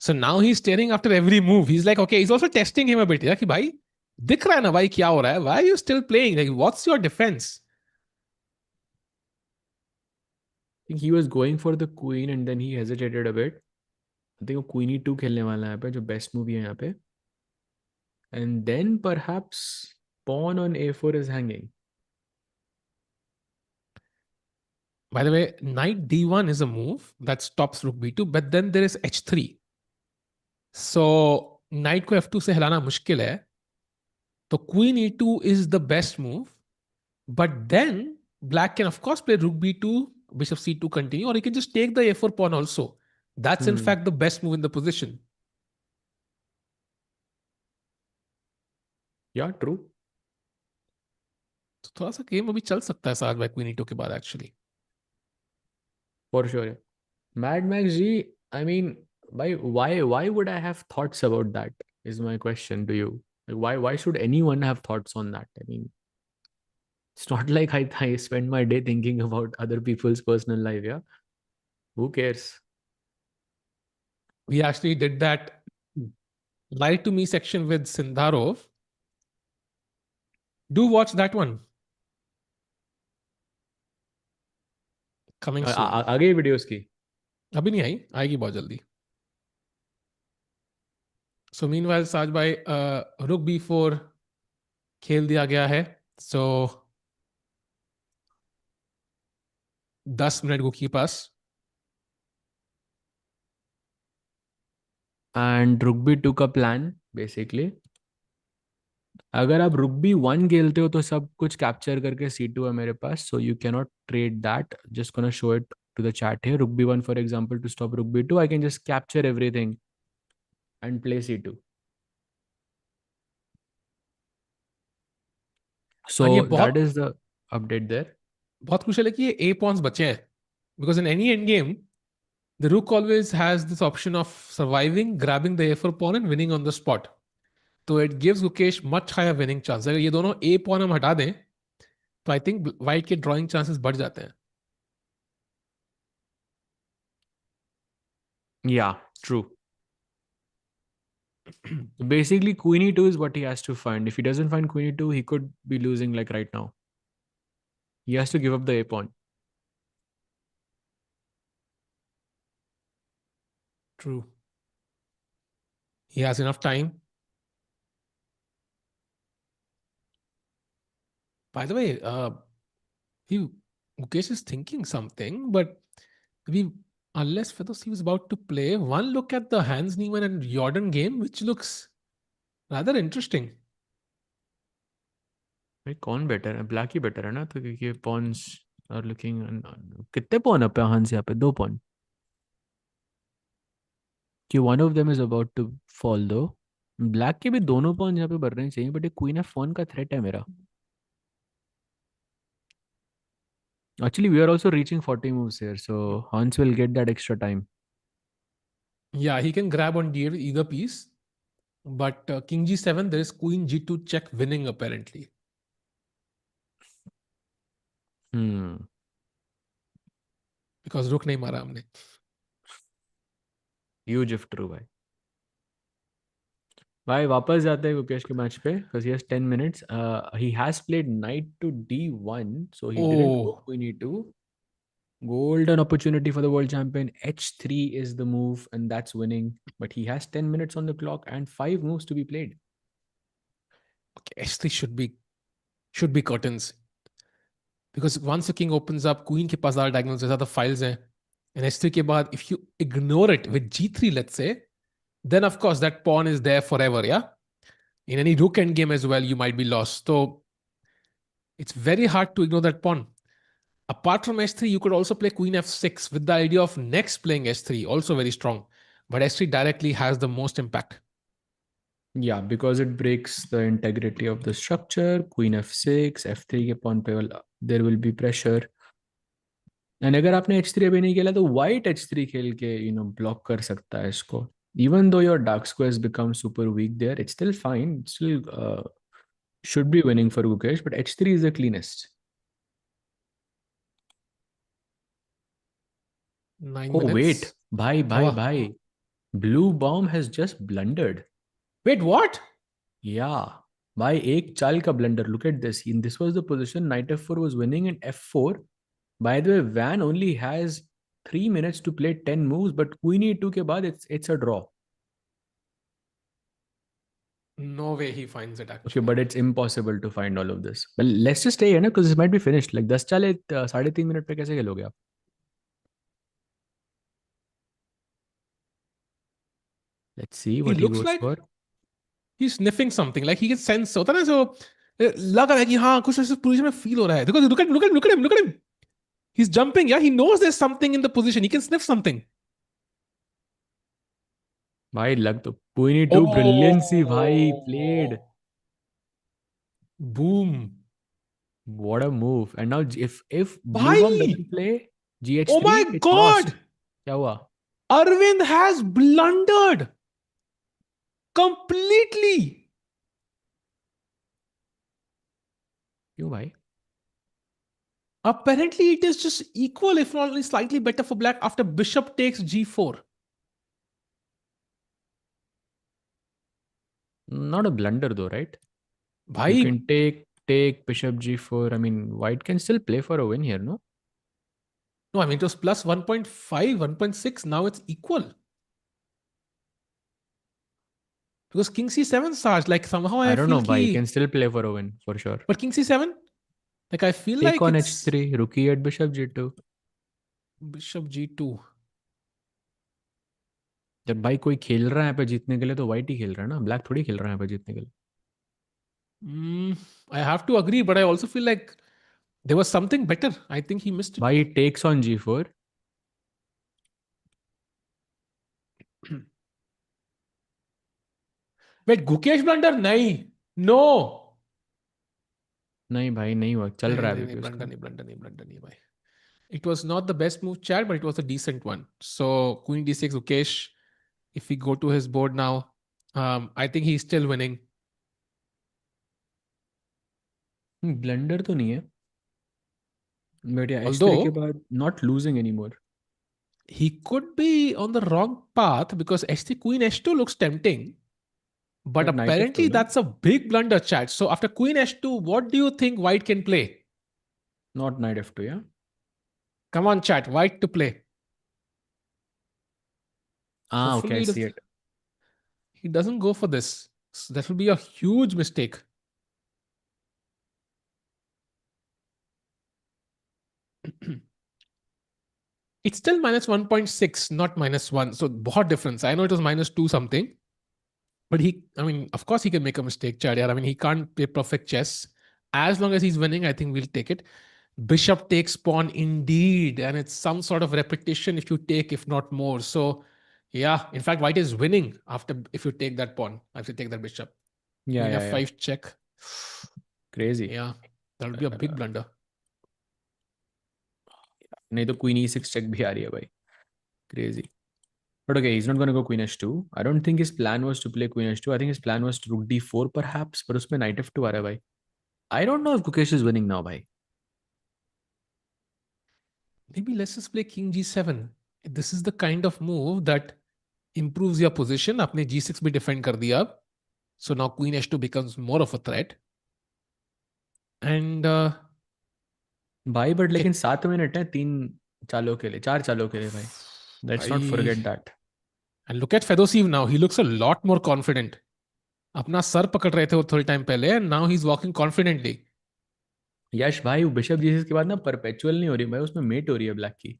So now he's staring after every move. He's like, okay, he's also testing him a bit. Yeah, कि भाई दिख रहा है ना भाई क्या हो रहा है? Why are you still playing? Like, what's your defense? I think he was going for the queen and then he hesitated a bit. I think वो queen e2 खेलने वाला है यहाँ पे, जो best move है यहाँ पे. And then perhaps pawn on a4 is hanging. By the way, knight d1 is a move that stops rook b2, but then there is h3. So knight को f2 से हिलाना मुश्किल है. तो queen e2 is the best move. But then black can of course play rook b2, bishop c2 continue, or he can just take the a4 pawn also. That's in fact the best move in the position. Yeah, true. तो थोड़ा सा game अभी चल सकता है साथ भाई queen e2 के बाद actually. For sure. Mad Max G, I mean, why would I have thoughts about that is my question to you. Like, why should anyone have thoughts on that? I mean, it's not like I spend my day thinking about other people's personal life. Yeah, who cares? We actually did that lie to me section with Sindarov. Do watch that one. Coming soon. आ गई videos की? अभी नहीं आई, आएगी बहुत जल्दी. So meanwhile साज भाई rook b4 खेल दिया गया है. So 10 मिनट गुक के पास. एंड रुक बी टू का प्लान बेसिकली, अगर आप रुक बी 1 खेलते हो तो सब कुछ कैप्चर करके c2 है मेरे पास, so you can not trade that. Just gonna show it to the chat here. Rook b 1 for example to stop rook b 2, I can just capture everything and play c2. So that is the update there. बहुत crucial है कि ये a pawns बचे हैं. Because in any end game the rook always has this option of surviving, grabbing the a4 pawn and winning on the spot. So it gives Gukesh much higher winning chance. अगर ये दोनों a pawn हम हटा दें तो I think white के drawing chances बढ़ जाते हैं. Yeah, true. Basically queen e2 is what he has to find. If he doesn't find queen e2, he could be losing like right now. He has to give up the a pawn. True. He has enough time. By the way, Gukesh is thinking something, but unless Fedoseev is about to play, one look at the Hans Niemann and Jordan game, which looks rather interesting. भाई कौन better है? Black ही better है ना, तो क्योंकि Pond's are looking. कितने pawn up है हंस यहाँ पे? 2 pawn. कि one of them is about to fall though. Black के भी दोनों pawn यहाँ पे बढ़ने चाहिए, बट ये क्वीन एफ वन का थ्रेट है मेरा. Actually, we are also reaching 40 moves here, so Hans will get that extra time. Yeah, he can grab on D8 either piece. But King G7, there is Queen G2 check winning apparently. Because Rook नहीं मारा हमने. Huge if true भाई. भाई वापस जाते हैं गुकेश के match पे, because he has 10 minutes. He has played knight to d1, so he didn't go queen e2. Golden opportunity for the world champion. h3 is the move, and that's winning. But he has 10 minutes on the clock and 5 moves to be played. Okay, h3 should be curtains. Because once the king opens up, queen के पास ज़्यादा diagonals है, ज़्यादा files हैं. And h3 के बाद, if you ignore it with g3, let's say, then of course that pawn is there forever, yeah? In any rook endgame as well, you might be lost. So it's very hard to ignore that pawn. Apart from h3, you could also play queen f6 with the idea of next playing h3, also very strong. But h3 directly has the most impact. Yeah, because it breaks the integrity of the structure. Queen f6, f3 के pawn पे there will be pressure. And अगर आपने h3 अभी नहीं खेला तो white h3 खेल के block कर सकता है इसको. Even though your dark squares become super weak there, it's still fine. It still should be winning for Gukesh, but h3 is the cleanest. 9 Oh, minutes. wait. Bye. Bluebaum has just blundered. Wait, what? Yeah. By एक चाल का blunder. Look at this. This was the position. Knight f4 was winning, and f4. By the way, Van only has 3 minutes to play 10 moves, but queen e2 के बाद it's a draw. No way he finds it actually. Okay, but it's impossible to find all of this. Well, let's just stay here, because this might be finished. Like 10 चाले 3.5 minute पे कैसे खेलोगे आप? Let's see what he looks goes like for. he's sniffing something. Like he can sense होता है ना, so लग रहा है कि हाँ कुछ ऐसे position में feel हो रहा है. Because look at him. He's jumping. Yeah, he knows there's something in the position. He can sniff something. भाई लग तो queen e2 brilliancy भाई played. Boom. What a move. And now if Bluebaum भाई, doesn't play gh3, oh my it's God, lost. क्या हुआ? Arvind has blundered completely. क्यों भाई? Apparently, it is just equal, if not only slightly better for black after bishop takes g4. Not a blunder though, right? भाई, You can take bishop g4. I mean, white can still play for a win here, no? no, I mean, it was plus 1.5, 1.6. Now it's equal. Because king c7 Sarge, like somehow I don't feel know, bhai. He ki... can still play for a win, for sure. But king c7? Like I feel Take like on it's... h3, rookie at bishop g2. Bishop g2. जब भाई कोई खेल रहा है यहाँ पे जीतने के लिए तो white ही खेल रहा है ना, black थोड़ी खेल रहा है यहाँ पे जीतने के लिए. I have to agree, but I also feel like there was something better. I think he missed it. भाई takes on g4. Wait, Gukesh blunder? नहीं. No. नहीं भाई नहीं हुआ, चल रहा है अभी भी उसका. Blunder नहीं भाई. It was not the best move, Chad, but it was a decent one. So Queen d6, Gukesh. If we go to his board now, I think he's still winning. Blunder तो नहीं है, but या h3 के Although बाद not losing anymore. he could be on the wrong path because h3 Queen h2 looks tempting. But Knight f2, apparently no? that's a big blunder, Chad. So after Queen h2, what do you think White can play? Not knight f2, yeah? Come on, Chad. White to play. Okay, I see it. He doesn't go for this. So that will be a huge mistake. It's still minus 1.6, not minus 1. So, बहुत difference. I know it was minus 2 something. But of course he can make a mistake, Chad. I mean, he can't play perfect chess. As long as he's winning, I think we'll take it. Bishop takes pawn indeed, and it's some sort of repetition if you take, if not more. So yeah, in fact, white is winning after, if you take that pawn, if you take that bishop. Yeah, Queen yeah, yeah. f5 check. Crazy. Yeah, that would be a big blunder. नहीं तो queen e6 check भी आ रही है भाई. Crazy. But okay, he's not going to go queen h2. I don't think his plan was to play queen h2. I think his plan was to rook d4 perhaps, but उसमें knight f2 आ रहा है भाई. I don't know if Gukesh is winning now भाई. Maybe let's just play king g7. This is the kind of move that improves your position. आपने g6 भी defend कर दिया अब. So now queen h2 becomes more of a threat. And भाई but लेकिन 7 minute है 3 चालों के लिए, 4 चालों के लिए भाई. Let's not forget that. And look at Fedoseev now. He looks a lot more confident. अपना सर पकड़ रहे थे वो थोड़ी टाइम पहले, and now he's walking confidently. यश भाई बिशप जीसस के बाद ना परपेचुअल नहीं हो रही भाई, उसमें मेट हो रही है ब्लैक की.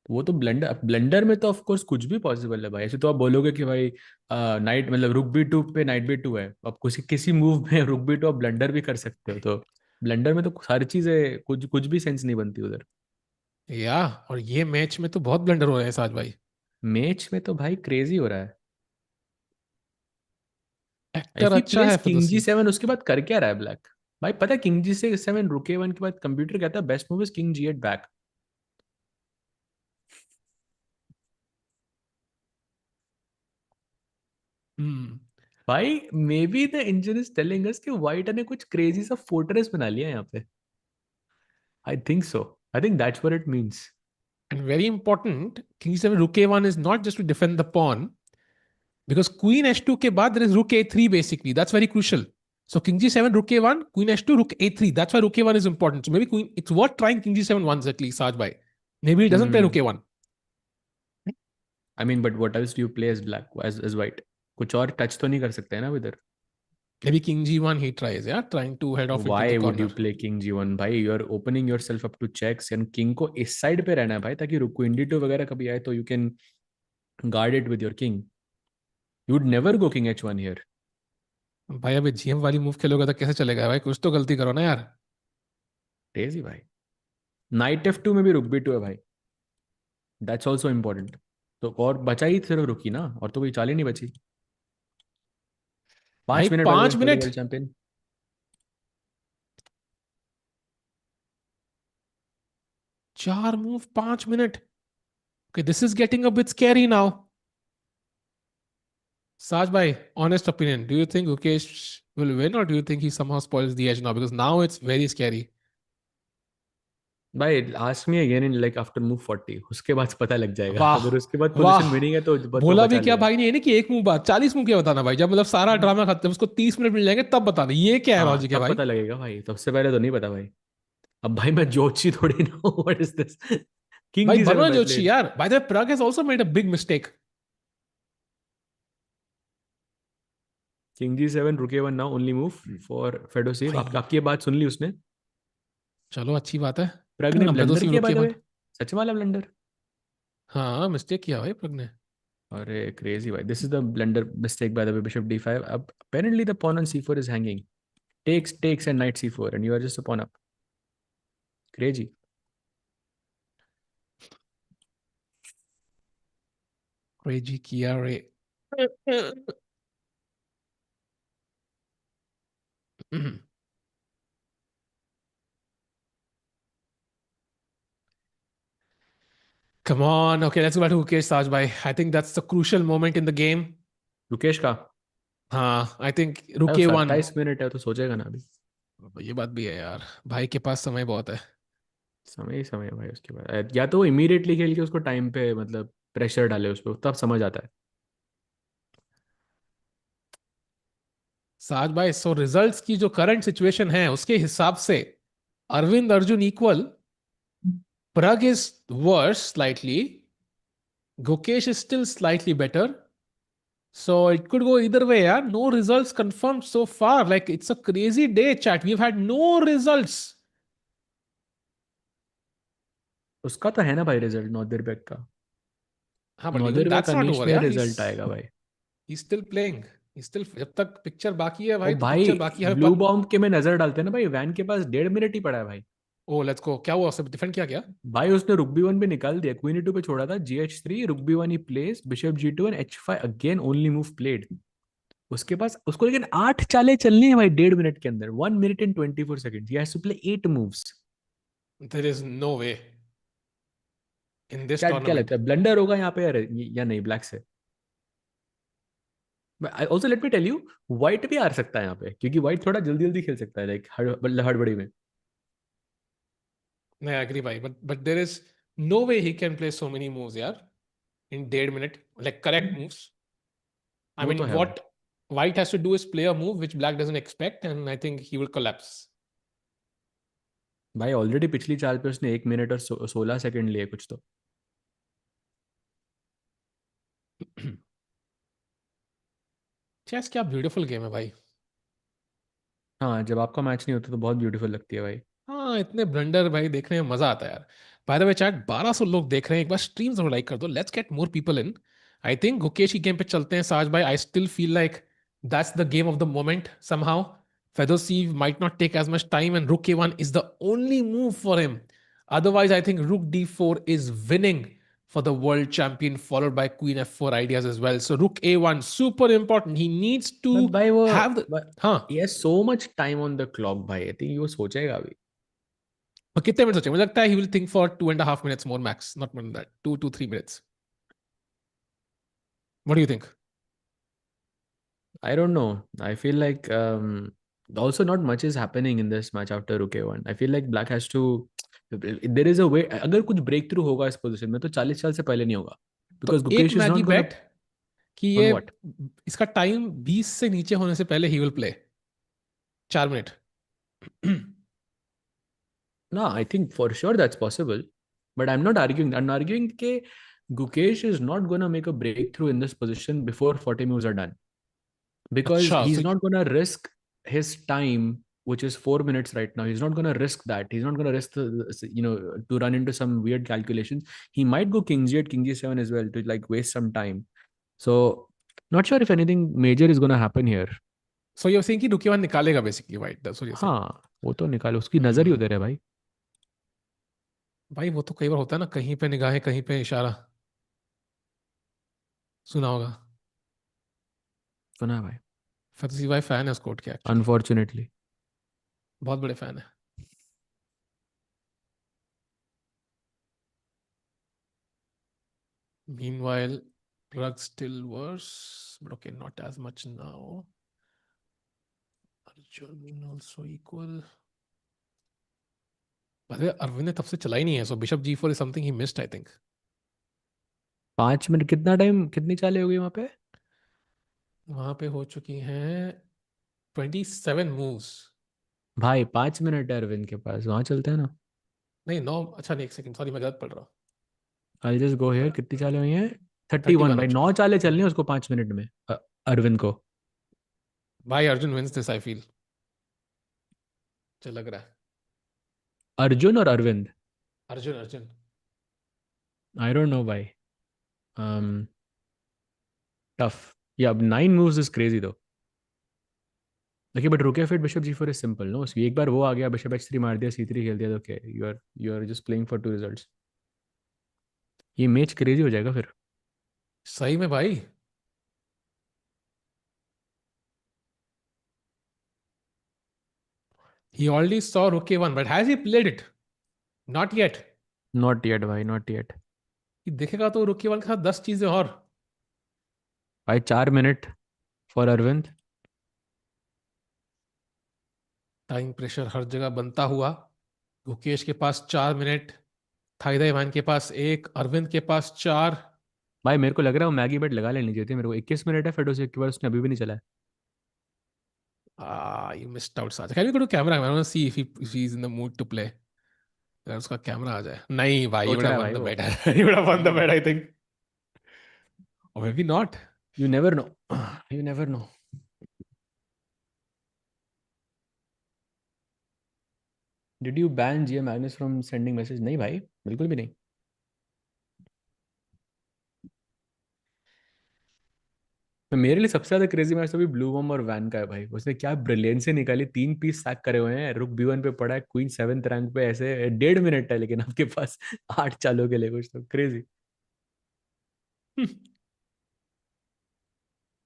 वो तो ब्लंडर ब्लंडर में तो ऑफ कोर्स कुछ भी पॉसिबल है भाई. ऐसे तो आप बोलोगे कि भाई नाइट मतलब रुक बी टू पे नाइट बी टू है, आप किसी किसी मूव में रुक बी टू आप ब्लंडर भी कर सकते हो. तो ब्लंडर में तो सारी चीजें कुछ कुछ भी सेंस नहीं बनती उधर. या और ये मैच में तो बहुत ब्लंडर हो रहे हैं साज भाई. मैच में तो भाई क्रेजी हो रहा है. एक्टर इफ ही अच्छा प्लेस है किंग जी फेदोसीव. सेवन उसके बाद कर क्या रहा है ब्लैक भाई? पता है किंग जी से 7 रुके 1 के बाद कंप्यूटर कहता है best move is king g 8 back. भाई maybe the engine is telling us कि व्हाइट ने कुछ क्रेजी सा फोर्ट्रेस बना लिया है यहाँ पे. I think so. I think that's what it means. And very important, king g7 rook a1 is not just to defend the pawn, because queen h2 के बाद there is rook a3 basically. That's very crucial. So king g7, rook a1, queen h2, rook a3. That's why rook a1 is important. So maybe queen, it's worth trying king g7 once at least, Saj bhai. Maybe he doesn't play rook a1. I mean but what else do you play as black as white? कुछ और touch तो नहीं कर सकते हैं ना इधर. Maybe king g1 he tries, yeah, trying to head off into the Why would you corner. play king g1 भाई? You are opening yourself up to checks and king को इस साइड पे रहना है भाई, ताकि रुक queen d2 वगैरह कभी आए तो you can guard it with your king. You would never go king h1 here. भाई अभी जीएम वाली मूव खेलोगे तो कैसे चलेगा भाई? कुछ तो गलती करो ना यार. Crazy भाई. knight f2 में भी रुक b2 है भाई. That's also important. तो और बचा ही सिर्फ रुकी ना, और तो कोई चाल ही नहीं बची. भाई 5 minute bye the way 5 minute. World champion. 4 move 5 minute. Okay, this is getting a bit scary now. Saj bhai, honest opinion. Do you think Gukesh will win, or do you think he somehow spoils the edge now? Because now it's very scary. भाई ask me again in like after move 40, उसके बाद पता लग जाएगा. वाह. अगर उसके बाद वाह. पोजीशन विनिंग है तो बोला भी बचा क्या लेगा. भाई ने, ये नहीं कि एक मूव बाद 40 मूव क्या बताना भाई. जब मतलब सारा ड्रामा खत्म, उसको 30 मिनट मिल जाएंगे तब बताना. ये क्या है हाँ लॉजिक है तब भाई? पता लगेगा भाई, सबसे पहले तो नहीं पता भाई. अब भाई मैं जोशी थोड़ी ना हूँ. What is this? किंग भाई जी बनो 7 भाई जोशी प्लेड. यार. By the way, Pragg has also made a big mistake. King g 7 rook 1 now only move for Fedoseev. भाई आपकी ये बात सुन ली उसने. चलो अच्छी बात है. प्रग ने अब ब्लंडर फेदोसीव किया बाय रुके द वन. वे. सच वाला ब्लंडर. हाँ मिस्टेक किया भाई प्रग ने. अरे क्रेजी भाई. This is the blunder mistake by the way. Bishop d5. अब apparently the pawn on c4 is hanging. Takes and knight c4 and you are just a pawn up. Crazy. Crazy किया रे. Come on. Okay, let's go back to Gukesh Saj bhai. I think that's the crucial moment in the game. Rukesh का. हाँ, I think भाई रुके वो one. 27 minute है तो सोचेगा ना अभी. ये बात भी है यार. भाई के पास समय बहुत है. समय ही समय है भाई. उसके बाद या तो वो इमीडिएटली खेल के उसको टाइम पे मतलब प्रेशर डाले उस पर, तब समझ आता है. साज भाई, सो रिजल्ट्स की जो करंट सिचुएशन है उसके हिसाब से Aravind Arjun equal. Pragg is worse slightly. Gukesh is still slightly better. So it could go either way, yeah. No results confirmed so far. Like it's a crazy day, chat. We've had no results. उसका तो है ना भाई result, नॉर्दरबैक का. हाँ, but even नॉर्दरबैक that's not Anish over, में yeah. Result आएगा भाई. He's still playing. He's still, जब तक पिक्चर बाकी है ओ भाई, तो भाई पिक्चर बाकी है. ब्लू बॉम्ब के में नजर डालते हैं ना भाई, वैन के पास 1.5 मिनट ही पड़ा है भाई. ओ लेट्स गो, क्या हुआ, उसने डिफेंड किया क्या? भाई उसने रुक बी वन पे निकाल दिया, क्वीन E2 पे छोड़ा था, GH3, rook b one he plays, bishop G2 and H5 again, only move played. उसके पास उसको लेकिन 8 चालें चलनी है भाई 1.5 मिनट के अंदर, 1 minute and 24 seconds, he has to play 8 moves. There is no way in this क्या क्या टूर्नामेंट। लगता है, ब्लंडर होगा यहाँ पे या नहीं ब्लैक से? Also let me tell you, white भी हार सकता है यहाँ पे, क्योंकि व्हाइट थोड़ा जल्दी जल्दी खेल सकता है, लाइक हड़बड़ी में। नहीं, आई एग्री भाई, but there is no way he can play so many moves यार in 1.5 minute, like correct moves. I वो तो mean, है भाई। what White has to do is play a move which Black doesn't expect, and I think he will collapse. भाई already पिछली चाल पे उसने 1 मिनट और 16 सेकंड लिए कुछ तो। चेस क्या ब्यूटीफुल गेम है भाई। हाँ, जब आपका मैच नहीं होता तो बहुत ब्यूटीफुल लगती है भाई। हाँ, इतने ब्लंडर भाई देखने में मजा आता है यार। बाय द वे चैट, 1200 लोग देख रहे हैं, एक बार स्ट्रीम जरूर लाइक कर दो, let's get more people in. I think Gukesh की गेम पे चलते हैं साज भाई। I still feel like that's the game of the moment somehow. Fedosiev might not take as much time, and Rook A1 is the only move for him. Otherwise, I think Rook D4 is winning for the world champion, followed by Queen F4 ideas as well. So Rook A1, super important. He needs to but भाई वो, have the, हाँ। He has so much time on the clock भाई, I think वो सोचेगा अभी। और कितने minute सोचे, मुझे लगता है he will think for 2.5 minutes more max, not more than that, 2 to 3 minutes. What do you think? I don't know. I feel like also not much is happening in this match after Rook A1. I feel like Black has to. There is a way. अगर कुछ break through होगा इस position में तो 40 साल से पहले नहीं होगा. तो Because एक Gukesh is Maggi not gonna. बेट कि On ये what? इसका टाइम 20 से नीचे होने से पहले he will play 4 minute. No, I think for sure that's possible. But I'm not arguing. I'm arguing that Gukesh is not gonna make a breakthrough in this position before 40 moves are done. Because अच्छा, he's so not going to risk his time, which is 4 minutes right now. He's not going to risk that. He's not going to risk to run into some weird calculations. He might go king g8, king g7 as well to like waste some time. So not sure if anything major is going to happen here. So you saying कि रुके बाद निकालेगा basically white, that's what you saying. हाँ, वो तो निकालो, उसकी नजर ही हम्म, उधर है भाई। भाई वो तो कई बार होता है ना, कहीं पे निगाहें कहीं पे इशारा, सुना होगा। सुना है भाई। फैंटेसी भाई फैन है उस कोट के एक्चुअली, अनफॉर्चुनेटली। बहुत बड़े फैन है। Meanwhile, Pragg still worse, but okay, not as much now. Arjun also equal. But Arvind ने तब से चला ही नहीं है, so Bishop G4 is something he missed, I think. 5 minute कितना टाइम, कितनी चालें हो गई वहां पे? वहां पे हो चुकी हैं 27 moves. भाई 5 मिनट है अरविंद के पास, वहां चलते हैं ना। नहीं 9, अच्छा नहीं, एक सेकंड, सॉरी मैं गलत पढ़ रहा हूँ। आई जस्ट गो हेयर, कितनी चालें हुई हैं? 31 31 हो भाई, चुकी 9 चालें है। चलनी है उसको 5 मिनट में, अरविंद को। भाई Arjun wins this, I feel. मुझे लग रहा है। अर्जुन और Aravind? Arjun, Arjun. I don't know भाई। टफ। या अब 9 मूव्स इज क्रेजी दो। देखिए बट रुके फिर bishop G4 is simple no, एक बार वो आ गया, बिशप H3 मार दिया, C3 खेल दिया, तो okay, you are just playing for 2 results. ये मैच क्रेजी हो जाएगा फिर। सही में भाई। He already saw Rook A1, but has he played it? Not yet. Not yet भाई, नॉट येट। कि देखेगा तो Rook A1 के साथ 10 चीजें और। भाई 4 minute for Aravind. Time pressure हर जगह बनता हुआ। गुकेश के पास 4 मिनट, थाईदाई वान के पास एक, अरविंद के पास 4। भाई मेरे को लग रहा है वो मैगी बेट लगा लेनी चाहिए थी मेरे को, 21 मिनट है फेडोसेव के बाद, उसने अभी भी नहीं चला है। You missed out, Saja. Can we go to camera? I want to see if he's in the mood to play. अगर उसका कैमरा आ जाए। नहीं भाई, you सोच would रहा have है won भाई the वो। bet. You would have won the bet, I think. Or maybe not. You never no, you never no. Did you ban GM Magnus from sending message? नहीं भाई, बिल्कुल भी नहीं। मेरे लिए सबसे ज्यादा क्रेजी मैच तो भी ब्लूबम और वैन का है भाई। उसने क्या ब्रिलियंस से निकाली, 3 पीस सैक करे हुए हैं, रुक B1 पे पड़ा है, क्वीन 7th रैंक पे, ऐसे 1.5 मिनट है लेकिन आपके पास 8 चालों के लिए, कुछ तो crazy.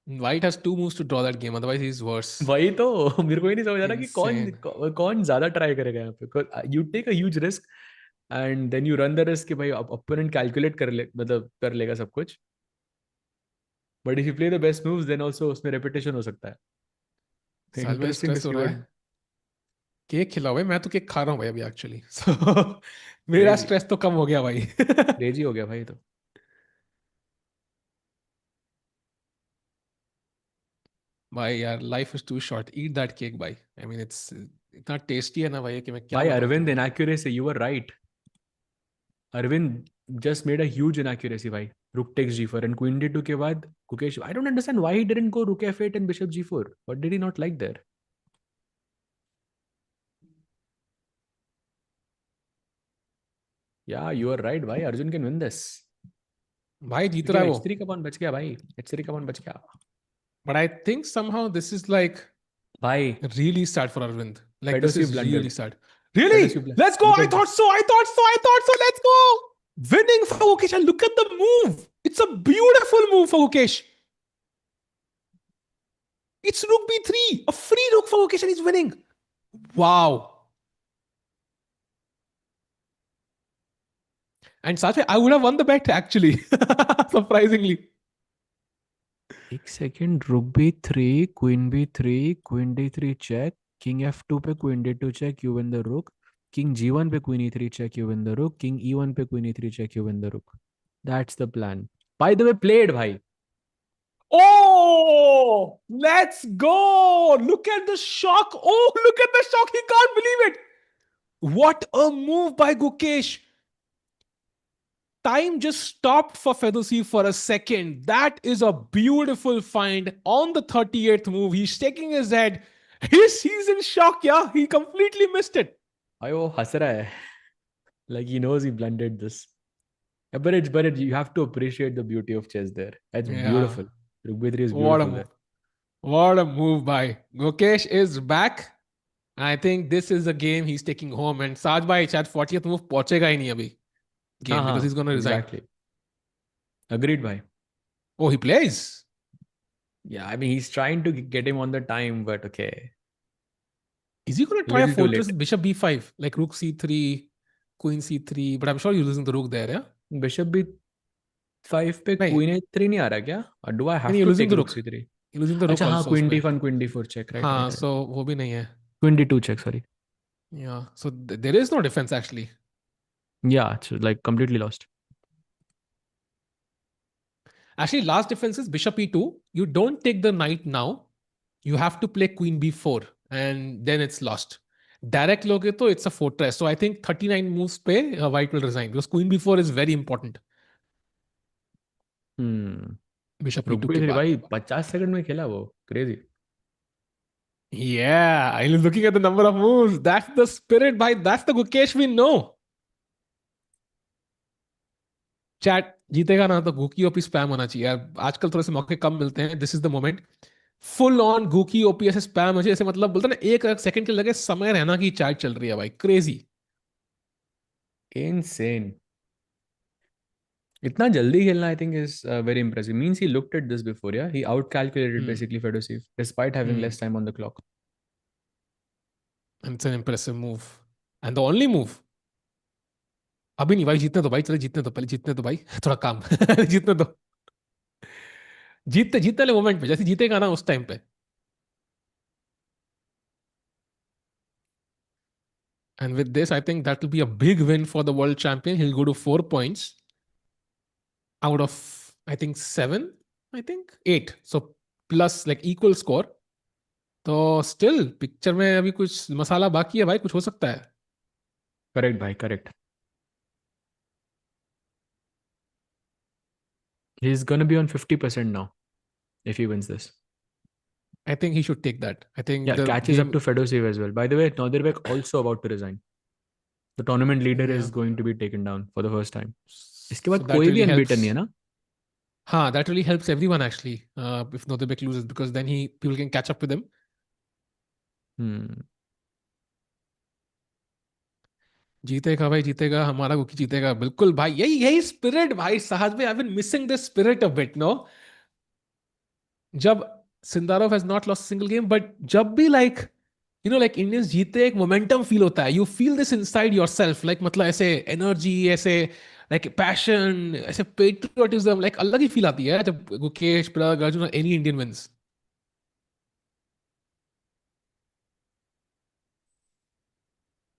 White has 2 moves to draw that game, otherwise he's worse. वही तो मेरे को ही नहीं समझ आ रहा कि Insane. कौन ज्यादा ट्राई करेगा यहाँ पे। You take a huge risk and then you run the risk कि भाई ओपोनेंट कैलकुलेट कर ले, मतलब कर लेगा सब कुछ। But if you play the best moves then also उसमें रेपिटेशन हो सकता है। साल में इंटरेस्टिंग टू स्ट्रेस हो सी रहा व्हाट। है। केक खिलाओ भाई, मैं तो केक खा रहा हूँ भाई अभी एक्चुअली। सो मेरा क्रेजी, स्ट्रेस तो कम हो गया भाई। क्रेजी हो गया भाई तो। भाई यार, life is too short, eat that cake भाई। आई मीन इट्स इतना टेस्टी है ना भाई कि मैं क्या भाई बताऊं अरविंद तुम्हें। Inaccuracy, you were right. Aravind just made a huge inaccuracy भाई। rook takes g4 and queen d2 के बाद Gukesh, I don't understand why he didn't go rook f8 and bishop g4. What did he not like there? Yeah, you are right भाई, Arjun can win this। भाई जीत रहा लेकिन है वो। h3 का pawn बच गया भाई, h3 का pawn बच गया but I think somehow this is like भाई। really sad for Arvind. Like this Fedoseev is really blundered, sad. Really? Fedoseev blundered, Let's go. look I at thought this। so. I thought so. I thought so. Let's go. Winning for Gukesh. And look at the move. It's a beautiful move for Gukesh. It's rook b3. A free rook for Gukesh and he's winning. Wow. And Satya, I would have won the bet actually. Surprisingly. एक second, रुक b3, queen b3, queen d3 check, king f2 पे queen d2 check, you win the rook, king g1 पे queen e3 check, you win the rook, king e1 पे queen e3 check, you win the rook. That's the plan, by the way played भाई। Oh, let's go. Look at the shock. Oh, look at the shock. He can't believe it. What a move by Gukesh. Time just stopped for Fedoseev for a second. That is a beautiful find on the 38th move. He's shaking his head. He's in shock, yeah. He completely missed it. भाई वो हंस रहा है, like he knows he blundered this। But you have to appreciate the beauty of chess there। That's Yeah. beautiful। Rook b3 is What a beautiful move. there। What a move by Gukesh is back. I think this is the game he's taking home. And Saj bhai, शायद 40th move पहुंचेगा ही नहीं अभी हाँ game because he's हाँ, going to resign. Exactly, agreed भाई। Oh, he plays. Yeah, I mean he's trying to get him on the time, but okay, Is he going to try a little too fortress late। with bishop b5, like rook c3, queen c3? But I'm sure you're losing the rook there, yeah? Bishop b5 पे नहीं, queen a3 नहीं आ रहा क्या? Do I have नहीं, you're to losing take the rook rook. c3? You're losing the rook अच्छा हाँ, also queen उसमें. d1 queen d4 check, right हाँ, राइट राइट। so वो भी नहीं है. Queen d2 check, sorry. Yeah, so there is no defense actually. Yeah it's like completely lost. Actually, last defense is bishop e2. You don't take the knight now. You have to play queen b4 and then it's lost. Direct loge to it's a fortress. So I think 39 moves pe white will resign because queen b4 is very important. Bishop रुक e2 भी के थी बाद. भाई, 50 second में खेला वो, crazy. Yeah, I was looking at the number of moves. That's the spirit, bhai. That's the Gukesh we know. Chat जीतेगा ना तो गुकी ओपी स्पैम होना चाहिए यार। आजकल थोड़े से मौके कम मिलते हैं। This is the moment. Full on Guki OP ऐसे स्पैम हो जाए, ऐसे मतलब बोलते हैं ना, एक सेकंड के लगे समय रहना की चैट चल रही है भाई, क्रेजी। इनसेन, इतना जल्दी खेलना I think is very impressive. Means he looked at this before, या he out calculated Hmm. Basically Fedoseev despite having Hmm. Less time on the clock. And it's an impressive move. And the only move। अभी नहीं भाई, जीतने दो भाई, चले जीतने दो, पहले जीतने दो भाई। थोड़ा काम। जीतने दो। जीतते जीतते वाले मोमेंट पे, जैसे जीतेगा ना उस टाइम पे। And with this, I think that will be a big win for the world champion. He'll go to 4 points out of, I think, 7, I think 8. So plus like equal score. तो still picture में अभी कुछ मसाला बाकी है भाई, कुछ हो सकता है। करेक्ट भाई, correct. He is gonna be on 50% now if he wins this। I think he should take that. I think Yeah, the catches up game. to Fedoseev as well। By the way, Nodirbek also about to resign। The tournament leader या is going to be taken down for the first time। इसके सो बाद that कोई भी really unbeaten helps. नहीं है ना? हाँ, that really helps everyone actually. If Nodirbek loses, because then people can catch up with him. Hmm. जीतेगा भाई, जीतेगा हमारा कुकी, जीतेगा बिल्कुल भाई। यही यही स्पिरिट भाई साहब में। I been missing this spirit a bit, no? जब Sindarov has not lost single game, but जब भी लाइक लाइक इंडियंस जीते, एक मोमेंटम फील होता है। You feel this inside yourself, like मतलब ऐसे एनर्जी, ऐसे लाइक पैशन, ऐसे पेट्रियोटिज्म, लाइक अलग ही फील आती है जब Gukesh, Prag, Arjun, any Indian wins.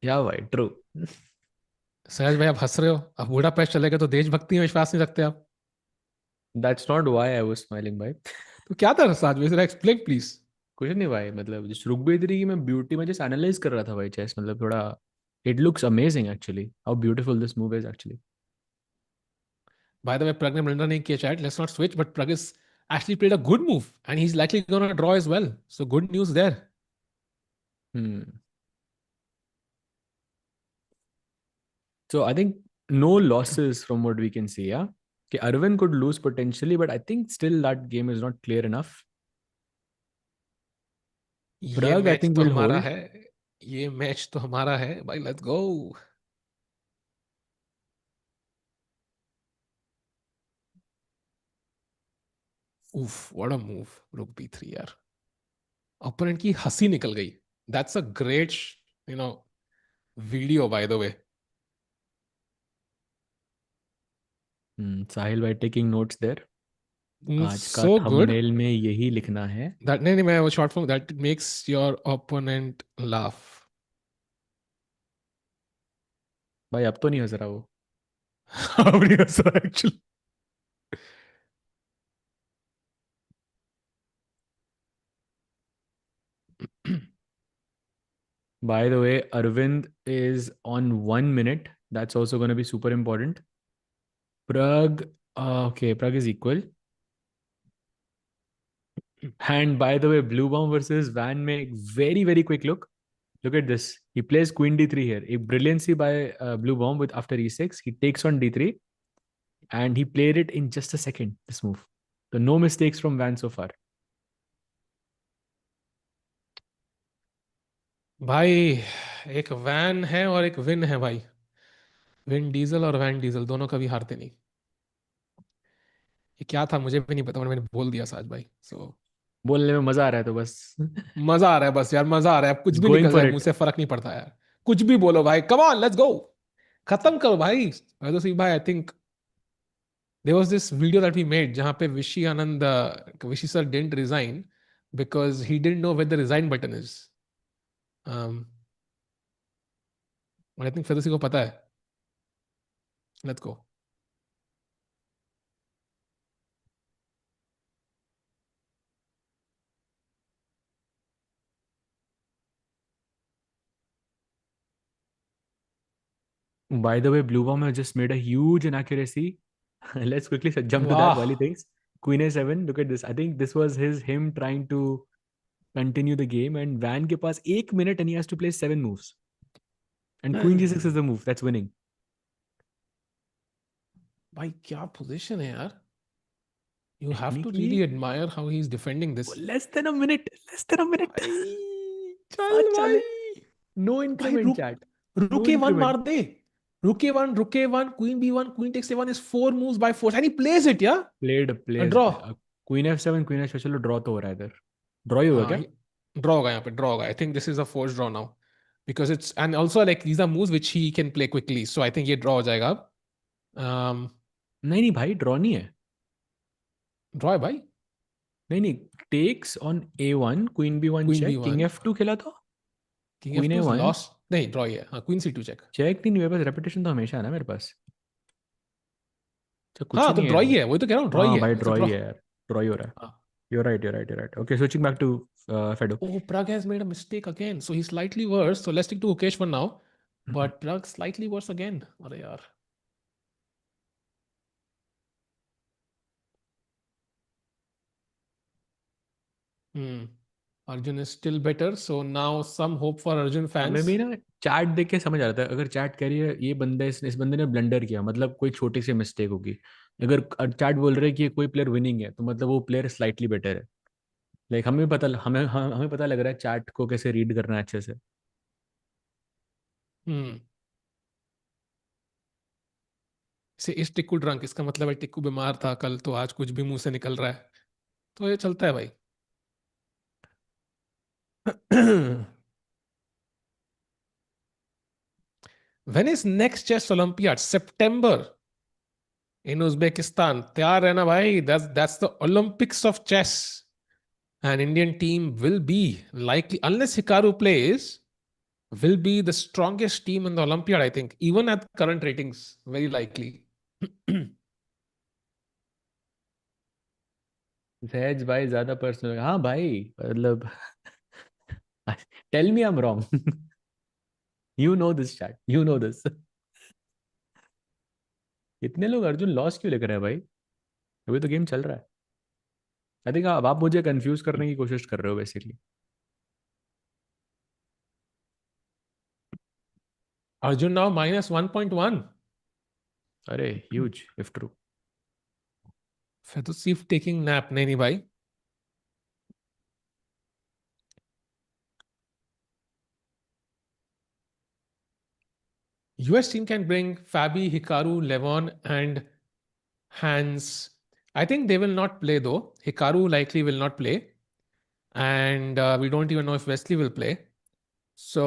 या भाई, ट्रू। सहज भाई, आप हंस रहे हो? अब बूढ़ा पैच चलेगा तो देशभक्ति में विश्वास नहीं रखते आप? That's not why I was smiling भाई। तो क्या था सहज भाई, एक्सप्लेन प्लीज। कुछ नहीं भाई, मतलब जिस रुकबेदरी की मैं ब्यूटी में जस्ट एनालाइज कर रहा था भाई, चेस मतलब थोड़ा it looks amazing actually, how beautiful this move is actually. By the way, Pragg ने blender नहीं किया chat. Let's not switch, but Pragg is actually played a good move, and he's likely going to draw as well. So good news there. Hmm. So I think no losses from what we can see, yeah. Okay, Arvind could lose potentially, but I think still that game is not clear enough. ये Pragg, I match think, तो will हमारा hold. है। ये match तो हमारा है भाई, let's गो। उफ, व्हाट अ मूव। रुक B3 यार, ओपोनेंट की हंसी निकल गई। That's a great, you know video by the way. Sahil भाई टेकिंग नोट्स देयर। आज का सो गुड। थंबनेल में यही लिखना है। दैट नहीं नहीं, मैं वो short form, that makes your opponent laugh. भाई अब तो नहीं हंस रहा वो। Actually. By the way, Arvind is on 1 minute. That's also going to be super important. Pragg, okay, Pragg is equal. And by the way, Bluebaum versus Van make very, very quick look. Look at this. He plays Queen D3 here. A brilliancy by Bluebaum with after E6. He takes on D3 and he played it in just a second, this move. So no mistakes from Van so far. भाई, एक van है और एक win है भाई। Vin Diesel और Vin Diesel दोनों कभी हारते नहीं। ये क्या था मुझे भी नहीं पता, मैंने बोल दिया साज भाई। सो बोलने में मजा आ रहा है तो बस मजा आ रहा है बस यार, मजा आ रहा है। अब कुछ भी going निकल for जाए मुंह it. से फर्क नहीं पड़ता यार। कुछ भी बोलो भाई, कम ऑन लेट्स गो। खत्म करो भाई। तो सी भाई, I think there was this video that we made जहां पे Vishy Anand, Vishy sir didn't resign because he didn't know where the resign button is. I think फिर को पता है। Let's go. By the way, Bluebaum has just made a huge inaccuracy. Let's quickly jump to that वाह while he thinks. Queen A7. Look at this. I think this was him trying to continue the game. And Van ke paas 1 minute and he has to play 7 moves. And Queen G6 is the move that's winning. भाई क्या position है यार। You have to Technically, really admire how he's defending this. less than a minute. Less than a minute. भाई चल आज भाई। chale. No भाई increment, रुक, chat. No रुके वन मार increment. दे। Rook e one, queen B1, queen takes A1 is four moves by force and he plays it, yeah? A Plays. draw। Queen F7, Queen H7. चलो draw तो हो रहा है इधर. Draw ही होगा हाँ, क्या? ड्रॉ होगा यहाँ पे, ड्रॉ होगा। I think this is a force draw now, because it's and also like these are moves which he can play quickly, so I think ये ड्रॉ हो जाएगा अब। नहीं नहीं भाई, draw नहीं है. ड्रॉ है भाई। नहीं नहीं, takes on A1, queen B1 queen check, king B1, F2 खेला था. King queen F2 A1 loss. नहीं, ड्रॉ ही है। हाँ, क्वीन C2 चेक। चेक नहीं, मेरे पास रेपिटेशन तो हमेशा है ना मेरे पास. अच्छा कुछ ही हाँ तो नहीं है ड्रॉ ही यार. है, वही तो कह रहा हूँ, ड्रॉ ही हाँ है, भाई, इट्स अ ड्रॉ ड्रॉ। ही है यार. ड्रॉ ही हो रहा है. You're right. Okay, switching back to Fedo. Oh, Pragg has made a mistake again. So he's slightly worse. So let's stick to Gukesh for now. But Pragg slightly worse again. अरे यार। Hmm. Arjun is still better. So now some hope for Arjun हमें भी fans. ना chat देख के समझ आ रहा था, अगर चैट कह रही है ये बंदा, इस बंदे ने ब्लंडर किया, मतलब कोई छोटी सी मिस्टेक होगी. अगर चैट बोल रहे हैं कि कोई प्लेयर विनिंग है तो मतलब वो प्लेयर स्लाइटली बेटर है। लाइक हमें पता लग रहा है चैट को कैसे रीड करना है अच्छे से। हम्म से इस टिक्कू ड्रंक, इसका मतलब है टिक्कू बीमार था कल, तो आज कुछ भी मुंह से निकल रहा है, तो ये चलता है भाई। When is next chess Olympiad? September in Uzbekistan. तैयार रहना भाई, that's the Olympics of chess. An Indian team will be likely, unless Hikaru plays, will be the strongest team in the Olympiad, I think, even at current ratings, very likely. सहज भाई ज्यादा personal, हाँ भाई मतलब tell me I am wrong. You know this chat, you know this. इतने लोग Arjun loss क्यों लेकर रहे हैं भाई? अभी तो गेम चल रहा है। आई थिंक आप मुझे कंफ्यूज करने की कोशिश कर रहे हो बेसिकली। Arjun now minus 1.1. अरे huge if true. Fedoseev taking nap. नहीं नहीं भाई, US team can bring Fabi, Hikaru, Levon, and Hans. I think they will not play though. Hikaru likely will not play, and we don't even know if Wesley will play. So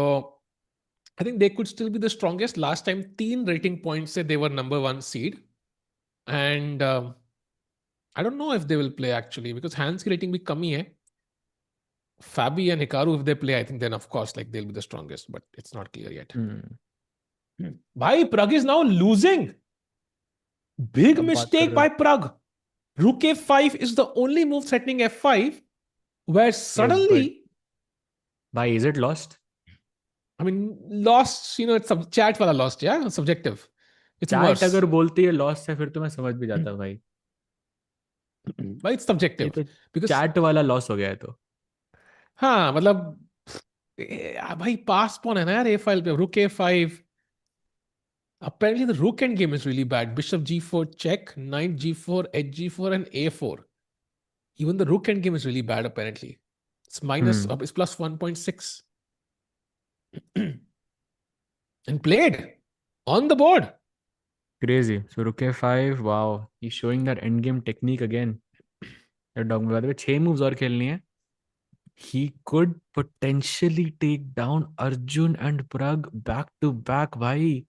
I think they could still be the strongest. Last time, teen rating points said they were number one seed, and I don't know if they will play actually because Hans की rating भी कमी है. Fabi and Hikaru, if they play, I think then of course like they'll be the strongest, but it's not clear yet. Bhai, Pragg is now losing. Big क्या बात कर mistake रहे हो? by Pragg. Rook f5 is the only move threatening f5, where Yes, but suddenly, भाई is it lost? I mean, lost, it's chat wala lost, yeah, subjective. It's chat worse. अगर बोलती है lost है फिर तो मैं समझ भी जाता भाई। But it's ये subjective तो because, चैट वाला लॉस हो गया है तो। हाँ मतलब भाई पास पॉन है ना यार a5 पे, rook a5. Apparently the rook end game is really bad. Bishop g4 check, knight g4, h4 and a4. Even the rook end game is really bad apparently. It's it's plus 1.6. And played on the board. Crazy. So rook a5, wow. He's showing that endgame technique again. Erdogmus, by the way, 6 moves और खेलनी है. He could potentially take down Arjun and Pragg back to back, भाई.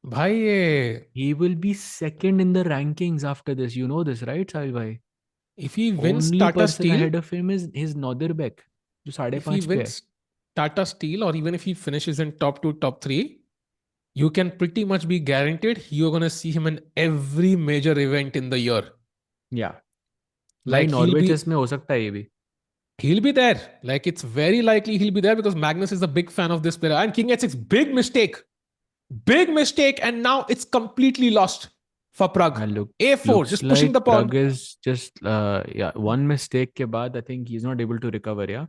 भाई ये He will be second in the rankings after this. You know this, right, Sahil bhai? if he wins Only Tata person Steel, ahead of him is his Nodirbek, जो साढ़े if he पांच पे है. wins Tata Steel, or even if he finishes in top two, top three, you can pretty much be guaranteed you're going to see him in every major event in the year. Yeah. भाई Like Norway chess में हो सकता है ये भी. he'll be there. Like it's very likely he'll be there because Magnus is a big fan of this player. And King h6, big mistake, and now it's completely lost for Pragg. A4, Looks just pushing like the pawn. Pragg is just yeah, one mistake के बाद I think he's not able to recover. Yeah.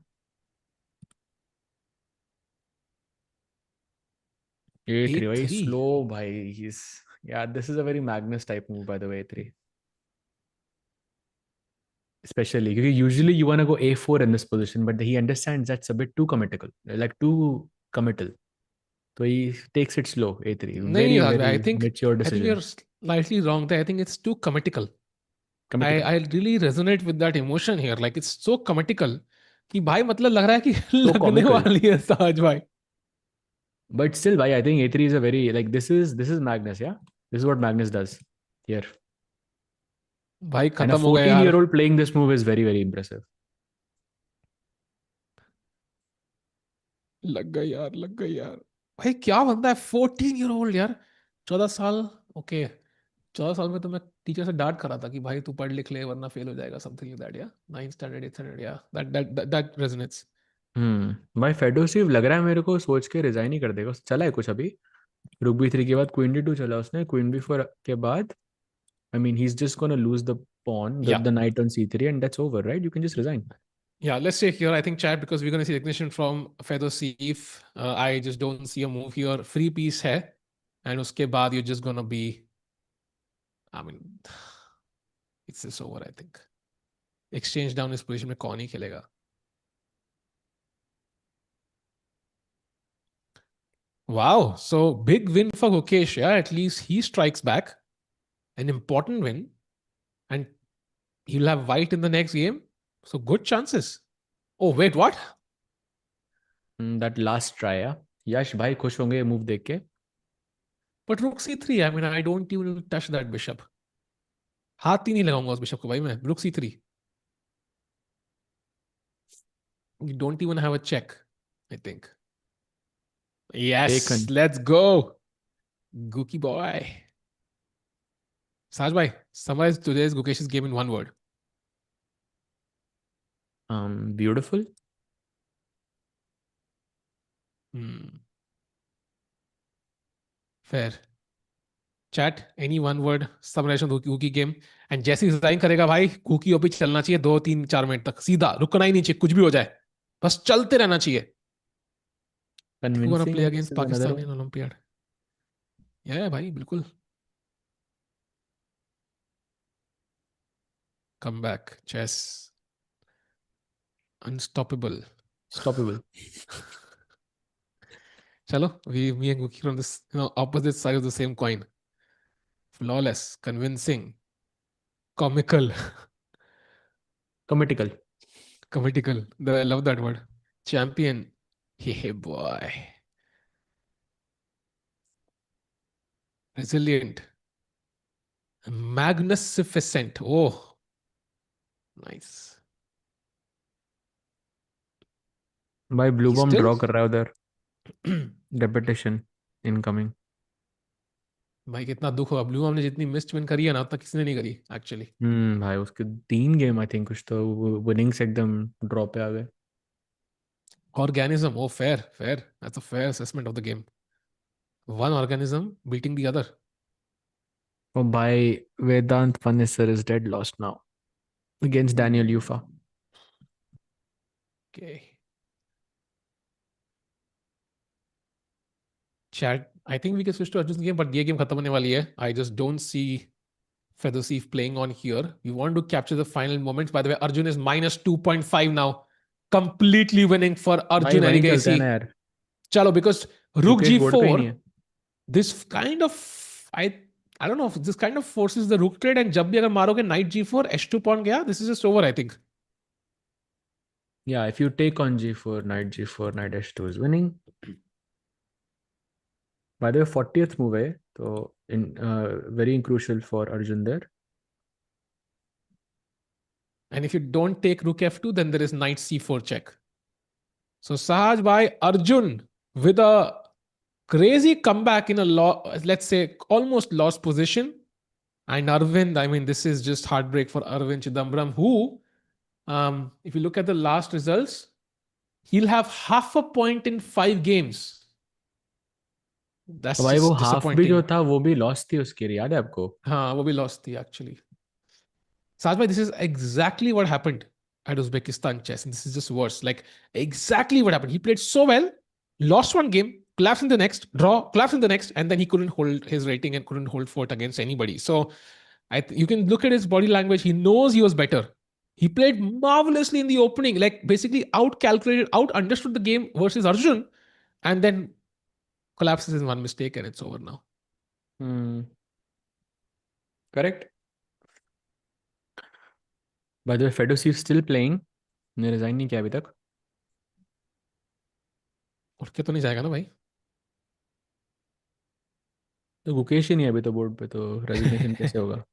A3 भाई A3. slow भाई. He's yeah. This is a very Magnus type move by the way. A3. Especially because usually you want to go A4 in this position, but he understands that's a bit too committal, like too committal. So he takes it slow. A3. नहीं Very Raj bhai, very mature I think decision. you're slightly wrong there. I think it's too commitical. Committal. I really resonate with that emotion here. Like it's so commitical कि भाई मतलब लग रहा है कि So लगने comical. वाली है सहज भाई. But still, why I think A3 is a very like this is Magnus, yeah. This is what Magnus does here. भाई And a खत्म हो गया यार. 14-year-old playing this move is very, very impressive. लग गई यार. भाई क्या बनता है 14 year old यार. 14 साल. ओके. 14 साल में तो मैं टीचर से डांट करा था कि भाई तू पढ़ लिख ले वरना फेल हो जाएगा, समथिंग लाइक दैट, या 9th standard 8th standard, या दैट रेजोनेट्स. भाई फेडोसिव लग रहा है मेरे को सोच के रिजाइन ही कर देगा. चला है कुछ अभी. रुक B3 के बाद क्वीन D2 चला उसने. क्वीन B4 के बाद I mean he's just gonna lose the pawn, the, या the knight on C3 and that's over, right? You can just resign. Yeah, let's take here. I think chat because we're going to see recognition from Fedoseev. I just don't see a move here. Free piece hai. And uske baad you're just gonna be, I mean, it's just over, I think. Exchange down इस position में कौन ही खेलेगा? Wow, so big win for Gukesh. Yeah, at least he strikes back. An important win. And he'll have white in the next game. So good chances. Oh, wait, what? That last try, yeah. यश भाई खुश होंगे ये move देख के. But rook c3, I mean, I don't even touch that bishop. हाथ ही नहीं लगाऊंगा उस बिशप को भाई मैं. Rook c3. You don't even have a check, I think. Yes, Taken. let's go. Gookie boy. Saj bhai, summarize today's Gukesh's game in one word. Beautiful. Fair. Chat, any one word summarization of Gookie game. And जैसे design करेगा भाई, Gookie OP चलना चाहिए 2 3 4 minute तक सीधा, रुकना ही नहीं चाहिए, कुछ भी हो जाए, बस चलते रहना चाहिए. Who gonna play against Pakistan in Olympiad? Yeah, भाई बिल्कुल. Comeback, chess, unstoppable. Stoppable. Chalo, me and Gookie are on this, opposite side of the same coin. Flawless, convincing, comical. Comitical. Comitical. I love that word. Champion. Hey boy. Resilient. Magnificent. Oh, nice. भाई Bluebaum still- draw कर रहा है उधर. Repetition incoming. भाई कितना दुख होगा. ब्लूबॉम ने जितनी मिस्ड विन करी है ना, उतना किसने नहीं करी एक्चुअली. भाई उसके 3 गेम आई थिंक कुछ तो विनिंग्स एकदम ड्रॉप पे आ गए. Organism. Oh, fair. That's a fair assessment of the game. One organism beating the other. Oh, by Vedant Panisar is dead lost now against Daniil Yuffa. Okay. Chat. I think we can switch to Arjun's game, but ये game खत्म होने वाली है. I just don't see Fedoseev playing on here. We want to capture the final moments. By the way, Arjun is minus 2.5 now. Completely winning for Arjun भाई वहीं चलते हैं Erigaisi. ना यार. Chalo, because Rook Gukesh board पे ही नहीं G4, है. this kind of, I don't know, this kind of forces the Rook trade, and जब भी अगर मारोगे Knight G4, H2 pawn गया, this is just over, I think. Yeah, if you take on G4, Knight G4, Knight H2 is winning. By the way, 40th move है, so very crucial for Arjun there. And if you don't take Rook F2, then there is Knight C4 check. So Sahaj by Arjun with a crazy comeback in a let's say almost lost position. And Arvind, I mean, this is just heartbreak for Aravindh Chithambaram, who, if you look at the last results, he'll have half a point in 5 games. That's भाई वो just half भी disappointing. जो था वो भी loss थी उसकी, याद है आपको? हाँ, वो भी lost थी actually. Saj bhai, this is exactly what happened at Uzbekistan chess, and this is just worse. Like exactly what happened. He played so well, lost one game, collapsed in the next, draw, collapsed in the next, and then he couldn't hold his rating and couldn't hold fort against anybody. So you can look at his body language. He knows he was better. He played marvelously in the opening, like basically out-calculated, out-understood the game versus Arjun, and then collapses in one mistake and it's over now. Correct. By the way, Fedoseev still playing. ने resign नहीं किया अभी तक. उठ के तो नहीं जाएगा ना भाई. तो गुकेश ही नहीं है अभी तो बोर्ड पे, तो रेजिग्नेशन कैसे होगा?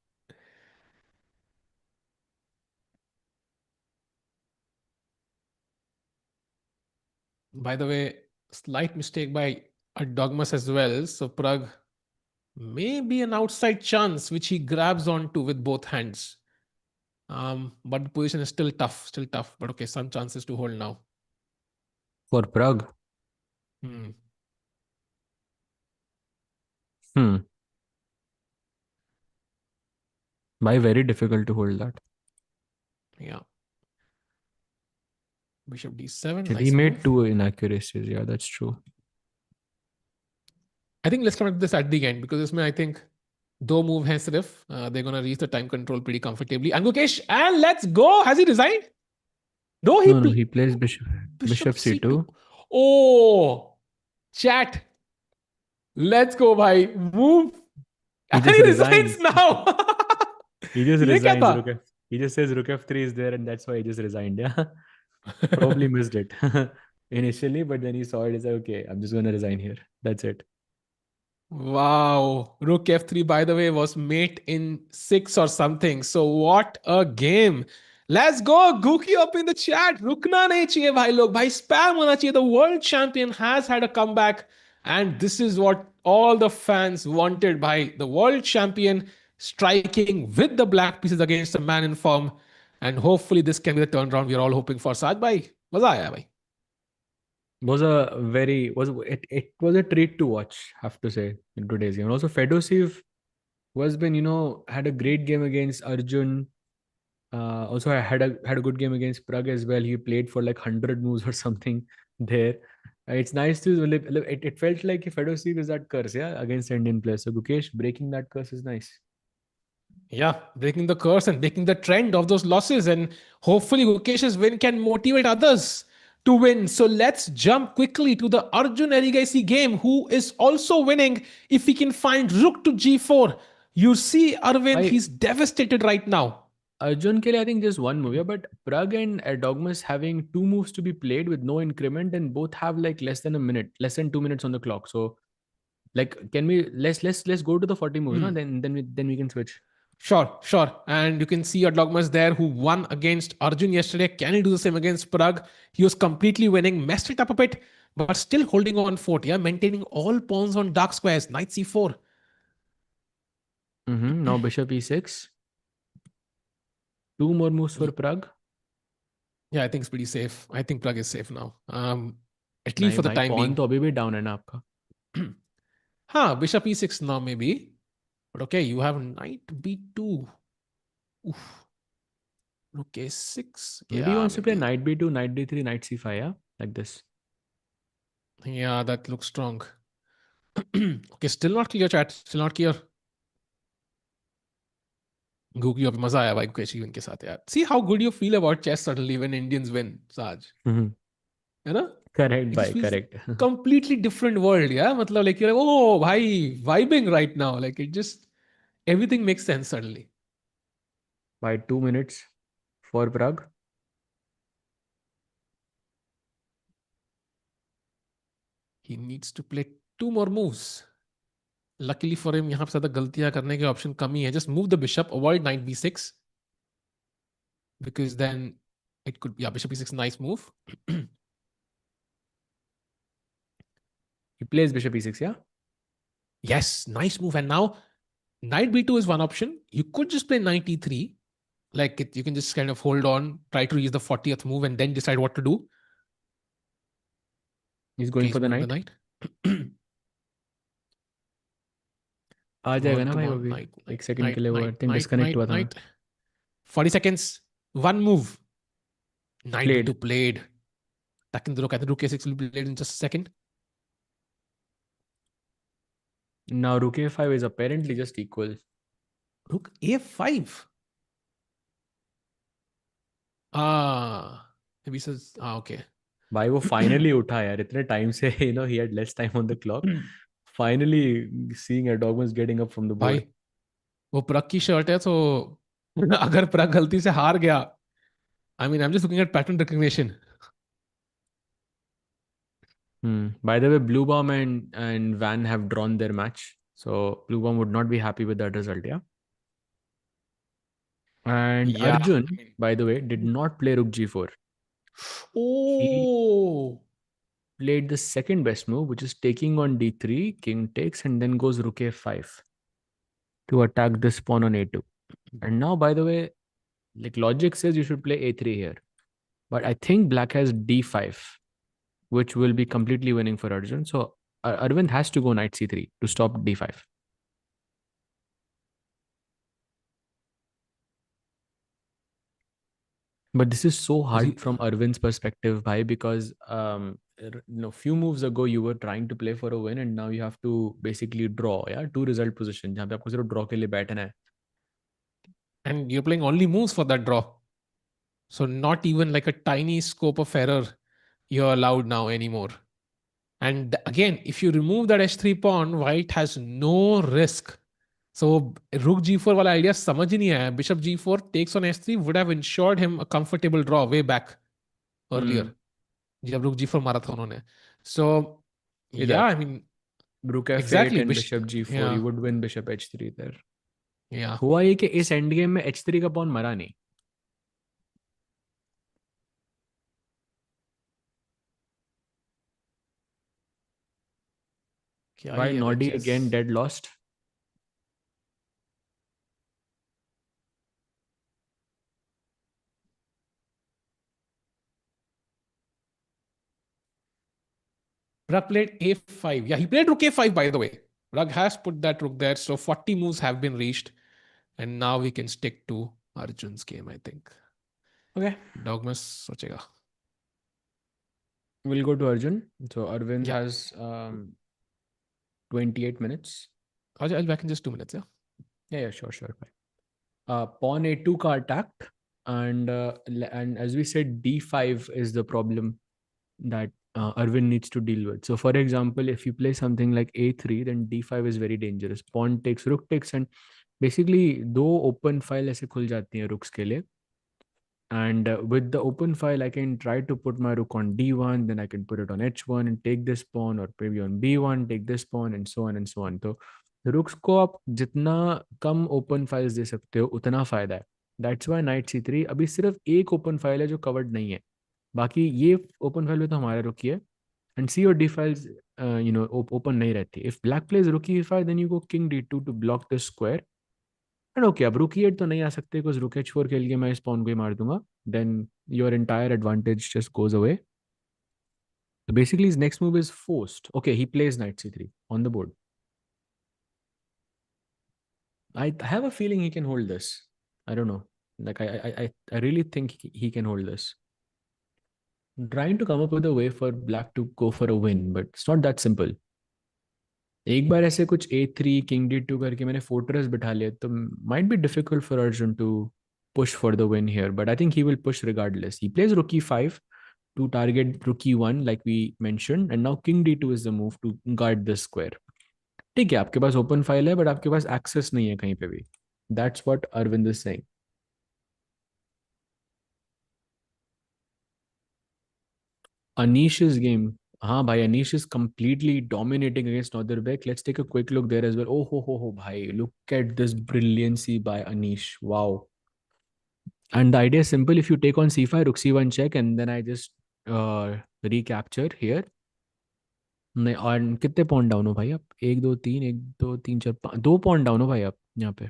By the way, slight mistake by Erdogmus as well. So Pragg may be an outside chance which he grabs onto with both hands. But the position is still tough. But okay, some chances to hold now. For Pragg. By very difficult to hold that. Yeah. Bishop D7. He Nice made move. 2 inaccuracies. Yeah, that's true. I think let's come at this at the end because this may, I think, do move hai sirf. They're going to reach the time control pretty comfortably. And Gukesh, and let's go. Has he resigned? No, No, he plays bishop Bishop C2. c2. Oh, chat. Let's go, bhai. Move. He And just he resigns resigns. now. He just ये क्या resigns. था? He just says Rook f3 is there, and that's why he just resigned. Yeah, probably missed it initially, but then he saw it. He's like, okay, I'm just gonna resign here. That's it. Wow. Rook F3, by the way, was mate in 6 or something. So what a game. Let's go. Gookie up in the chat. रुकना नहीं चाहिए भाई लोग. भाई spam होना चाहिए. The world champion has had a comeback. And this is what all the fans wanted by the world champion striking with the black pieces against a man in form. And hopefully this can be the turnaround we're all hoping for. Saad bhai, मजा आया भाई. It was a treat to watch, have to say, in today's game. And also Fedoseev was been, had a great game against Arjun. Also I had a good game against Pragg as well. He played for like 100 moves or something there. It's nice to it felt like Fedoseev is that curse, yeah, against Indian players. So Gukesh breaking that curse is nice. Yeah, breaking the curse and breaking the trend of those losses. And hopefully, Gukesh's win can motivate others to win. So let's jump quickly to the Arjun Erigaisi game, who is also winning if he can find Rook to G4. You see, Arvind, he's devastated right now. Arjun Kelly, I think just one move, yeah, but Pragg and Erdogmus having two moves to be played with no increment, and both have like less than a minute, less than 2 minutes on the clock. So, like, can we let's go to the 40 moves, no? Then we can switch. Sure. And you can see Erdogmus there who won against Arjun yesterday. Can he do the same against Pragg? He was completely winning, messed it up a bit, but still holding on fort, yeah, maintaining all pawns on dark squares, knight c4. Now bishop e6. Two more moves for Pragg. Yeah, I think it's pretty safe. I think Pragg is safe now. At least for the time pawn being. तो अभी भी down है ना आपका. Huh, bishop e6 now maybe. But okay, you have knight b2. Oof. Rook a6. Maybe he wants to play knight b2, knight d3, knight c5, yeah? Like this. Yeah, that looks strong. Okay, still not clear, chat. Still not clear. Googie अभी मजा आया भाई Gukesh even के साथ यार. See how good you feel about chess suddenly when Indians win, Saj. है ना? Correct, bhai, correct. Completely different world, yeah? मतलब like you're like, oh, bhai, vibing right now. Like it just, everything makes sense suddenly. By 2 minutes for Pragg. He needs to play 2 more moves. Luckily for him, यहाँ पे ज़्यादा गलतियां करने के option कम ही है. Just move the bishop, avoid knight b6. Because then it could be, yeah, bishop e6, nice move. He plays bishop e6, yeah? Yes, nice move. And now knight b2 is one option. You could just play knight e3. Like you can just kind of hold on, try to reach the 40th move and then decide what to do. He's going for the knight. आ जाएगा ना भाई वो भी. एक second के लिए वो I think disconnect हुआ था. 40 seconds, one move. Knight b2 played. Takin the rook. I think rook a6 will be played in just a second. Now rook a5 is apparently just equal. Rook a5. Maybe says okay. भाई वो finally उठा यार इतने time से he had less time on the clock. Finally seeing Erdogmus getting up from the board. भाई वो प्रग की shirt है तो अगर प्रग गलती से हार गया, I mean, I'm just looking at pattern recognition. By the way, Bluebaum and Van have drawn their match. So Bluebaum would not be happy with that result, yeah? And yeah, Arjun, by the way, did not play rook g4. Oh! He played the second best move, which is taking on d3, king takes, and then goes rook a5 to attack this pawn on a2. And now, by the way, like logic says you should play a3 here. But I think black has d5, which will be completely winning for Arjun. So Arvind has to go knight c3 to stop d5. But this is so hard from Arvind's perspective, bhai, because few moves ago you were trying to play for a win and now you have to basically draw, yeah, two result position जहाँ पे आपको सिर्फ draw के लिए बैठना है. And you're playing only moves for that draw. So not even like a tiny scope of error you're allowed now anymore. And again, if you remove that h3 pawn, white has no risk. So rook g4 वाला idea समझ ही नहीं आया. Bishop g4 takes on h3 would have ensured him a comfortable draw way back earlier. जब rook g4 मारा था उन्होंने. So yeah, इधर I mean, rook f8 exactly. and bishop g4, Yeah, you would win bishop h3 there. yeah. हुआ ये कि इस end game में h3 का पॉन मरा नहीं. क्या Why ही है भाई Nodi chess. again dead lost? Pragg played a5. Yeah, he played rook a5 by the way. Pragg has put that rook there. So 40 moves have been reached. And now we can stick to Arjun's game, I think. Okay. Dogmas सोचेगा. We'll go to Arjun. So Arvind Yeah. has 28 minutes. I'll back in just 2 minutes, yeah? Yeah, sure. Pawn a2 का attacked. And as we said, d5 is the problem that Arvind needs to deal with. So for example, if you play something like a3, then d5 is very dangerous. Pawn takes, rook takes, and basically दो open file ऐसे खुल जाती हैं rooks के लिए. And with the open file, I can try to put my rook on d1, then I can put it on h1 and take this pawn, or maybe on b1, take this pawn, and so on and so on. So rooks को आप जितना कम open files दे सकते हो उतना फायदा है. That's why knight c3 अभी सिर्फ एक open file है जो covered नहीं है. बाकी ये open file में तो हमारा रुक ही है. And c or d files open नहीं रहती. If black plays rook e5, then you go king d2 to block this square. And okay, अब rook e8 तो नहीं आ सकते because rook h4 खेल के मैं इस pawn को ही मार दूंगा. Then your entire advantage just goes away. So basically his next move is forced. Okay, he plays knight c3 on the board. I have a feeling he can hold this. I don't know. Like I really think he can hold this. I'm trying to come up with a way for black to go for a win, but it's not that simple. एक बार ऐसे कुछ a3 king d2 करके मैंने fortress बिठा लिया तो might be difficult for Arjun to push for the win here, but I think he will push regardless. He plays rook e5 to target rook e1 like we mentioned, and now king d2 is the move to guard this square. ठीक है, आपके पास open file है but आपके पास access नहीं है कहीं पे भी. That's what Arvind is saying. Anish's game. हाँ भाई, Anish is completely dominating against Nodirbek. Let's take a quick look there as well. Oh ho भाई, look at this brilliancy by Anish. Wow. And the idea is simple. If you take on c5, rook c1 check, and then I just recapture here. नहीं, और कितने point down हो भाई आप? एक दो तीन चार पाँच, 2 पॉइंट डाउन हो भाई आप यहाँ पे.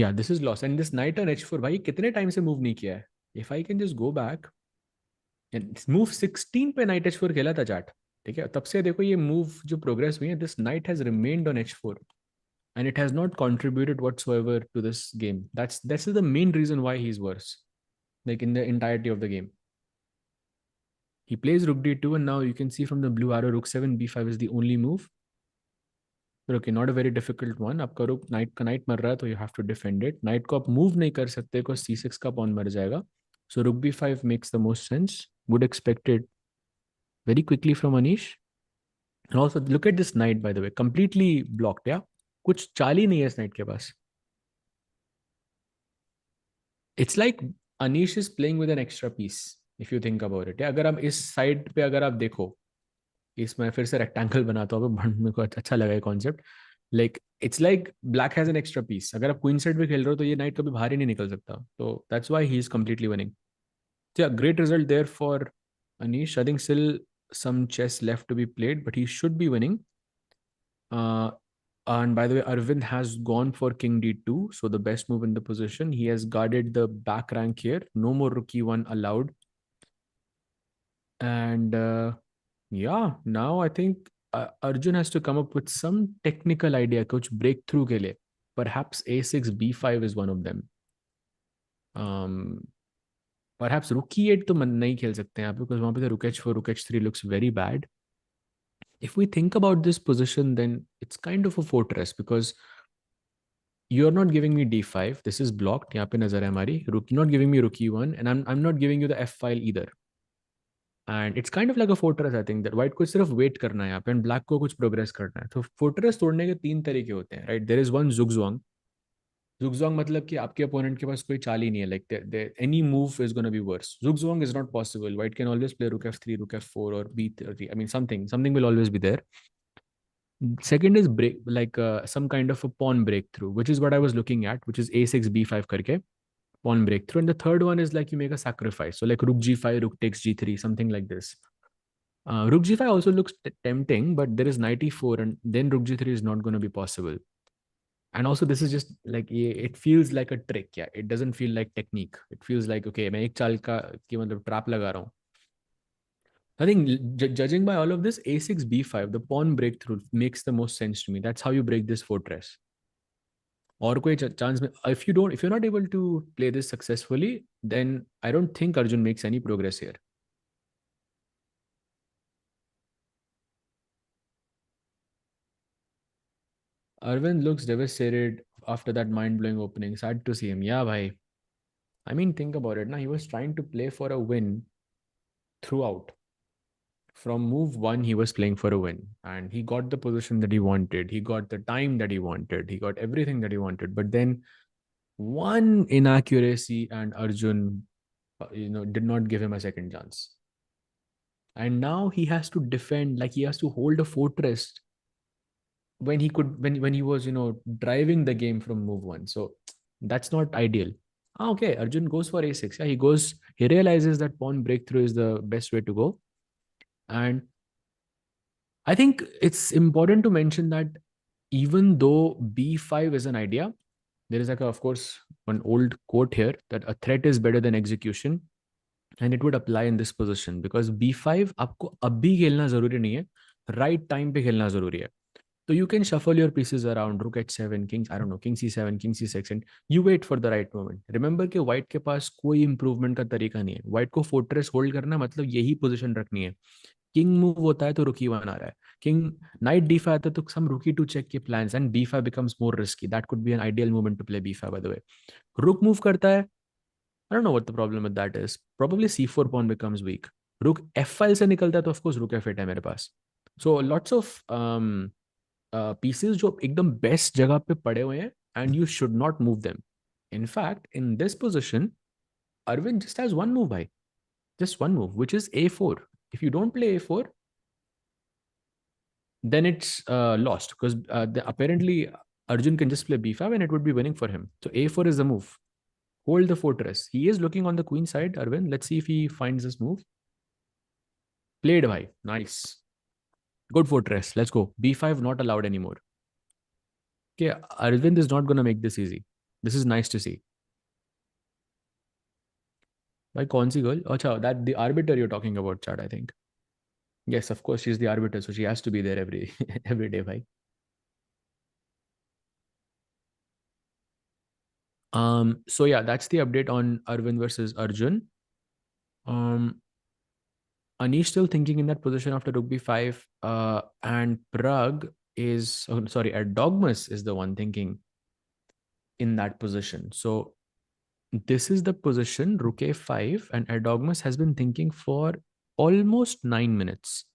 या this is loss. And this night on h4 भाई कितने टाइम से मूव नहीं किया है. If I can just go back and move 16 पे नाइट h4 खेला था चाट. ठीक है, तब से देखो ये मूव जो प्रोग्रेस हुई है, this night has remained on h4 and it has not contributed whatsoever to this game. This is the main reason why he's worse, like in the entirety of the game. He plays rook d2, and now you can see from the blue arrow rook 7 b5 is the only move. But okay, not a very difficult one. आपका rook knight मर रहा है तो you have to defend it. Knight को आप move नहीं कर सकते because c6 का pawn मर जाएगा. So rook b5 makes the most sense. Would expect it very quickly from Anish. And also look at this knight, by the way, completely blocked. Yeah, कुछ चाल ही नहीं है इस knight के पास. It's like Anish is playing with an extra piece, if you think about it. अगर आप इस side पे अगर आप देखो, इसमें फिर से रेक्टेंगल बनाता हूँ, मेरे को अच्छा लगा ये concept. Like it's like black has an extra piece. अगर आप क्वीन साइड पे खेल रहे हो तो ये नाइट कभी बाहर ही नहीं निकल सकता. तो that's why he is completely winning. Yeah, great result there for Anish. I think still some chess left to be played, but he should be winning. And by the way, Arvind has gone for king d2, so the best move in the position. He has guarded the back rank here. No more rook e1 allowed. And yeah, now I think Arjun has to come up with some technical idea, कुछ breakthrough के लिए. Perhaps a6 b5 is one of them. Perhaps rook e8 तो नहीं खेल सकते हैं यहाँ पे, because वहाँ पे तो rook h4, rook h3 looks very bad. If we think about this position, then it's kind of a fortress, because you're not giving me d5. This is blocked. यहाँ पे नजर है हमारी. Rook, you're not giving me rook e1, and I'm not giving you the f file either. And it's kind of like a fortress, I think, that white को सिर्फ wait करना है यहाँ पे, and black को कुछ progress करना है. तो fortress तोड़ने के तीन तरीके होते हैं, right? There is one zugzwang. Zugzwang मतलब कि आपके opponent के पास कोई चाल ही नहीं है. Like any move is going to be worse. Zugzwang is not possible. White can always play rook f3, rook f4, or b3. I mean, something will always be there. Second is break, like some kind of a pawn breakthrough, which is what I was looking at, which is a6 b5 करके pawn breakthrough. And the third one is like you make a sacrifice, so like rook g5, rook takes g3, something like this. Rook g5 also looks tempting, but there is knight e4, and then rook g3 is not going to be possible. And also this is just like, it feels like a trick. Yeah, it doesn't feel like technique. It feels like, okay, मैं एक चाल का की मतलब trap लगा रहा हूँ. I think judging by all of this, a6 b5, the pawn breakthrough makes the most sense to me. That's how you break this fortress. और कोई chance में, if you're not able to play this successfully, then I don't think Arjun makes any progress here. Arvind looks devastated after that mind-blowing opening. Sad to see him. Yeah, bhai. I mean, think about it. Now he was trying to play for a win throughout. From move one, he was playing for a win, and he got the position that he wanted. He got the time that he wanted. He got everything that he wanted. But then one inaccuracy, and Arjun, did not give him a second chance. And now he has to defend, like he has to hold a fortress when he could, when he was, driving the game from move one. So that's not ideal. Okay, Arjun goes for a6. Yeah, he realizes that pawn breakthrough is the best way to go. And I think it's important to mention that even though b5 is an idea, there is of course, one old quote here, that a threat is better than execution. And it would apply in this position, because b5 आपको अभी खेलना जरूरी नहीं है, right time पे खेलना जरूरी है. So you can shuffle your pieces around, rook h7, king, I don't know, king c7, king c6, and you wait for the right moment. Remember कि white के पास कोई improvement का तरीका नहीं है. White को fortress hold करना मतलब यही position रखनी है. King move होता है तो rook e1 आ रहा है. King knight d5 आता है तो some rook e2 check के plans, and b5 becomes more risky. That could be an ideal moment to play b5, by the way. Rook move करता है. I don't know what the problem with that is. Probably c4 pawn becomes weak. Rook f5 से निकलता है तो of course rook f8 है मेरे पास. So lots of pieces जो एकदम best जगह पे पड़े हुए हैं, and you should not move them. In fact, in this position, Arvind just has one move, bhai. Just one move, which is a4. If you don't play a4, then it's lost, because apparently Arjun can just play b5 and it would be winning for him. So a4 is the move. Hold the fortress. He is looking on the queen side, Arvind. Let's see if he finds this move. Played, bhai. Nice. Good fortress. Let's go. b5 not allowed anymore. Okay, Arvind is not going to make this easy. This is nice to see. By Konsi girl? Acha, that the arbiter you're talking about, Chad, I think. Yes, of course, she's the arbiter, so she has to be there every every day, bhai. So yeah, that's the update on Arvind versus Arjun. Anish still thinking in that position after rook b5, and Pragg is, oh, sorry, Erdogmus is the one thinking in that position. So this is the position, rook a5, and Erdogmus has been thinking for almost 9 minutes.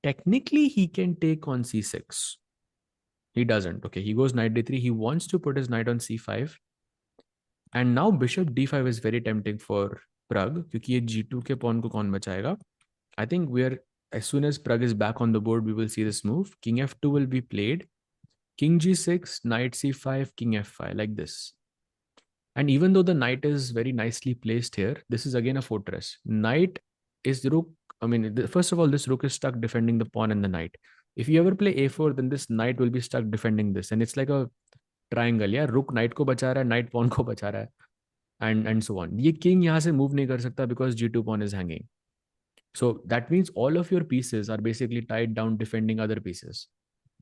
Technically, he can take on c6. He doesn't. Okay, he goes knight d3. He wants to put his knight on c5. And now bishop d5 is very tempting for Pragg, क्योंकि ये g2 के pawn को कौन बचाएगा? I think as soon as Pragg is back on the board, we will see this move. King f2 will be played. King g6, knight c5, king f5, like this. And even though the knight is very nicely placed here, this is again a fortress. Knight is the rook. I mean, first of all, this rook is stuck defending the pawn and the knight. If you ever play a4, then this knight will be stuck defending this. And it's like a triangle. Yeah, rook knight को बचा रहा है, knight pawn को बचा रहा है, and so on. ये king यहाँ से move नहीं कर सकता because g2 pawn is hanging. So that means all of your pieces are basically tied down defending other pieces.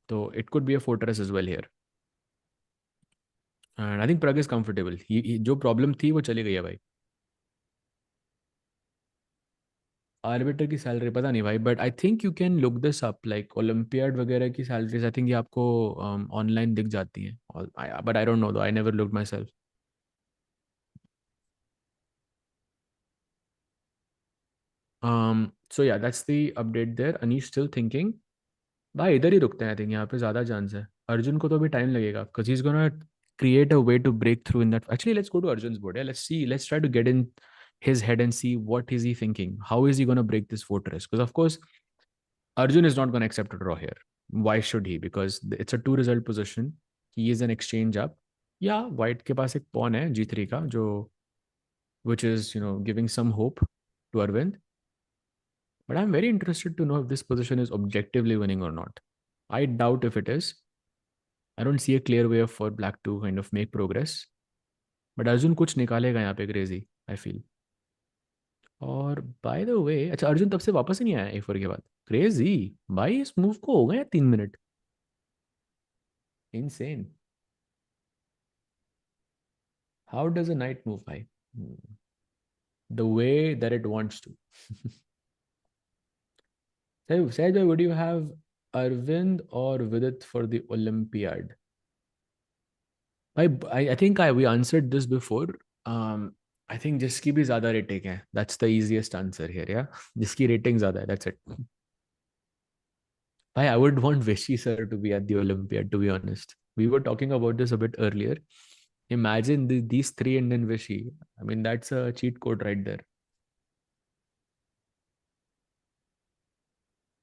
So it could be a fortress as well here. And I think Pragg is comfortable. जो problem थी वो चली गई है भाई. Orbiter की salary पता नहीं भाई, but I think you can look this up, like olympiad वगैरह की सैलरीज आई थिंक ये आपको ऑनलाइन दिख जाती हैं, बट आई डोंट नो दो, I never looked my self. So yeah, that's the update there. Anish still thinking. भाई इधर ही रुकते हैं, आई थिंक यहाँ पे ज़्यादा चांस है. अर्जुन को तो अभी टाइम लगेगा, because he is gonna create a way to break through in that. Actually, let's go to Arjun's board. Yeah, let's see. Let's try to get in his head and see what is he thinking. How is he going to break this fortress? Because of course, Arjun is not going to accept a draw here. Why should he? Because it's a two result position. He is an exchange up. Yeah, white के पास एक pawn है G3 का जो which is giving some hope to Arvind. But I'm very interested to know if this position is objectively winning or not. I doubt if it is. I don't see a clear way for black to kind of make progress. But Arjun कुछ निकालेगा यहाँ पे crazy, I feel. और by the way, अच्छा अर्जुन तब से वापस ही नहीं आया A4 के बाद. Crazy. भाई इस मूव को हो गए 3 minute. Insane. How does a knight move, भाई? The way that it wants to. Sahaj, would you have Arvind or Vidit for the Olympiad? I think we answered this before. I think जिसकी भी ज़्यादा rating है, that's the easiest answer here, yeah. जिसकी rating ज़्यादा है, that's it. I would want Vishy sir to be at the Olympiad, to be honest. We were talking about this a bit earlier. Imagine these three Indian Vishy. I mean, that's a cheat code right there.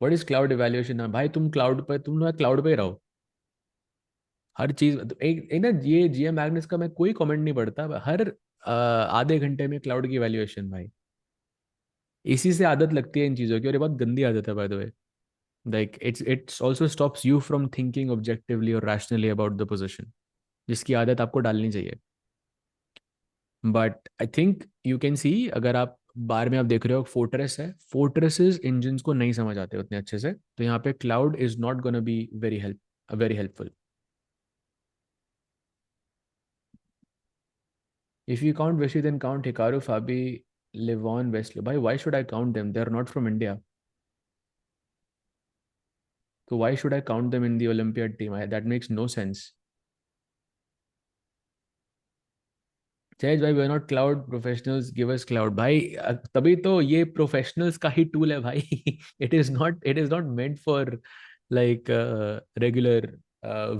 What is cloud evaluation? भाई तुम cloud पे रहो. हर चीज एक ना ये GM Magnus का मैं कोई कमेंट नहीं पढ़ता, हर आधे घंटे में क्लाउड की वैल्यूएशन भाई. इसी से आदत लगती है इन चीज़ों की, और ये बहुत गंदी आदत है by the way. Like it's also stops you from thinking objectively और रैशनली अबाउट द पोजिशन, जिसकी आदत आपको डालनी चाहिए. But I think you can सी, अगर आप बार में आप देख रहे हो फोर्ट्रेस है, फोर्ट्रेसेस इंजन को नहीं समझ आते उतने अच्छे से, तो यहाँ पे cloud is not gonna B very helpful. If you count Vishy, then count Hikaru, Fabi, Levon, Wesley. Why should I count them? They're not from India. So why should I count them in the Olympiad team? That makes no sense. Sahaj भाई, we are not clout professionals, give us clout. भाई तभी तो ये professionals का ही tool है भाई. It is not meant for like regular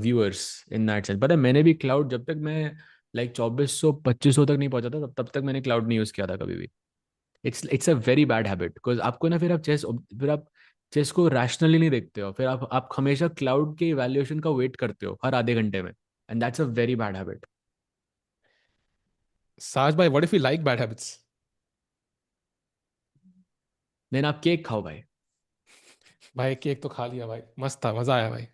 viewers in that sense. पता है, मैंने भी क्लाउड जब तक मैं लाइक 2400-2500 तक नहीं पहुंचा था, तब तक मैंने क्लाउड नहीं यूज किया था कभी भी. It's a very bad habit, because आपको ना फिर आप चेस को रैशनली नहीं देखते हो, फिर आप हमेशा क्लाउड के इवैल्यूएशन का वेट करते हो हर आधे घंटे में, and that's a very bad habit. Saj bhai, what if we like bad habits? Then आप केक खाओ भाई. भाई केक तो खा लिया भाई, मस्त था, मजा आया भाई.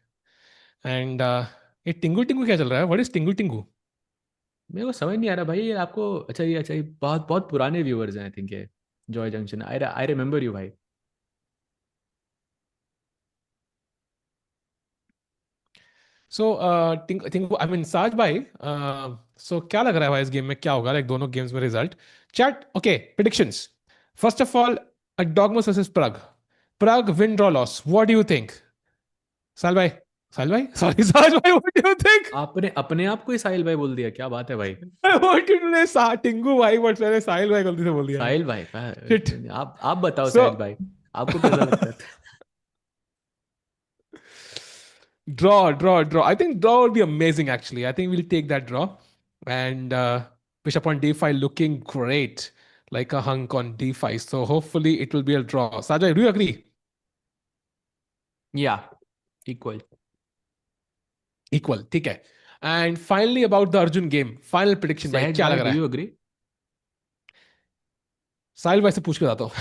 एंड ये टिंगू टिंगू क्या चल रहा है? What is Tingu Tingu? मेरे को समझ नहीं आ रहा भाई, ये आपको अच्छा ये बहुत बहुत पुराने व्यूअर्स हैं आई थिंक ये. Joy junction, I remember you भाई. सो टिंगू, आई मीन साज भाई, सो क्या लग रहा है भाई इस गेम में क्या होगा, लाइक दोनों गेम्स में result? Chat, okay, predictions. First of all, Dogmus versus Prag. Prag win draw loss, what do you think? साल भाई, साल भाई, सॉरी साज भाई, व्हाट डू यू थिंक? आपने अपने आप को ही साहिल भाई बोल दिया, क्या बात है भाई. व्हाट डिड यू से? टिंगू भाई, बट मैंने साहिल भाई गलती से बोल दिया यार. साहिल भाई शिट. आप बताओ सो सहज भाई, आपको कैसा लगता है. draw. I think draw would be amazing, actually. I think we'll take that draw. And bishop on d5 looking great, like a hunk on d5. So hopefully it will be a draw. Sajay, do you agree? या equal. Equal. ठीक है. And finally, about the Arjun game. Final prediction, भाई सहज क्या भाई, लग do रहा है? You agree? साहिल भाई से पूछ के बताता हूँ.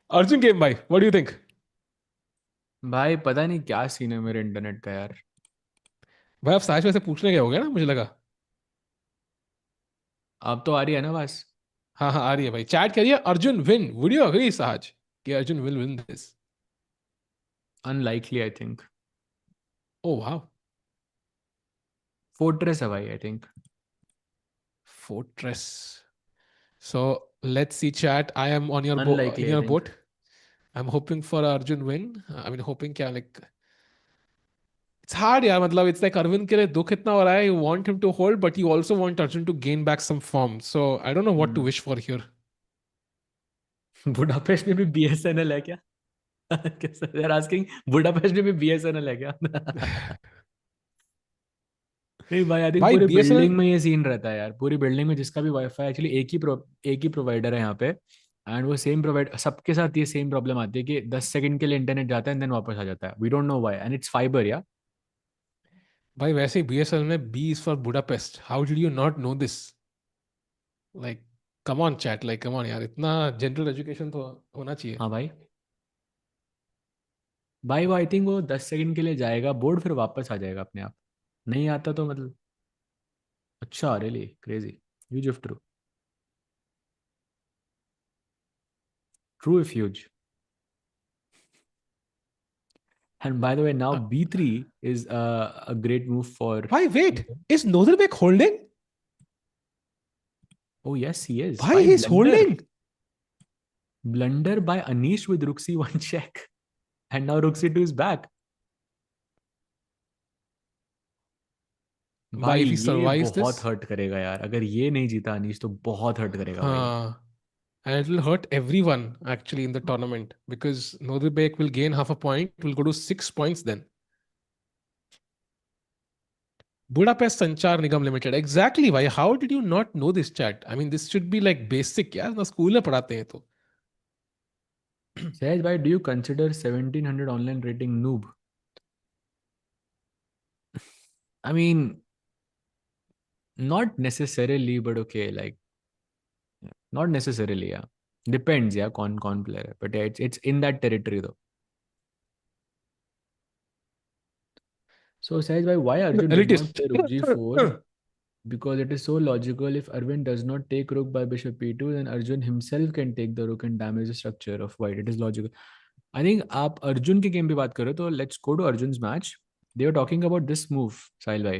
अर्जुन गेम भाई, what do you think? भाई पता नहीं क्या सीन है मेरे इंटरनेट का यार. भाई आप साहिल भाई से पूछने गए हो गया ना, मुझे लगा. अब तो आ रही है ना बस. हाँ हाँ, आ रही है भाई. चैट करिए Arjun win. Would you agree Saaz कि Arjun will win this? Unlikely I think. Oh वाह. फोर्ट्रेस है भाई I think. Fortress. So let's see, chat. I am on your in Unlikely, I your think. boat. I'm hoping for Arjun win. I mean, hoping क्या like it's hard, यार. मतलब it's like Arvind के लिए दुख इतना हो रहा है. You want him to hold, but you also want Arjun to gain back some form. So I don't know what to Hmm. wish for here. Budapest में भी बीएसएनएल है क्या? कैसा दे आर आस्किंग, बुडापेस्ट में भी BSNL है क्या? नहीं भाई, आई थिंक भाई पूरी BSNL. बिल्डिंग में ये सीन रहता है यार, पूरी बिल्डिंग में जिसका भी वाईफाई, एक्चुअली एक ही प्रोवाइडर है यहाँ पे, एंड वो सेम प्रोवाइडर, सबके साथ ये सेम प्रॉब्लम आती है कि 10 सेकंड के लिए इंटरनेट जाता है एंड देन वापस आ जाता है, we don't know why, and it's fibre या। भाई वैसे ही BSNL में B is for Budapest. How did you not know this? Like, come on, chat. Like, come on, यार. इतना जनरल एजुकेशन तो होना चाहिए. हाँ भाई, भाई वो आई थिंक वो 10 सेकंड के लिए जाएगा बोर्ड, फिर वापस आ जाएगा अपने आप, नहीं आता तो मतलब। अच्छा, really crazy, huge if true, true if huge. And by the way, now Uh, B3 is a great move for. भाई wait. Is Nodirbek holding? Oh yes, he is. भाई By he's blunder, holding. blunder by Anish with Rook C1 check, and now Rook C2 is back. भाई भाई if he ये survives this, बहुत hurt करेगा यार, अगर ये नहीं जीता अनीश तो बहुत हर्ट करेगा भाई। हाँ. And it will hurt everyone actually in the tournament because Nodirbek will gain half a point, will go to 6 points then. Budapest Sanchar Nigam Limited. Exactly. Why? How did you not know this, chat? I mean, this should be like basic. यार ना school में पढ़ाते हैं तो. सहज भाई, do you consider 1700 online rating noob? I mean, not necessarily, but okay, like not necessarily, yeah. Depends, yeah, कौन player है, but yeah, it's in that territory though. So Sahaj bhai, why Arjun did not Elitist. play Rook G4? Because it is so logical. If Arvind does not take Rook by Bishop E2, then Arjun himself can take the Rook and damage the structure of White. It is logical. I think आप अर्जुन के game पे बात कर रहे हो, तो let's go to Arjun's match. They were talking about this move, Sahil bhai.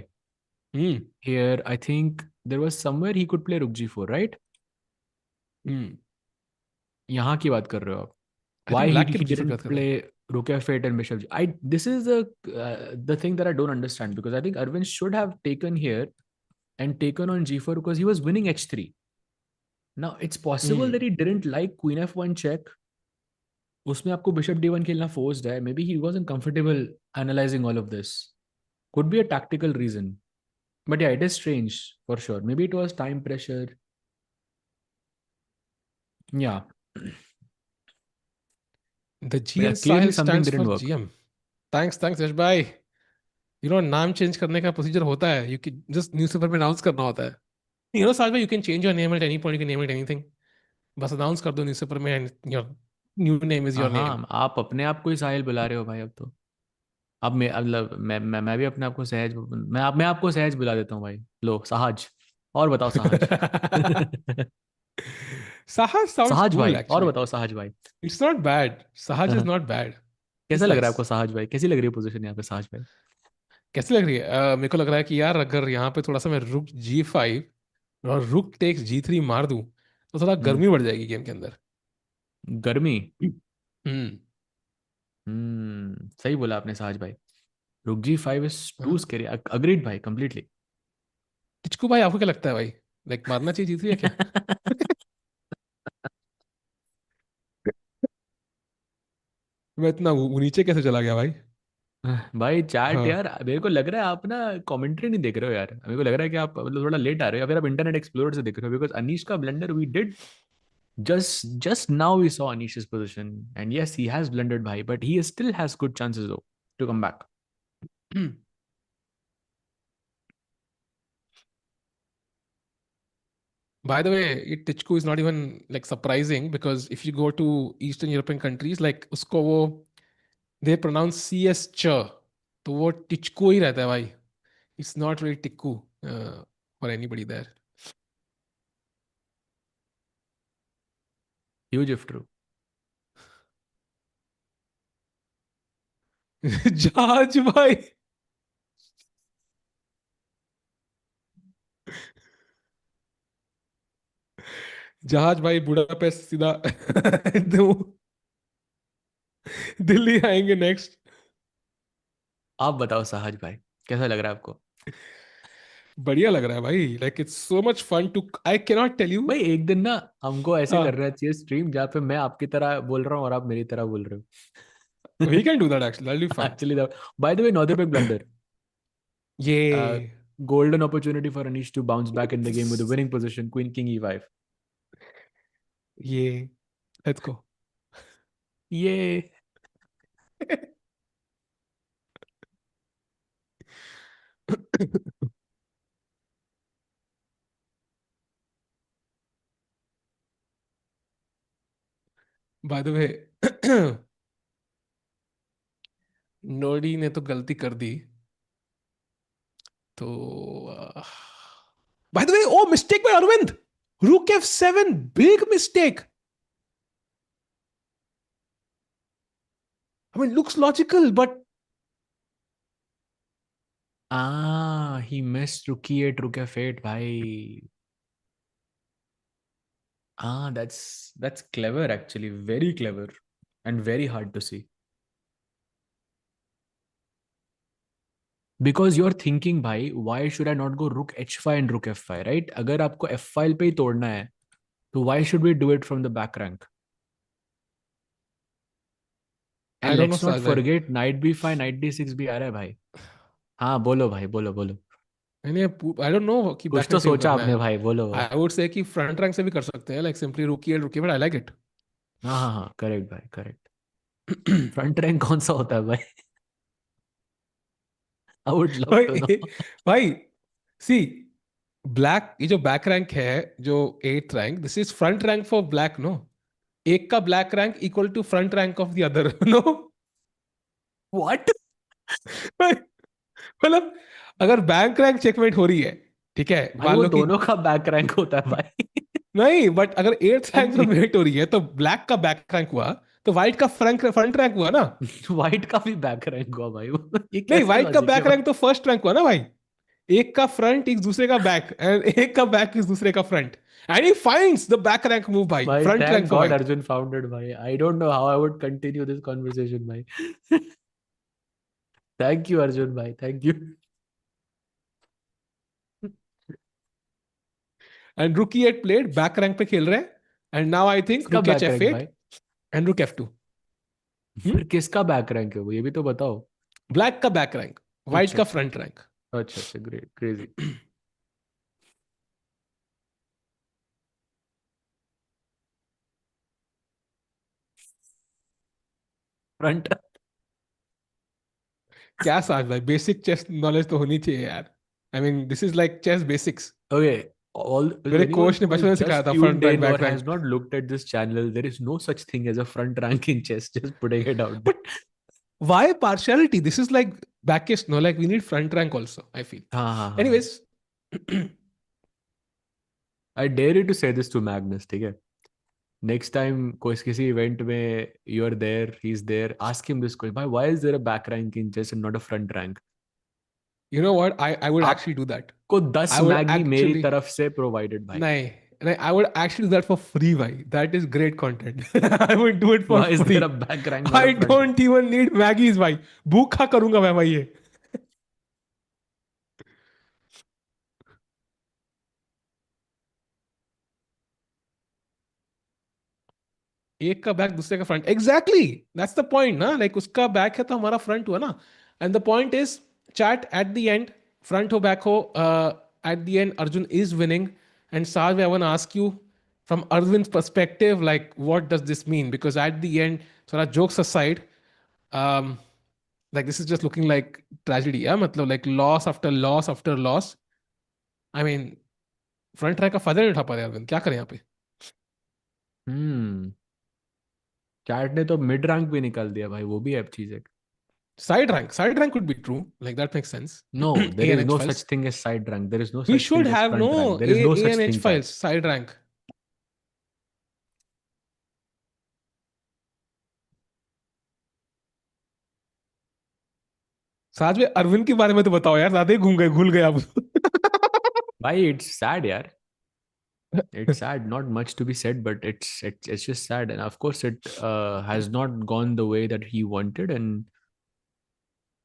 Hmm. Here, I think there was somewhere he could play Rook G4, right? Hmm. यहाँ की बात कर रहे हो आप? I Why think he black के he दूसरे पे didn't बात कर रहे हैं. play Rook F8 and Bishop G? This is the thing that I don't understand, because I think Arvind should have taken here and taken on G4 because he was winning H3. Now it's possible Hmm. that he didn't like Queen F1 check. उसमें आपको Bishop D1 खेलना forced है. Maybe he wasn't comfortable analyzing all of this. Could be a tactical reason. But yeah, it is strange for sure. Maybe it was time pressure. Yeah. The But yeah, GN clearly Sahil something stands for didn't work. GM. Thanks यश भाई. नाम change करने का procedure होता है. You can just newspaper में announce करना होता है. साहब भाई, you can change your name at any point. You can name it anything. बस अनाउंस कर दो न्यूज़पेपर में and your new name is your name. हाँ, आप अपने आप को ही साहिल बुला रहे हो भाई अब तो। अब मतलब मैं भी अपने आप को सहज, मैं आपको सहज बुला देता हूँ भाई। लो साहज, और बताओ साहज। Sahaj sounds साहज cool भाई, और actually. बताओ साहज भाई। It's not bad. Sahaj is not bad. कैसा It's लग रहा है nice. आपको साहज भाई? कैसी लग रही है पोजीशन यहाँ पे साहज भाई? कैसी लग रही है? मेरे को लग रहा है कि यार अगर यहाँ पे थोड़ा सा मैं रुक G5 और रुक टेक्स G3 मार दूं तो थोड़ा हम्म। गर्मी बढ़ जाएगी गेम के अंदर. गर्मी। हम्म. सही बोला आपने साहज भाई। रुक G5 इज टू हाँ. स्कैरी, अग्रीड भाई, कंप्लीटली। टिचकू भाई, आपको क्या लगता है भाई? लाइक मारना चाहिए G3 या क्या? मैं इतना नीचे कैसे चला गया भाई? भाई चैट हाँ. यार, मेरे को लग रहा है आप ना कमेंट्री नहीं देख रहे हो यार, मेरे को लग रहा है कि आप मतलब थोड़ा लेट आ रहे हो, या फिर आप इंटरनेट एक्सप्लोरर से देख रहे हो, बिकॉज अनीश का blunder we did just now we saw Anish's position, and yes, he has blundered bhai, but he still has good chances though to come back. By the way, Tichku is not even like surprising because if you go to Eastern European countries, like usko wo they pronounce CS ch, तो वो टिचको ही रहता है भाई. It's not really Tikku for anybody there. Huge if true. जहाज भाई. जहाज भाई Budapest सीधा तो दिल्ली आएंगे नेक्स्ट। आप बताओ साहज भाई, कैसा लग रहा है आपको? बढ़िया लग रहा है भाई, like it's so much fun to, I can not tell you. भाई एक दिन ना हमको ऐसे हाँ, करना चाहिए स्ट्रीम जहाँ पे मैं आपकी तरह बोल रहा हूँ और आप मेरी तरह बोल रहे we can do that actually, that'll be हो। Fun. Actually by the way, Nodirbek blunder, ये golden opportunity for Anish to bounce back in the game with a winning position, queen king e5. ये let's go. ये bye the वे नोडी ने तो गलती कर दी, तो by the way, oh mistake by Aravind, rook F7, big mistake. I mean, looks logical, but he missed rook e8, rook f8 भाई. That's clever actually, very clever and very hard to see. Because you're thinking भाई, why should I not go rook h5 and rook f5, right? अगर आपको f file पे ही तोड़ना है, तो why should we do it from the back rank? I And don't know let's not Saj bhai. forget knight b5, knight d6 भी आ रहा है भाई. हाँ बोलो भाई, बोलो बोलो. मैंने आई डोंट नो कि कुछ बैक तो रैंक से क्यों सोचा करना आपने है। भाई, बोलो. आई वुड से कि फ्रंट रैंक से भी कर सकते हैं, लाइक सिंपली रुकिए रुकिए, बट आई लाइक इट। हाँ हाँ हाँ, करेक्ट भाई, करेक्ट. फ्रंट रैंक कौन सा होता है भाई? I would love to know. भाई भाई सी, ब्लैक, ये जो बैक रैंक है, जो eight rank, this is front rank for black, no. एक का black rank equal to front rank of the other, no. What? मतलब अगर बैंक रैंक चेकमेट हो रही है, ठीक है, भाई मान वो लो कि दोनों का बैक रैंक होता है भाई. नहीं, बट अगर एट्थ हाँ रैंक पे जी. मेट हो रही है तो ब्लैक का बैक रैंक हुआ, तो व्हाइट का फ्रंट रैंक हुआ ना। व्हाइट का भी बैक रैंक हुआ भाई. ये नहीं, कैसे व्हाइट का लॉजिक है बैक भाई? रैंक तो फर्स्ट रैंक हुआ ना भाई। एक का फ्रंट, एक दूसरे का बैक, एंड एक का बैक इस दूसरे का front, and he finds the back rank move भाई, भाई front thank rank for god white. Arjun found it भाई. I don't know how I would continue this conversation भाई. थैंक यू अर्जुन भाई, thank you. And rook eight played back rank पे खेल रहे हैं, and now I think किसका रुक H back F rank भाई? एट एंड रुक F2। फिर किसका बैक रैंक है वो, ये भी तो बताओ. ब्लैक का बैक रैंक, व्हाइट अच्छा का अच्छा फ्रंट रैंक। अच्छा अच्छा, ग्रेट, क्रेजी. फ्रंट. क्या साज भाई, बेसिक चेस नॉलेज तो होनी चाहिए यार। I mean this is like chess basics. Okay, all मेरे anyone कोच ने who has बचपन में सिखाया just था tuned front rank in or back has rank. not looked at this channel, there is no such thing as a front rank in chess. Just putting it out there. But why partiality? This is like backist, no? Like we need front rank also, I feel. हाँ हाँ हाँ. Anyways, I dare you to say this to Magnus, ठीक है? Next time कोई किसी event में you're there, he's there, ask him this question. Why is there a back rank in chess and not a front rank? you know what? I would actually do that. आपको 10 I would Maggi मेरी actually, तरफ से provided भाई. nahi, nahi, I would actually do that for free, bhai. That is great content. I would do it for Why is there a free. back rank, not a I front rank? don't even need Maggies, bhai. भूखा करूंगा मैं भाई ये। एक का back दूसरे का front, exactly that's the point ना, लाइक उसका बैक है तो हमारा फ्रंट हुआ ना। And the point is, chat at the end, front हो बैक हो, at the end Arjun is winning. And Saaz I want ask you from Arjun perspective, like what does this mean, because at the end, थोड़ा jokes aside, like this is just looking like tragedy, yeah, मतलब like loss after loss after loss। I mean, front track का फायदा नहीं उठा पा रहे अरविंद, क्या करें यहाँ पे। हम्म. चैट ने तो मिड रैंक भी निकाल दिया भाई, वो भी अब चीज है. Side rank could be true, like that makes sense। No, there A and is H no such files, thing as side rank. There is no he such should thing as have front rank. no There is no A such and H thing, chat. files side rank। साथ में अरविंद के बारे में तो बताओ यार, ज्यादा ही घूम गए, भूल गए आप। भाई इट्स सैड यार. It's sad. Not much to be said, but it's just sad. And of course, it has not gone the way that he wanted. And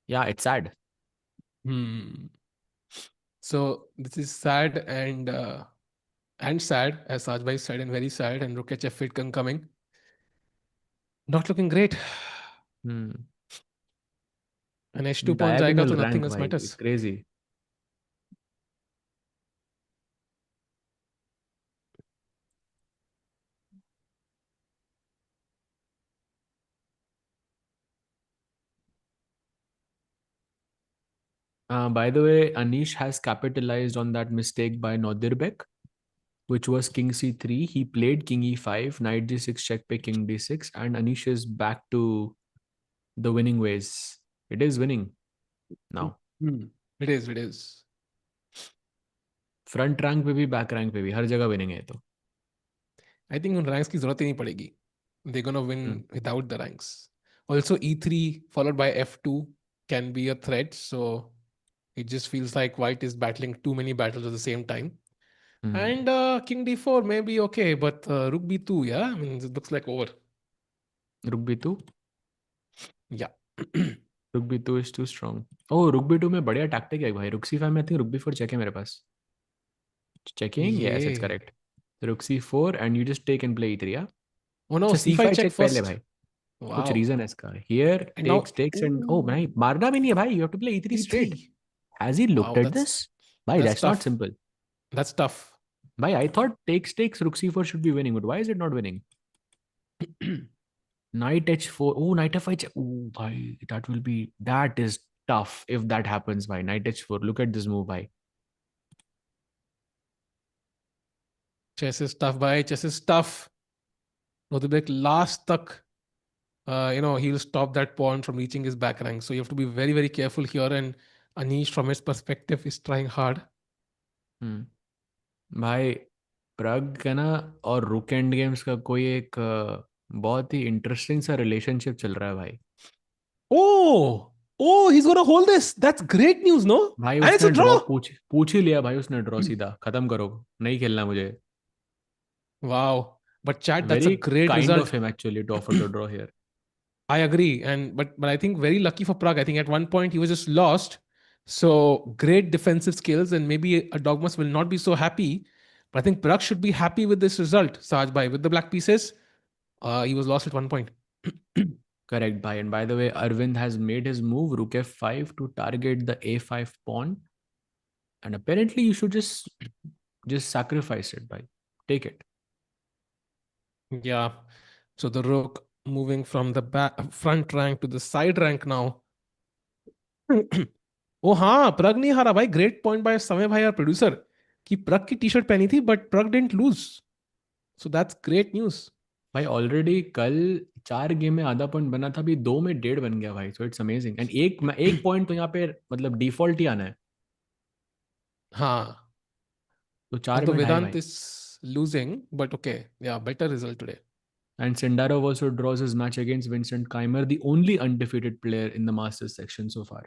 yeah, it's sad. Hmm. So this is sad and sad, as Sajbhai said, and very sad. And Rukechev fit coming, not looking great. Hmm. And H2 पहुंच जाएगा Diagonal तो nothing rank, else bhai. matters. Crazy. By the way, Anish has capitalized on that mistake by Nodirbek, which was king c3. He played king e5, knight g6, check pay king d6, and Anish is back to the winning ways. It is winning now. Hmm. It is. It is. Front rank पे भी back rank पे भी हर जगह winning है तो I think उन ranks की जरूरत ही नहीं पड़ेगी. They're gonna win without the ranks. Also, E3 followed by F2 can be a threat. So it just feels like White is battling too many battles at the same time. And King D4 may be okay, but Rook B2, yeah, I mean, it looks like over. रुक b to Yeah. Rook b two is too strong oh rook b to में बढ़िया tactic है भाई रुक c five में I think rook b four check है मेरे पास checking yes it's Yeah. Correct rook c four and you just take and play ई3 Oh no, अच्छा c C5 five check check पहले first. भाई कुछ Wow. रीजन है इसका here And now, takes and oh ooh, भाई मारना भी नहीं है भाई यू हैव टू प्ले ई3 straight E3. Has he looked Wow, at that's this भाई that's that's not tough. Simple That's tough. भाई I thought takes rook c four should be winning but why is it not winning Knight h4. Oh, knight f5. Oh, bhai, that will be that is tough if that happens. Bhai, knight h4. Look at this move, bhai. Chess is tough, bhai. Chess is tough. Nodirbek last tak, he'll stop that pawn from reaching his back rank. So you have to be very, very careful here. And Anish, from his perspective, is trying hard. भाई प्रग का ना और रुक and games का कोई एक बहुत ही interesting सा रिलेशनशिप चल रहा है भाई Oh, he's gonna hold this. That's great news, no? भाई And it's उसने a ड्रॉ draw. पूछ ही लिया भाई उसने ड्रॉ सीधा खत्म करो नहीं खेलना मुझे Wow. But chat, that's a very great kind result. Of him actually to offer the draw here I agree. But I think very lucky for Prague. I think at one point he was just lost. So great defensive skills, and maybe Erdogmus will not be so happy. But I think Prague should be happy with this result, Saj Bhai. With the black pieces, he was lost at one point. Correct, bhai. And by the way, Arvind has made his move, rook f5 to target the a5 pawn. And apparently you should just sacrifice it, bhai. Take it. Yeah. So the rook moving from the front rank to the side rank now. ओ हाँ प्रग नहीं हारा भाई great point by समय भाई और producer कि प्रग की T shirt पहनी थी but Prag didn't lose so that's great news भाई ऑलरेडी कल 4 गेम में आधा पॉइंट बना था अभी 2 में 1.5 बन गया भाई सो इट्स अमेजिंग एंड एक पॉइंट तो यहाँ पे मतलब डिफॉल्ट ही आना है हाँ तो 4 although में 2.5 Vedant भाई is losing, but okay, yeah, better result today. And Sindarov also draws his match against Vincent Keymer, the only undefeated player in the Masters section so far.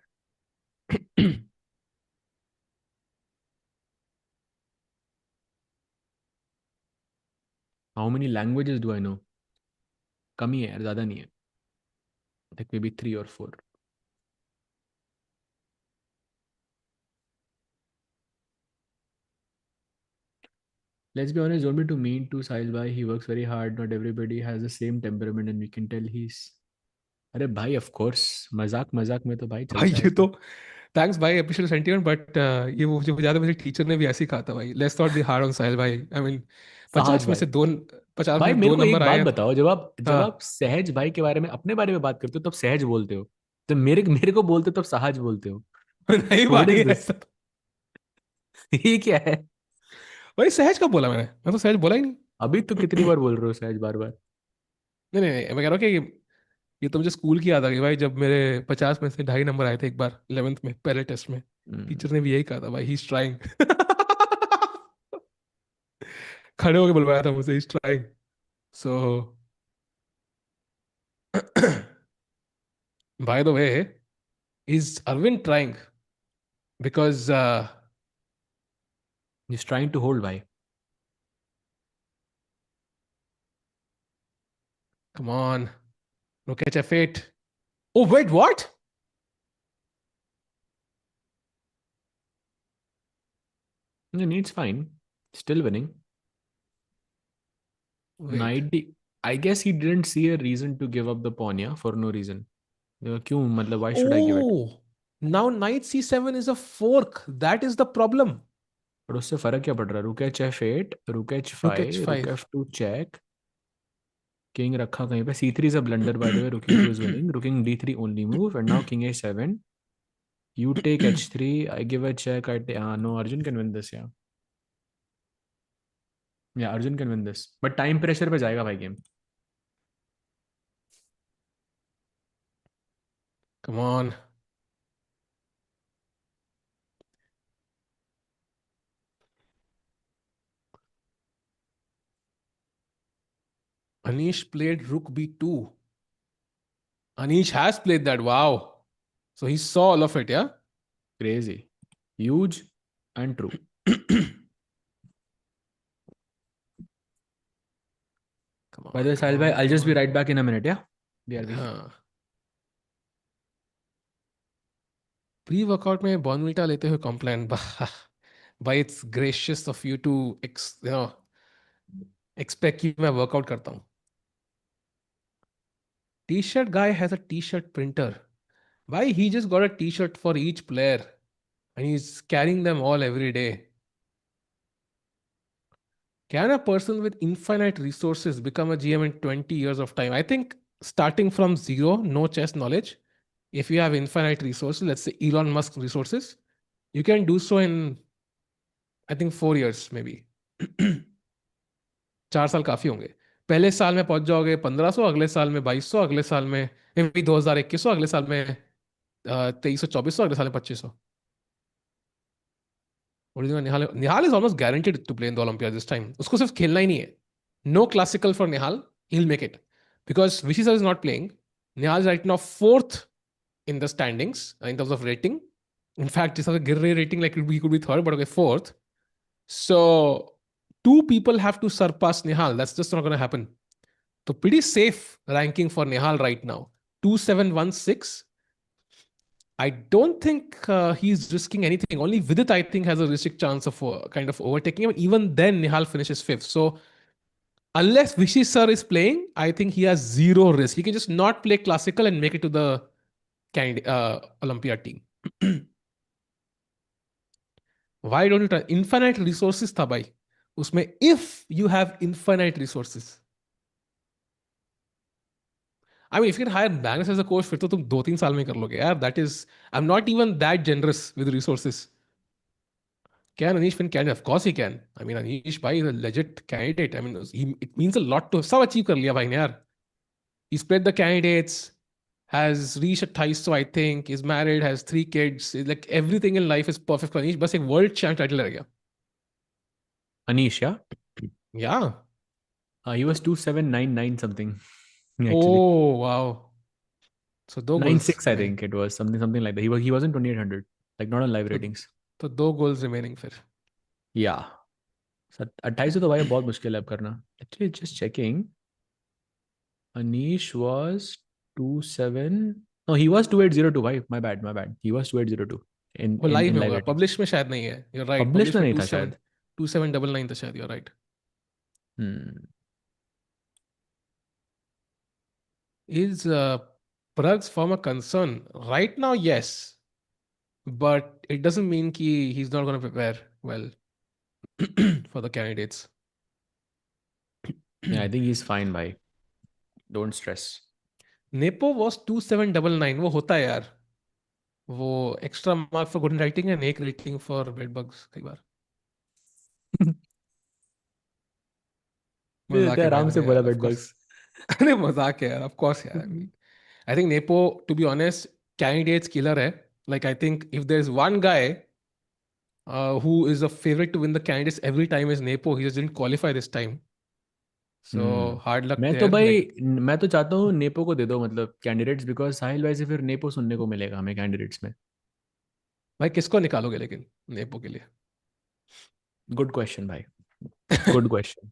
How many languages do I know? कम ही है यार ज़्यादा नहीं है like maybe 3 or 4. Let's be honest, don't be too mean to Sahil bhai. He works very hard. Not everybody has the same temperament, and we can tell he's. अरे भाई of course मजाक मजाक में तो भाई भाई चलता है ये सब. तो थैंक्स भाई अप्रिशिएट सेंटीमेंट बट ये वो जो ज्यादा मुझे टीचर ने भी ऐसे ही कहा था भाई let's not be hard on Sahil भाई आई मीन सहज 50 में भाई से दो 50 भाई में मेरे दो को एक नंबर आए बात हैं तो बताओ जब आप हाँ सहज भाई के बारे में अपने बारे में बात करते हो तब सहज बोलते हो तो मेरे मेरे को बोलते हो तब सहज बोलते हो नहीं व्हाट इज भाई दिस ऐसा ये क्या है भाई सहज कब बोला मैं तो सहज बोला ही नहीं अभी तो कितनी बार बोल रहे हो सहज बार बार नहीं मैं कह रहा हूँ कि ये तो मुझे स्कूल की याद आ गई भाई जब मेरे 50 में से 2.5 नंबर आए थे एक बार 11th में पहले टेस्ट में टीचर ने भी यही कहा था भाई ही इज ट्राइंग खड़े होके बुलवाया था मुझे he is trying so by the way is Aravind trying because is trying to hold भाई Come on. Look at F8. Oh, wait, what? No, it's fine. Still winning. Wait. Knight D. I guess he didn't see a reason to give up the pawn, yeah, for no reason. क्यों मतलब why should I give it? Oh, now knight c7 is a fork. That is the problem. पर उससे फर्क क्या पड़ रहा है? रुक एच F8, रुक Rook H5, रुक h5. F2 चेक, किंग रखा कहीं पे. C3 is a blunder by the way. Rook E2 is winning. Rooking D3 only move, and now King A7. You take H3. I give a check. I take. No, Arjun can win this. Yeah, Arjun can win this. But time pressure पे जाएगा भाई game. Come on. Anish played rook b2. Anish has played that. Wow. So he saw all of it, yeah? Crazy, huge, and true. Come By on, the way, come Sahil bhai, on, I'll come just be on. right back in a minute. Yeah, BRB. हाँ. Pre workout में Bournvita लेते हुए Complan भाई it's gracious of you to expect कि मैं workout करता हूँ. T-shirt guy has a T-shirt printer. Why he just got a T-shirt for each player and he's carrying them all every day. Can a person with infinite resources become a GM in 20 years of time? I think starting from zero, no chess knowledge, if you have infinite resources, let's say Elon Musk resources, you can do so in, I think, 4 years maybe. 4 साल काफी होंगे. पहले साल में पहुंच जाओगे 1500, अगले साल में 2200, अगले साल में 2021, अगले साल में 2300 2400, अगले साल में 2500. Nihal is almost guaranteed to play in the Olympiad this time. उसको सिर्फ खेलना ही नहीं है. No classical for Nihal. He will make it because Vishy sir is not playing. Nihal is right now fourth in the standings in terms of rating. In fact, it's a गिर rating like he could be third, but okay, fourth. So two people have to surpass Nihal. That's just not going to happen. So pretty safe ranking for Nihal right now. 2716. I don't think he's risking anything. Only Vidit, I think, has a realistic chance of kind of overtaking him. Even then, Nihal finishes fifth. So unless Vishy sir is playing, I think he has zero risk. He can just not play classical and make it to the Olympiad team. Why don't you try? Infinite resources था भाई उसमें. If you have infinite resources, I mean, if you can hire Magnus as a coach, फिर तो तुम 2-3 साल में कर लोगे यार. That is, I'm not even that generous with resources. Can Anish win Canada? Of course he can. I mean, Anish bhai is a legit candidate. I mean, it means a lot to सब achieve कर लिया भाई ने यार. He spread the candidates, has reached 250, I think, is married, has 3 kids. Like everything in life is perfect for Anish. बस एक world champ title रह गया. Anish, yeah. Yeah. He was 2799 something. Actually, Oh, wow. So 2 goals 96 I remaining. think it was something like that. He was in 2800, like not on live तो ratings. तो 2 goals remaining फिर. Yeah. 28 तो भाई बहुत मुश्किल है अब करना. Actually, just checking. Anish was 27. No, he was 2802. Bhai, my bad, my bad. He was 2802 in वो in लाइव in में live होगा. ratings. पब्लिश में शायद नहीं है. You're right. पब्लिश पब्लिश में में नहीं था 27 शायद. 2799 था शायद. You're right. Hmm. Is Pragg's form a concern? Right now, yes. But it doesn't mean he's not going to prepare well for the candidates. Yeah, I think he's fine, bhai. Don't stress. Nepo was 2799. वो होता है यार. वो extra mark for good writing and एक rating for bed bugs कई बार. दे देते मजाक हैं है भाई आराम से मैंने बोला यार. Of course. बेडबग्स. अरे मजाक है यार. ऑफ कोर्स यार. I think Nepo, to be honest, candidates killer hai. Like I think if there's one guy who is a favorite to win the candidates every time is Nepo. He just didn't qualify this time. So hard luck मैं तो there. भाई Like, मैं तो चाहता हूँ nepo को दे दो मतलब कैंडिडेट्स, बिकॉज साहिल भाई से फिर नेपो सुनने को मिलेगा हमें कैंडिडेट्स में. भाई किसको निकालोगे लेकिन नेपो के लिए? गुड क्वेश्चन भाई, good question.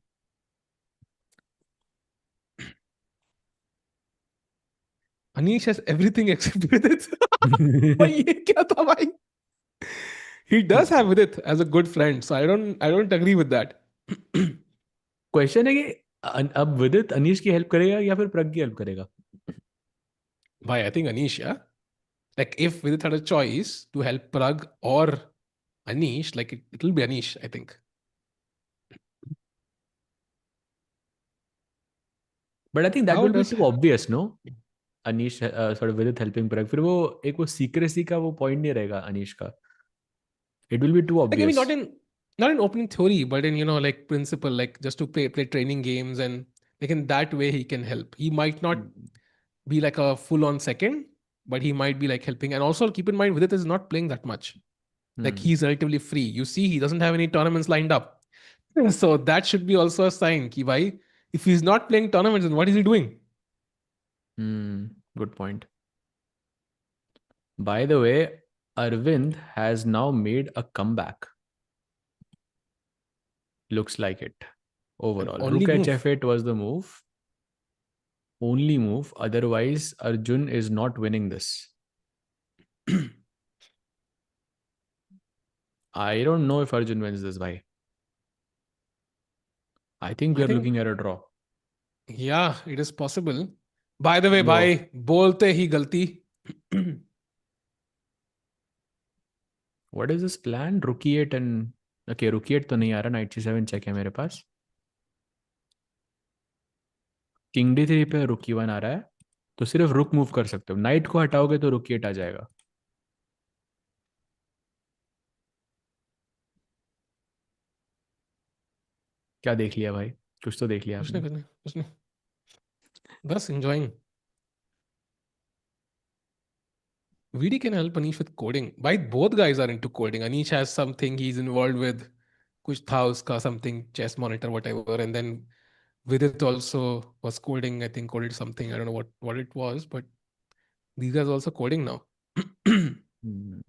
Anish has everything except Vidit. भाई ये क्या था भाई? He does have Vidit as a good friend, so I don't agree with that. Question है कि अब विदित अनीश की हेल्प करेगा या फिर प्रज्ञ की हेल्प करेगा? Bhai, I think Anish, yeah. Like if Vidit had a choice to help Pragg or Anish, like it'll be Anish, I think. But I think that How will be does too obvious, no? Anish sort of Vidit helping Pragg, फिर वो एक वो secrecy का वो point नहीं रहेगा अनीश का. It will be too like I mean obvious. not in opening theory, but in like principle, like just to play training games and like in that way he can help. He might not be like a full on second, but he might be like helping. And also keep in mind Vidit is not playing that much. Like he's relatively free. You see, he doesn't have any tournaments lined up. So that should be also a sign ki bhai, if he's not playing tournaments, then what is he doing? Good point. By the way, Arvind has now made a comeback. Looks like it. An Overall, only rook move. hf8 was the move. Only move. Otherwise, Arjun is not winning this. I don't know if Arjun wins this, bhai. I think we I are think, looking at a draw. yeah, it is possible. By the way, Yo, bhai, bolte hi galti. what is this plan? Rook e8 and... Okay, rook e8 तो नहीं आ रहा. Knight c7 check है मेरे पास. King d3 पे rook e1 आ रहा है. तो सिर्फ रुक मूव कर सकते हो. नाइट को हटाओगे तो रुक e8 आ जाएगा. क्या देख लिया भाई? कुछ तो देख लिया कुछ नहीं, आपने. कुछ नहीं, कुछ नहीं. बस enjoying. VD can help Anish with coding. Why both guys are into coding? Anish has something he's involved with. कुछ था उसका something chess monitor whatever, and then Vidit also was coding. I think coded something. I don't know what it was, but these guys are also coding now. Hmm.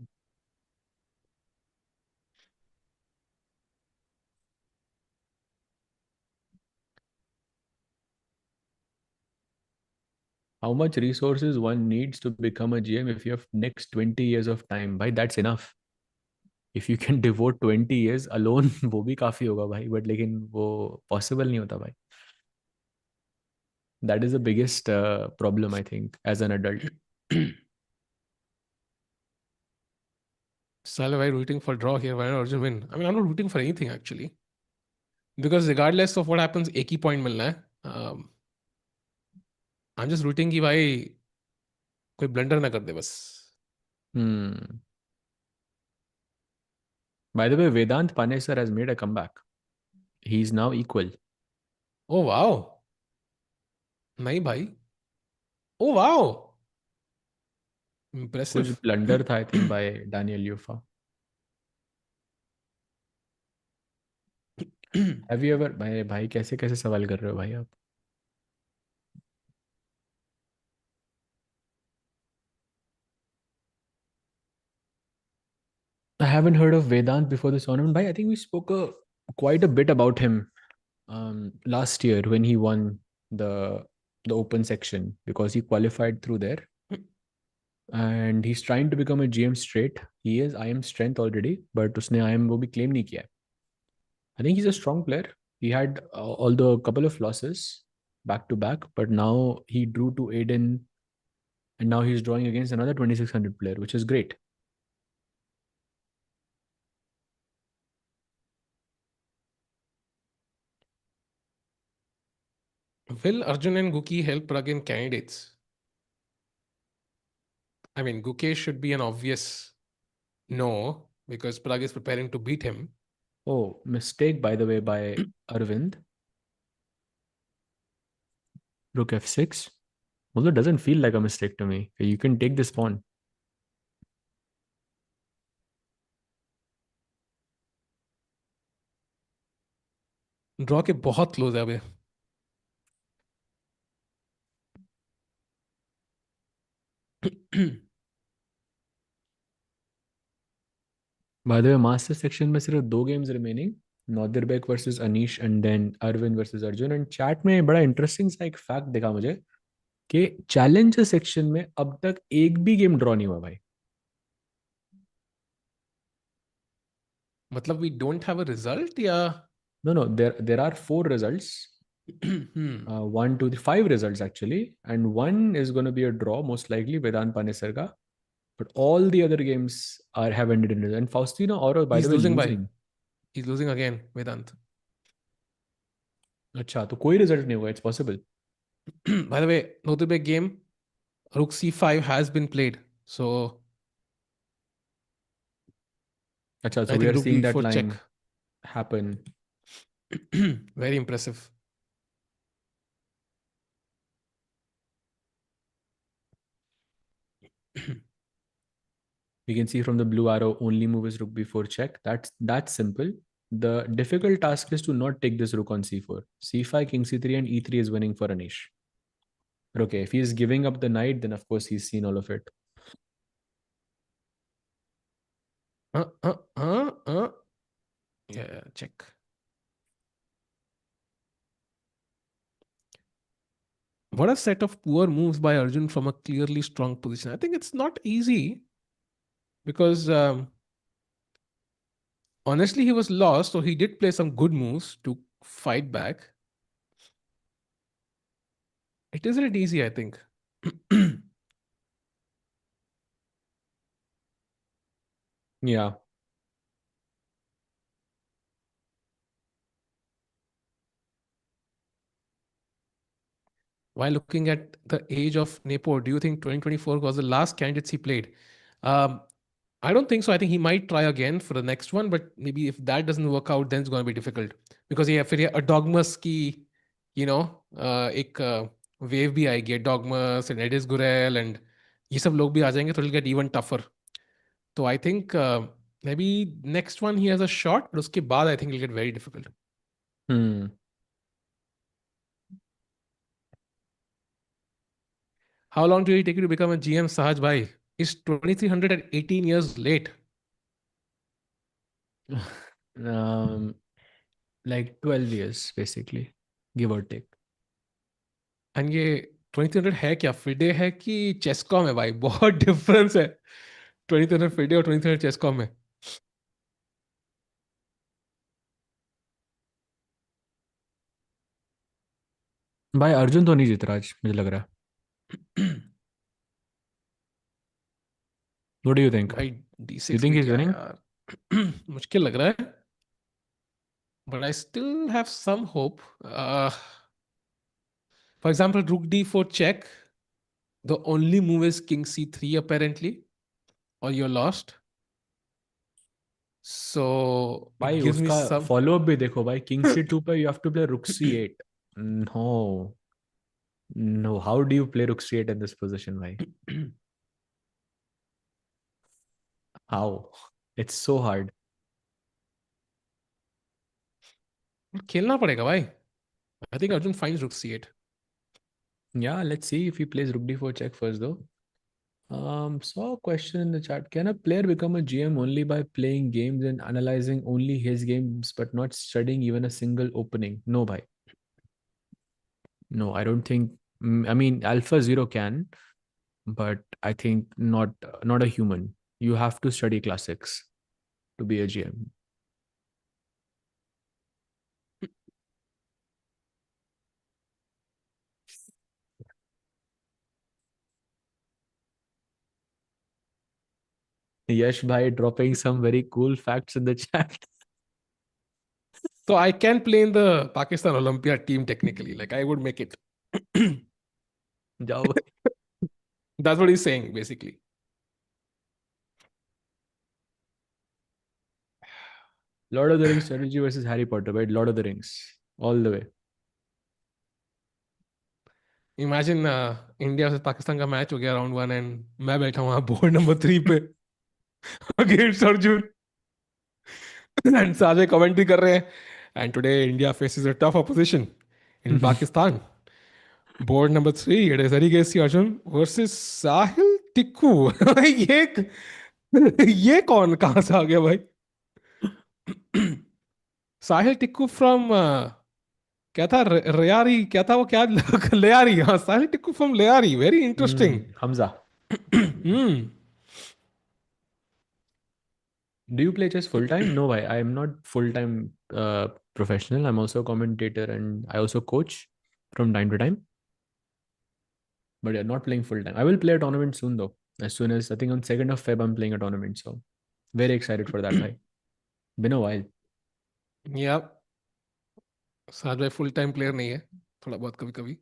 How much resources one needs to become a GM if you have next 20 years of time? भाई that's enough. If you can devote 20 years alone, वो भी काफी होगा भाई. But लेकिन वो possible नहीं होता भाई. That is the biggest problem I think as an adult. Saleh rooting for draw here. Why not Arjun win? I mean, I'm not rooting for anything actually, because regardless of what happens, एक ही point मिलना है. I'm just rooting कि भाई कोई blunder ना कर दे बस. Hmm. By the way, Vedant Panesar has made a comeback. He's now equal. Oh wow. नहीं भाई. Oh wow. कुछ Impressive. ब्लंडर था I think by Daniel UEFA. Have you ever... भाई भाई कैसे कैसे सवाल कर रहे हो भाई आप? I haven't heard of Vedant before this tournament. Bhai, I think we spoke quite a bit about him last year when he won the the open section because he qualified through there, and he's trying to become a GM straight. He is IM strength already, but उसने IM वो भी claim नहीं किया है. I think he's a strong player. He had although a couple of losses back to back, but now he drew to Aydin, and now he's drawing against another 2600 player, which is great. Will Arjun and Guki help Pragg in candidates? I mean, Gukesh should be an obvious no because Pragg is preparing to beat him. Oh, mistake by the way by Aravindh. Rook f6. Although it doesn't feel like a mistake to me. You can take this pawn. Draw के बहुत close है अभी. By the way, master section में सिर्फ दो games remaining. Nodirbek versus Anish and then Erwin versus Arjun. And chat में बड़ा interesting सा एक fact देखा मुझे. कि चैलेंजर सेक्शन में अब तक एक भी गेम ड्रॉ नहीं हुआ भाई. मतलब we don't have a result या No, there are four results. One, two, three, five results actually, and one is going to be a draw most likely, Vedant Panesarga. But all the other games have ended in, and Faustino Oro, by he's the way, losing by losing. he's losing again Vedant. अच्छा तो कोई result नहीं हुआ. It's possible. By the way, Nodirbek game, Rook C5 has been played. So अच्छा, I so we think are Rook seeing that D4 check. line happen. Very impressive. We can see from the blue arrow, only move is rook b4 check. That's simple. The difficult task is to not take this rook on c4. c5, king c3, and e3 is winning for Anish. But okay, if he's giving up the knight, then of course he's seen all of it. Uh, uh, uh, uh. Yeah, check. What a set of poor moves by Arjun from a clearly strong position. I think it's not easy because honestly, he was lost, so he did play some good moves to fight back. It isn't easy, I think. Yeah. While looking at the age of Nepo, do you think 2024 was the last candidates he played? Um, I don't think so. I think he might try again for the next one, but maybe if that doesn't work out, then it's going to be difficult because yeah, फिर ये Erdogmus की, एक wave भी आएगी, Erdogmus and Edis Gurel and ये सब लोग भी आ जाएंगे, so it'll get even tougher. So I think maybe next one he has a shot, but उसके बाद I think it'll get very difficult. How long did it take you to become a GM, Sahaj Bhai? Is 2300 at 18 years late? Like 12 years basically, give or take. And ये 2300 है क्या FIDE है कि चेसकॉम है भाई बहुत डिफरेंस है 2300 FIDE और 2300 चेसकॉम में भाई अर्जुन तो नहीं जीत रहा आज मुझे लग रहा है. What do you think? भाई You D6 think भी he's क्या winning? यार मुश्किल लग रहा है but I still have some hope for example rook D4 check the only move is king C3 apparently or you're lost so it भाई gives me उसका some फॉलो अप भी देखो भाई. किंग सी टू पे you have to play rook c eight. No, no, how do you play rook c eight in this position भाई? How? It's so hard. खेलना पड़ेगा भाई I think Arjun finds रूक C8 Yeah, let's see if he plays rook d4 check first though. Saw a question in the chat. Can a player become a GM only by playing games and analyzing only his games but not studying even a single opening? No, bhai. No, I don't think. I mean, Alpha Zero can, but I think not a human. You have to study classics to be a GM. Yash bhai dropping some very cool facts in the chat. so I can play in the Pakistan Olympiad team technically like I would make it जाओ भाई. that's what he's saying basically Lord of the Rings trilogy versus Harry Potter, right? Lord of the Rings, all the way. Imagine India से पाकिस्तान का match हो गया round one and मैं बैठा हूँ board number 3 पे अगेंस्ट अर्जुन एंड सारे commentary कर रहे हैं and today India faces a tough opposition in Pakistan board number 3 it is Erigaisi Arjun versus Sahil Tickoo ये ये कौन कहां से आ गया भाई साहिल टिक्कू फ्रॉम क्या था रेयारी, क्या था वो, क्या लेयारी, हाँ Sahil Tickoo from Lyari, very interesting. Hamza. Hmm. Do you play chess full time? No, I am not full time professional. I'm also a commentator and I also coach from time to time. But yeah, not playing full time. I will play a tournament soon though. As soon as I think on 2nd of Feb, I'm playing a tournament. So very excited for that, bhai. Been a while. या साहब भाई full time player नहीं है, थोड़ा बहुत कभी कभी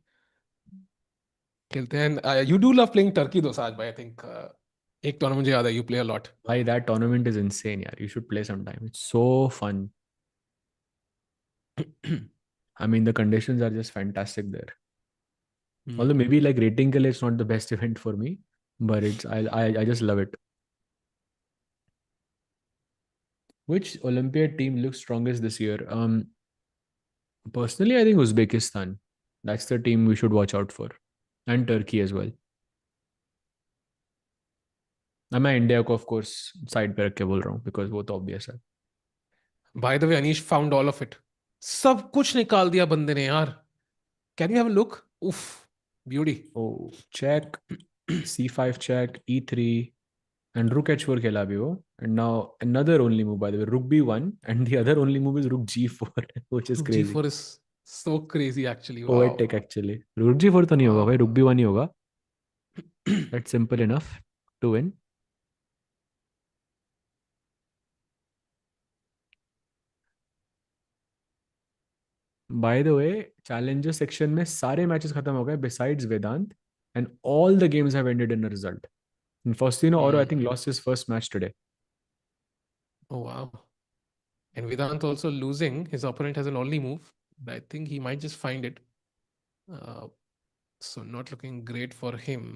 खेलते हैं. You do love playing Turkey दो साहब भाई, आई थिंक एक टूर्नामेंट मुझे याद है, you play a lot. Bhai, that tournament is insane, yeah. You should play sometime. It's so fun. I mean, the conditions are just fantastic there. Although maybe like rating ke liye it's not the best event for me, but I just love it. Which Olympiad team looks strongest this year? Personally, I think Uzbekistan. That's the team we should watch out for, and Turkey as well. मैं India को of course side पे रख के बोल रहा हूँ because वो तो ऑब्वियस है. By the way Anish found all of it, सब कुछ निकाल दिया बंदे ने यार. Can you have a look? उफ, beauty. O check, c5 check, e3 and rook h4 खेला अभी वो. And now another only move, by the way, rook b1, and the other only move is rook g4 which is Rook crazy. g4 is so crazy actually. Wow. Poetic actually. rook g4 तो नहीं होगा Wow. भाई, rook b1 ही होगा. That's simple enough to win. By the way, challenger section में सारे matches खत्म हो गए besides Vedant, and all the games have ended in a result. And Faustino Oro, I think, lost his first match today. Oh wow. And Vedant also losing. His opponent has an only move. I think he might just find it. So not looking great for him.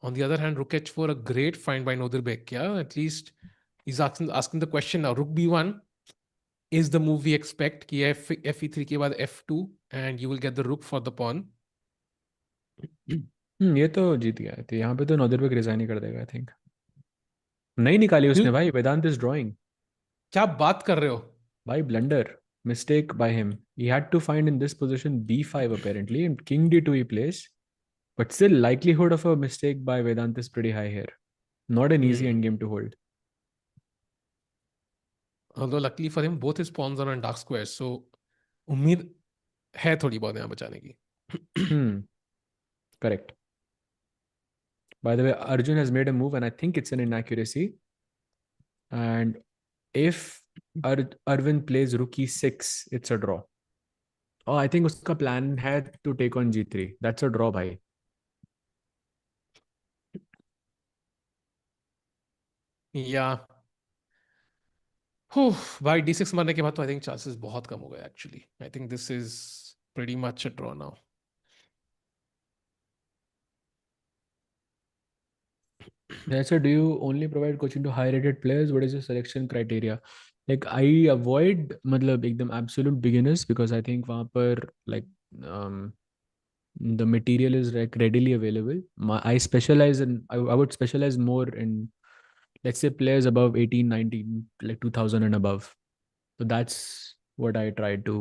On the other hand, Rook h4, a great find by Nodirbek. Yeah, at least he's asking the question now. Rook b1 is the move we expect. Ki fe3 ke baad f2 and you will get the rook for the pawn. ये तो जीत गया तो यहाँ पे तो नॉदरबेक resign ही कर देगा I think. नहीं निकाली उसने भाई. वेदांत इज ड्राइंग. क्या बात कर रहे हो? भाई blunder, mistake by him. He had to find in this position b5 apparently, and king d2 he plays. But still, likelihood of a mistake by Vedant is pretty high here. Not an easy endgame to hold. Although luckily for him, both his pawns are on dark squares. So उम्मीद है थोड़ी बहुत यहाँ बचाने की. Correct. By the way, Arjun has made a move and I think it's an inaccuracy. And if Erwin plays rook e6, it's a draw. Oh, I think uska plan had to take on g3. That's a draw, bhai. Yeah. भाई d6 मारने के बाद तो I think chances बहुत कम हो गए actually. I think this is pretty much a draw now. So do you only provide coaching to high rated players? What is your selection criteria? Like I avoid मतलब एकदम absolute beginners because I think वहाँ पर like um, the material is like readily available. I specialize in I would specialize more in, let's say, players above 18, 19, like 2000 and above. So that's what I try to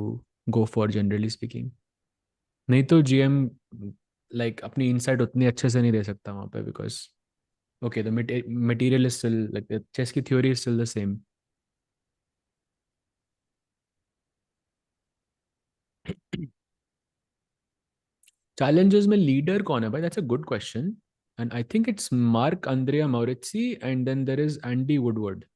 go for generally speaking. नहीं तो GM like अपनी insight उतनी अच्छे से नहीं दे सकता वहाँ पे because okay, the material is still like the chess की theory is still the same. Challenges में leader कौन है भाई? That's a good question. And I think it's Marc'Andria Maurizzi and then there is Andy Woodward.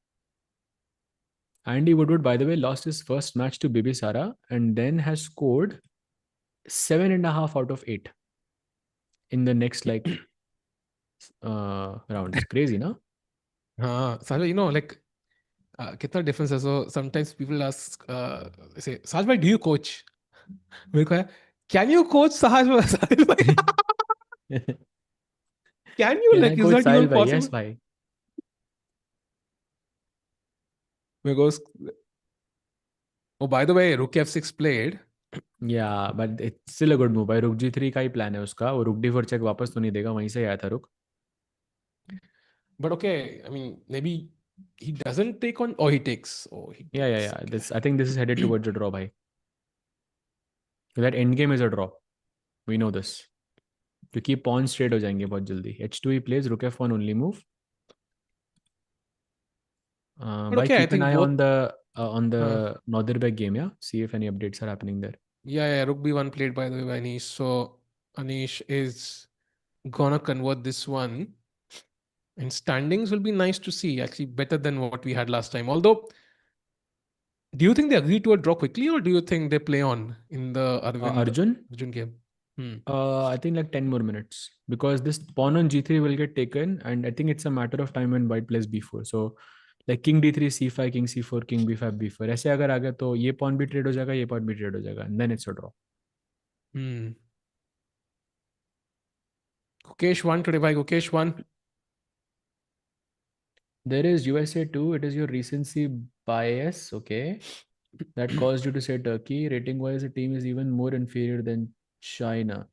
Andy Woodward, by the way, lost his first match to Bibisara and then has scored 7.5 out of 8 in the next like rounds. Crazy, no? हाँ साज भाई, like कितना difference है. So sometimes people ask से साज भाई do you coach. मेरे को है, कैन यू कोच साज भाई? Can you, Can I like is coach that even Sahil bhai? Yes, possible? bhai. मेरे को oh by the way, rook f6 played. Yeah, but it's still a good move भाई. रुक g3 का ही plan है उसका. वो रुक d4 चेक वापस तो नहीं देगा, वहीं से आया था रुक. But okay, I mean, maybe he doesn't take on, or he takes. Oh, he Yeah, yeah, takes. yeah. Okay. This I think this is headed towards a draw, bhai. That end game is a draw. We know this. क्योंकि pawns trade हो जाएंगे बहुत जल्दी. H2 he plays, rook f1 only move. But Bhai, okay, I keep an think eye both. on Uh, the Nodirbek game, yeah. See if any updates are happening there. yeah, Rook B1 played by the way by Anish. So Anish is gonna convert this one. And standings will be nice to see, actually better than what we had last time. Although, do you think they agree to a draw quickly, or do you think they play on in the Arjun, Arjun game? I think like 10 more minutes because this pawn on g3 will get taken, and I think it's a matter of time when white plays b4. So like king d3, c5, king c4, king b5, b4. ऐसे अगर आ गया तो ये pawn भी trade हो जाएगा, ये pawn भी trade हो जाएगा, and then it's a draw. Gukesh 1 today by Gukesh 1. There is USA 2. It is your recency bias, okay? That caused you to say Turkey. Rating wise, the team is even more inferior than China.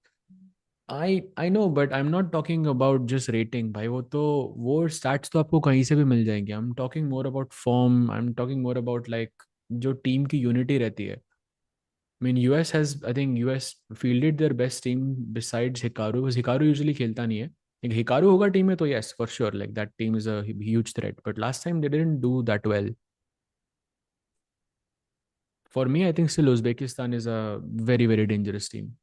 I know, but I'm not talking about just rating. भाई वो stats तो आपको कहीं से भी मिल जाएंगे. I'm talking more about form. I'm talking more about like जो team की unity रहती है. I mean, I think US fielded their best team besides Hikaru, because Hikaru usually खेलता नहीं है. Like Hikaru होगा team में तो yes, for sure. Like that team is a huge threat. But last time they didn't do that well. For me, I think still Uzbekistan is a very, very dangerous team.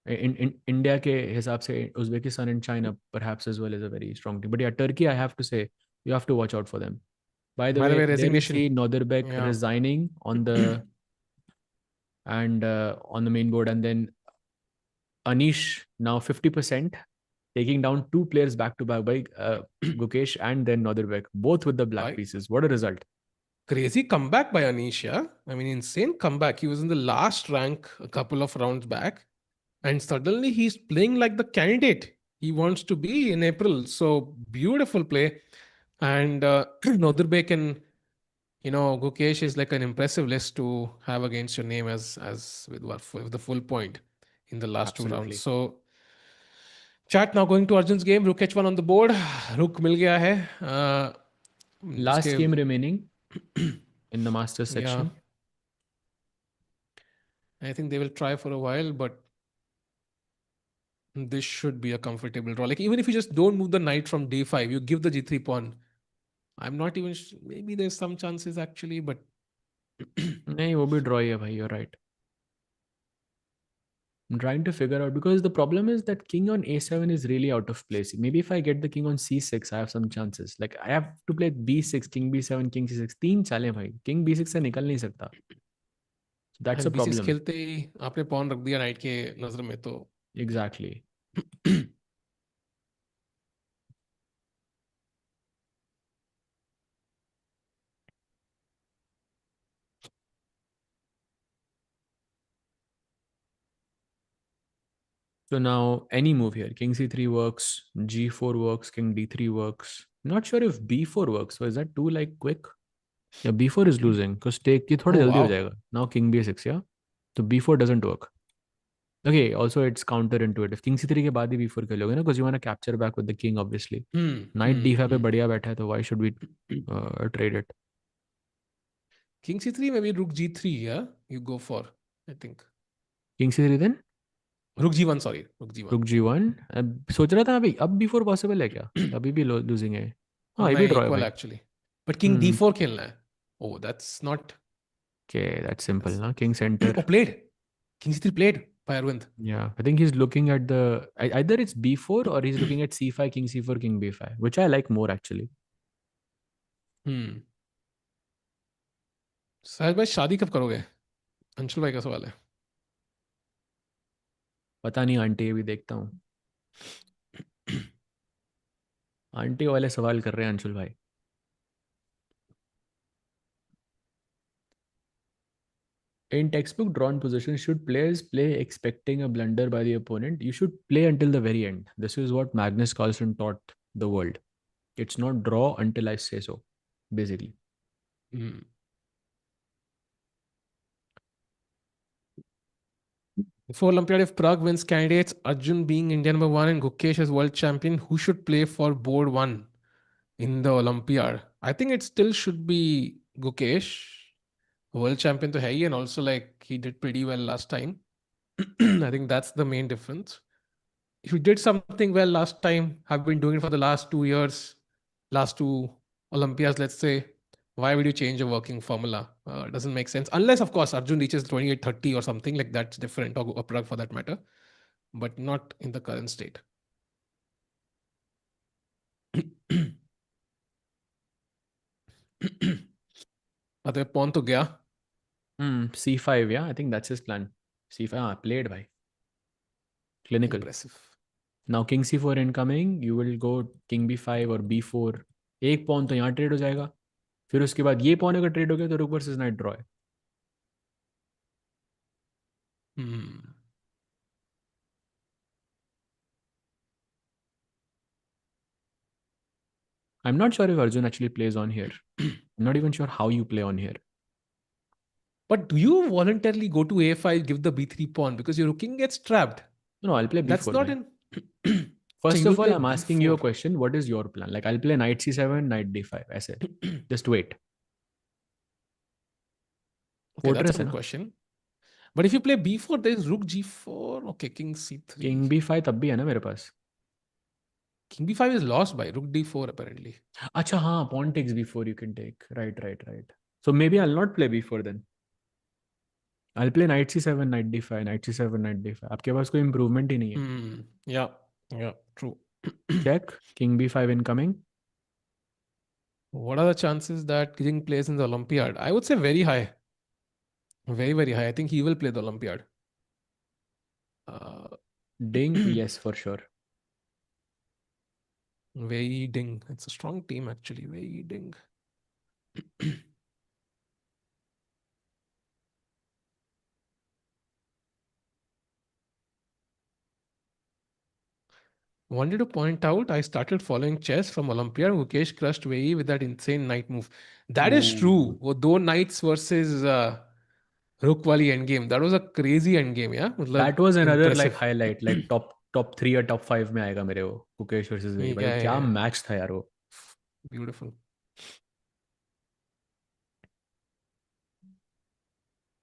In India के हिसाब से Uzbekistan and China perhaps as well is a very strong team. But yeah, Turkey, I have to say, you have to watch out for them. By the By the way, way, there you resignation. see Nodirbek Yeah. resigning on the on the main board, and then Anish now 50%, taking down two players back to back by Gukesh and then Nodirbek, both with the black pieces. What a result! Crazy comeback by Anish, yeah? I mean, insane comeback. He was in the last rank a couple of rounds back, and suddenly he's playing like the candidate he wants to be in April. So beautiful play. And Nodirbek and Gukesh is like an impressive list to have against your name as with the full point in the last two rounds. Absolutely. So chat now going to Arjun's game. Rook H1 on the board. Rook मिल गया है. Last game remaining in the Masters Yeah, section. I think they will try for a while, but this should be a comfortable draw. Like even if you just don't move the knight from d5, you give the g3 pawn. I'm not even. Maybe there's some chances actually, but नहीं वो भी draw ही है भाई. You're right. I'm trying to figure out because the problem is that king on a7 is really out of place. Maybe if I get the king on c6, I have some chances. Like I have to play b6, king b7, king c6. तीन चालें भाई. King b6 से निकल नहीं सकता. So that's a b6 problem. खेलते ही आपने pawn रख दिया knight के नजर में तो. Exactly. So now any move here, king c3 works, g4 works, king d3 works. Not sure if b4 works. So is that too like quick? Yeah, b4 is losing because take ये थोड़ा Oh जल्दी हो wow. जाएगा. Now king b6, yeah. So b4 doesn't work. Okay, also it's counterintuitive. King c3 के बाद ही b4 खेलोगे ना, because you want to capture back with the king, obviously. Knight d5 पे बढ़िया बैठा है, तो why should we trade it? King c3 maybe rook g3, yeah, you go for, I think. King c3 then? Rook g1, sorry, rook g1. Rook g1. सोच रहा था अभी अब b4 पॉसिबल है क्या? अभी भी losing है. हाँ, ये भी नहीं, draw है equal भाई. actually. But king d4 खेलना है. Oh, that's not. Okay, that's simple, ना? King center. Oh, played. King c3 played by Arvind. Yeah, I think he's looking at either it's b4 or he's looking at c5, king c4, king b5, which I like more actually. साहिल भाई शादी कब करोगे? अंशुल भाई का सवाल है. पता नहीं आंटी, अभी देखता हूँ. आंटी वाले सवाल कर रहे हैं अंशुल भाई. In textbook drawn position, should players play expecting a blunder by the opponent? You should play until the very end. This is what Magnus Carlsen taught the world. It's not draw until I say so, basically. For Olympiad, if Pragg wins candidates, Arjun being Indian number 1 and Gukesh as world champion, who should play for board 1 in the Olympiad? I think it still should be Gukesh. World champion to hai, and also like he did pretty well last time. I think that's the main difference. If you did something well last time, have been doing it for the last 2 years, last two Olympiads, let's say, why would you change a working formula? It doesn't make sense. Unless, of course, Arjun reaches 28-30 or something like that's different, or Pragg for that matter, but not in the current state. अतः pawn तो गया. C5, yeah, I think that's his plan. C5, played by. Clinical. Impressive. Now king c4 incoming, you will go king b5 और b4. एक pawn तो यहाँ trade हो जाएगा. फिर उसके बाद ये pawn अगर trade हो गया तो rook versus knight draw है. I'm not sure if Arjun actually plays on here. I'm not even sure how you play on here. But do you voluntarily go to a5, give the b3 pawn because your rooking gets trapped? No, I'll play b4. That's not in. in. First So of all, I'm b4. asking you a question. What is your plan? Like, I'll play knight c7, knight d5. ऐसे. Just wait. Okay, that's a good question. But if you play b4, there is rook g4. Okay, king c3. King b5 तब भी है ना मेरे पास. King b5 is lost by rook d4 apparently. अच्छा हाँ, pawn takes b4 you can take. Right. So maybe I'll not play b4 then. I'll play knight c7, knight d5, knight c7, knight d5. आपके पास कोई improvement ही नहीं है. Yeah, true. Check. King b5 incoming. What are the chances that King plays in the Olympiad? I would say very high. Very, very high. I think he will play the Olympiad. Ding, yes, for sure. Wei Ding. It's a strong team actually. Wei Ding. Wanted to point out, I started following chess from Olympiad. Gukesh crushed Wei with that insane knight move. That is true. वो दो knights versus rook wali endgame. That was a crazy endgame, yeah. That was another impressive. like highlight, like top 3 or top 5 में आएगा मेरे वो Gukesh versus वेई. भाई क्या match था यार वो. Beautiful.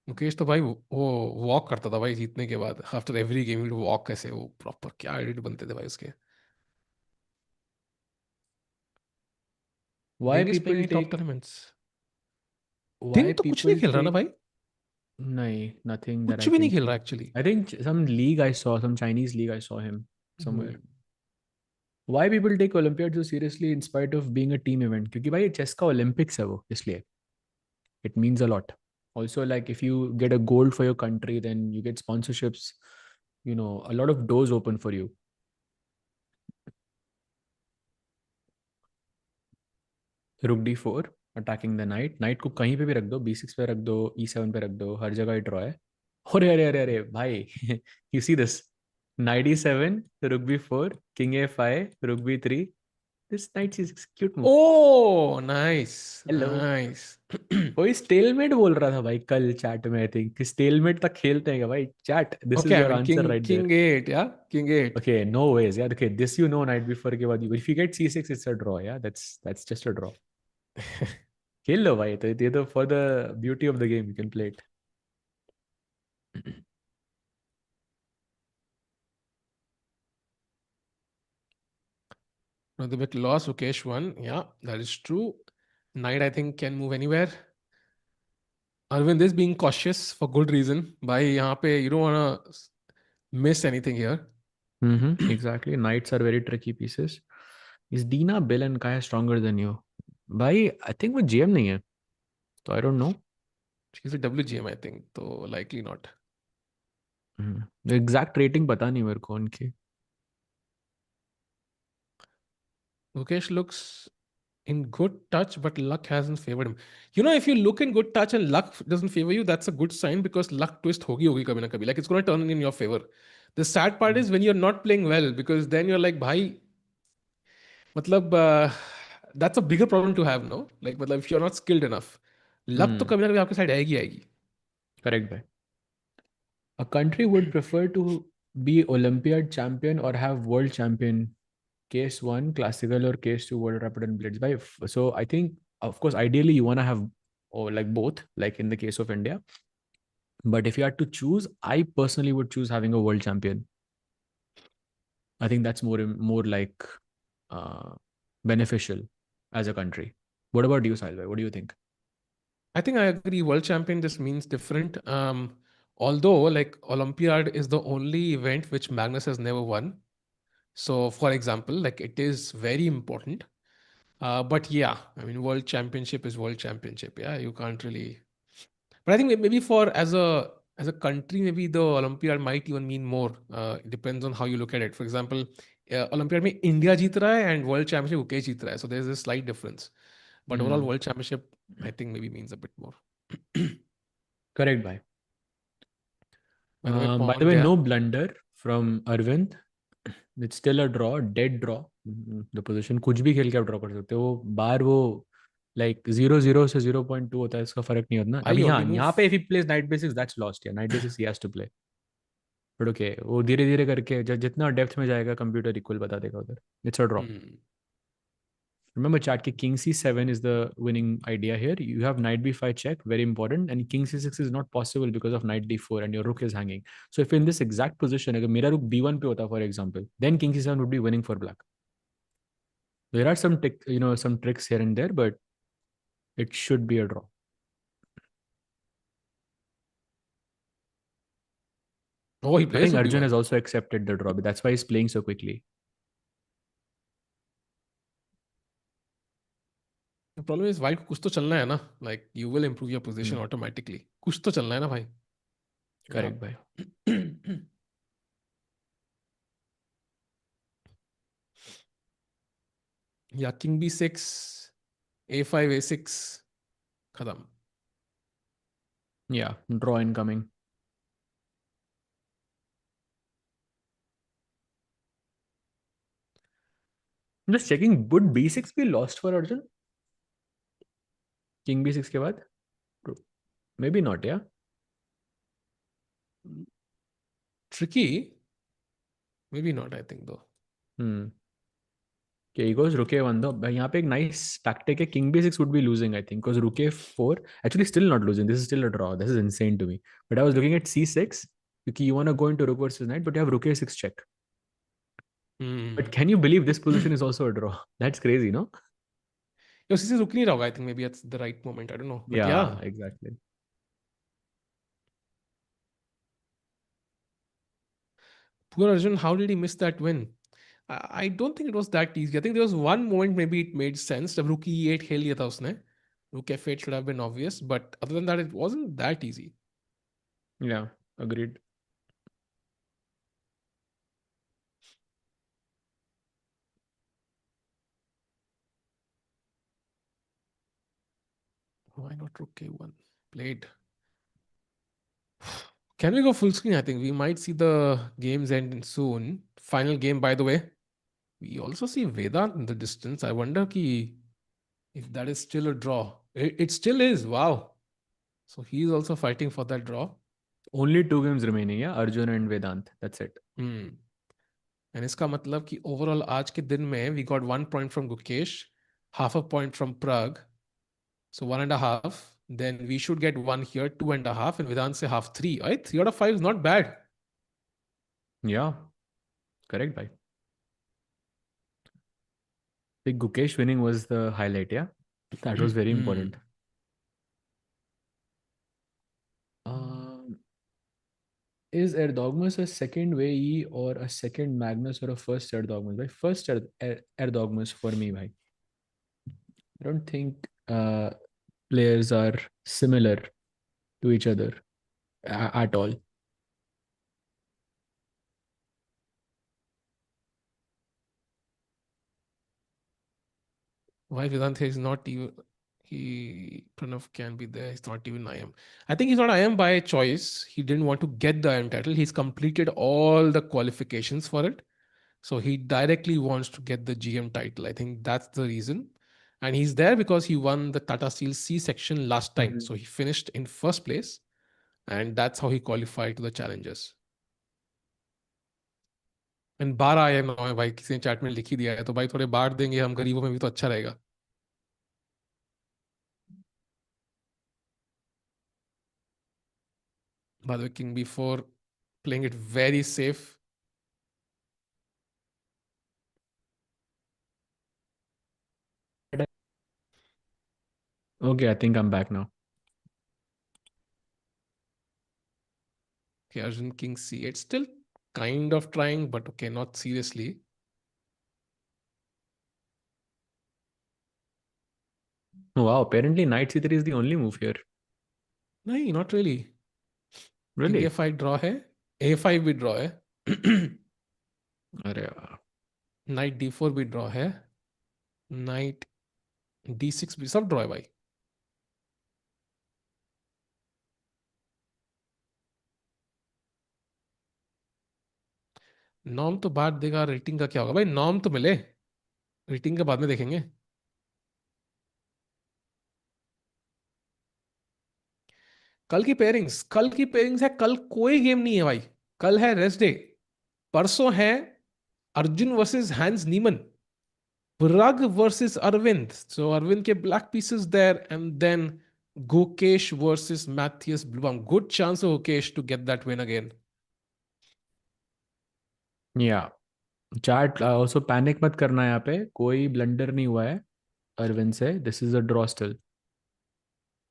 मुकेश तो भाई वो वॉक करता था भाई जीतने के बाद. आफ्टर एवरी गेम ही वॉक. कैसे वो प्रॉपर क्या एडिट बनते थे भाई उसके. Why people take top tournaments? Why दिन तो कुछ नहीं खेल रहा ना भाई. नहीं, nothing that कुछ I भी नहीं can खेल रहा see. actually. I think some league I saw, some Chinese league I saw him somewhere. Why people take Olympiad so seriously in spite of being a team event? क्योंकि भाई chess का Olympics है वो, इसलिए. It means a lot. Also, like if you get a gold for your country, then you get sponsorships. You know, a lot of doors open for you. Rook d4, attacking the knight. Knight को कहीं पे भी रख दो, b6 पे रख दो, e7 पे रख दो, हर जगह ड्रॉ है. अरे भाई, you see this? Knight e7, rook b4, king a5, rook b3. This knight is cute move. Oh, nice. Hello. Nice. कोई स्टेलमेट बोल रहा था भाई कल चैट में. आई थिंक स्टेलमेट तक खेलते हैं क्या भाई. Chat, this is Okay, I your mean answer right there. king 8, yeah? King 8. Okay, no ways. Yeah, okay, this you know knight before के बाद if you get c6 it's a draw. Yeah, that's just a draw. खेल लो भाई. तो ये तो for the beauty of the game you can play it. Nodirbek lost, Gukesh won. Yeah, that is true. Knight, I think, can move anywhere. Arvind is being cautious for good reason. Bhai, यहाँ पे you don't want to miss anything here. Exactly. Knights are very tricky pieces. Is Dina, Bill and Kaya stronger than you? भाई, I think वो GM नहीं है. So I don't know. She's a WGM, I think. So likely not. The exact rating पता नहीं मेरे को उनकी. Gukesh looks in good touch, but luck hasn't favored him. You know, if you look in good touch and luck doesn't favor you, that's a good sign because luck twist hogi kabhi na kabhi. Like it's going to turn in your favor. The sad part is when you're not playing well because then you're like, bhai, matlab, that's a bigger problem to have, no? Like, matlab, if you're not skilled enough, luck to kabhi na kabhi aapke side aayegi. Correct, bhai. A country would prefer to be Olympiad champion or have world champion. Case 1 classical or case 2 world rapid and blitz. By so I think of course ideally you want to have like both, like in the case of India, But if you had to choose, I personally would choose having a world champion. I think that's more like uh, beneficial as a country. What about you, Sailbhai? What do you think? I think I agree. World champion just means different. Although, like, Olympiad is the only event which Magnus has never won. So, for example, like, it is very important. But yeah, I mean, world championship is world championship. Yeah, you can't really. But I think maybe for as a country, maybe the Olympiad might even mean more. It depends on how you look at it. For example, Olympiad में India जीत रहा है and World Championship UK जीत रहा है. So there's a slight difference. But overall, Hmm. World Championship, I think maybe means a bit more. Correct, bhai. By the way, By pawn the way, गया. no blunder from Arvind. It's still a draw, dead draw. The position कुछ भी खेल के आप draw कर सकते हो. वो बार वो like 0-0 से 0.2 होता है, इसका फर्क नहीं होता ना. I अभी हाँ, only यहाँ move. पे if he plays knight b6, that's lost. Yeah, knight b6 he has to play. But okay, वो धीरे धीरे करके जितना डेप्थ में जाएगा कंप्यूटर इक्वल बता देगा उधर. It's a draw. Hmm. Remember, chat ki king c7 is the winning idea here. You have knight b5 check, very important, and king c6 is not possible because of knight d4 and your rook is hanging. So if in this exact position, agar mera rook b1 pe hota, for example, then king c7 would be winning for black. There are some tricks here and there, but it should be a draw. Oh, he I plays think rook Arjun b1. has also accepted the draw, but that's why he's playing so quickly. The problem is white को कुछ तो चलना है ना. Like, you will improve your position Hmm. automatically. कुछ तो चलना है ना भाई. Correct, bhai. Yeah. Yeah, king b6, a5, a6, खत्म. Yeah, draw incoming. I'm just checking, would b6 be lost for Arjun? King b6 के बाद? Maybe not, yeah? Tricky. Maybe not, I think, though. Hmm. Okay, he goes rook a1 though. But यहाँ पे एक nice tactic है. King b6 would be losing, I think, because rook a4 actually still not losing. This is still a draw. This is insane to me. But I was looking at c6 because you want to go into rook versus knight, but you have rook a6 check. But can you believe this position is also a draw? That's crazy, no? Yo, c6 रुक नहीं रहा होगा. I think maybe that's the right moment. I don't know. But yeah. Yeah, exactly. Poor Arjun, how did he miss that win? I don't think it was that easy. I think there was one moment maybe it made sense. जब rook e8 खेल लिया था उसने. Rook f8 should have been obvious. But other than that, it wasn't that easy. Yeah, agreed. Why not rook a1? Played. Can we go full screen? I think we might see the games end soon. Final game, by the way. We also see Vedant in the distance. I wonder if that is still a draw. It still is. Wow. So he's also fighting for that draw. Only 2 games remaining, yeah? Arjun and Vedant. That's it. Hmm. And इसका मतलब कि overall आज के दिन में we got 1 point from Gukesh, half a point from Pragg, so 1.5. Then we should get 1 here, 2.5, and Vedant say half 3. Right? 3 out of 5 is not bad. Yeah, correct, bhai. The Gukesh winning was the highlight, yeah? That was very important. Is Erdogmus a second Wei or a second Magnus or a first Erdogmus? Bhai, first Erdogmus for me, bhai. I don't think players are similar to each other at all. Why Vedant is not even Pranav can be there. He's not even IM. I think he's not IM by choice. He didn't want to get the IM title. He's completed all the qualifications for it. So he directly wants to get the GM title. I think that's the reason. And he's there because he won the Tata Steel C section last time. So he finished in first place. And that's how he qualified to the challenges. And 12 आए 9 है भाई किसी ने chat में लिख ही दिया है तो भाई थोड़े बांट देंगे हम गरीबों में भी तो अच्छा रहेगा By the way, king b4, playing it very safe. Okay, I think I'm back now. Okay, Arjun king c8, still kind of trying, but okay, not seriously. Wow, apparently knight c3 is the only move here. No, not really. King Really? a5 draw है, a5 भी draw है. अरे वाह. Knight d4 भी draw है, knight d6 भी सब draw है भाई. नॉर्म तो बाद देगा, रेटिंग का क्या होगा भाई? नॉर्म तो मिले, रेटिंग के बाद में देखेंगे. कल की पेयरिंग्स है, कल कोई गेम नहीं है भाई. कल है रेस्ट डे. परसों है अर्जुन वर्सेस हैंस नीमन, Pragg versus Aravindh. So Arvind ke black pieces there, and then Gukesh versus Matthias Bluebaum. Good chance of Gukesh to get that win again. या चैट ऑल्सो पैनिक मत करना, यहाँ पे कोई blunder नहीं हुआ है अरविंद से. This is a draw still.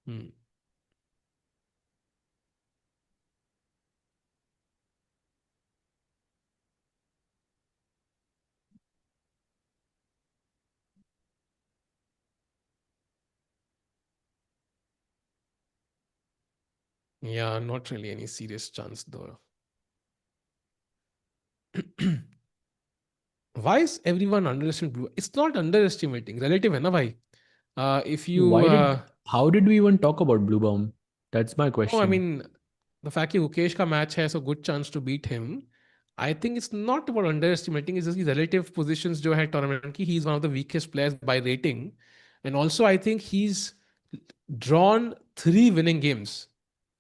Hmm. Yeah, not really any serious chance though. Why is everyone underestimating Blue? It's not underestimating. Relative है ना भाई. If you Why did how did we even talk about Bluebaum? That's my no, I question. mean the fact that Gukesh का match है, so good chance to beat him. I think it's not about underestimating. It's just the relative positions जो है tournament की. He's one of the weakest players by rating, and also I think he's drawn 3 winning games.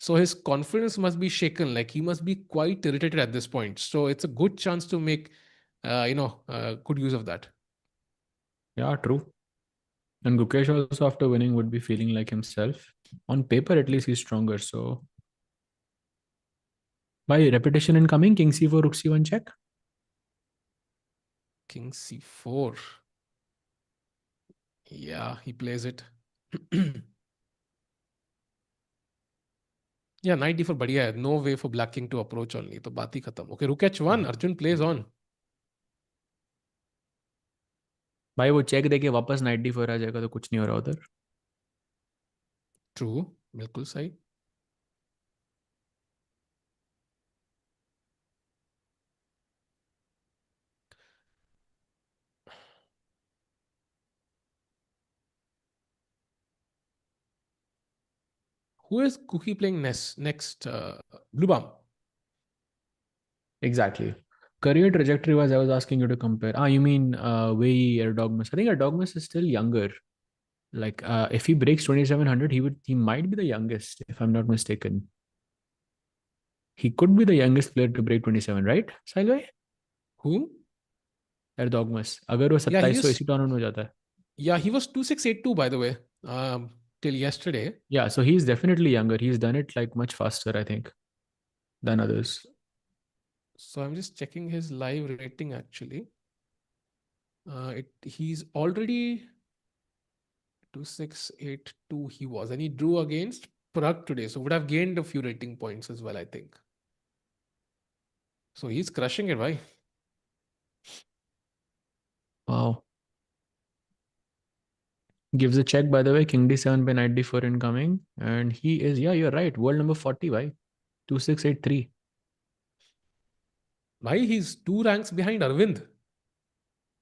So his confidence must be shaken. Like he must be quite irritated at this point. So it's a good chance to make, good use of that. Yeah, true. And Gukesh also after winning would be feeling like himself. On paper, at least he's stronger. So by repetition incoming, King C4, Rook C1 check. King c4. Yeah, he plays it. Yeah, knight d4 बढ़िया है. No way for black king to approach only. तो बात ही खत्म. Okay, rook h1. Arjun plays on. भाई वो check देके वापस night D4 आ जाएगा तो कुछ नहीं हो रहा उधर. True. बिल्कुल सही. Who is Cookie playing next? Bluebaum. Exactly. Career trajectory was I was asking you to compare. Ah, you mean way Erdogmus. I think Erdogmus is still younger. Like if he breaks 2700, he might be the youngest, if I'm not mistaken. He could be the youngest player to break 27, right? Sahil bhai? Who? Erdogmus. अगर वो Yeah, he 2700 is. इसी tournament में हो जाता है. Yeah, he was 2682 by the way. Till yesterday. Yeah, so he's definitely younger. He's done it like much faster, I think, than others. So I'm just checking his live rating actually. He's already 2682 he was, and he drew against Pragg today, so would have gained a few rating points as well, I think. So he's crushing it, right? Wow. Gives a check, by the way. King D7 by knight D4 incoming. And he is, yeah, you're right. World number 40, bhai. 2683. Bhai, he's 2 ranks behind Arvind.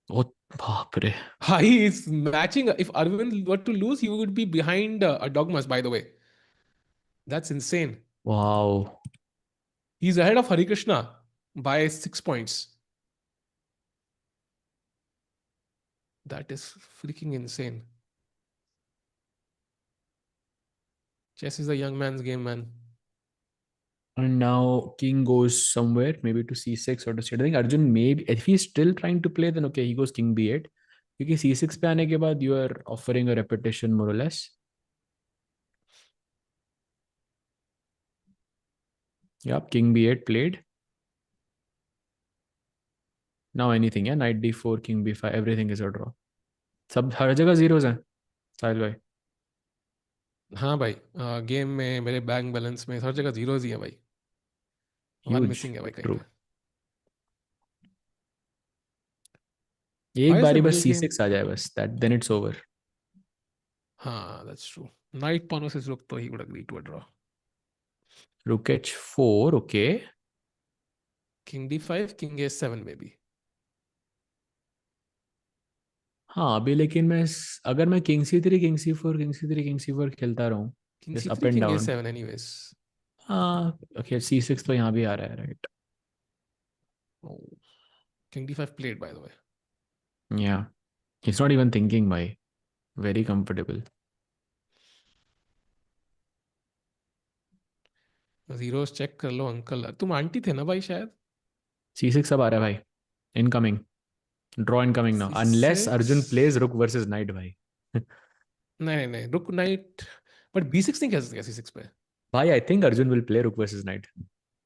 Oh, baap re. Bhai, he's matching. If Arvind were to lose, he would be behind Erdogmus, by the way. That's insane. Wow. He's ahead of Hari Krishna by 6 points. That is freaking insane. Chess is a young man's game, man. And now king goes somewhere, maybe to c6 or to c8. I think Arjun maybe, if he's still trying to play, then okay, he goes king b8. क्योंकि c6 पे आने के बाद you are offering a repetition more or less. Yep, king b8 played. Now anything, yeah, knight d4, king b5, everything is a draw. सब हर जगह zeros हैं साहिल भाई. हाँ भाई, गेम में मेरे बैंक बैलेंस में हर जगह जीरोज ही है भाई. One Huge. मिसिंग है भाई कहीं True. पे. एक भाई से बारी बस मिडिल गेम. c6 आ जाए बस, that then it's over. हाँ, that's true. Night pawn versus rook तो ही would agree to a draw. Rook h4, okay. King d5, king a7 maybe. हाँ अभी लेकिन अगर मैं king c3 king c4 king c3 king c4 खेलता रहूँ, King just up c3, and king down. a7 anyways. हाँ okay, c6 तो यहाँ भी आ रहा है, right. Oh, king d5 played by the way. या, he's not even thinking भाई, very comfortable. जीरोस चेक कर लो अंकल. तुम आंटी थे ना भाई शायद. c6 अब आ रहा है भाई, incoming. Draw incoming now, unless Arjun plays c6. Rook versus night भाई. नहीं नहीं नहीं, रुक नाइट. बट b6 नहीं खेल सकते c6 पे. भाई I think Arjun will play rook versus knight.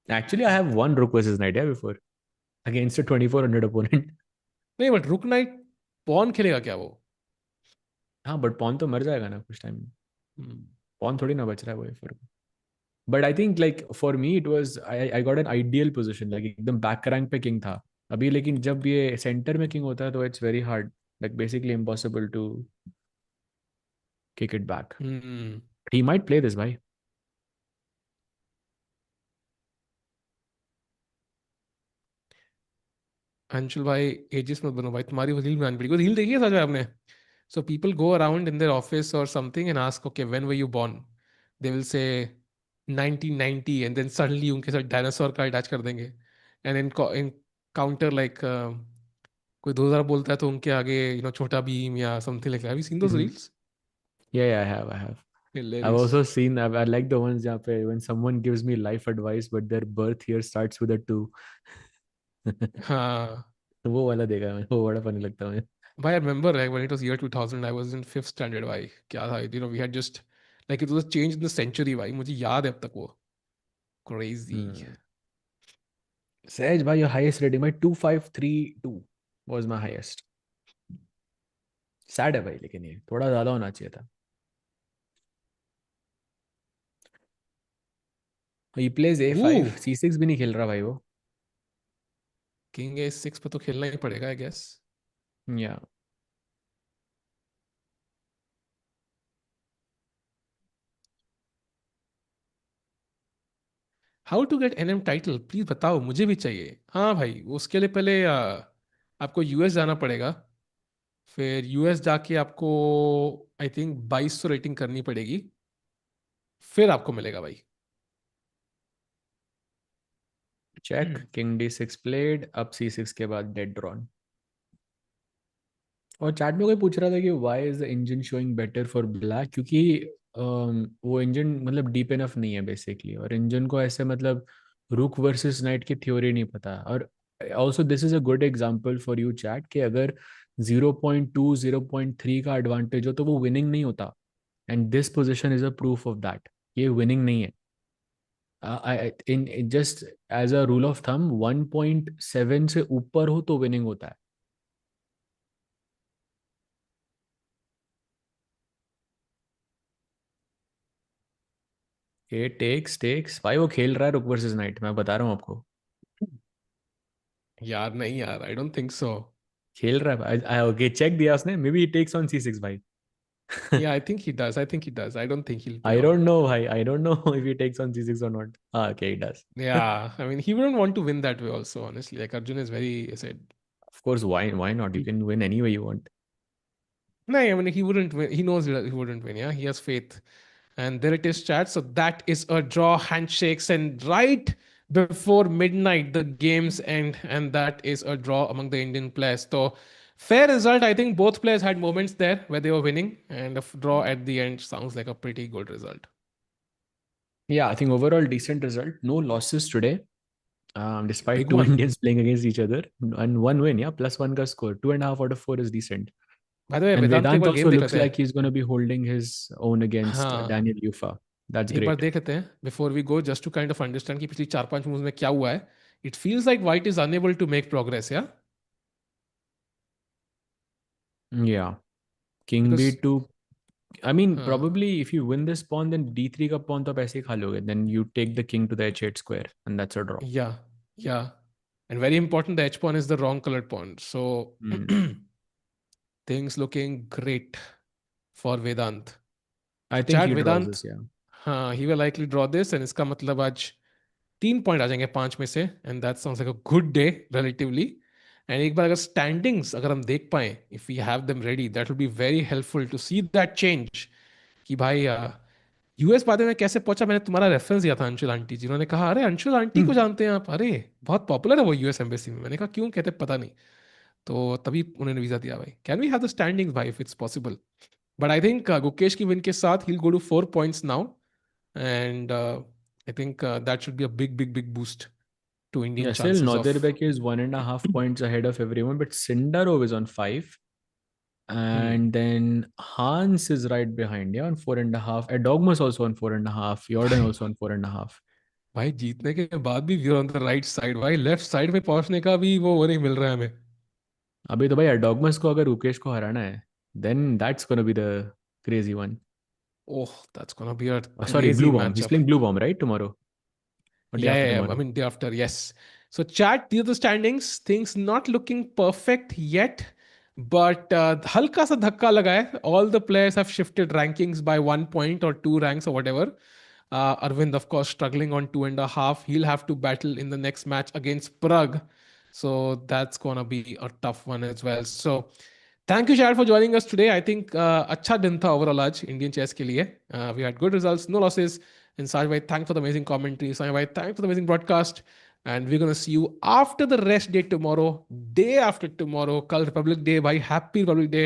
Actually I have one rook versus knight है बिफोर, अगेंस्ट अ 2400 ओपोनेंट. नहीं बट रुक नाइट पॉन खेलेगा क्या वो? हाँ बट पॉन तो मर जाएगा ना कुछ टाइम में. हम्म. पॉन थोड़ी ना बच रहा है वो फिर. But I think like for me it was, I got an ideal position, like एकदम बैक रैंक पे किंग था. अभी लेकिन जब ये सेंटर में किंग होता है तो it's very hard, like basically impossible to kick it back. Hmm. He might play this भाई. अंशुल भाई, एजिस मत बनो भाई, तुम्हारी वो रील बनानी पड़ेगी. वो रील देखी है सच में आपने? So people go around in their office और something and ask okay when were you born. They will say 1990 and then suddenly उनके साथ डायनासोर का अटैच कर देंगे. एंड इन काउंटर लाइक कोई 2000 बोलता है तो उनके आगे छोटा भीम या something like that. Have you seen those reels? Yeah, I have. I've hilarious. also seen, I like the ones जहाँ पे when someone gives me life advice but their birth year starts with a 2. हाँ तो वो वाला देखा है मैंने, वो बड़ा फनी लगता है मुझे. भाई, I remember like when it was year 2000 I was in 5th standard भाई. क्या था, we had just like it was change in the century भाई. मुझे याद है अब तक वो. क्रेजी. सहज भाई, your highest rating भाई 2532 was my highest. सैड है भाई, लेकिन ये थोड़ा ज्यादा होना चाहिए था. he plays a5, c6 भी नहीं खेल रहा भाई वो. किंग ए6 पे तो खेलना ही पड़ेगा I guess. Yeah. How to get NM title please बताओ, मुझे भी चाहिए. हाँ भाई, उसके लिए पहले आपको यूएस जाना पड़ेगा. फिर यूएस जाके आपको आई थिंक 2200 रेटिंग करनी पड़ेगी. फिर आपको मिलेगा भाई. चेक, किंग d6 प्लेड, अब c6 के बाद डेड ड्रॉन. और चैट में कोई पूछ रहा था कि why is the engine showing better for black, क्योंकि वो इंजन मतलब डीप इनफ नहीं है बेसिकली, और इंजन को ऐसे मतलब रुक वर्सेस नाइट की थ्योरी नहीं पता. और also this is a good example for you chat कि अगर 0.2 0.3 का एडवांटेज हो तो वो विनिंग नहीं होता. And this position is a proof of that, ये विनिंग नहीं है. In just as a rule of thumb 1.7 से ऊपर हो तो विनिंग होता है. ये टेक्स भाई, वो खेल रहा है रुक वर्सेस नाइट, मैं बता रहा हूँ आपको. यार नहीं यार, आई डोंट थिंक सो. खेल रहा है भाई. ओके चेक दिया उसने, may B he takes on c6 भाई. Yeah, I think he does. I think he does. I don't think he'll play I on. Don't know भाई, I don't know if he takes on c6 और नॉट. हाँ okay, he does. Yeah, I mean, he wouldn't want to win that way also, honestly. Like Arjun is very said. Of course, why not, you can win any way you want. No, I mean, he wouldn't win. He knows he wouldn't win. Yeah, he has faith. And there it is, chat. So that is a draw, handshakes, and right before midnight, the games end, and that is a draw among the Indian players. So fair result. I think both players had moments there where they were winning, and a draw at the end sounds like a pretty good result. Yeah, I think overall decent result, no losses today, despite Big two one. Indians playing against each other, and one win. Yeah, +1 ka score, 2.5 out of 4 is decent. By the way, And वेदांत तो एक Vedant बार also game देख looks लेते हैं. like he's going to be holding his own against हाँ. Daniil Yuffa. That's एक बार great. देख लेते हैं before we go, just to kind of understand कि पिछली 4-5 मूव्स में क्या हुआ है. It feels like white is unable to make progress, या Yeah. King बिकॉज b2. I mean, हाँ probably if you win this pawn, then d3 का pawn तो आप ऐसे ही खा लोगे. Then you take the king to the h8 square, and that's a draw. या and very important the h pawn is the wrong coloured pawn, so Hmm. Things looking great for Vedant. I तो think chat he draws Vedant, this, yeah. हाँ he will likely draw this, and इसका मतलब आज 3 point आ जाएंगे 5 में से, and that sounds like a good day relatively. And एक बार अगर स्टैंडिंग्स अगर हम देख पाए, if we have them ready, that will be very helpful to see that change. कि भाई यूएस बाद में कैसे पहुंचा, मैंने तुम्हारा रेफरेंस दिया था अंशुल आंटी, जिन्होंने कहा अरे अंशुल आंटी को जानते हैं आप, अरे बहुत पॉपुलर है वो यूएस एम्बेसी में. मैंने कहा क्यों, कहते पता नहीं. तो तभी उन्होंने वीजा दिया. भाई can we have the standings भाई if it's possible. But I think Gukesh की विन के साथ he'll go to 4 points now, and I think that should be a big, big, big boost to Indian Yeah, still chances of. Nodirbek is 1.5 points ahead of everyone, but Sindarov is on 5. Hmm. And then Hans is right behind, yeah, on 4.5. Erdogmus also on 4.5. Jordan भाई also on 4.5. भाई जीतने के बाद भी we are on the right side भाई, left side में पहुंचने का भी वो नहीं मिल रहा है हमें. अभी तो भाई Erdogmus को अगर रुकेश को हराना है, then that's gonna be the crazy one. Oh, that's gonna be a Oh, sorry, crazy Bluebaum. He's matchup. playing Bluebaum, right? Tomorrow or day after I tomorrow. mean, day after, yes. So, chat, these are the standings. Things not looking perfect yet, but halka sa dhakka laga hai. All the players have shifted rankings by 1 point or 2 ranks or whatever. Arvind, of course, struggling on 2.5. He'll have to battle in the next match against Pragg. So, that's gonna be a tough one as well. So, thank you, Shad, for joining us today. I think अच्छा दिन था overall आज Indian chess के लिए. We had good results, no losses. And Saj bhai, thanks for the amazing commentary. Saj bhai, thanks for the amazing broadcast. And we're gonna see you after the rest day tomorrow, day after tomorrow. कल Republic Day भाई, Happy Republic Day.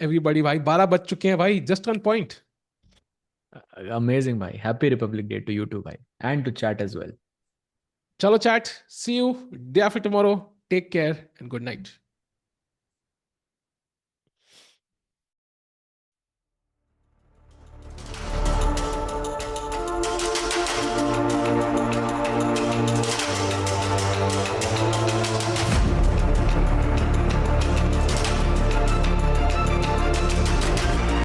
Everybody भाई, 12 बज चुके हैं भाई, just on point. Amazing, bhai. Happy Republic Day to you too, bhai. And to chat as well. चलो chat, see you day after tomorrow. Take care and good night.